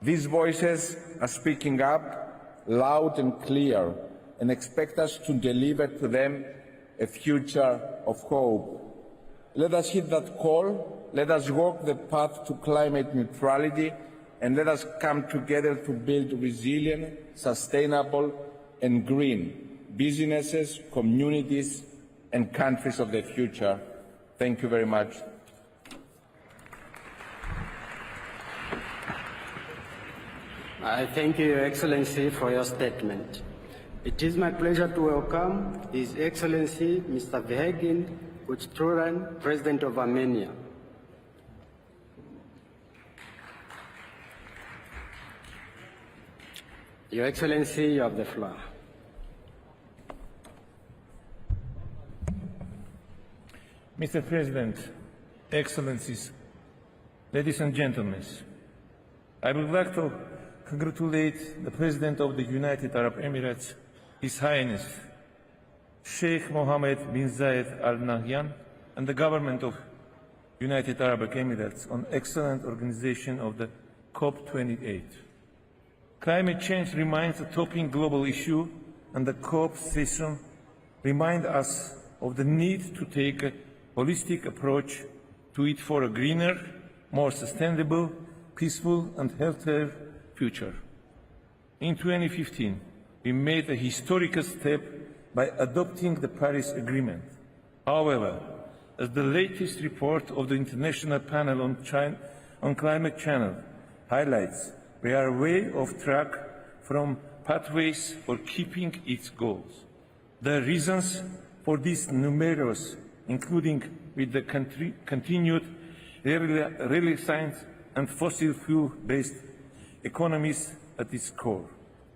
These voices are speaking up loud and clear and expect us to deliver to them a future of hope. Let us heed that call, let us walk the path to climate neutrality, and let us come together to build resilient, sustainable and green businesses, communities and countries of the future. Thank you very much. I thank you, Your Excellency, for your statement. It is my pleasure to welcome His Excellency Mr. Vehegin Uchturan, President of Armenia. Your Excellency, you have the floor. Mr. President, Excellencies, ladies and gentlemen, I would like to congratulate the President of the United Arab Emirates, His Highness Sheikh Mohammed bin Zayed Al Nahyan, and the government of United Arab Emirates on excellent organization of the COP28. Climate change remains a topping global issue, and the COP session reminds us of the need to take a holistic approach to it for a greener, more sustainable, peaceful and healthier future. In 2015, we made a historical step by adopting the Paris Agreement. However, as the latest report of the International Panel on Climate Change highlights, we are way off track from pathways for keeping its goals. The reasons for this numerous, including with the continued reliance and fossil fuel-based economies at its core.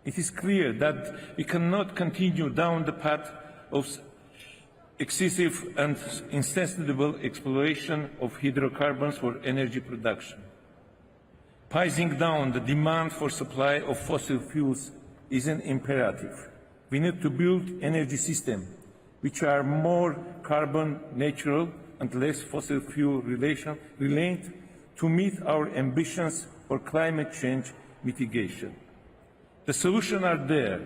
It is clear that we cannot continue down the path of excessive and insustainable exploration of hydrocarbons for energy production. Pacing down the demand for supply of fossil fuels is an imperative. We need to build energy system which are more carbon neutral and less fossil fuel reliant to meet our ambitions for climate change mitigation. The solutions are there.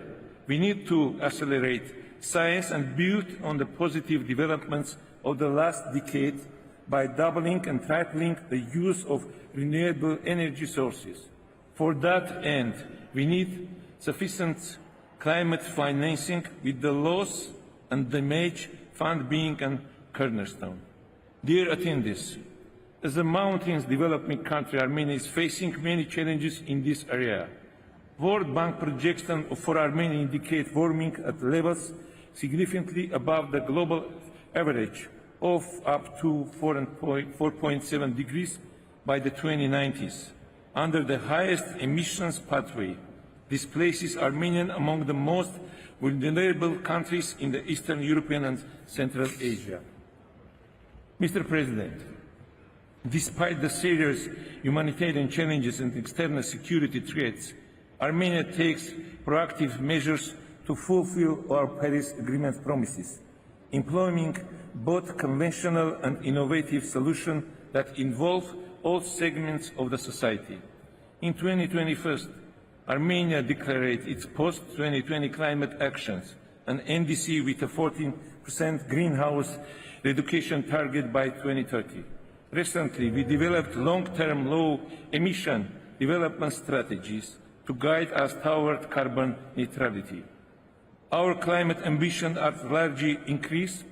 We need to accelerate science and build on the positive developments of the last decade by doubling and tripling the use of renewable energy sources. For that end, we need sufficient climate financing, with the loss and damage fund being a cornerstone. Dear attendees, as a mountains developing country, Armenia is facing many challenges in this area. World Bank projections for Armenia indicate warming at levels significantly above the global average of up to 4.7 degrees by the 2090s. Under the highest emissions pathway, this places Armenia among the most vulnerable countries in the Eastern European and Central Asia. Mr. President, despite the serious humanitarian challenges and external security threats, Armenia takes proactive measures to fulfill our Paris Agreement promises, employing both conventional and innovative solutions that involve all segments of the society. In 2021, Armenia declared its post-2020 climate actions, an NDC with a 14% greenhouse reduction target by 2030. Recently, we developed long-term low-emission development strategies to guide us toward carbon neutrality. Our climate ambitions are largely increased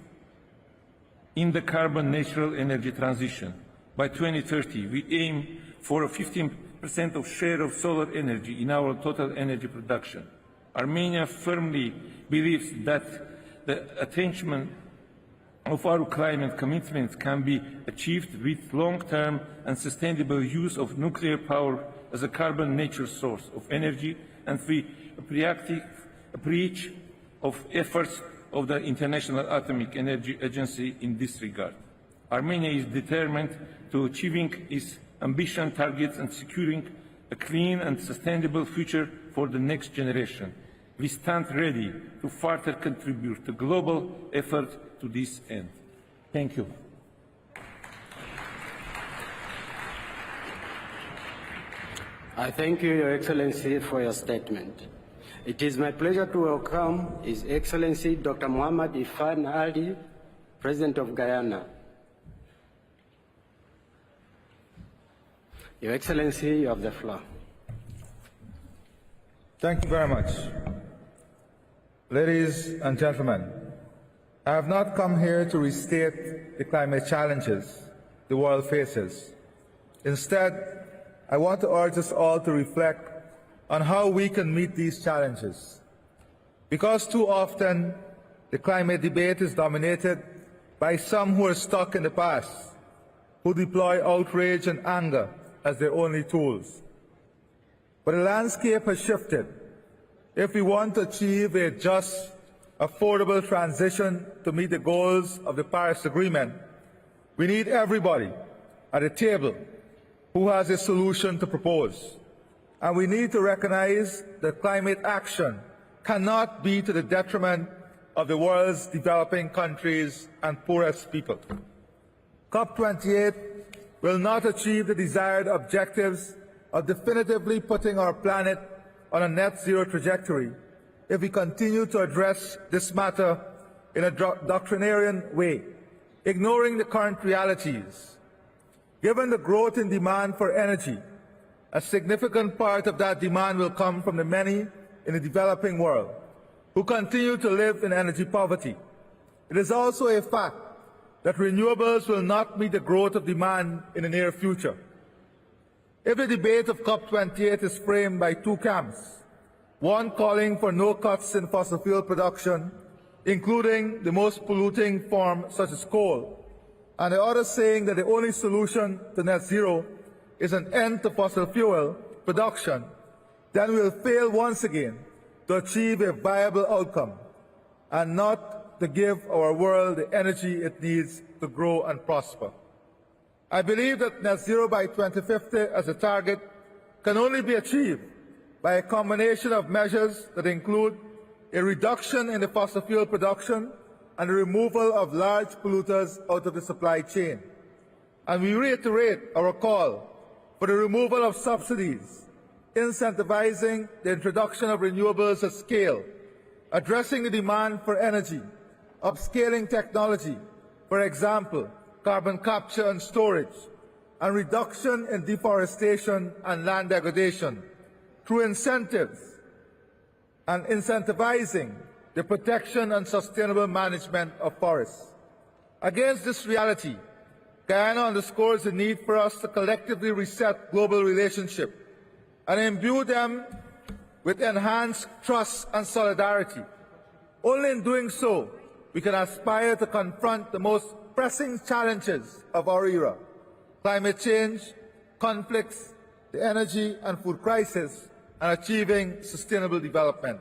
in the carbon-neutral energy transition. By 2030, we aim for a 15% of share of solar energy in our total energy production. Armenia firmly believes that the attainment of our climate commitments can be achieved with long-term and sustainable use of nuclear power as a carbon-neutral source of energy, and we appreciate of efforts of the International Atomic Energy Agency in this regard. Armenia is determined to achieving its ambition targets and securing a clean and sustainable future for the next generation. We stand ready to further contribute to global effort to this end. Thank you. I thank you, Your Excellency, for your statement. It is my pleasure to welcome His Excellency Dr. Muhammad Ifan Ali, President of Guyana. Your Excellency, you have the floor. Thank you very much. Ladies and gentlemen, I have not come here to restate the climate challenges the world faces. Instead, I want to urge us all to reflect on how we can meet these challenges. Because too often, the climate debate is dominated by some who are stuck in the past, who deploy outrage and anger as their only tools. But the landscape has shifted. If we want to achieve a just, affordable transition to meet the goals of the Paris Agreement, we need everybody at the table who has a solution to propose. And we need to recognize that climate action cannot be to the detriment of the world's developing countries and poorest people. COP28 will not achieve the desired objectives of definitively putting our planet on a net zero trajectory if we continue to address this matter in a doctrinarian way, ignoring the current realities. Given the growth in demand for energy, a significant part of that demand will come from the many in the developing world who continue to live in energy poverty. It is also a fact that renewables will not meet the growth of demand in the near future. If the debate of COP28 is framed by two camps, one calling for no cuts in fossil fuel production, including the most polluting form such as coal, and the other saying that the only solution to net zero is an end to fossil fuel production, then we will fail once again to achieve a viable outcome and not to give our world the energy it needs to grow and prosper. I believe that net zero by 2050 as a target can only be achieved by a combination of measures that include a reduction in the fossil fuel production and the removal of large polluters out of the supply chain. And we reiterate our call for the removal of subsidies, incentivizing the introduction of renewables at scale, addressing the demand for energy, upscaling technology, for example, carbon capture and storage, and reduction in deforestation and land degradation through incentives and incentivizing the protection and sustainable management of forests. Against this reality, Guyana underscores the need for us to collectively reset global relationships and imbue them with enhanced trust and solidarity. Only in doing so, we can aspire to confront the most pressing challenges of our era: climate change, conflicts, the energy and food crisis, and achieving sustainable development.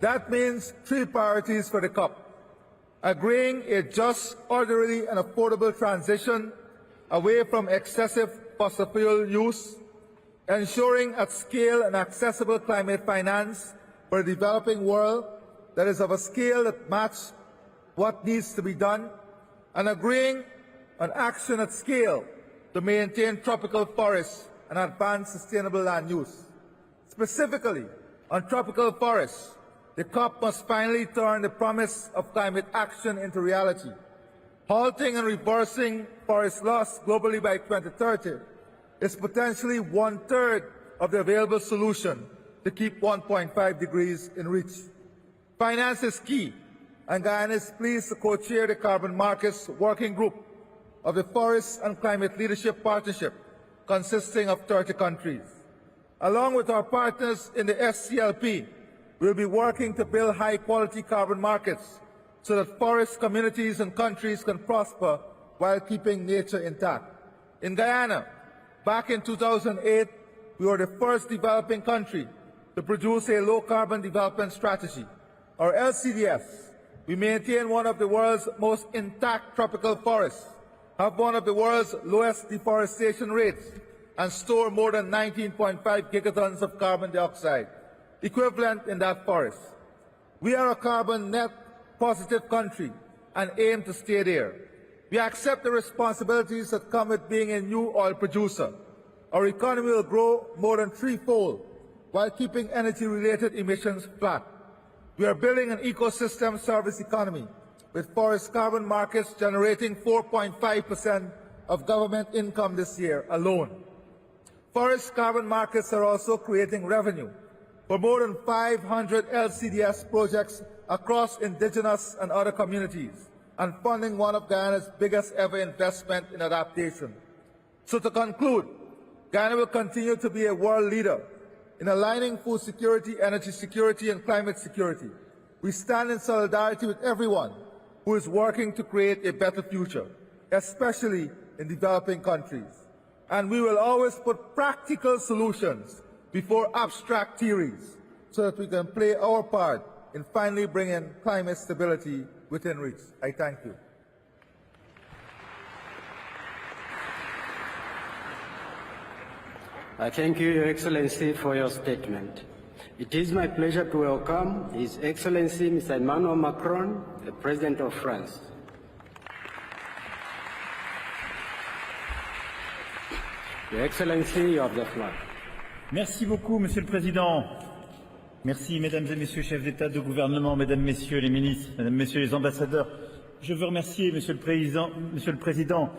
That means 3 priorities for the COP: agreeing a just, orderly and affordable transition away from excessive fossil fuel use, ensuring at scale and accessible climate finance for a developing world that is of a scale that matches what needs to be done, and agreeing on action at scale to maintain tropical forests and advance sustainable land use. Specifically, on tropical forests, the COP must finally turn the promise of climate action into reality. Halting and reversing forest loss globally by 2030 is potentially 1/3 of the available solution to keep 1.5 degrees in reach. Finance is key, and Guyana is pleased to co-chair the Carbon Markets Working Group of the Forest and Climate Leadership Partnership, consisting of 30 countries. Along with our partners in the SCLP, we will be working to build high-quality carbon markets so that forest communities and countries can prosper while keeping nature intact. In Guyana, back in 2008, we were the first developing country to produce a low-carbon development strategy. Our LCDS, we maintain one of the world's most intact tropical forests, have one of the world's lowest deforestation rates, and store more than 19.5 gigatons of carbon dioxide, equivalent in that forest. We are a carbon net positive country and aim to stay there. We accept the responsibilities that come with being a new oil producer. Our economy will grow more than 3-fold while keeping energy-related emissions flat. We are building an ecosystem service economy with forest carbon markets generating 4.5% of government income this year alone. Forest carbon markets are also creating revenue for more than 500 LCDS projects across indigenous and other communities, and funding one of Guyana's biggest ever investment in adaptation. So to conclude, Guyana will continue to be a world leader in aligning food security, energy security, and climate security. We stand in solidarity with everyone who is working to create a better future, especially in developing countries. And we will always put practical solutions before abstract theories so that we can play our part in finally bringing climate stability within reach. I thank you. I thank you, Your Excellency, for your statement. It is my pleasure to welcome His Excellency Mr. Emmanuel Macron, the President of France. Your Excellency, you have the floor. Merci beaucoup, Monsieur le Président. Merci, Mesdames et Messieurs, chefs d'État, de gouvernement, Mesdames, Messieurs les ministres, Mesdames, Messieurs les ambassadeurs. Je veux remercier Monsieur le Président,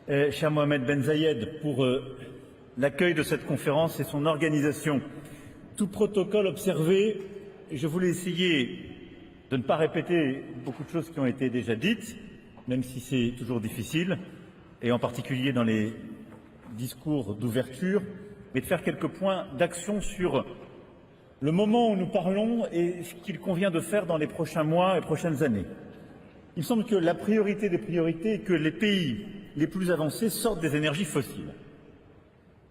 cher Mohamed Ben Zayed, pour l'accueil de cette conférence et son organisation. Tout protocole observé, je voulais essayer de ne pas répéter beaucoup de choses qui ont été déjà dites, même si c'est toujours difficile, et en particulier dans les discours d'ouverture, mais de faire quelques points d'action sur le moment où nous parlons et ce qu'il convient de faire dans les prochains mois et prochaines années. Il me semble que la priorité des priorités est que les pays les plus avancés sortent des énergies fossiles.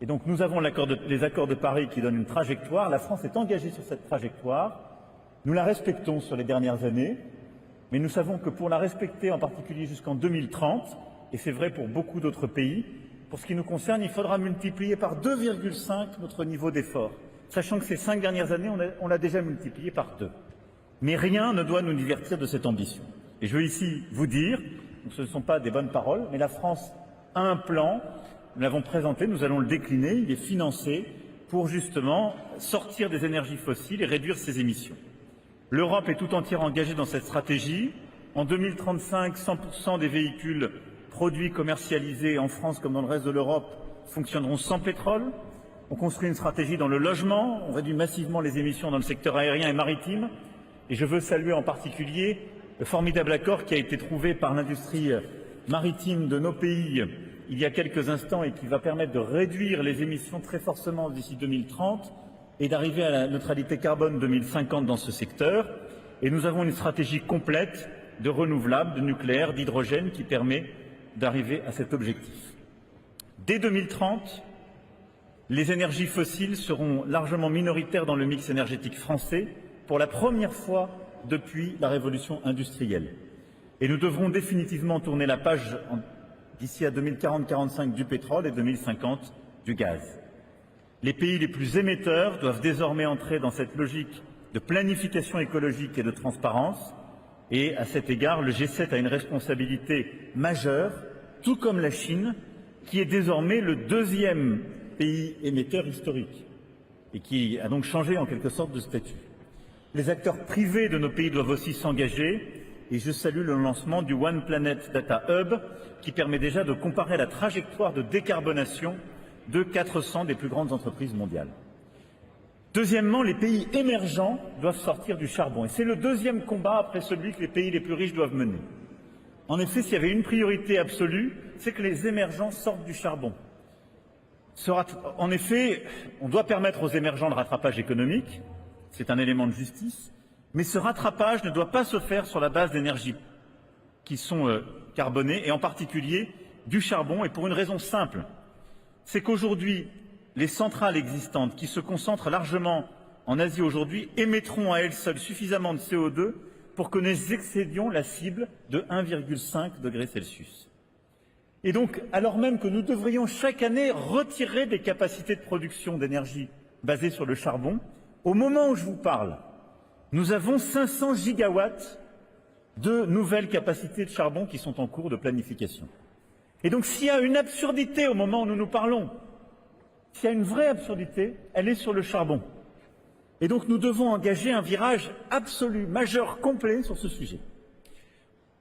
Et donc nous avons les accords de Paris qui donnent une trajectoire. La France est engagée sur cette trajectoire. Nous la respectons sur les dernières années, mais nous savons que pour la respecter, en particulier jusqu'en 2030, et c'est vrai pour beaucoup d'autres pays, pour ce qui nous concerne, il faudra multiplier par 2,5 notre niveau d'effort, sachant que ces 5 dernières années, on l'a déjà multiplié par 2. Mais rien ne doit nous divertir de cette ambition. Et je veux ici vous dire, ce ne sont pas des bonnes paroles, mais la France a un plan, nous l'avons présenté, nous allons le décliner, il est financé pour justement sortir des énergies fossiles et réduire ses émissions. L'Europe est tout entière engagée dans cette stratégie. En 2035, 100% des véhicules produits commercialisés en France comme dans le reste de l'Europe fonctionneront sans pétrole. On construit une stratégie dans le logement, on réduit massivement les émissions dans le secteur aérien et maritime. Et je veux saluer en particulier le formidable accord qui a été trouvé par l'industrie maritime de nos pays il y a quelques instants et qui va permettre de réduire les émissions très fortement d'ici 2030 et d'arriver à la neutralité carbone 2050 dans ce secteur. Et nous avons une stratégie complète de renouvelables, de nucléaire, d'hydrogène qui permet d'arriver à cet objectif. Dès 2030, les énergies fossiles seront largement minoritaires dans le mix énergétique français pour la première fois depuis la révolution industrielle. Et nous devrons définitivement tourner la page d'ici à 2040-45 du pétrole et 2050 du gaz. Les pays les plus émetteurs doivent désormais entrer dans cette logique de planification écologique et de transparence. Et à cet égard, le G7 a une responsabilité majeure, tout comme la Chine, qui est désormais le deuxième pays émetteur historique et qui a donc changé en quelque sorte de statut. Les acteurs privés de nos pays doivent aussi s'engager et je salue le lancement du One Planet Data Hub qui permet déjà de comparer la trajectoire de décarbonation de 400 des plus grandes entreprises mondiales. Deuxièmement, les pays émergents doivent sortir du charbon. Et c'est le deuxième combat après celui que les pays les plus riches doivent mener. En effet, s'il y avait une priorité absolue, c'est que les émergents sortent du charbon. En effet, on doit permettre aux émergents le rattrapage économique, c'est un élément de justice, mais ce rattrapage ne doit pas se faire sur la base d'énergies qui sont carbonées, et en particulier du charbon, et pour une raison simple, c'est qu'aujourd'hui, les centrales existantes, qui se concentrent largement en Asie aujourd'hui, émettront à elles seules suffisamment de CO2 pour que nous excédions la cible de 1,5 degré Celsius. Et donc, alors même que nous devrions chaque année retirer des capacités de production d'énergie basées sur le charbon, au moment où je vous parle, nous avons 500 gigawatts de nouvelles capacités de charbon qui sont en cours de planification. Et donc, s'il y a une absurdité au moment où nous nous parlons, s'il y a une vraie absurdité, elle est sur le charbon. Et donc nous devons engager un virage absolu, majeur, complet sur ce sujet.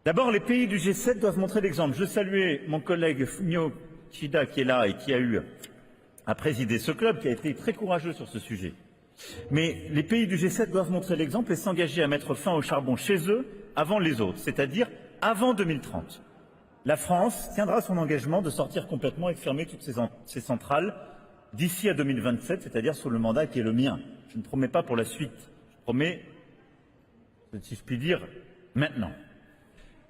D'abord, les pays du G7 doivent montrer l'exemple. Je saluais mon collègue Fumio Kishida qui est là et qui a eu à présider ce club, qui a été très courageux sur ce sujet. Mais les pays du G7 doivent montrer l'exemple et s'engager à mettre fin au charbon chez eux avant les autres, c'est-à-dire avant 2030. La France tiendra son engagement de sortir complètement et de fermer toutes ces centrales d'ici à 2027, c'est-à-dire sous le mandat qui est le mien. Je ne promets pas pour la suite, je promets, si je puis dire, maintenant.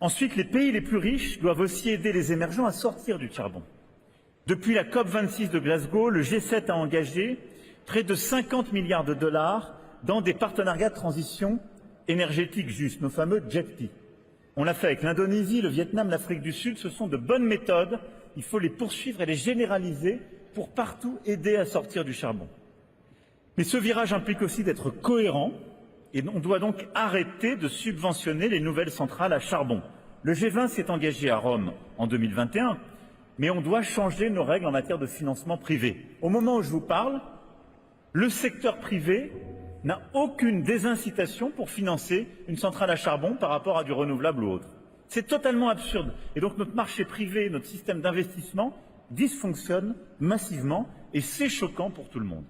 Ensuite, les pays les plus riches doivent aussi aider les émergents à sortir du charbon. Depuis la COP26 de Glasgow, le G7 a engagé près de 50 milliards de dollars dans des partenariats de transition énergétique juste, nos fameux JETP. On l'a fait avec l'Indonésie, le Vietnam, l'Afrique du Sud. Ce sont de bonnes méthodes, il faut les poursuivre et les généraliser pour partout aider à sortir du charbon. Mais ce virage implique aussi d'être cohérent et on doit donc arrêter de subventionner les nouvelles centrales à charbon. Le G20 s'est engagé à Rome en 2021, mais on doit changer nos règles en matière de financement privé. Au moment où je vous parle, le secteur privé n'a aucune désincitation pour financer une centrale à charbon par rapport à du renouvelable ou autre. C'est totalement absurde. Et donc notre marché privé, notre système d'investissement dysfonctionne massivement et c'est choquant pour tout le monde.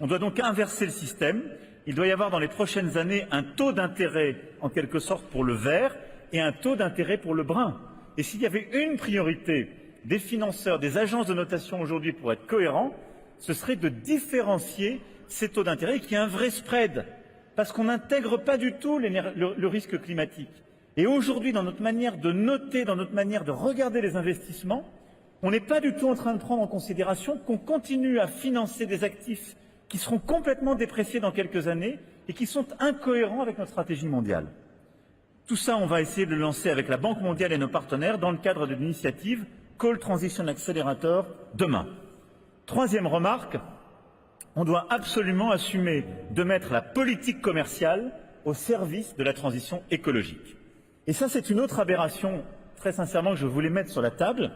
On doit donc inverser le système. Il doit y avoir dans les prochaines années un taux d'intérêt en quelque sorte pour le vert et un taux d'intérêt pour le brun. Et s'il y avait une priorité des financeurs, des agences de notation aujourd'hui pour être cohérents, ce serait de différencier ces taux d'intérêt qui est un vrai spread parce qu'on n'intègre pas du tout le risque climatique. Et aujourd'hui, dans notre manière de noter, dans notre manière de regarder les investissements, on n'est pas du tout en train de prendre en considération qu'on continue à financer des actifs qui seront complètement dépréciés dans quelques années et qui sont incohérents avec notre stratégie mondiale. Tout ça, on va essayer de le lancer avec la Banque mondiale et nos partenaires dans le cadre de l'initiative Coal Transition Accelerator demain. Troisième remarque, on doit absolument assumer de mettre la politique commerciale au service de la transition écologique. Et ça, c'est une autre aberration, très sincèrement, que je voulais mettre sur la table,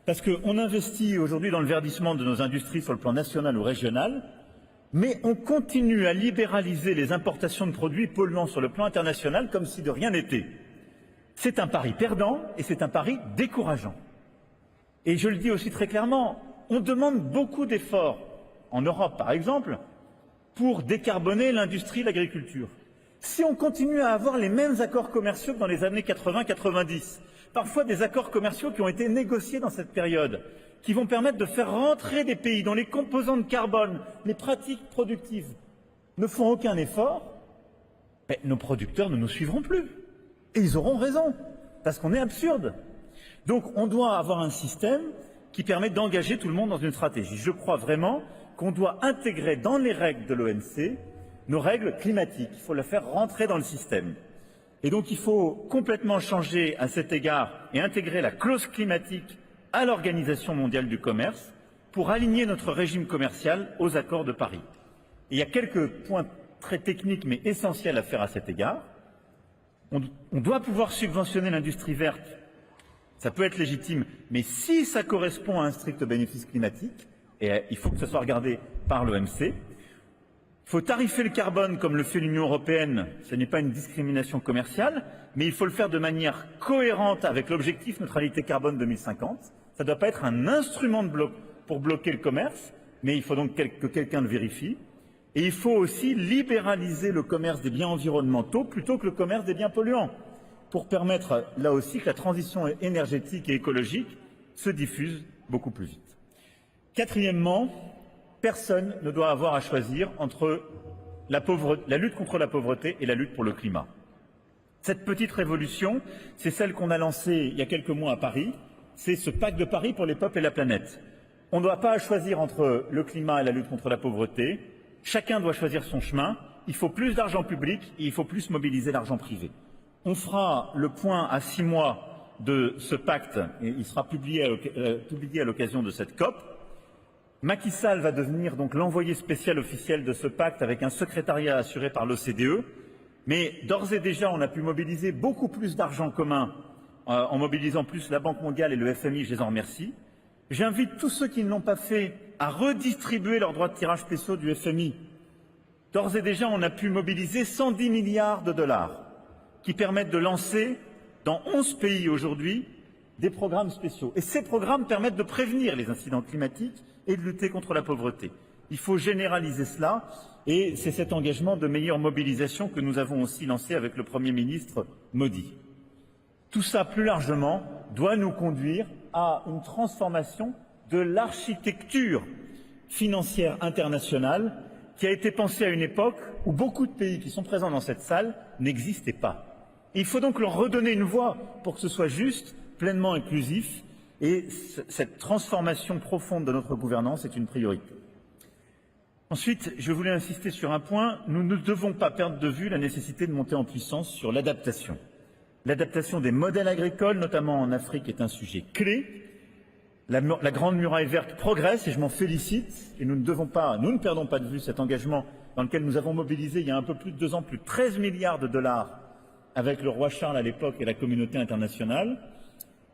parce qu'on investit aujourd'hui dans le verdissement de nos industries sur le plan national ou régional, mais on continue à libéraliser les importations de produits polluants sur le plan international comme si de rien n'était. C'est un pari perdant et c'est un pari décourageant. Et je le dis aussi très clairement, on demande beaucoup d'efforts, en Europe par exemple, pour décarboner l'industrie, l'agriculture. Si on continue à avoir les mêmes accords commerciaux que dans les années 80-90, parfois des accords commerciaux qui ont été négociés dans cette période, qui vont permettre de faire rentrer des pays dont les composants de carbone, les pratiques productives ne font aucun effort, ben, nos producteurs ne nous suivront plus. Et ils auront raison, parce qu'on est absurde. Donc on doit avoir un système qui permet d'engager tout le monde dans une stratégie. Je crois vraiment qu'on doit intégrer dans les règles de l'OMC nos règles climatiques. Il faut les faire rentrer dans le système. Et donc il faut complètement changer à cet égard et intégrer la clause climatique à l'Organisation mondiale du commerce pour aligner notre régime commercial aux accords de Paris. Et il y a quelques points très techniques mais essentiels à faire à cet égard. On doit pouvoir subventionner l'industrie verte. Ça peut être légitime, mais si ça correspond à un strict bénéfice climatique, et il faut que ce soit regardé par l'OMC, il faut tarifer le carbone comme le fait l'Union européenne. Ce n'est pas une discrimination commerciale, mais il faut le faire de manière cohérente avec l'objectif neutralité carbone 2050. Ça ne doit pas être un instrument pour bloquer le commerce, mais il faut donc que quelqu'un le vérifie. Et il faut aussi libéraliser le commerce des biens environnementaux plutôt que le commerce des biens polluants, pour permettre là aussi que la transition énergétique et écologique se diffuse beaucoup plus vite. Quatrièmement, personne ne doit avoir à choisir entre la lutte contre la pauvreté et la lutte pour le climat. Cette petite révolution, c'est celle qu'on a lancée il y a quelques mois à Paris, c'est ce pacte de Paris pour les peuples et la planète. On ne doit pas choisir entre le climat et la lutte contre la pauvreté, chacun doit choisir son chemin, il faut plus d'argent public et il faut plus mobiliser l'argent privé. On fera le point à 6 mois de ce pacte et il sera publié à l'occasion de cette COP. Macky Sall va devenir donc l'envoyé spécial officiel de ce pacte avec un secrétariat assuré par l'OCDE. Mais d'ores et déjà, on a pu mobiliser beaucoup plus d'argent commun en mobilisant plus la Banque mondiale et le FMI, je les en remercie. J'invite tous ceux qui ne l'ont pas fait à redistribuer leurs droits de tirage spéciaux du FMI. D'ores et déjà, on a pu mobiliser 110 milliards de dollars qui permettent de lancer dans 11 pays aujourd'hui des programmes spéciaux. Et ces programmes permettent de prévenir les incidents climatiques et de lutter contre la pauvreté. Il faut généraliser cela et c'est cet engagement de meilleure mobilisation que nous avons aussi lancé avec le Premier ministre Modi. Tout ça, plus largement, doit nous conduire à une transformation de l'architecture financière internationale qui a été pensée à une époque où beaucoup de pays qui sont présents dans cette salle n'existaient pas. Et il faut donc leur redonner une voix pour que ce soit juste, pleinement inclusif, et cette transformation profonde de notre gouvernance est une priorité. Ensuite, je voulais insister sur un point, nous ne devons pas perdre de vue la nécessité de monter en puissance sur l'adaptation. L'adaptation des modèles agricoles, notamment en Afrique, est un sujet clé. La Grande Muraille verte progresse et je m'en félicite. Et nous ne perdons pas de vue cet engagement dans lequel nous avons mobilisé il y a un peu plus de 2 ans plus de 13 milliards de dollars avec le roi Charles à l'époque et la communauté internationale.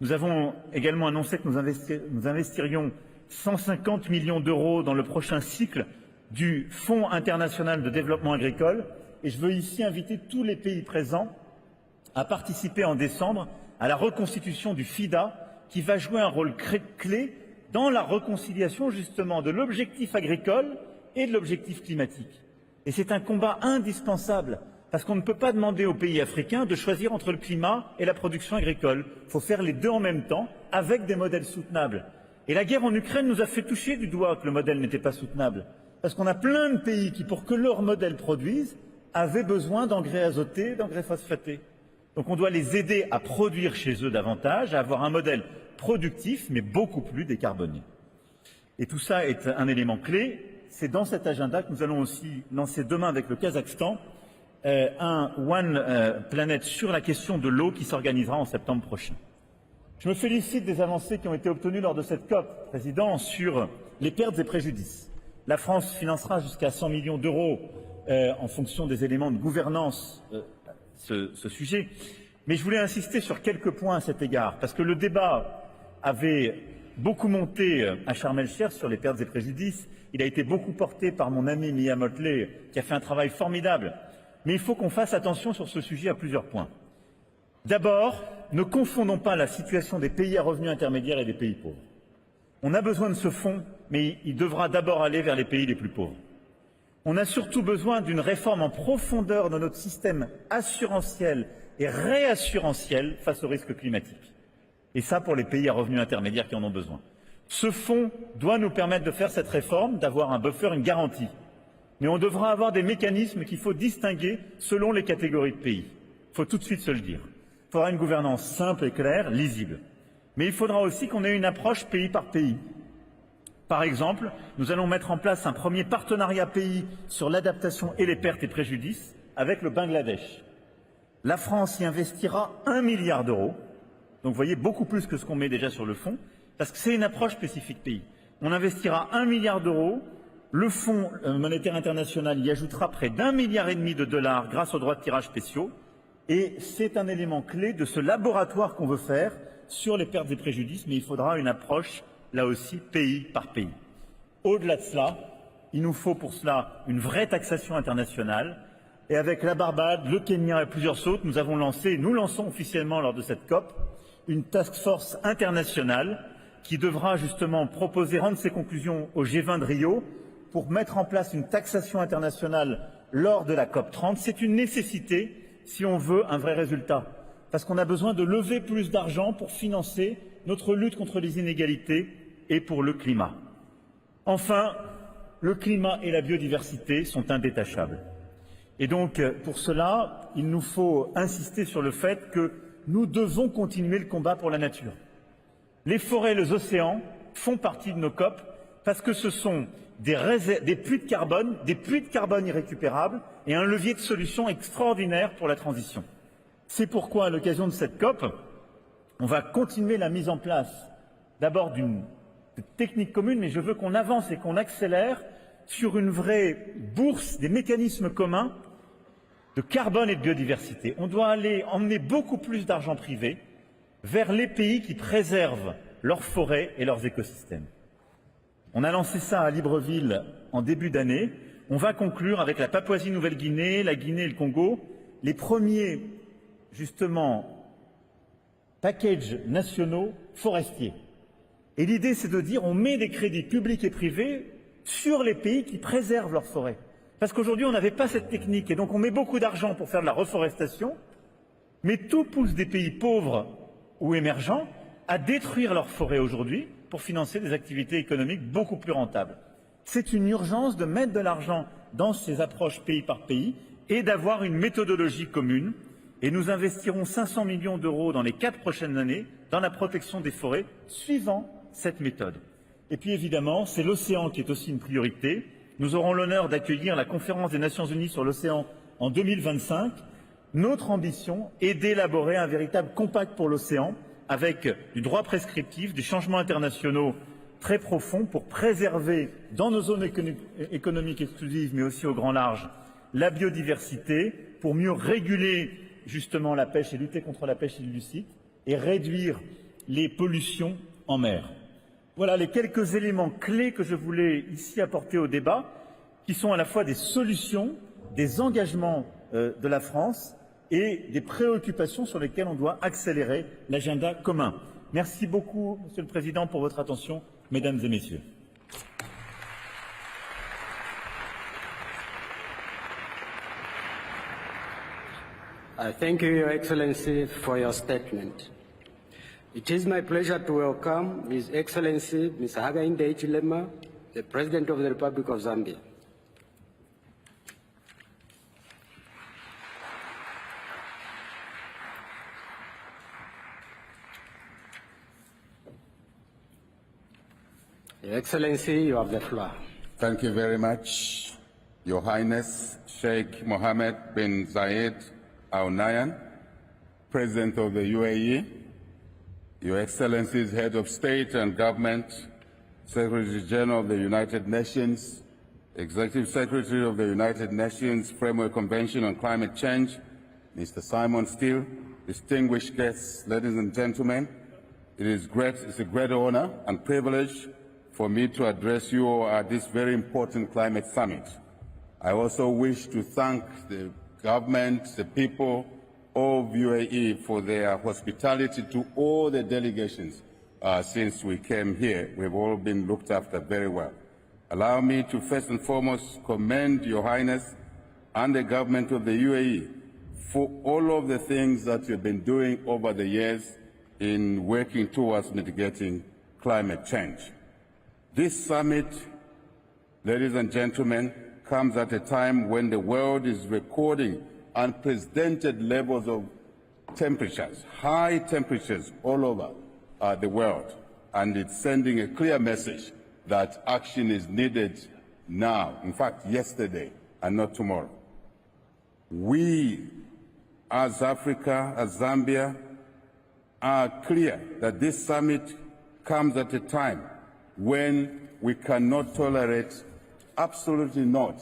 Nous avons également annoncé que nous investirions 150 millions d'euros dans le prochain cycle du Fonds international de développement agricole. Et je veux ici inviter tous les pays présents à participer en décembre à la reconstitution du FIDA qui va jouer un rôle clé dans la réconciliation justement de l'objectif agricole et de l'objectif climatique. Et c'est un combat indispensable parce qu'on ne peut pas demander aux pays africains de choisir entre le climat et la production agricole. Il faut faire les deux en même temps avec des modèles soutenables. Et la guerre en Ukraine nous a fait toucher du doigt que le modèle n'était pas soutenable. Parce qu'on a plein de pays qui, pour que leur modèle produise, avaient besoin d'engrais azotés, d'engrais phosphatés. Donc on doit les aider à produire chez eux davantage, à avoir un modèle productif, mais beaucoup plus décarboné. Et tout ça est un élément clé. C'est dans cet agenda que nous allons aussi lancer demain avec le Kazakhstan un One Planet sur la question de l'eau qui s'organisera en septembre prochain. Je me félicite des avancées qui ont été obtenues lors de cette COP, Président, sur les pertes et préjudices. La France financera jusqu'à 100 millions d'euros en fonction des éléments de gouvernance ce sujet. Mais je voulais insister sur quelques points à cet égard, parce que le débat avait beaucoup monté à Sharm el-Sheikh sur les pertes et préjudices. Il a été beaucoup porté par mon ami Mia Motley, qui a fait un travail formidable. Mais il faut qu'on fasse attention sur ce sujet à plusieurs points. D'abord, ne confondons pas la situation des pays à revenus intermédiaires et des pays pauvres. On a besoin de ce fonds, mais il devra d'abord aller vers les pays les plus pauvres. On a surtout besoin d'une réforme en profondeur de notre système assurantiel et réassurantiel face aux risques climatiques. Et ça pour les pays à revenus intermédiaires qui en ont besoin. Ce fonds doit nous permettre de faire cette réforme, d'avoir un buffer, une garantie. Mais on devra avoir des mécanismes qu'il faut distinguer selon les catégories de pays. Il faut tout de suite se le dire. Il faudra une gouvernance simple et claire, lisible. Mais il faudra aussi qu'on ait une approche pays par pays. Par exemple, nous allons mettre en place un premier partenariat pays sur l'adaptation et les pertes et préjudices avec le Bangladesh. La France y investira 1 milliard d'euros. Donc vous voyez, beaucoup plus que ce qu'on met déjà sur le fonds, parce que c'est une approche spécifique pays. On investira 1 milliard d'euros, le Fonds monétaire international y ajoutera près d'1,5 milliard de dollars grâce aux droits de tirage spéciaux, et c'est un élément clé de ce laboratoire qu'on veut faire sur les pertes et préjudices, mais il faudra une approche, là aussi, pays par pays. Au-delà de cela, il nous faut pour cela une vraie taxation internationale, et avec la Barbade, le Kenya et plusieurs autres, nous avons lancé, et nous lançons officiellement lors de cette COP, une task force internationale qui devra justement proposer, rendre ses conclusions au G20 de Rio pour mettre en place une taxation internationale lors de la COP 30. C'est une nécessité si on veut un vrai résultat, parce qu'on a besoin de lever plus d'argent pour financer notre lutte contre les inégalités et pour le climat. Enfin, le climat et la biodiversité sont indétachables. Et donc, pour cela, il nous faut insister sur le fait que nous devons continuer le combat pour la nature. Les forêts et les océans font partie de nos COP parce que ce sont des puits de carbone irrécupérables et un levier de solution extraordinaire pour la transition. C'est pourquoi, à l'occasion de cette COP, on va continuer la mise en place d'abord d'une technique commune, mais je veux qu'on avance et qu'on accélère sur une vraie bourse des mécanismes communs de carbone et de biodiversité. On doit aller emmener beaucoup plus d'argent privé vers les pays qui préservent leurs forêts et leurs écosystèmes. On a lancé ça à Libreville en début d'année. On va conclure avec la Papouasie-Nouvelle-Guinée, la Guinée et le Congo, les premiers, justement, packages nationaux forestiers. Et l'idée, c'est de dire on met des crédits publics et privés sur les pays qui préservent leurs forêts. Parce qu'aujourd'hui, on n'avait pas cette technique, et donc on met beaucoup d'argent pour faire de la reforestation, mais tout pousse des pays pauvres ou émergents à détruire leurs forêts aujourd'hui pour financer des activités économiques beaucoup plus rentables. C'est une urgence de mettre de l'argent dans ces approches pays par pays et d'avoir une méthodologie commune. Et nous investirons 500 millions d'euros dans les 4 prochaines années dans la protection des forêts suivant cette méthode. Et puis évidemment, c'est l'océan qui est aussi une priorité. Nous aurons l'honneur d'accueillir la conférence des Nations Unies sur l'océan en 2025. Notre ambition est d'élaborer un véritable compact pour l'océan avec du droit prescriptif, des changements internationaux très profonds pour préserver dans nos zones économiques exclusives, mais aussi au grand large, la biodiversité, pour mieux réguler justement la pêche et lutter contre la pêche illicite et réduire les pollutions en mer. Voilà les quelques éléments clés que je voulais ici apporter au débat, qui sont à la fois des solutions, des engagements de la France et des préoccupations sur lesquelles on doit accélérer l'agenda commun. Merci beaucoup, Monsieur le Président, pour votre attention, Mesdames et Messieurs. Thank you, Your Excellency, for your statement. It is my pleasure to welcome His Excellency Ms. Hakainde Hichilema, the President of the Republic of Zambia. Your Excellency, you have the floor. Thank you very much, Your Highness Sheikh Mohammed bin Zayed Al Nahyan, President of the UAE, Your Excellencies, Head of State and Government, Secretary General of the United Nations, Executive Secretary of the United Nations Framework Convention on Climate Change, Mr. Simon Steele, distinguished guests, ladies and gentlemen, it's a great honor and privilege for me to address you all at this very important climate summit. I also wish to thank the government, the people of UAE for their hospitality to all the delegations since we came here. We've all been looked after very well. Allow me to first and foremost commend Your Highness and the government of the UAE for all of the things that you've been doing over the years in working towards mitigating climate change. This summit, ladies and gentlemen, comes at a time when the world is recording unprecedented levels of temperatures, high temperatures all over the world, and it's sending a clear message that action is needed now, in fact yesterday and not tomorrow. We, as Africa, as Zambia, are clear that this summit comes at a time when we cannot tolerate, absolutely not,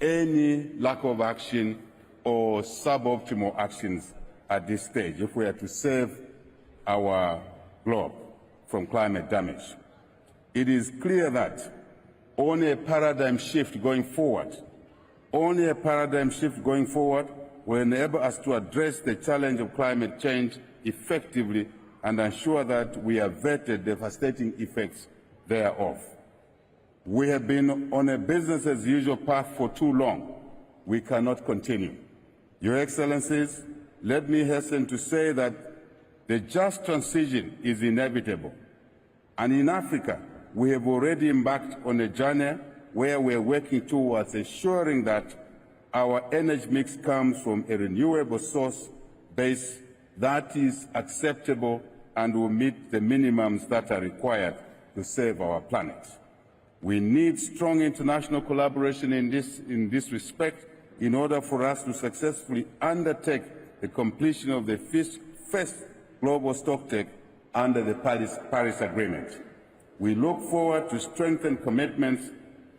any lack of action or suboptimal actions at this stage if we are to save our globe from climate damage. It is clear that only a paradigm shift going forward, will enable us to address the challenge of climate change effectively and ensure that we avert the devastating effects thereof. We have been on a business-as-usual path for too long. We cannot continue. Your Excellencies, let me hasten to say that the just transition is inevitable. And in Africa, we have already embarked on a journey where we are working towards ensuring that our energy mix comes from a renewable source base that is acceptable and will meet the minimums that are required to save our planet. We need strong international collaboration in this respect in order for us to successfully undertake the completion of the first global stocktake under the Paris Agreement. We look forward to strengthened commitments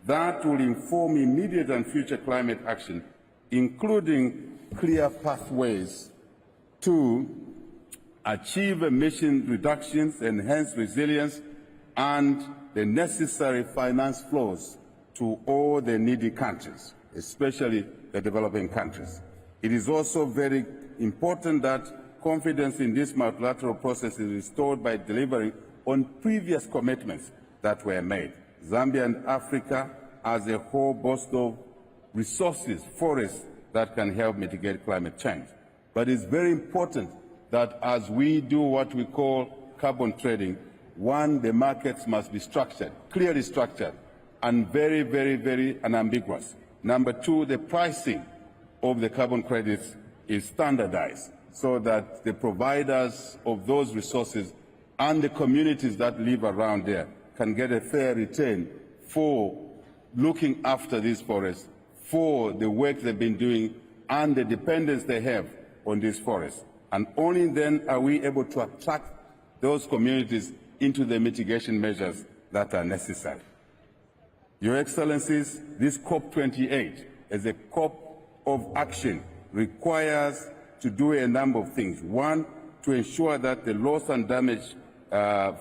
that will inform immediate and future climate action, including clear pathways to achieve emission reductions, enhance resilience, and the necessary finance flows to all the needy countries, especially the developing countries. It is also very important that confidence in this multilateral process is restored by delivering on previous commitments that were made. Zambia and Africa as a whole boast of resources, forests, that can help mitigate climate change. But it's very important that as we do what we call carbon trading, one, the markets must be structured, clearly structured, and very unambiguous. Number two, the pricing of the carbon credits is standardized so that the providers of those resources and the communities that live around there can get a fair return for looking after these forests, for the work they've been doing and the dependence they have on these forests. And only then are we able to attract those communities into the mitigation measures that are necessary. Your Excellencies, this COP28 as a COP of action requires to do a number of things. One, to ensure that the loss and damage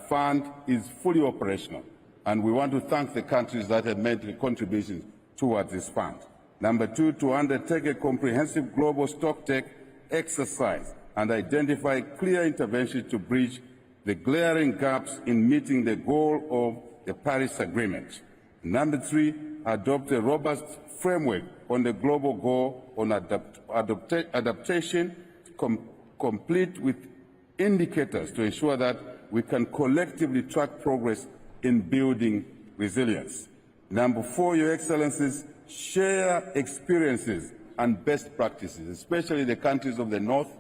fund is fully operational. And we want to thank the countries that have made the contributions towards this fund. Number two, to undertake a comprehensive global stocktake exercise and identify clear interventions to bridge the glaring gaps in meeting the goal of the Paris Agreement. Number three, adopt a robust framework on the global goal on adaptation, complete with indicators to ensure that we can collectively track progress in building resilience. Number four, Your Excellencies, share experiences and best practices, especially the countries of the North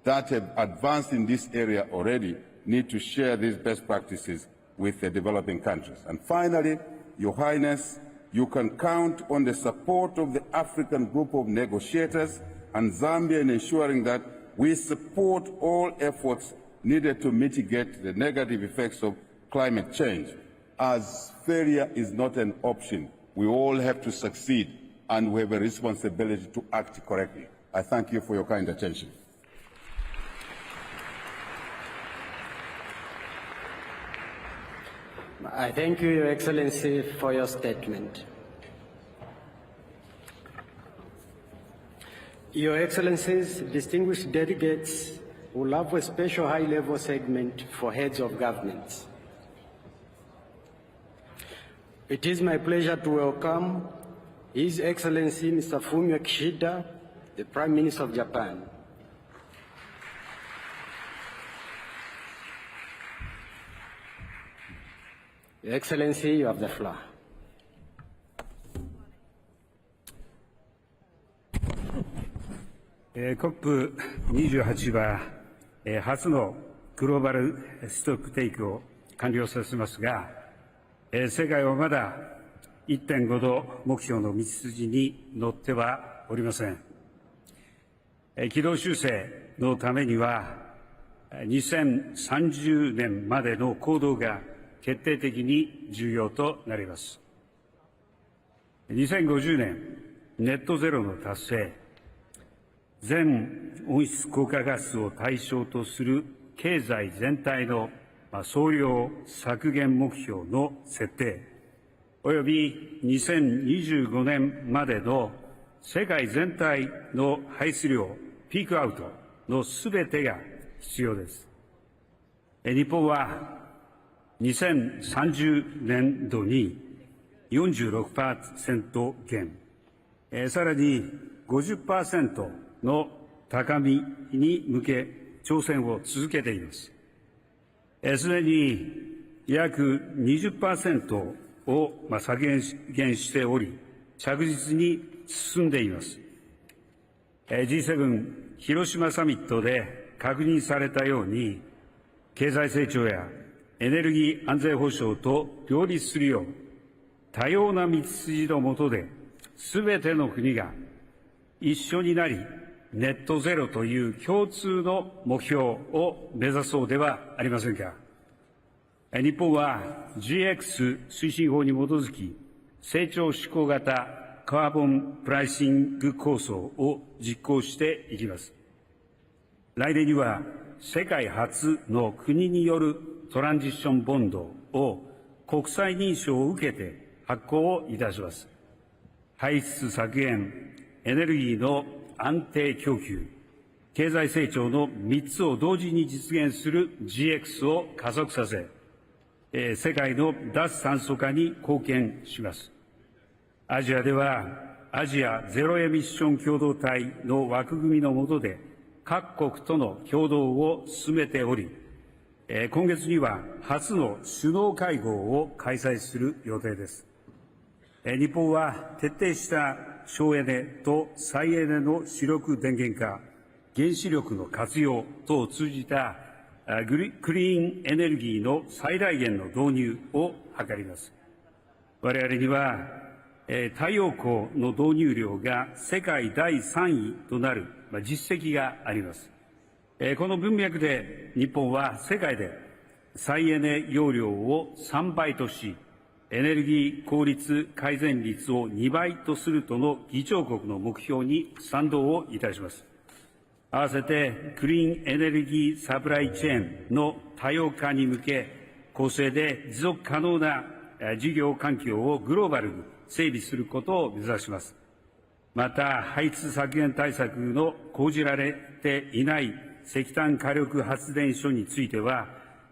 that have advanced in this area already need to share these best practices with the developing countries. And finally, Your Highness, you can count on the support of the African group of negotiators and Zambia in ensuring that we support all efforts needed to mitigate the negative effects of climate change, as failure is not an option. We all have to succeed, and we have a responsibility to act correctly. I thank you for your kind attention. I thank you, Your Excellency, for your statement. Your Excellencies, distinguished delegates, will have a special high-level segment for heads of governments. It is my pleasure to welcome His Excellency Mr. Fumio Kishida, the Prime Minister of Japan. Your Excellency, you have the floor. COP28 は、初のグローバルストックテイクを完了させますが、世界はまだ 1.5 度目標の道筋に乗ってはおりません。軌道修正のためには、2030年までの行動が決定的に重要となります。2050年ネットゼロの達成、全温室効果ガスを対象とする経済全体の総量削減目標の設定、および2025年までの世界全体の排出量ピークアウトのすべてが必要です。日本は2030年度に 46% 減、さらに 50% の高みに向け挑戦を続けています。すでに約 20% を削減しており、着実に進んでいます。G7 広島サミットで確認されたように、経済成長やエネルギー安全保障と両立するよう、多様な道筋の下で、すべての国が一緒になり、ネットゼロという共通の目標を目指そうではありませんか。日本は GX 推進法に基づき、成長志向型カーボンプライシング構想を実行していきます。来年には世界初の国によるトランジッションボンドを国際認証を受けて発行いたします。排出削減、エネルギーの安定供給、経済成長の3つを同時に実現する GX を加速させ、世界の脱炭素化に貢献します。アジアでは、アジアゼロエミッション共同体の枠組みの下で、各国との共同を進めており、今月には初の首脳会合を開催する予定です。日本は徹底した省エネと再エネの主力電源化、原子力の活用等を通じたクリーンエネルギーの最大限の導入を図ります。我々には太陽光の導入量が世界第3位となる実績があります。この文脈で日本は世界で再エネ容量を3倍とし、エネルギー効率改善率を2倍とするとの議長国の目標に賛同をいたします。合わせてクリーンエネルギーサプライチェーンの多様化に向け、公正で持続可能な事業環境をグローバルに整備することを目指します。また、排出削減対策の講じられていない石炭火力発電所については、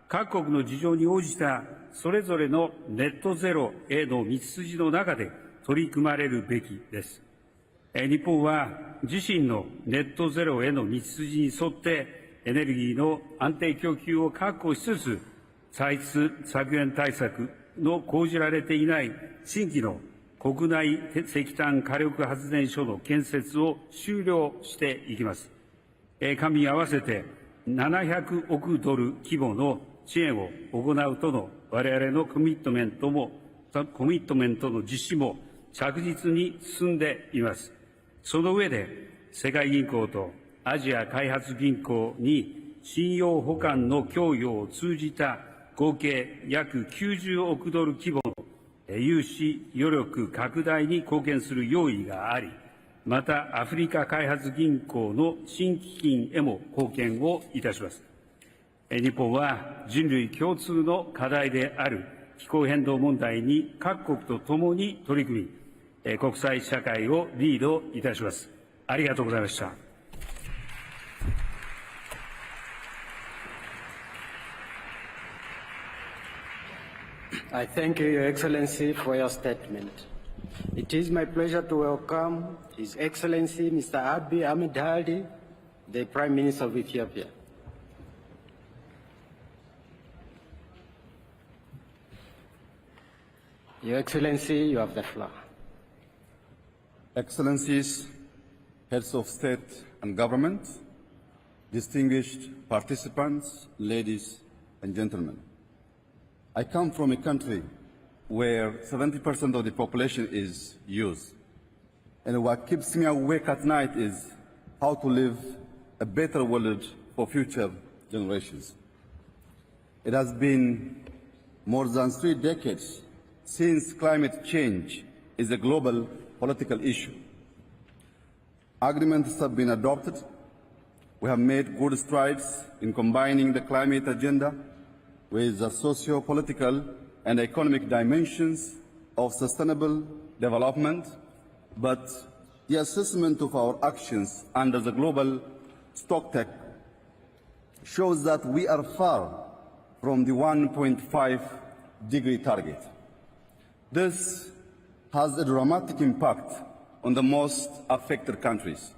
各国の事情に応じたそれぞれのネットゼロへの道筋の中で取り組まれるべきです。日本は自身のネットゼロへの道筋に沿ってエネルギーの安定供給を確保しつつ、排出削減対策の講じられていない新規の国内石炭火力発電所の建設を終了していきます。官民合わせて700億ドル規模の支援を行うとの我々のコミットメントの実施も着実に進んでいます。その上で、世界銀行とアジア開発銀行に信用保管の供与を通じた合計約90億ドル規模の融資余力拡大に貢献する用意があり、またアフリカ開発銀行の新基金へも貢献をいたします。日本は人類共通の課題である気候変動問題に各国と共に取り組み、国際社会をリードいたします。ありがとうございました。I thank you, Your Excellency, for your statement. It is my pleasure to welcome His Excellency Mr. Abiy Ahmed Ali, the Prime Minister of Ethiopia. Your Excellency, you have the floor. Excellencies, heads of state and government, distinguished participants, ladies and gentlemen. I come from a country where 70% of the population is youth. And what keeps me awake at night is how to live a better world for future generations. It has been more than 3 decades since climate change is a global political issue. Agreements have been adopted. We have made good strides in combining the climate agenda with the socio-political and economic dimensions of sustainable development, but the assessment of our actions under the global stocktake shows that we are far from the 1.5-degree target. This has a dramatic impact on the most affected countries.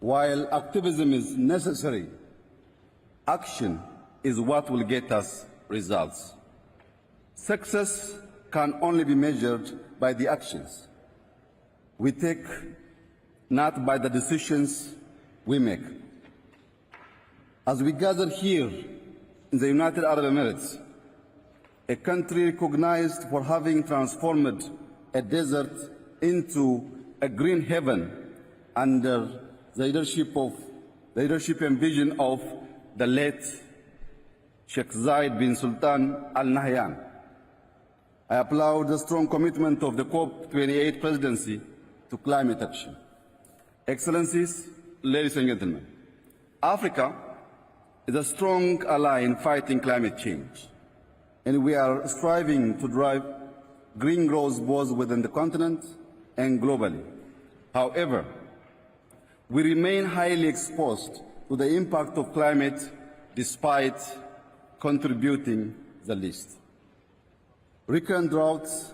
While activism is necessary, action is what will get us results. Success can only be measured by the actions we take, not by the decisions we make. As we gather here in the United Arab Emirates, a country recognized for having transformed a desert into a green heaven under the leadership and vision of the late Sheikh Zayed bin Sultan Al Nahyan. I applaud the strong commitment of the COP28 presidency to climate action. Excellencies, ladies and gentlemen, Africa is a strong ally in fighting climate change, and we are striving to drive green growth both within the continent and globally. However, we remain highly exposed to the impact of climate despite contributing the least. Recurrent droughts,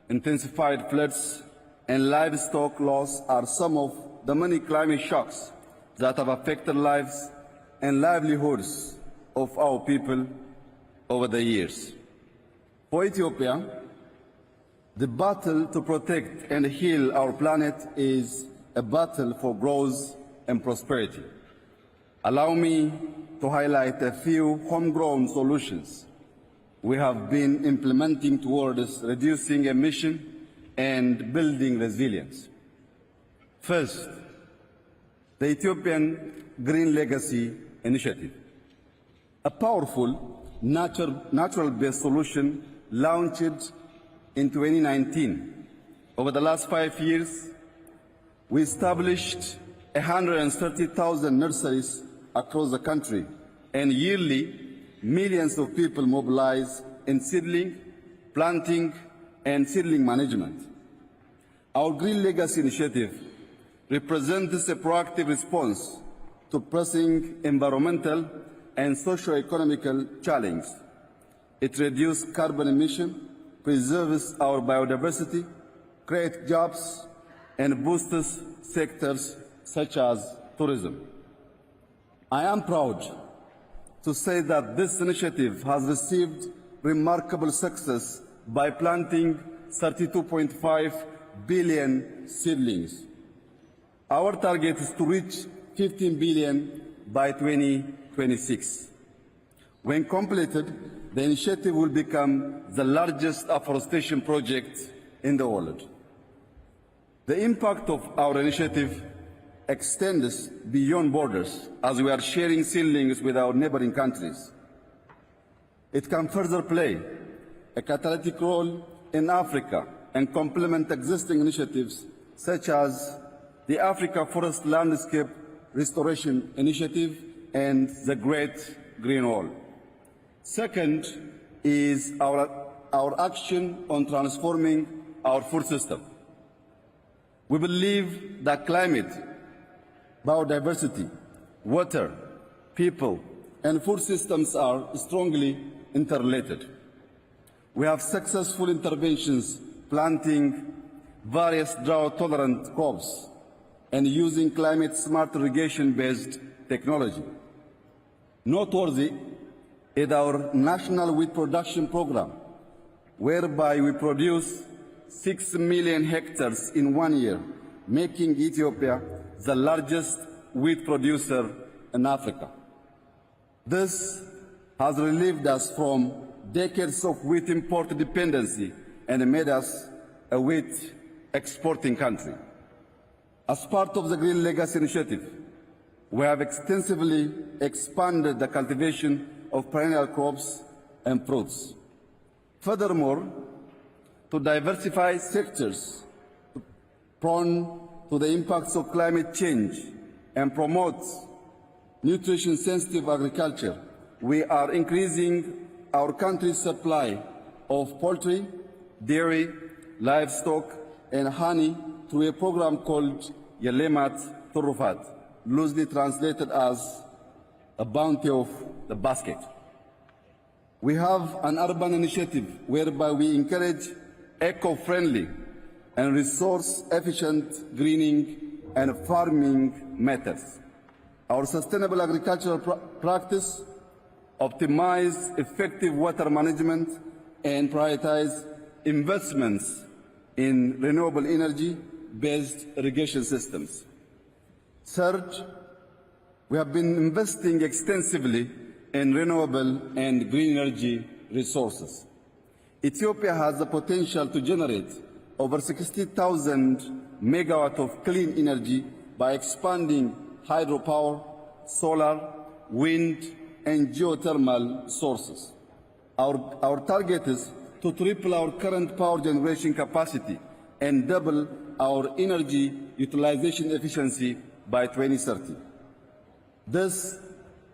intensified floods, and livestock loss are some of the many climate shocks that have affected lives and livelihoods of our people over the years. For Ethiopia, the battle to protect and heal our planet is a battle for growth and prosperity. Allow me to highlight a few homegrown solutions we have been implementing towards reducing emission and building resilience. First, the Ethiopian Green Legacy Initiative, a powerful natural-based solution launched in 2019. Over the last 5 years, we established 130,000 nurseries across the country, and yearly millions of people mobilize in seedling, planting, and seedling management. Our Green Legacy Initiative represents a proactive response to pressing environmental and socio-economical challenges. It reduces carbon emission, preserves our biodiversity, creates jobs, and boosts sectors such as tourism. I am proud to say that this initiative has received remarkable success by planting 32.5 billion seedlings. Our target is to reach 15 billion by 2026. When completed, the initiative will become the largest afforestation project in the world. The impact of our initiative extends beyond borders as we are sharing seedlings with our neighboring countries. It can further play a catalytic role in Africa and complement existing initiatives such as the Africa Forest Landscape Restoration Initiative and the Great Green Wall. Second, is our action on transforming our food system. We believe that climate, biodiversity, water, people, and food systems are strongly interrelated. We have successful interventions planting various drought-tolerant crops and using climate-smart irrigation-based technology. Noteworthy is our national wheat production program, whereby we produce 6 million hectares in 1 year, making Ethiopia the largest wheat producer in Africa. This has relieved us from decades of wheat import dependency and made us a wheat exporting country. As part of the Green Legacy Initiative, we have extensively expanded the cultivation of perennial crops and fruits. Furthermore, to diversify sectors prone to the impacts of climate change and promote nutrition-sensitive agriculture, we are increasing our country's supply of poultry, dairy, livestock, and honey through a program called علامات Turufat, loosely translated as a bounty of the basket. We have an urban initiative whereby we encourage eco-friendly and resource-efficient greening and farming methods. Our sustainable agricultural practice optimize effective water management and prioritize investments in renewable energy-based irrigation systems. Third, we have been investing extensively in renewable and green energy resources. Ethiopia has the potential to generate over 60,000 megawatts of clean energy by expanding hydropower, solar, wind, and geothermal sources. Our target is to triple our current power generation capacity and double our energy utilization efficiency by 2030. This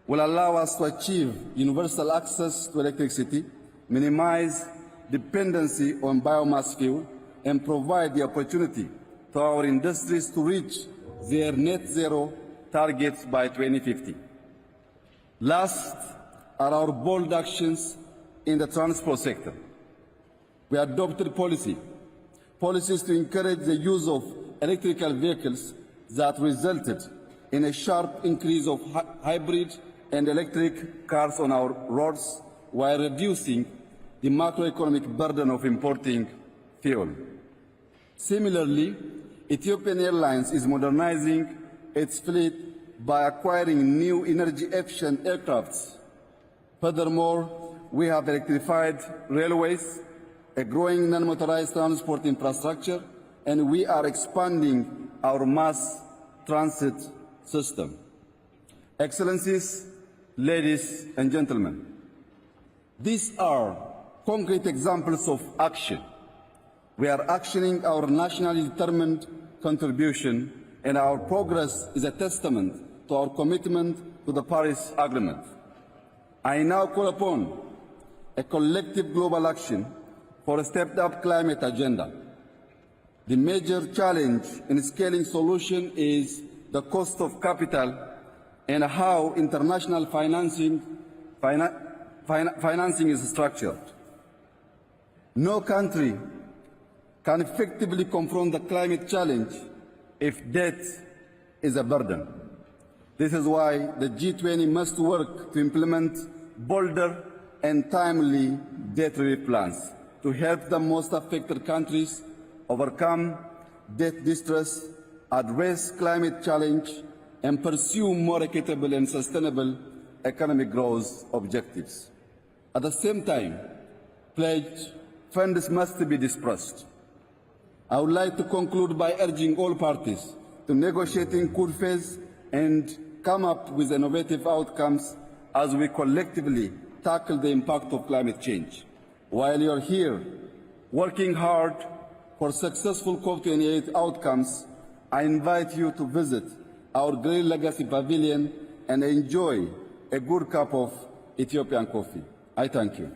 will allow us to achieve universal access to electricity, minimize dependency on biomass fuel, and provide the opportunity to our industries to reach their net zero targets by 2050. Last are our bold actions in the transport sector. We adopted policies to encourage the use of electrical vehicles that resulted in a sharp increase of hybrid and electric cars on our roads while reducing the macroeconomic burden of importing fuel. Similarly, Ethiopian Airlines is modernizing its fleet by acquiring new energy-efficient aircrafts. Furthermore, we have electrified railways, a growing non-motorized transport infrastructure, and we are expanding our mass transit system. Excellencies, ladies and gentlemen, these are concrete examples of action. We are actioning our nationally determined contribution, and our progress is a testament to our commitment to the Paris Agreement. I now call upon a collective global action for a stepped-up climate agenda. The major challenge in scaling solution is the cost of capital and how international financing is structured. No country can effectively confront the climate challenge if debt is a burden. This is why the G20 must work to implement bolder and timely debt relief plans to help the most affected countries overcome debt distress, address climate challenge, and pursue more equitable and sustainable economic growth objectives. At the same time, pledged funds must be dispersed. I would like to conclude by urging all parties to negotiate in good faith and come up with innovative outcomes as we collectively tackle the impact of climate change. While you are here working hard for successful COP28 outcomes, I invite you to visit our Green Legacy Pavilion and enjoy a good cup of Ethiopian coffee. I thank you.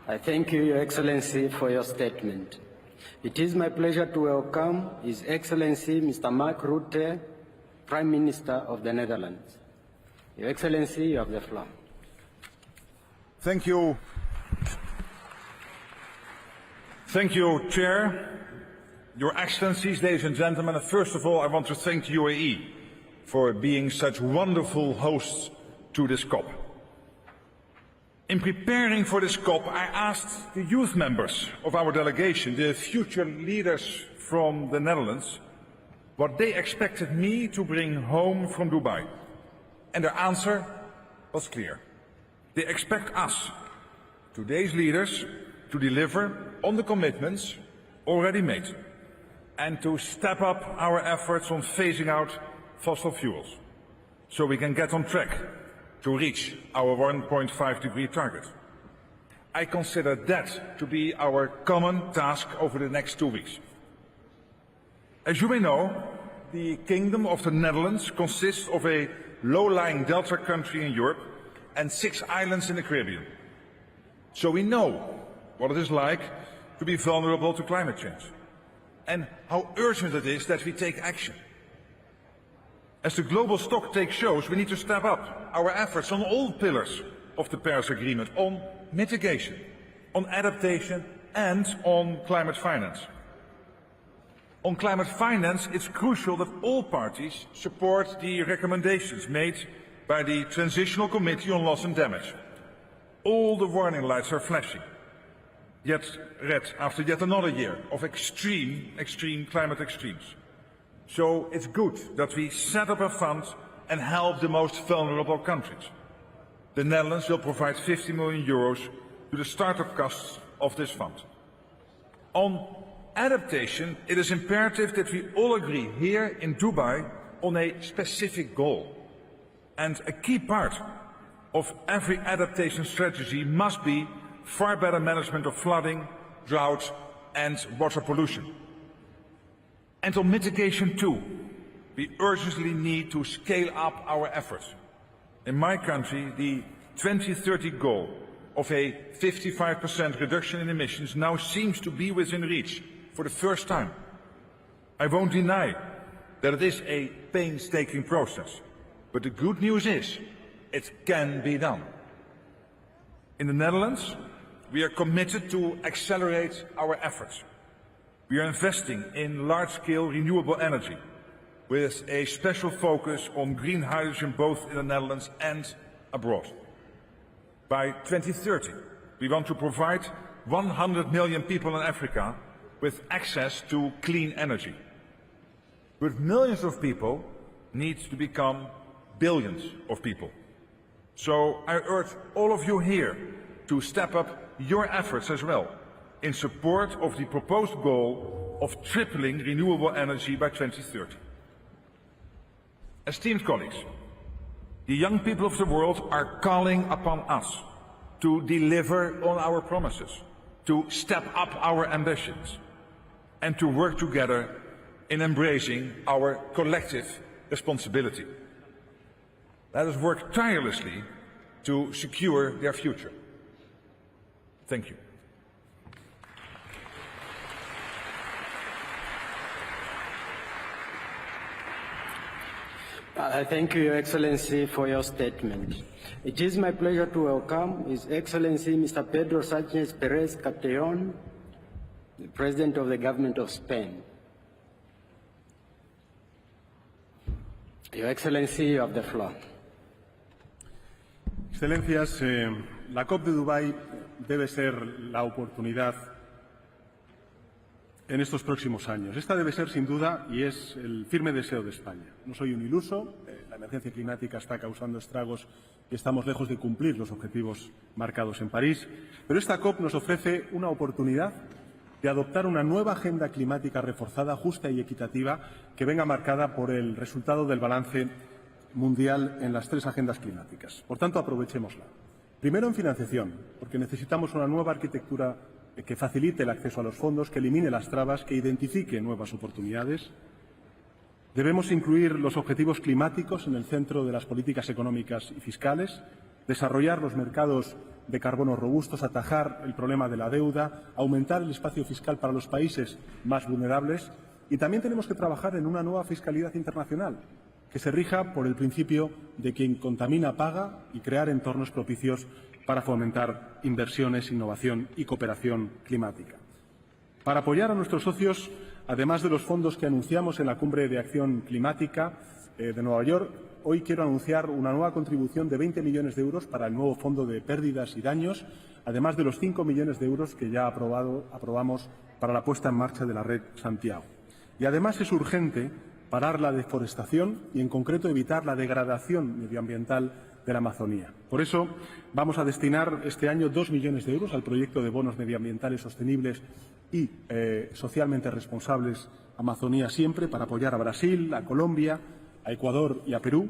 I thank you, Your Excellency, for your statement. It is my pleasure to welcome His Excellency Mr. Mark Rutte, Prime Minister of the Netherlands. Your Excellency, you have the floor. Thank you. Thank you, Chair. Your Excellencies, ladies and gentlemen, first of all, I want to thank the UAE for being such wonderful hosts to this COP. In preparing for this COP, I asked the youth members of our delegation, the future leaders from the Netherlands, what they expected me to bring home from Dubai. And their answer was clear. They expect us, today's leaders, to deliver on the commitments already made and to step up our efforts on phasing out fossil fuels so we can get on track to reach our 1.5-degree target. I consider that to be our common task over the next 2 weeks. As you may know, the Kingdom of the Netherlands consists of a low-lying delta country in Europe and 6 islands in the Caribbean. So we know what it is like to be vulnerable to climate change and how urgent it is that we take action. As the global stocktake shows, we need to step up our efforts on all pillars of the Paris Agreement, on mitigation, on adaptation and on climate finance. On climate finance, it's crucial that all parties support the recommendations made by the Transitional Committee on Loss and Damage. All the warning lights are flashing. Yet red after yet another year of extreme climate extremes. So it's good that we set up a fund and help the most vulnerable countries. The Netherlands will provide 50 million euros to the startup costs of this fund. On adaptation, it is imperative that we all agree here in Dubai on a specific goal. And a key part of every adaptation strategy must be far better management of flooding, drought and water pollution. And on mitigation too, we urgently need to scale up our efforts. In my country, the 2030 goal of a 55% reduction in emissions now seems to be within reach for the first time. I won't deny that it is a painstaking process, but the good news is it can be done. In the Netherlands, we are committed to accelerate our efforts. We are investing in large-scale renewable energy with a special focus on green hydrogen both in the Netherlands and abroad. By 2030, we want to provide 100 million people in Africa with access to clean energy. But millions of people need to become billions of people. So I urge all of you here to step up your efforts as well in support of the proposed goal of tripling renewable energy by 2030. Esteemed colleagues, the young people of the world are calling upon us to deliver on our promises, to step up our ambitions, and to work together in embracing our collective responsibility. Let us work tirelessly to secure their future. Thank you. I thank you, Your Excellency, for your statement. It is my pleasure to welcome His Excellency Mr. Pedro Sánchez Pérez Castellón, the President of the Government of Spain. Your Excellency, you have the floor. Excelencias, la COP de Dubái debe ser la oportunidad en estos próximos años. Esta debe ser, sin duda, y es el firme deseo de España. No soy un iluso, la emergencia climática está causando estragos y estamos lejos de cumplir los objetivos marcados en París, pero esta COP nos ofrece una oportunidad de adoptar una nueva agenda climática reforzada, justa y equitativa que venga marcada por el resultado del balance mundial en las 3 agendas climáticas. Por tanto, aprovechémosla. Primero, en financiación, porque necesitamos una nueva arquitectura que facilite el acceso a los fondos, que elimine las trabas, que identifique nuevas oportunidades. Debemos incluir los objetivos climáticos en el centro de las políticas económicas y fiscales desarrollar los mercados de carbono robustos, atajar el problema de la deuda, aumentar el espacio fiscal para los países más vulnerables y también tenemos que trabajar en una nueva fiscalidad internacional que se rija por el principio de quien contamina paga y crear entornos propicios para fomentar inversiones, innovación y cooperación climática. Para apoyar a nuestros socios, además de los fondos que anunciamos en la Cumbre de Acción Climática de Nueva York, hoy quiero anunciar una nueva contribución de 20 millones de euros para el nuevo Fondo de Pérdidas y Daños, además de los 5 millones de euros que ya aprobamos para la puesta en marcha de la red Santiago. Y además es urgente parar la deforestación y, en concreto, evitar la degradación medioambiental de la Amazonía. Por eso, vamos a destinar este año 2 millones de euros al proyecto de bonos medioambientales sostenibles y socialmente responsables Amazonía Siempre, para apoyar a Brasil, a Colombia, a Ecuador y a Perú.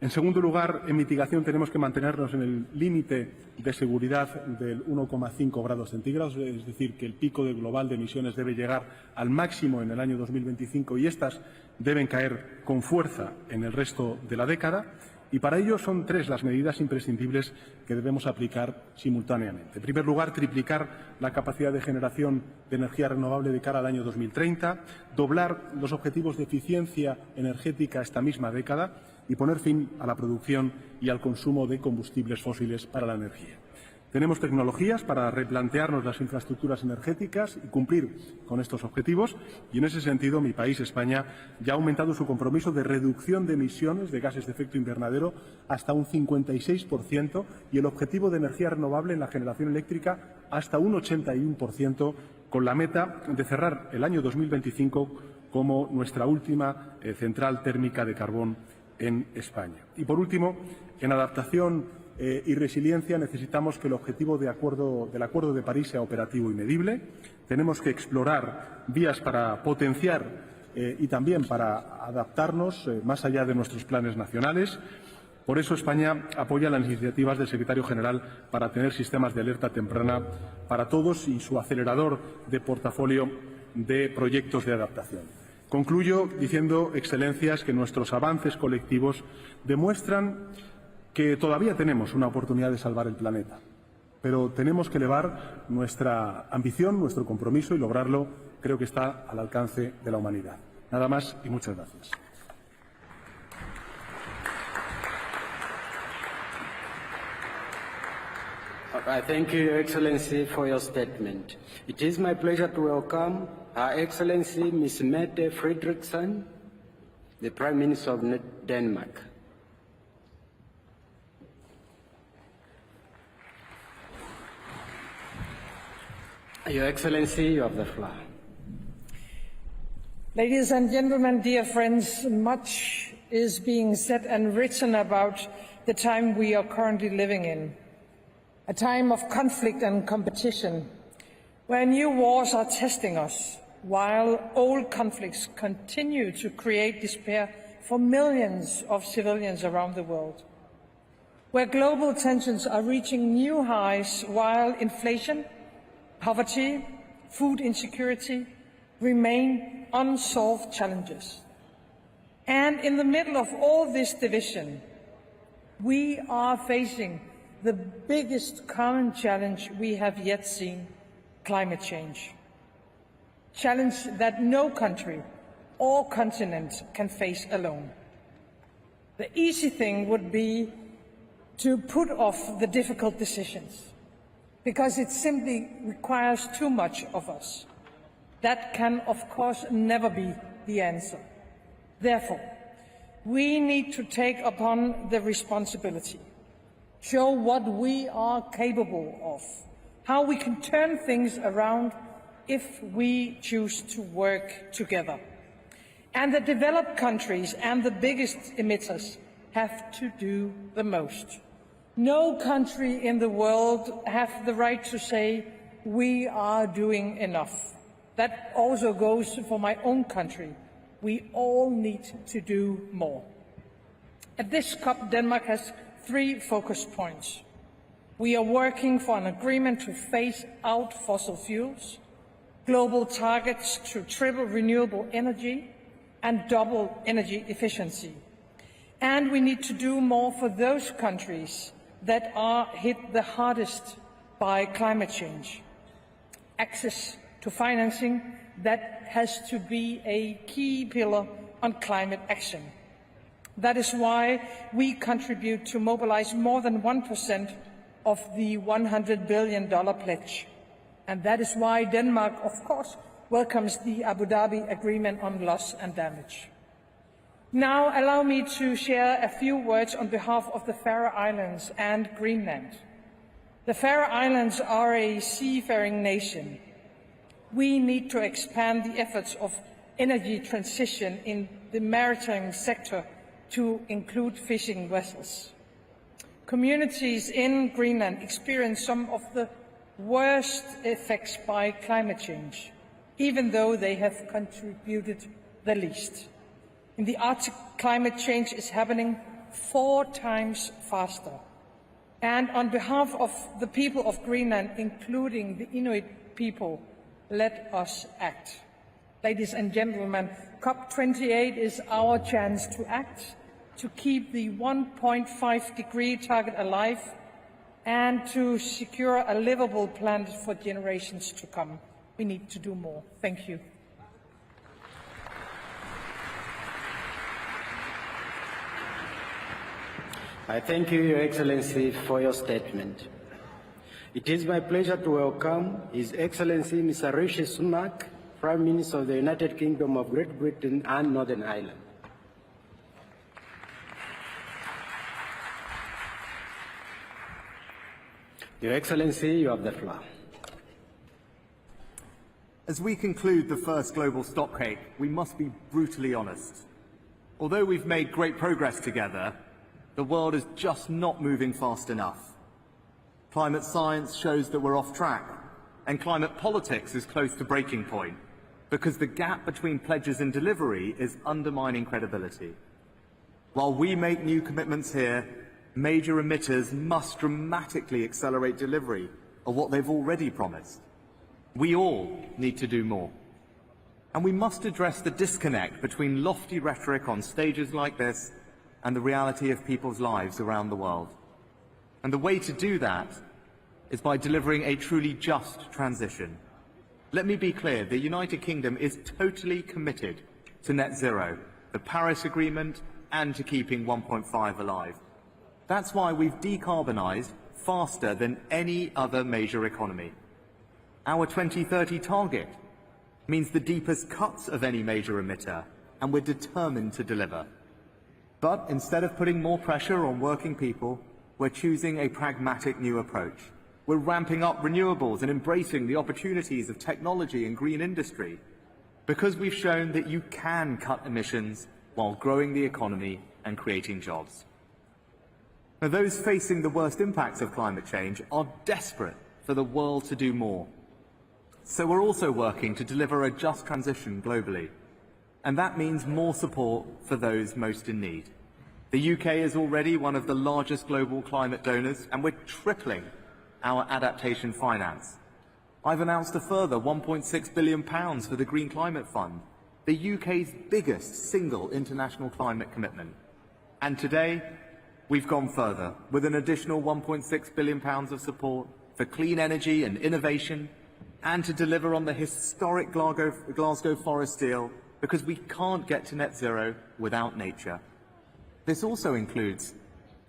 En segundo lugar, en mitigación tenemos que mantenernos en el límite de seguridad del 1,5 grados centígrados, es decir, que el pico global de emisiones debe llegar al máximo en el año 2025 y estas deben caer con fuerza en el resto de la década. Y para ello son 3 las medidas imprescindibles que debemos aplicar simultáneamente. En primer lugar, triplicar la capacidad de generación de energía renovable de cara al año 2030, doblar los objetivos de eficiencia energética esta misma década y poner fin a la producción y al consumo de combustibles fósiles para la energía. Tenemos tecnologías para replantearnos las infraestructuras energéticas y cumplir con estos objetivos y, en ese sentido, mi país, España, ya ha aumentado su compromiso de reducción de emisiones de gases de efecto invernadero hasta un 56% y el objetivo de energía renovable en la generación eléctrica hasta un 81%, con la meta de cerrar el año 2025 como nuestra última central térmica de carbón en España. Y, por último, en adaptación y resiliencia necesitamos que el objetivo del Acuerdo de París sea operativo y medible. Tenemos que explorar vías para potenciar y también para adaptarnos más allá de nuestros planes nacionales. Por eso España apoya las iniciativas del Secretario General para tener sistemas de alerta temprana para todos y su acelerador de portafolio de proyectos de adaptación. Concluyo diciendo, Excelencias, que nuestros avances colectivos demuestran que todavía tenemos una oportunidad de salvar el planeta, pero tenemos que elevar nuestra ambición, nuestro compromiso y lograrlo creo que está al alcance de la humanidad. Nada más y muchas gracias. I thank you, Your Excellency, for your statement. It is my pleasure to welcome Her Excellency Ms. Mette Frederiksen, the Prime Minister of Denmark. Your Excellency, you have the floor. Ladies and gentlemen, dear friends, much is being said and written about the time we are currently living in. A time of conflict and competition, where new wars are testing us, while old conflicts continue to create despair for millions of civilians around the world. Where global tensions are reaching new highs, while inflation, poverty, food insecurity remain unsolved challenges. And in the middle of all this division, we are facing the biggest common challenge we have yet seen: climate change. Challenge that no country or continent can face alone. The easy thing would be to put off the difficult decisions, because it simply requires too much of us. That can, of course, never be the answer. Therefore, we need to take upon the responsibility, show what we are capable of, how we can turn things around if we choose to work together. And the developed countries and the biggest emitters have to do the most. No country in the world has the right to say, we are doing enough. That also goes for my own country. We all need to do more. At this COP, Denmark has 3 focus points. We are working for an agreement to phase out fossil fuels, global targets to triple renewable energy and double energy efficiency. And we need to do more for those countries that are hit the hardest by climate change. Access to financing, that has to be a key pillar on climate action. That is why we contribute to mobilize more than 1% of the $100 billion pledge. And that is why Denmark, of course, welcomes the Abu Dhabi Agreement on Loss and Damage. Now, allow me to share a few words on behalf of the Faroe Islands and Greenland. The Faroe Islands are a seafaring nation. We need to expand the efforts of energy transition in the maritime sector to include fishing vessels. Communities in Greenland experience some of the worst effects by climate change, even though they have contributed the least. In the Arctic, climate change is happening 4 times faster. And on behalf of the people of Greenland, including the Inuit people, let us act. Ladies and gentlemen, COP28 is our chance to act, to keep the 1.5-degree target alive, and to secure a livable planet for generations to come. We need to do more. Thank you. I thank you, Your Excellency, for your statement. It is my pleasure to welcome His Excellency Mr. Rishi Sunak, Prime Minister of the United Kingdom of Great Britain and Northern Ireland. Your Excellency, you have the floor. As we conclude the first global stocktake, we must be brutally honest. Although we've made great progress together, the world is just not moving fast enough. Climate science shows that we're off track, and climate politics is close to breaking point, because the gap between pledges and delivery is undermining credibility. While we make new commitments here, major emitters must dramatically accelerate delivery of what they've already promised. We all need to do more. And we must address the disconnect between lofty rhetoric on stages like this and the reality of people's lives around the world. And the way to do that is by delivering a truly just transition. Let me be clear, the United Kingdom is totally committed to net zero, the Paris Agreement, and to keeping 1.5 alive. That's why we've decarbonised faster than any other major economy. Our 2030 target means the deepest cuts of any major emitter, and we're determined to deliver. But instead of putting more pressure on working people, we're choosing a pragmatic new approach. We're ramping up renewables and embracing the opportunities of technology and green industry, because we've shown that you can cut emissions while growing the economy and creating jobs. Now, those facing the worst impacts of climate change are desperate for the world to do more. So we're also working to deliver a just transition globally. And that means more support for those most in need. The UK is already one of the largest global climate donors, and we're tripling our adaptation finance. I've announced a further £1.6 billion for the Green Climate Fund, the UK's biggest single international climate commitment. And today, we've gone further with an additional £1.6 billion of support for clean energy and innovation, and to deliver on the historic Glasgow Forest deal, because we can't get to net zero without nature. This also includes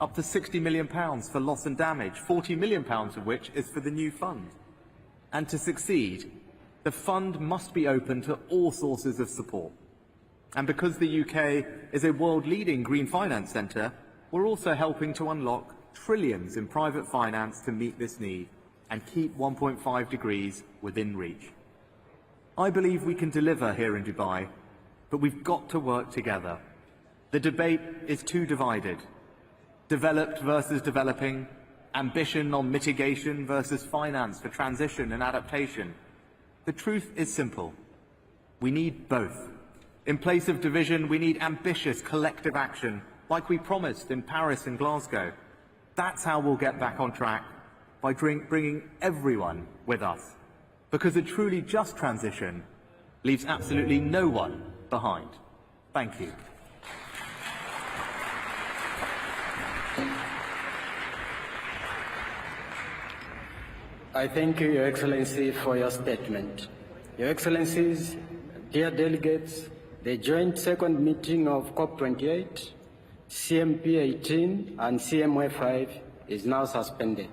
up to £60 million for loss and damage, £40 million of which is for the new fund. And to succeed, the fund must be open to all sources of support. And because the UK is a world-leading green finance centre, we're also helping to unlock trillions in private finance to meet this need and keep 1.5 degrees within reach. I believe we can deliver here in Dubai, but we've got to work together. The debate is too divided. Developed versus developing, ambition on mitigation versus finance for transition and adaptation. The truth is simple. We need both. In place of division, we need ambitious collective action, like we promised in Paris and Glasgow. That's how we'll get back on track, by bringing everyone with us. Because a truly just transition leaves absolutely no one behind. Thank you. I thank you, Your Excellency, for your statement. Your Excellencies, dear delegates, the joint second meeting of COP28, CMP 18 and CMW 5 is now suspended.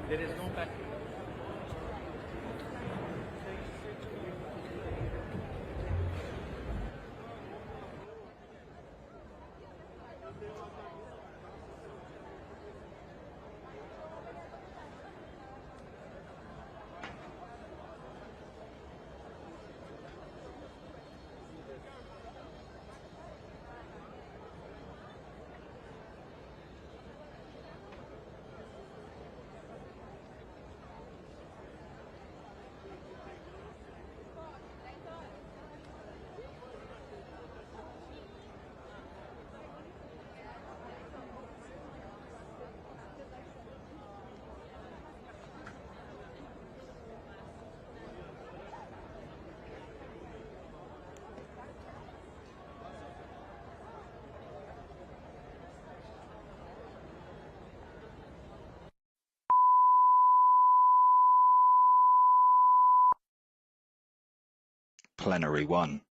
There is no back. Plenary 1.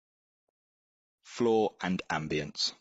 Floor and ambience.